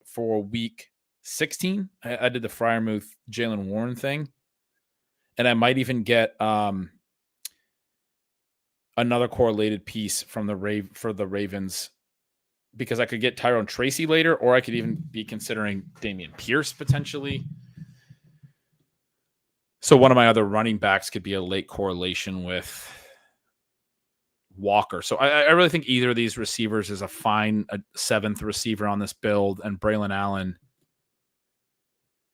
for week 16. I did the Freiermuth Jalen Warren thing. And I might even get another correlated piece from for the Ravens because I could get Tyrone Tracy later, or I could even be considering Dameon Pierce potentially. So one of my other running backs could be a late correlation with Walker. So I really think either of these receivers is a 7th receiver on this build, and Braylon Allen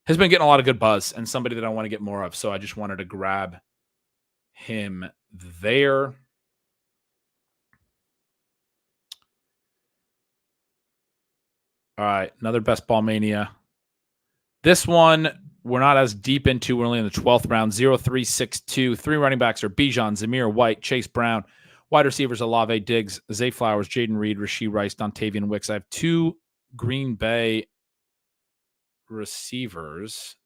has been getting a lot of good buzz and somebody that I want to get more of. So I just wanted to grab him there. All right, another Best Ball Mania. This one we're not as deep into. We're only in the 12th round. 0-3-6-2. 3 running backs are Bijan, Zamir White, Chase Brown. Wide receivers, Olave, Diggs, Zay Flowers, Jaden Reed, Rashee Rice, Dontavian Wicks. I have 2 Green Bay receivers.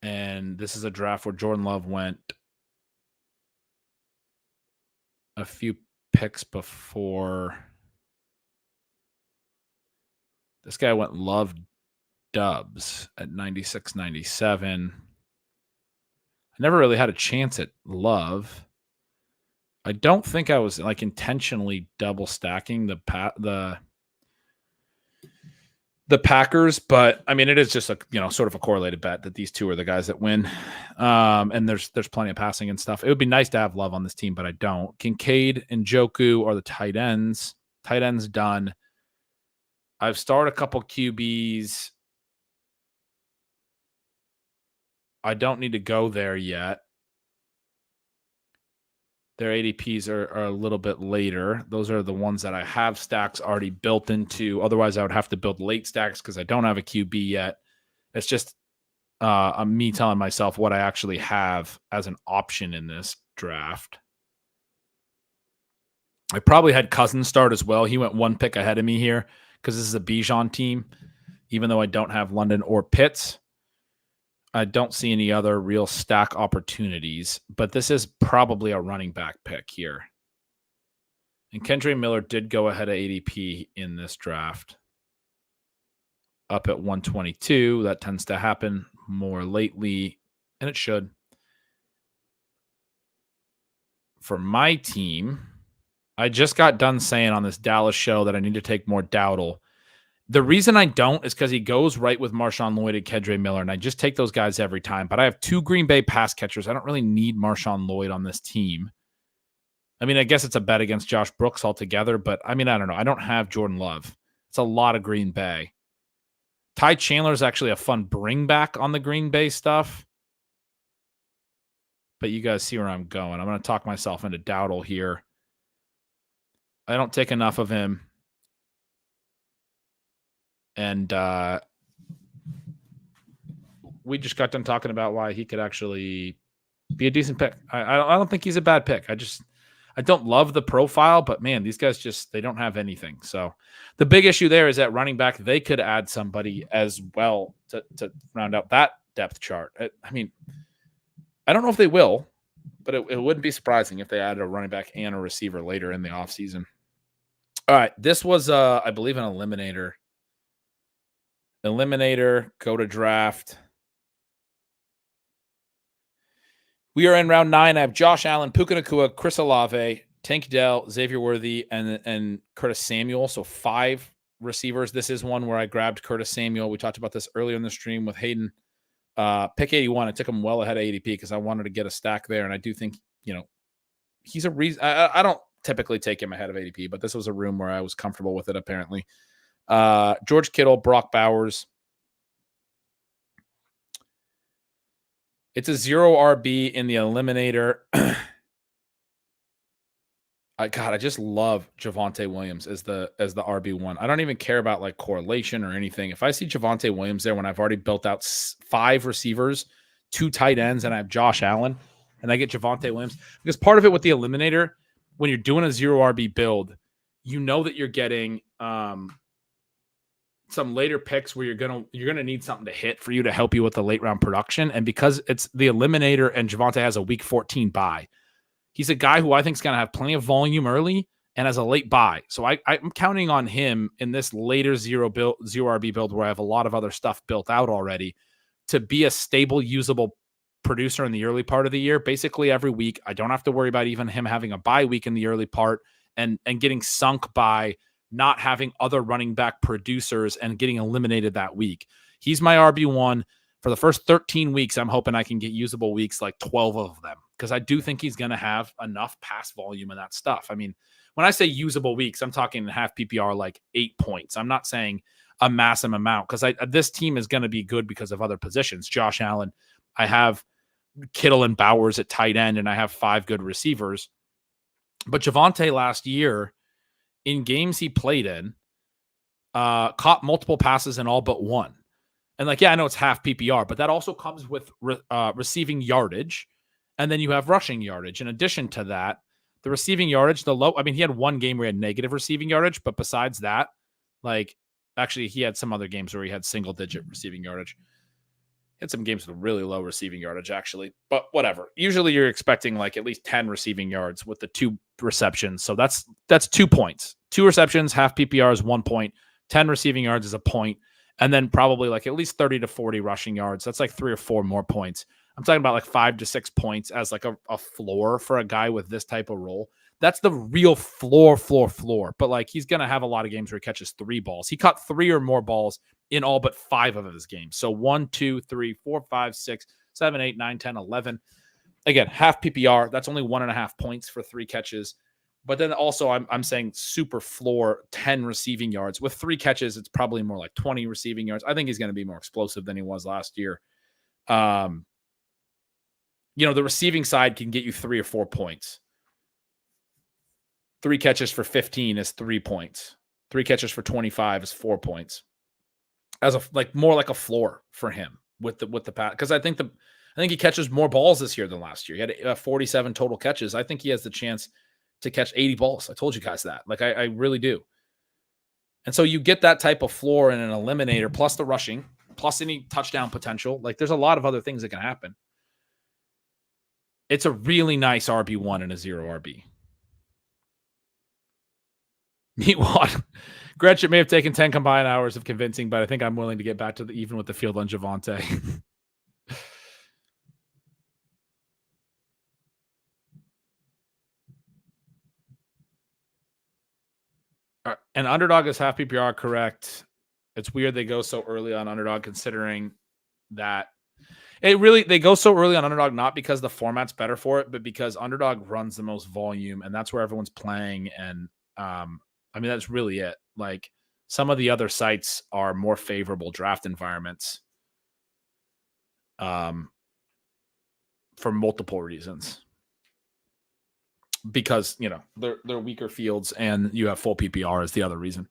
And this is a draft where Jordan Love went a few picks before. This guy went Love Dubs at 96, 97. I never really had a chance at Love. I don't think I was intentionally double stacking the the Packers, but I mean, it is just a sort of a correlated bet that these two are the guys that win. And there's plenty of passing and stuff. It would be nice to have Love on this team, but I don't. Kincaid and Njoku are the tight ends. Tight ends done. I've started a couple QBs. I don't need to go there yet. Their ADPs are a little bit later. Those are the ones that I have stacks already built into. Otherwise, I would have to build late stacks because I don't have a QB yet. It's just me telling myself what I actually have as an option in this draft. I probably had Cousins start as well. He went one pick ahead of me here because this is a Bijan team, even though I don't have London or Pitts. I don't see any other real stack opportunities, but this is probably a running back pick here. And Kendre Miller did go ahead of ADP in this draft. Up at 122. That tends to happen more lately, and it should. For my team, I just got done saying on this Dallas show that I need to take more Dowdle. The reason I don't is because he goes right with Marshawn Lloyd and Kendre Miller, and I just take those guys every time. But I have two Green Bay pass catchers. I don't really need Marshawn Lloyd on this team. I mean, I guess it's a bet against Josh Brooks altogether, but I mean, I don't know. I don't have Jordan Love. It's a lot of Green Bay. Ty Chandler is actually a fun bring back on the Green Bay stuff. But you guys see where I'm going. I'm going to talk myself into Dowdle here. I don't take enough of him. And we just got done talking about why he could actually be a decent pick. I don't think he's a bad pick. I don't love the profile, but man, these guys they don't have anything. So the big issue there is that running back, they could add somebody as well to round out that depth chart. I mean, I don't know if they will, but it wouldn't be surprising if they added a running back and a receiver later in the offseason. All right, this was, I believe, an eliminator. Go to draft. We are in round 9. I have Josh Allen, Puka Nacua, Chris Olave, Tank Dell, Xavier Worthy, and Curtis Samuel. So 5 receivers. This is one where I grabbed Curtis Samuel. We talked about this earlier in the stream with Hayden. Pick 81. I took him well ahead of ADP because I wanted to get a stack there. And I do think, he's a reason. I don't typically take him ahead of ADP, but this was a room where I was comfortable with it, apparently. George Kittle, Brock Bowers. It's a 0 RB in the eliminator. I just love Javonte Williams as the RB1. I don't even care about like correlation or anything. If I see Javonte Williams there when I've already built out 5 receivers, 2 tight ends, and I have Josh Allen, and I get Javonte Williams, because part of it with the eliminator, when you're doing a 0 RB build, you know that you're getting some later picks where you're gonna need something to hit for you to help you with the late round production. And because it's the eliminator and Javonte has a week 14 bye, he's a guy who I think is going to have plenty of volume early and has a late bye. So I'm counting on him in this later 0 RB build where I have a lot of other stuff built out already to be a stable, usable producer in the early part of the year. Basically every week, I don't have to worry about even him having a bye week in the early part and getting sunk by not having other running back producers and getting eliminated that week. He's my RB1 for the first 13 weeks. I'm hoping I can get usable weeks, like 12 of them, because I do think he's going to have enough pass volume and that stuff. I mean, when I say usable weeks, I'm talking half PPR, like 8 points. I'm not saying a massive amount, because this team is going to be good because of other positions. Josh Allen, I have Kittle and Bowers at tight end, and I have 5 good receivers. But Javonte last year, in games he played in, caught multiple passes in all but one. And like, yeah, I know it's half PPR, but that also comes with receiving yardage. And then you have rushing yardage. In addition to that, the receiving yardage, he had one game where he had negative receiving yardage, but besides that, like, actually he had some other games where he had single digit receiving yardage. He had some games with really low receiving yardage, actually, but whatever. Usually you're expecting like at least 10 receiving yards with the 2 receptions. So that's 2 points. 2 receptions, half PPR is 1 point. 10 receiving yards is a point. And then probably like at least 30 to 40 rushing yards. That's like 3 or 4 more points. I'm talking about like 5 to 6 points as like a floor for a guy with this type of role. That's the real floor. But like, he's going to have a lot of games where he catches 3 balls. He caught 3 or more balls in all but 5 of his games. So 1, 2, 3, 4, 5, 6, 7, 8, 9, 10, 11. Again, half PPR. That's only 1.5 points for 3 catches. But then also I'm saying super floor, 10 receiving yards. With 3 catches, it's probably more like 20 receiving yards. I think he's going to be more explosive than he was last year. The receiving side can get you 3 or 4 points. 3 catches for 15 is 3 points. 3 catches for 25 is 4 points. As more like a floor for him with the pass, because I think he catches more balls this year than last year. He had 47 total catches. I think he has the chance to catch 80 balls. I told you guys that. I really do. And so you get that type of floor in an eliminator, plus the rushing, plus any touchdown potential. There's a lot of other things that can happen. It's a really nice RB1 and a 0 RB. Meanwhile, Gretch, it may have taken 10 combined hours of convincing, but I think I'm willing to get back to even with the field on Javonte. And Underdog is half PPR, correct. It's weird they go so early on Underdog, considering that they go so early on Underdog, not because the format's better for it, but because Underdog runs the most volume, and that's where everyone's playing. And that's really it. Some of the other sites are more favorable draft environments for multiple reasons. Because, they're weaker fields and you have full PPR is the other reason.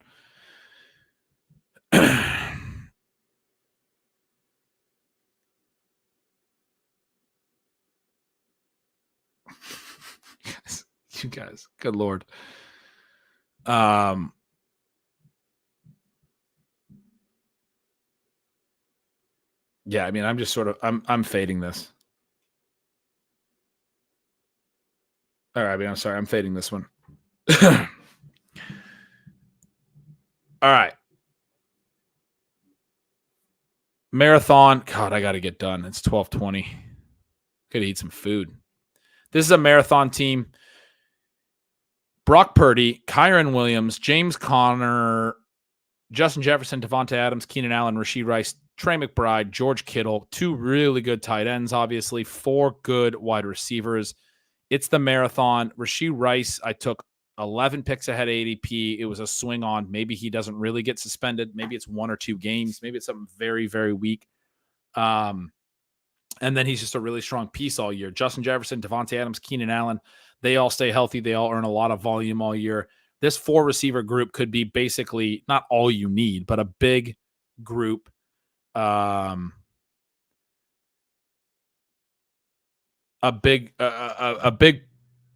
You guys, good Lord. Yeah, I'm just sort of, I'm fading this. All right, I'm sorry, I'm fading this one. All right. Marathon. God, I got to get done. It's 12:20. Could eat some food. This is a marathon team. Brock Purdy, Kyron Williams, James Conner, Justin Jefferson, Devontae Adams, Keenan Allen, Rashee Rice, Trey McBride, George Kittle, 2 really good tight ends, obviously, 4 good wide receivers. It's the marathon. Rashee Rice, I took 11 picks ahead of ADP. It was a swing on. Maybe he doesn't really get suspended. Maybe it's 1 or 2 games. Maybe it's something very, very weak. And then he's just a really strong piece all year. Justin Jefferson, Devontae Adams, Keenan Allen, they all stay healthy. They all earn a lot of volume all year. This 4 receiver group could be basically not all you need, but a big group. A big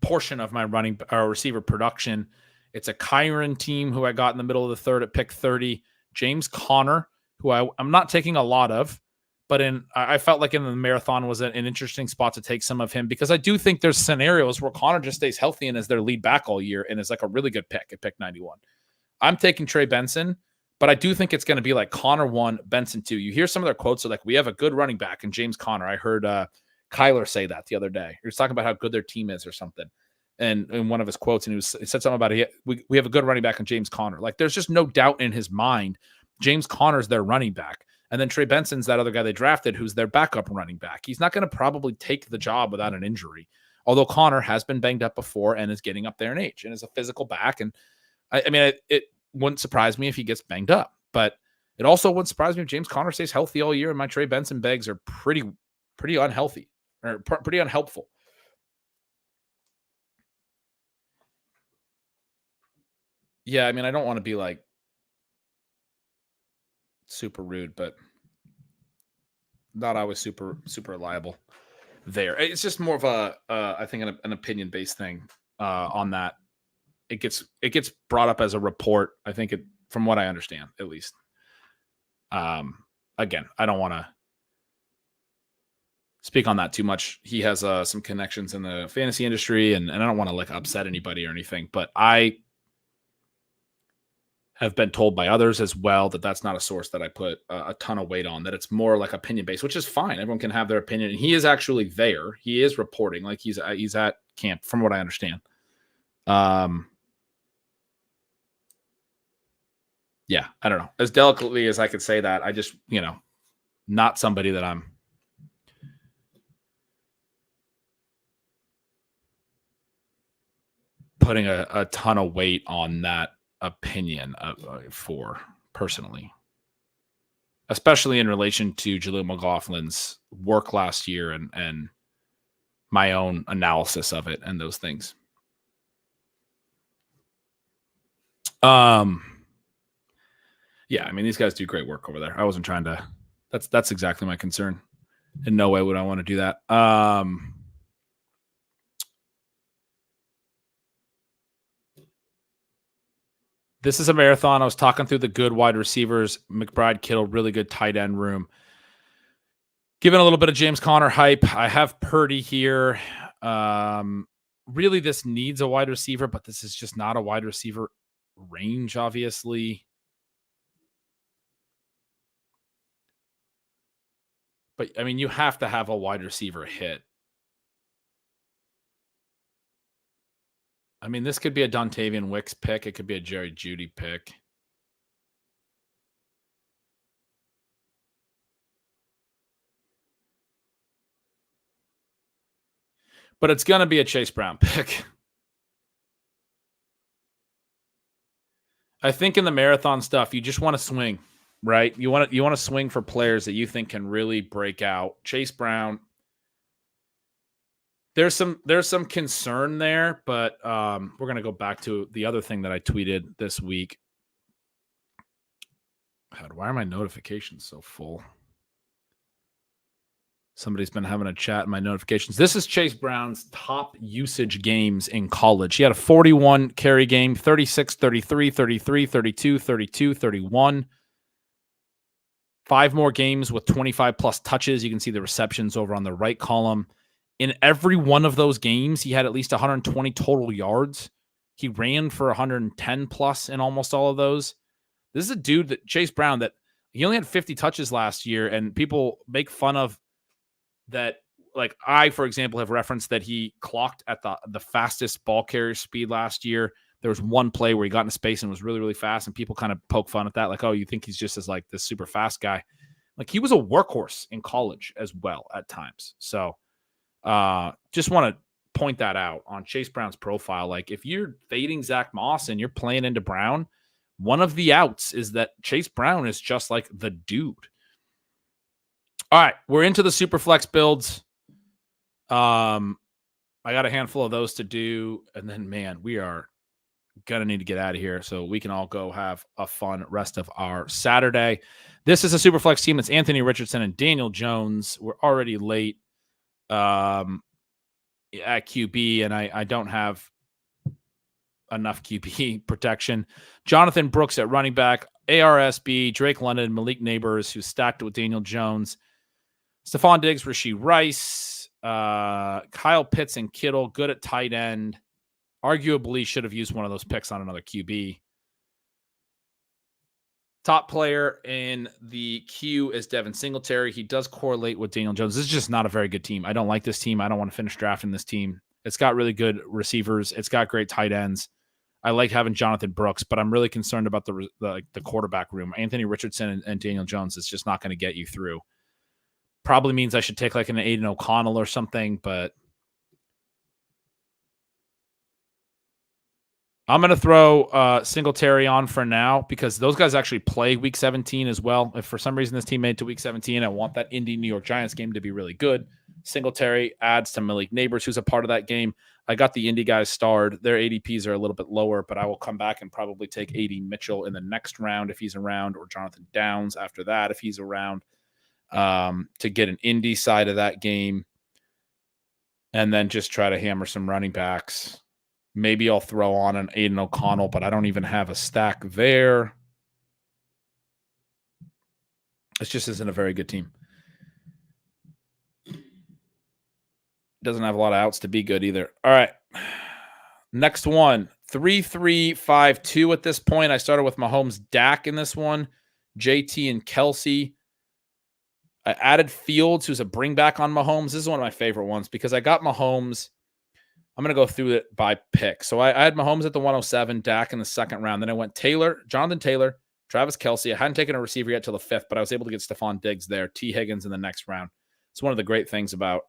portion of my receiver production. It's a Kyron team who I got in the middle of the third at pick 30. James Conner, who I'm not taking a lot of, but I felt like in the marathon was an interesting spot to take some of him, because I do think there's scenarios where Conner just stays healthy and is their lead back all year and is a really good pick at pick 91. I'm taking Trey Benson, but I do think it's going to be Conner 1, Benson 2. You hear some of their quotes are we have a good running back in James Conner. I heard Kyler say that the other day. He was talking about how good their team is or something. And in one of his quotes, and he said something about we have a good running back in James Conner. There's just no doubt in his mind James Conner's their running back. And then Trey Benson's that other guy they drafted who's their backup running back. He's not going to probably take the job without an injury, although Conner has been banged up before and is getting up there in age and is a physical back. And it wouldn't surprise me if he gets banged up, but it also wouldn't surprise me if James Conner stays healthy all year and my Trey Benson bags are pretty unhealthy or pretty unhelpful. Yeah, I don't want to be super rude, but not always super reliable there. It's just more of I think an opinion based thing on that. It gets brought up as a report. I think from what I understand, at least. Again, I don't want to speak on that too much. He has some connections in the fantasy industry, and I don't want to upset anybody or anything, but I have been told by others as well that that's not a source that I put a ton of weight on, that it's more opinion based, which is fine. Everyone can have their opinion. And he is actually there. He is reporting he's at camp from what I understand. Yeah, Yeah, I don't know. As delicately as I could say that, I just, not somebody that I'm putting a ton of weight on that opinion for personally, especially in relation to Jaleel McLaughlin's work last year and my own analysis of it and those things. Yeah, I mean, these guys do great work over there. I wasn't trying to. That's exactly my concern. In no way would I want to do that. This is a marathon. I was talking through the good wide receivers. McBride, Kittle, really good tight end room. Given a little bit of James Conner hype, I have Purdy here. Really, this needs a wide receiver, but this is just not a wide receiver range, obviously. But, I mean, you have to have a wide receiver hit. I mean, this could be a Dontavian Wicks pick. It could be a Jerry Jeudy pick. But it's going to be a Chase Brown pick. I think in the marathon stuff, you just want to swing, right? You want to swing for players that you think can really break out. Chase Brown, there's some concern there, but we're going to go back to the other thing that I tweeted this week. God, why are my notifications so full? Somebody's been having a chat in my notifications. This is Chase Brown's top usage games in college. He had a 41 carry game, 36, 33, 33, 32, 32, 31. 5 more games with 25 plus touches. You can see the receptions over on the right column. In every one of those games, he had at least 120 total yards. He ran for 110 plus in almost all of those. This is a dude that Chase Brown that he only had 50 touches last year, and people make fun of that. Like I, for example, have referenced that he clocked at the fastest ball carrier speed last year. There was one play where he got into space and was really, really fast, and people kind of poke fun at that. Like, oh, you think he's just as like this super fast guy. Like he was a workhorse in college as well at times. So just want to point that out on Chase Brown's profile. Like if you're fading Zach Moss and you're playing into Brown, one of the outs is that Chase Brown is just like the dude. All right, we're into the super flex builds. I got a handful of those to do, and then man, we are gonna need to get out of here so we can all go have a fun rest of our Saturday. This is a super flex team. It's Anthony Richardson and Daniel Jones. We're already late at QB, and I don't have enough QB protection. Jonathan Brooks at running back, ARSB, Drake London, Malik Neighbors, who's stacked with Daniel Jones, Stephon Diggs, Rashee Rice, Kyle Pitts and Kittle, good at tight end. Arguably should have used one of those picks on another QB. Top player in the queue is Devin Singletary. He does correlate with Daniel Jones. This is just not a very good team. I don't like this team. I don't want to finish drafting this team. It's got really good receivers. It's got great tight ends. I like having Jonathan Brooks, but I'm really concerned about the quarterback room. Anthony Richardson and Daniel Jones is just not going to get you through. Probably means I should take like an Aiden O'Connell or something, but I'm going to throw Singletary on for now because those guys actually play Week 17 as well. If for some reason this team made it to Week 17, I want that Indy New York Giants game to be really good. Singletary adds to Malik Neighbors, who's a part of that game. I got the Indy guys starred. Their ADPs are a little bit lower, but I will come back and probably take A.D. Mitchell in the next round if he's around, or Jonathan Downs after that if he's around, to get an Indy side of that game, and then just try to hammer some running backs. Maybe I'll throw on an Aiden O'Connell, but I don't even have a stack there. This just isn't a very good team. Doesn't have a lot of outs to be good either. All right. Next one. 3-3-5-2 at this point. I started with Mahomes, Dak in this one. JT and Kelsey. I added Fields, who's a bring back on Mahomes. This is one of my favorite ones because I got Mahomes. I'm going to go through it by pick. So I had Mahomes at the 107, Dak in the second round. Then I went Jonathan Taylor, Travis Kelce. I hadn't taken a receiver yet till the 5th, but I was able to get Stephon Diggs there. T. Higgins in the next round. It's one of the great things about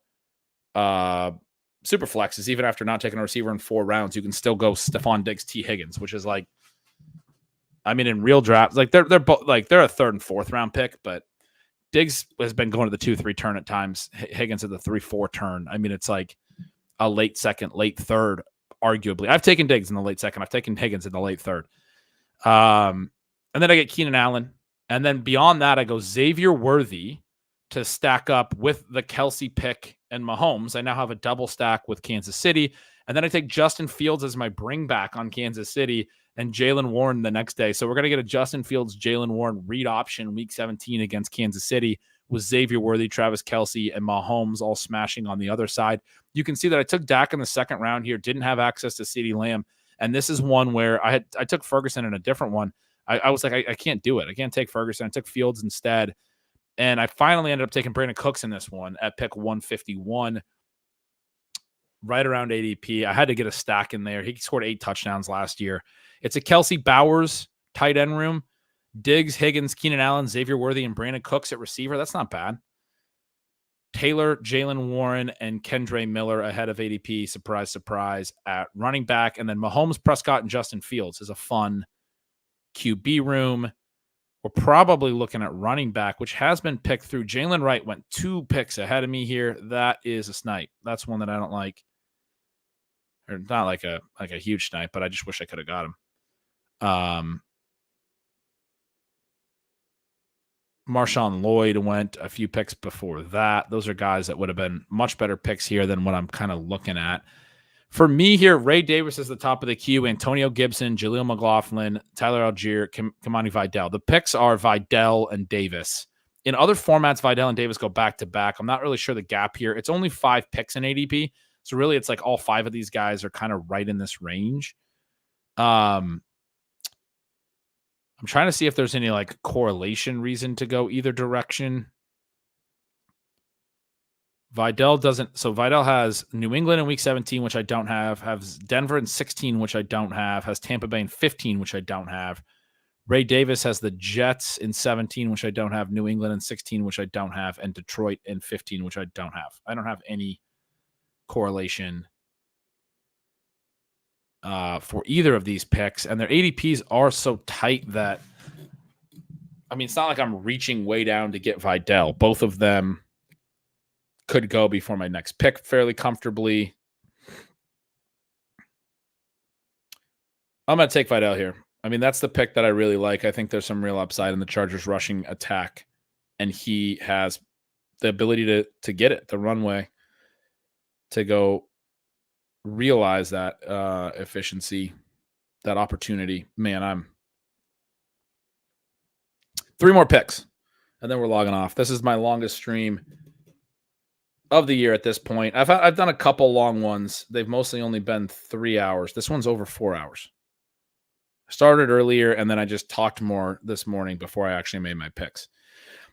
Superflex is even after not taking a receiver in 4 rounds, you can still go Stephon Diggs, T. Higgins, which is like, I mean, in real drafts, like they're both like they're a 3rd and 4th round pick, but Diggs has been going to the 2-3 turn at times. Higgins at the 3-4 turn. I mean, it's like a late 2nd, late 3rd, arguably. I've taken Diggs in the late 2nd. I've taken Higgins in the late 3rd. And then I get Keenan Allen. And then beyond that, I go Xavier Worthy to stack up with the Kelce pick and Mahomes. I now have a double stack with Kansas City. And then I take Justin Fields as my bring back on Kansas City and Jaylen Warren the next day. So we're going to get a Justin Fields, Jaylen Warren read option week 17 against Kansas City with Xavier Worthy, Travis Kelce, and Mahomes all smashing on the other side. You can see that I took Dak in the 2nd round here, didn't have access to CeeDee Lamb. And this is one where I took Ferguson in a different one. I was like, I can't do it. I can't take Ferguson. I took Fields instead. And I finally ended up taking Brandon Cooks in this one at pick 151, right around ADP. I had to get a stack in there. He scored 8 touchdowns last year. It's a Kelsey Bowers tight end room. Diggs, Higgins, Keenan Allen, Xavier Worthy, and Brandon Cooks at receiver. That's not bad. Taylor, Jaylen Warren, and Kendre Miller ahead of ADP. Surprise, surprise at running back. And then Mahomes, Prescott, and Justin Fields is a fun QB room. We're probably looking at running back, which has been picked through. Jalen Wright went 2 picks ahead of me here. That is a snipe. That's one that I don't like. Or not like a huge snipe, but I just wish I could have got him. Marshawn Lloyd went a few picks before that. Those are guys that would have been much better picks here than what I'm kind of looking at. For me here, Ray Davis is the top of the queue. Antonio Gibson, Jaleel McLaughlin, Tyler Algier, Kamani Vidal. The picks are Vidal and Davis. In other formats, Vidal and Davis go back-to-back. I'm not really sure the gap here. It's only 5 picks in ADP. So really, it's like all 5 of these guys are kind of right in this range. I'm trying to see if there's any like correlation reason to go either direction. Vidal doesn't. So Vidal has New England in week 17, which I don't have. Has Denver in 16, which I don't have. Has Tampa Bay in 15, which I don't have. Ray Davis has the Jets in 17, which I don't have. New England in 16, which I don't have. And Detroit in 15, which I don't have. I don't have any correlation for either of these picks. And their ADPs are so tight that, I mean, it's not like I'm reaching way down to get Vidal. Both of them could go before my next pick fairly comfortably. I'm going to take Vidal here. I mean, that's the pick that I really like. I think there's some real upside in the Chargers rushing attack, and he has the ability to get it, the runway, to go realize that efficiency, that opportunity. Man, I'm 3 more picks, and then we're logging off. This is my longest stream of the year at this point. I've done a couple long ones. They've mostly only been 3 hours. This one's over 4 hours. I started earlier, and then I just talked more this morning before I actually made my devon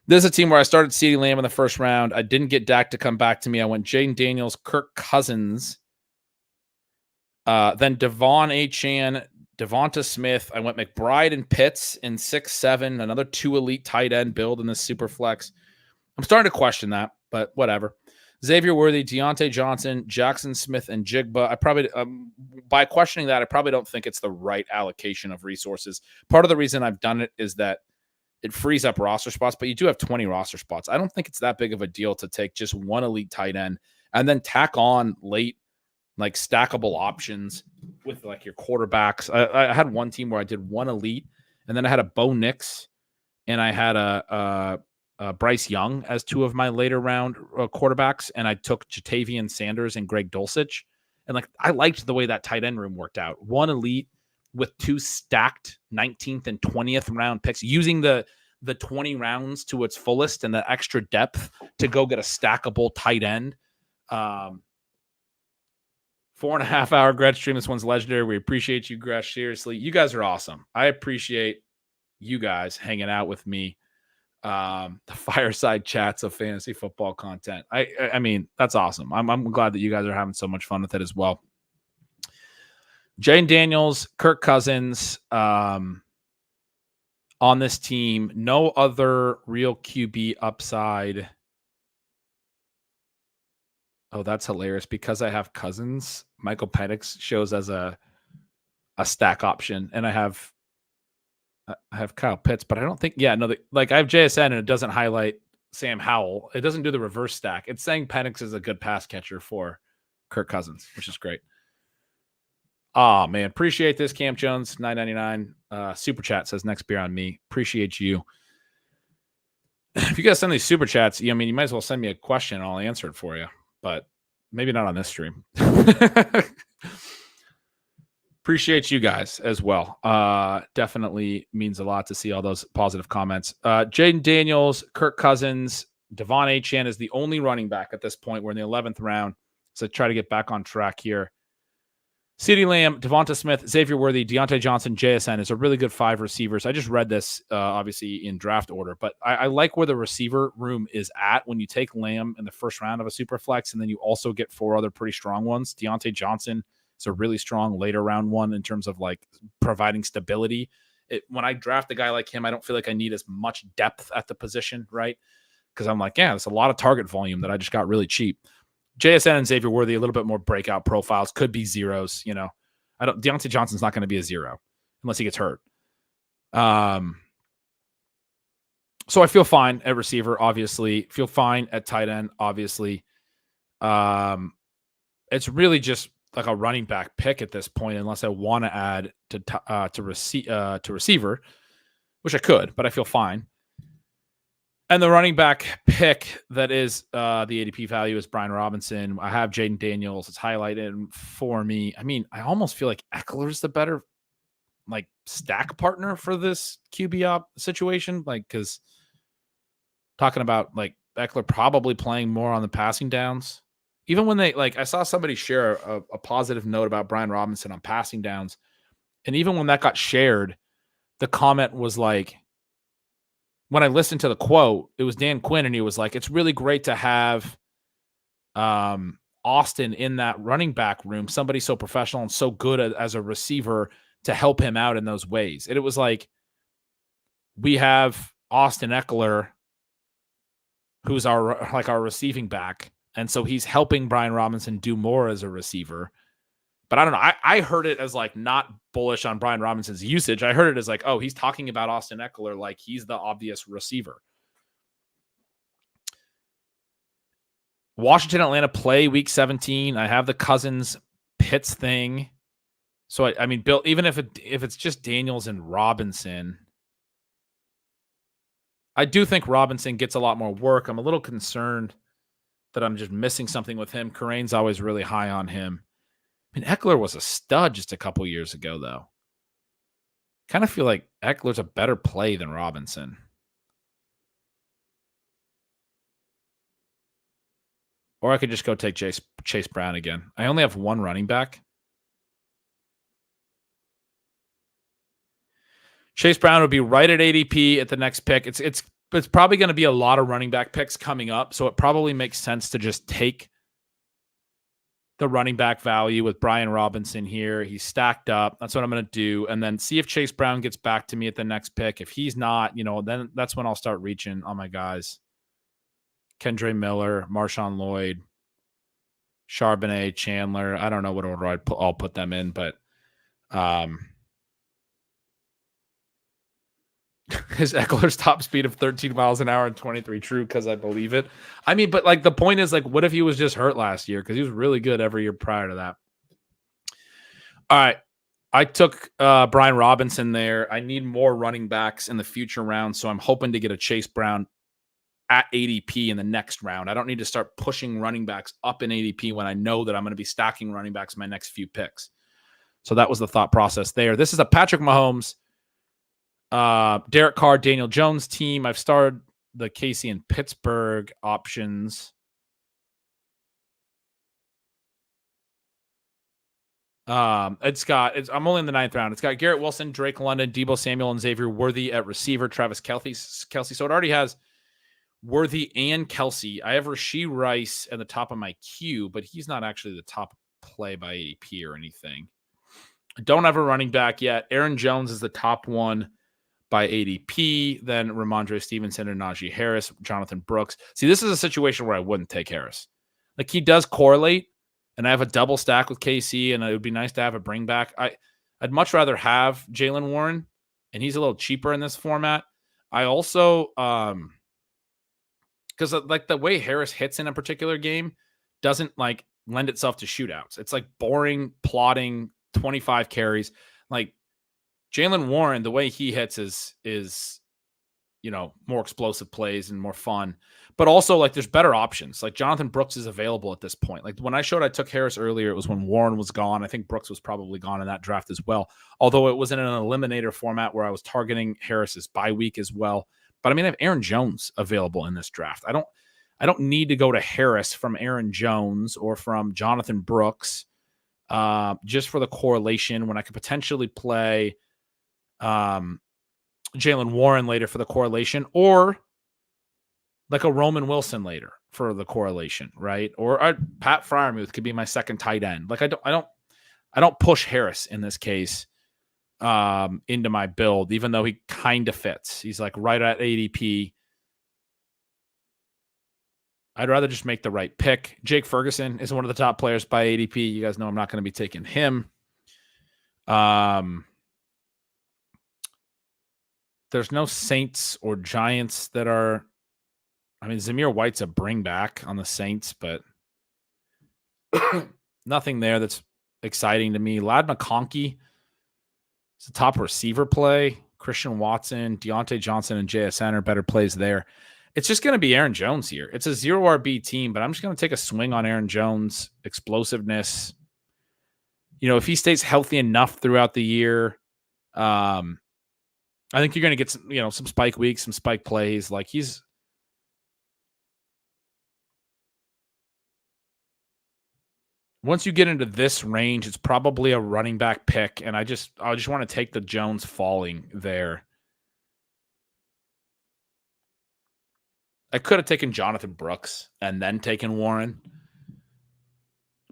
This is a team where I started CeeDee Lamb in the first round. I didn't get Dak to come back to me. I went Jaden Daniels, Kirk Cousins, then Devon Achane, Devonta Smith. I went McBride and Pitts in 6-7, another 2 elite tight end build in this super flex. I'm starting to question that, but whatever. Xavier Worthy, Deontay Johnson, Jackson Smith, and Jigba. I probably, by questioning that, I probably don't think it's the right allocation of resources. Part of the reason I've done it is that it frees up roster spots, but you do have 20 roster spots. I don't think it's that big of a deal to take just 1 elite tight end and then tack on late, like stackable options with like your quarterbacks. I had one team where I did 1 elite, and then I had a Bo Nix, and I had a Bryce Young as 2 of my later round quarterbacks, and I took Jatavian Sanders and Greg Dulcich. And like I liked the way that tight end room worked out. 1 elite with 2 stacked 19th and 20th round picks, using the 20 rounds to its fullest and the extra depth to go get a stackable tight end. 4.5 hour Gretch stream. This one's legendary. We appreciate you, Gretch. Seriously, you guys are awesome. I appreciate you guys hanging out with me. The fireside chats of fantasy football content. I mean, that's awesome. I'm glad that you guys are having so much fun with it as well. Jaden Daniels, Kirk Cousins. I on this team. No other real QB upside. Oh, that's hilarious. Because I have Cousins, Michael Penix shows as a stack option, and I have Kyle Pitts, but I don't think. Yeah, no. Like I have JSN, and it doesn't highlight Sam Howell. It doesn't do the reverse stack. It's saying Penix is a good pass catcher for Kirk Cousins, which is great. Oh man, appreciate this, Camp Jones, $9.99 super chat says next beer on me. Appreciate you. If you guys send these super chats, I mean, you might as well send me a question and I'll answer it for you, but maybe not on this stream. Appreciate you guys as well. Definitely means a lot to see all those positive comments. Jaden Daniels, Kirk Cousins, Devon Achane is the only running back at this point. We're in the 11th round, so try to get back on track here. CeeDee Lamb, Devonta Smith, Xavier Worthy, Deontay Johnson, JSN is a really good 5 receivers. I just read this, obviously, in draft order, but I like where the receiver room is at when you take Lamb in the first round of a super flex, and then you also get 4 other pretty strong ones. Deontay Johnson is a really strong later round one in terms of like providing stability. When I draft a guy like him, I don't feel like I need as much depth at the position, right? Because I'm like, yeah, there's a lot of target volume that I just got really cheap. JSN and Xavier Worthy, a little bit more breakout profiles, could be zeros. Deontay Johnson's not going to be a 0 unless he gets hurt. So I feel fine at receiver, obviously. Feel fine at tight end, obviously. It's really just like a running back pick at this point, unless I want to add to receiver, which I could, but I feel fine. And the running back pick that is the ADP value is Brian Robinson. I have Jaden Daniels. It's highlighted for me. I mean, I almost feel like Eckler's the better like stack partner for this QB op situation. Like, because talking about like Eckler probably playing more on the passing downs. Even when I saw somebody share a positive note about Brian Robinson on passing downs. And even when that got shared, the comment was like, when I listened to the quote, it was Dan Quinn, and he was like, it's really great to have Austin in that running back room, somebody so professional and so good as a receiver to help him out in those ways. And it was like, we have Austin Eckler, who's our receiving back. And so he's helping Brian Robinson do more as a receiver. But I don't know. I heard it as like not bullish on Brian Robinson's usage. I heard it as like, oh, he's talking about Austin Eckler like he's the obvious receiver. Washington, Atlanta play week 17. I have the Cousins Pitts thing. So I mean, Bill, even if it's just Daniels and Robinson, I do think Robinson gets a lot more work. I'm a little concerned that I'm just missing something with him. Karane's always really high on him. I mean, Eckler was a stud just a couple years ago, though. Kind of feel like Eckler's a better play than Robinson. Or I could just go take Chase Brown again. I only have one running back. Chase Brown would be right at ADP at the next pick. It's probably going to be a lot of running back picks coming up, so it probably makes sense to just take the running back value with Brian Robinson here. He's stacked up. That's what I'm going to do. And then see if Chase Brown gets back to me at the next pick. If he's not, then that's when I'll start reaching on my guys. Kendre Miller, Marshawn Lloyd, Charbonnet, Chandler. I don't know what order I'll put them in, but his Eckler's top speed of 13 miles an hour and 23 true because I believe it. I mean, but like the point is like, what if he was just hurt last year? Because he was really good every year prior to that. All right. I took Brian Robinson there. I need more running backs in the future rounds, so I'm hoping to get a Chase Brown at ADP in the next round. I don't need to start pushing running backs up in ADP when I know that I'm going to be stacking running backs in my next few picks. So that was the thought process there. This is a Patrick Mahomes, Derek Carr, Daniel Jones team. I've started the Casey and Pittsburgh options. I'm only in the 9th round. It's got Garrett Wilson, Drake London, Deebo Samuel, and Xavier Worthy at receiver, Travis Kelce. So it already has Worthy and Kelce. I have Rashee Rice at the top of my queue, but he's not actually the top play by ADP or anything. I don't have a running back yet. Aaron Jones is the top one by ADP than Ramondre Stevenson and Najee Harris, Jonathan Brooks. See, this is a situation where I wouldn't take Harris. Like, he does correlate, and I have a double stack with KC, and it would be nice to have a bring back. I'd much rather have Jaylen Warren, and he's a little cheaper in this format. I also, because like the way Harris hits in a particular game doesn't like lend itself to shootouts. It's like boring, plodding, 25 carries. Like Jaylen Warren, the way he hits is more explosive plays and more fun. But also, like, there's better options. Like, Jonathan Brooks is available at this point. Like, when I showed I took Harris earlier, it was when Warren was gone. I think Brooks was probably gone in that draft as well. Although it was in an eliminator format where I was targeting Harris's bye week as well. But I mean, I have Aaron Jones available in this draft. I don't need to go to Harris from Aaron Jones or from Jonathan Brooks just for the correlation when I could potentially play Jaylen Warren later for the correlation, or like a Roman Wilson later for the correlation, right? Or Pat Freiermuth could be my second tight end. Like, I don't push Harris in this case into my build, even though he kind of fits. He's like right at ADP. I'd rather just make the right pick. Jake Ferguson is one of the top players by ADP. You guys know I'm not going to be taking him. There's no Saints or Giants that are. I mean, Zamir White's a bring back on the Saints, but nothing there that's exciting to me. Ladd McConkey is a top receiver play. Christian Watson, Deontay Johnson, and JSN are better plays there. It's just going to be Aaron Jones here. It's a 0 RB team, but I'm just going to take a swing on Aaron Jones' explosiveness. If he stays healthy enough throughout the year, I think you're going to get some spike weeks, some spike plays. Like, once you get into this range, it's probably a running back pick, and I just want to take the Jones falling there. I could have taken Jonathan Brooks and then taken Warren.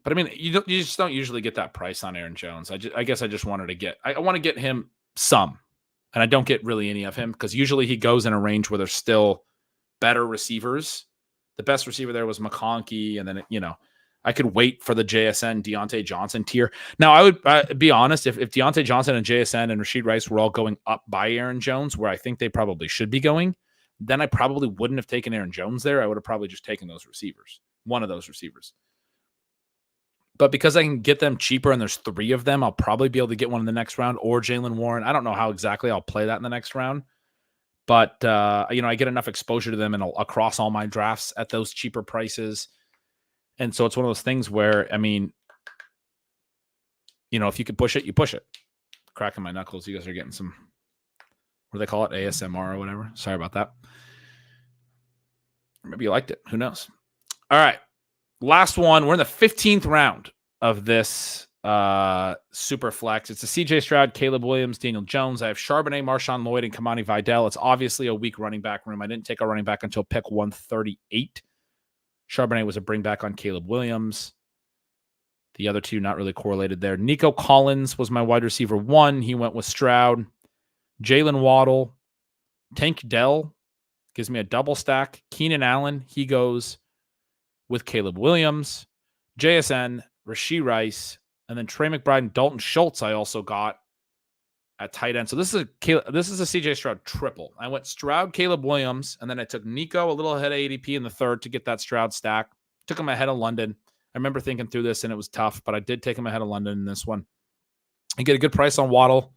But I mean, you just don't usually get that price on Aaron Jones. I guess I just wanted to get I want to get him some. And I don't get really any of him because usually he goes in a range where there's still better receivers. The best receiver there was McConkey, and then I could wait for the JSN Deontay Johnson tier. Now, I would be honest, if Deontay Johnson and JSN and Rashid Rice were all going up by Aaron Jones, where I think they probably should be going, then I probably wouldn't have taken Aaron Jones there. I would have probably just taken those receivers, one of those receivers. But because I can get them cheaper and there's 3 of them, I'll probably be able to get one in the next round, or Jaylen Warren. I don't know how exactly I'll play that in the next round. But, I get enough exposure to them and across all my drafts at those cheaper prices. And so it's one of those things where, I mean, if you could push it, you push it. Cracking my knuckles. You guys are getting some, what do they call it? ASMR or whatever. Sorry about that. Maybe you liked it. Who knows? All right. Last one. We're in the 15th round of this super flex. It's a CJ Stroud, Caleb Williams, Daniel Jones. I have Charbonnet, Marshawn Lloyd, and Kamani Vidal. It's obviously a weak running back room. I didn't take a running back until pick 138. Charbonnet was a bring back on Caleb Williams. The other two not really correlated there. Nico Collins was my wide receiver 1. He went with Stroud. Jalen Waddle. Tank Dell gives me a double stack. Keenan Allen, he goes with Caleb Williams. JSN, Rashee Rice, and then Trey McBride and Dalton Schultz I also got at tight end. So this is a CJ Stroud triple. I went Stroud, Caleb Williams, and then I took Nico a little ahead of ADP in the 3rd to get that Stroud stack. Took him ahead of London. I remember thinking through this, and it was tough, but I did take him ahead of London in this one. I get a good price on Waddle.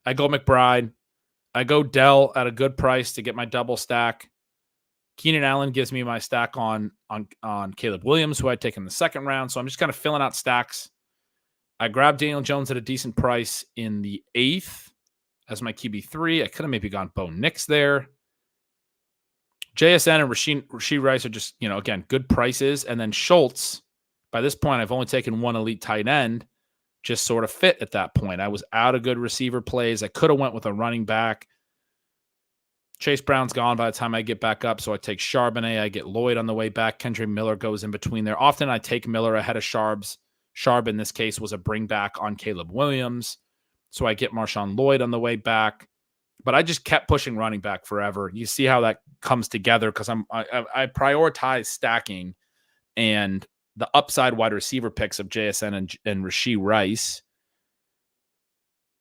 I go McBride. I go Dell at a good price to get my double stack. Keenan Allen gives me my stack on Caleb Williams, who I'd take in the 2nd round. So I'm just kind of filling out stacks. I grabbed Daniel Jones at a decent price in the 8th as my QB3. I could have maybe gone Bo Nix there. JSN and Rashee Rice are just, again, good prices. And then Schultz, by this point, I've only taken one elite tight end, just sort of fit at that point. I was out of good receiver plays. I could have went with a running back. Chase Brown's gone by the time I get back up, so I take Charbonnet. I get Lloyd on the way back. Kendra Miller goes in between there. Often I take Miller ahead of Sharp. Sharp in this case was a bring back on Caleb Williams, so I get Marshawn Lloyd on the way back. But I just kept pushing running back forever. You see how that comes together because I prioritize stacking and the upside wide receiver picks of JSN and Rashee Rice.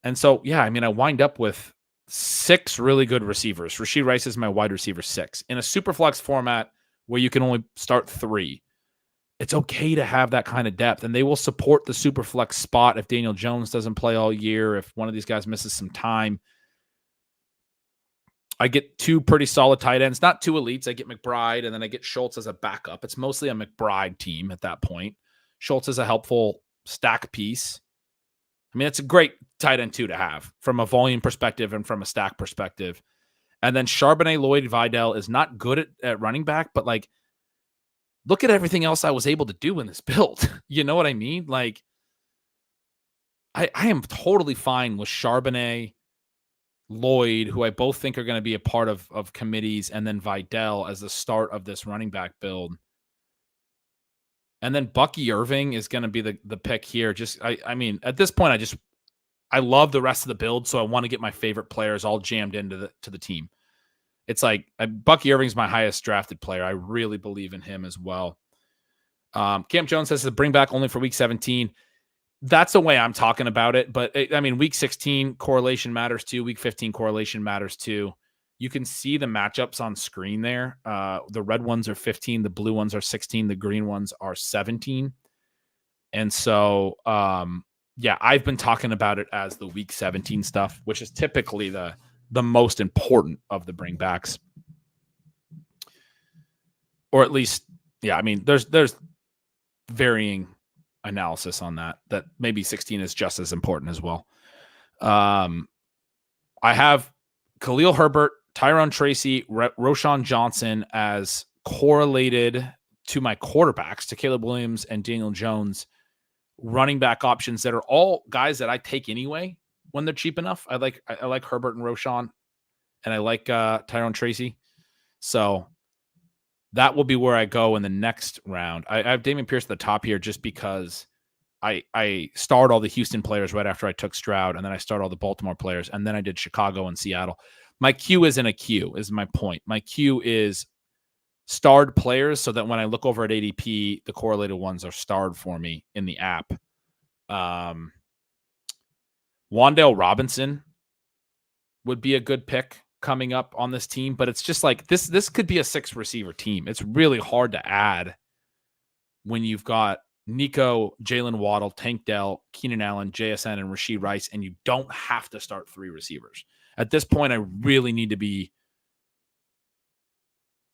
And so, yeah, I mean, I wind up with 6 really good receivers. Rashee Rice is my wide receiver 6. In a super flex format where you can only start 3, it's okay to have that kind of depth. And they will support the super flex spot if Daniel Jones doesn't play all year, if one of these guys misses some time. I get 2 pretty solid tight ends, not 2 elites. I get McBride, and then I get Schultz as a backup. It's mostly a McBride team at that point. Schultz is a helpful stack piece. I mean, it's a great tight end 2 to have from a volume perspective and from a stack perspective. And then Charbonnet, Lloyd, Vidal is not good at running back, but like, look at everything else I was able to do in this build. You know what I mean? Like, I am totally fine with Charbonnet, Lloyd, who I both think are going to be a part of committees, and then Vidal as the start of this running back build. And then Bucky Irving is going to be the pick here. I mean, at this point, I love the rest of the build, so I want to get my favorite players all jammed into the team. It's like Bucky Irving's my highest drafted player. I really believe in him as well. Cam Jones says to bring back only for week 17. That's the way I'm talking about it. But I mean, week 16 correlation matters too. Week 15 correlation matters too. You can see the matchups on screen there. The red ones are 15. The blue ones are 16. The green ones are 17. And so, yeah, I've been talking about it as the week 17 stuff, which is typically the most important of the bringbacks. Or at least, yeah, I mean, there's varying analysis on that maybe 16 is just as important as well. I have Khalil Herbert, Tyrone Tracy, Roshan Johnson as correlated to my quarterbacks, to Caleb Williams and Daniel Jones, running back options that are all guys that I take anyway when they're cheap enough. I like Herbert and Roshan, and I like Tyrone Tracy. So that will be where I go in the next round. I have Dameon Pierce at the top here just because I starred all the Houston players right after I took Stroud, and then I started all the Baltimore players, and then I did Chicago and Seattle. My queue isn't a queue, is my point. My queue is starred players so that when I look over at ADP, the correlated ones are starred for me in the app. Wan'Dale Robinson would be a good pick coming up on this team, but it's just like this could be a 6 receiver team. It's really hard to add when you've got Nico, Jalen Waddle, Tank Dell, Keenan Allen, JSN, and Rashee Rice, and you don't have to start 3 receivers. At this point, I really need to be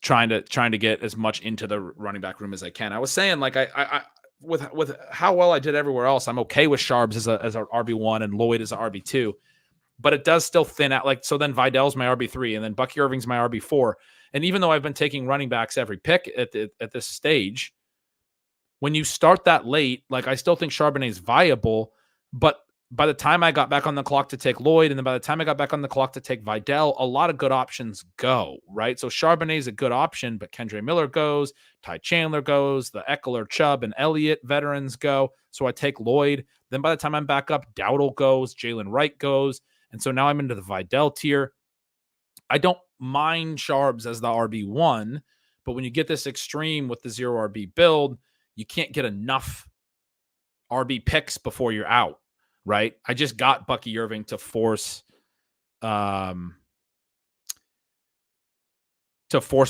trying to get as much into the running back room as I can. I was saying, like, I with how well I did everywhere else, I'm okay with Sharps as an RB1 and Lloyd as an RB2, but it does still thin out. Like, so then Vidal's my RB3, and then Bucky Irving's my RB4. And even though I've been taking running backs every pick at this stage, when you start that late, like, I still think Charbonnet is viable, but by the time I got back on the clock to take Lloyd, and then by the time I got back on the clock to take Vidal, a lot of good options go, right? So Charbonnet is a good option, but Kendre Miller goes, Ty Chandler goes, the Eckler, Chubb, and Elliott veterans go. So I take Lloyd. Then by the time I'm back up, Dowdle goes, Jalen Wright goes. And so now I'm into the Vidal tier. I don't mind Sharps as the RB1, but when you get this extreme with the 0 RB build, you can't get enough RB picks before you're out, right? I just got Bucky Irving to force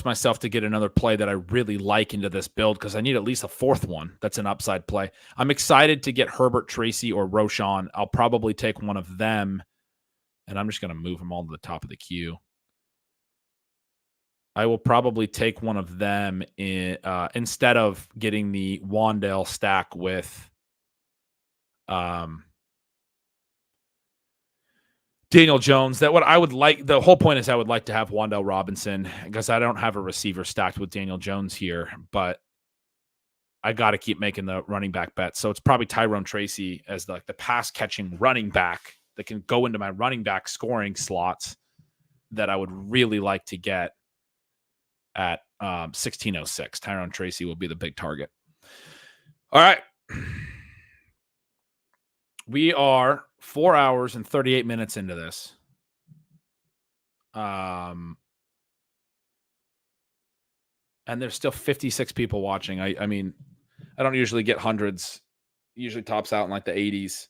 myself to get another play that I really like into this build, because I need at least a 4th one that's an upside play. I'm excited to get Herbert, Tracy, or Roshan. I'll probably take one of them, and I'm just going to move them all to the top of the queue. I will probably take one of them instead of getting the Wan'Dale stack with Daniel Jones. That what I would like. The whole point is I would like to have Wan'Dale Robinson, because I don't have a receiver stacked with Daniel Jones here, but I got to keep making the running back bet. So it's probably Tyrone Tracy as the pass catching running back that can go into my running back scoring slots that I would really like to get at 1606. Tyrone Tracy will be the big target. All right. We are 4 hours and 38 minutes into this. And there's still 56 people watching. I mean, I don't usually get hundreds. Usually tops out in like the 80s.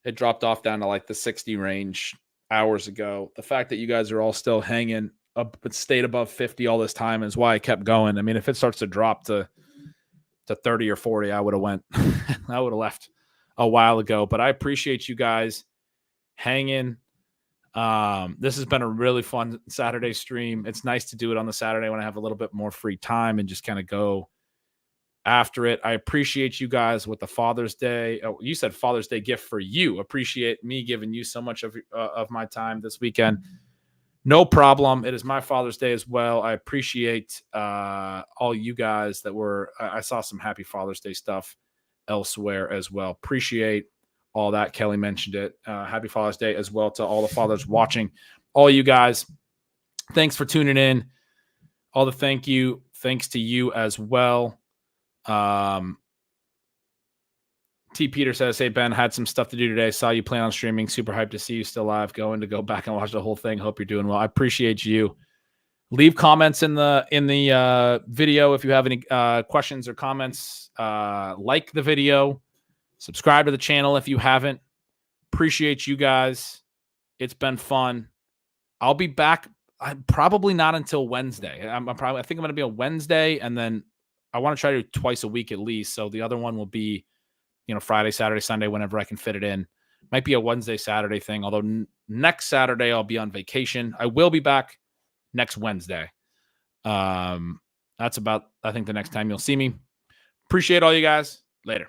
It dropped off down to like the 60 range hours ago. The fact that you guys are all still hanging up but stayed above 50 all this time is why I kept going. I mean, if it starts to drop to 30 or 40, I would have went. I would have left a while ago. But I appreciate you guys hanging. This has been a really fun Saturday stream. It's nice to do it on the Saturday when I have a little bit more free time and just kind of go after it. I appreciate you guys with the Father's Day. Oh, you said Father's Day gift for you. Appreciate me giving you so much of my time this weekend. No problem. It is my Father's Day as well. I appreciate all you guys that were. I saw some Happy Father's Day stuff elsewhere as well. Appreciate all that. Kelly mentioned it. Happy Father's Day as well to all the fathers watching. All you guys, thanks for tuning in. All the thanks to you as well. T. Peter says, hey, Ben, had some stuff to do today. Saw you plan on streaming. Super hyped to see you still live. Going to go back and watch the whole thing. Hope you're doing well. I appreciate you. Leave comments in the video if you have any questions or comments. Like the video. Subscribe to the channel if you haven't. Appreciate you guys. It's been fun. I'll be back. I'm probably not until Wednesday. I think I'm going to be on Wednesday, and then I want to try to do twice a week at least. So the other one will be, Friday, Saturday, Sunday, whenever I can fit it in. Might be a Wednesday, Saturday thing. Although next Saturday I'll be on vacation. I will be back next Wednesday. That's about, I think, the next time you'll see me. Appreciate all you guys. Later.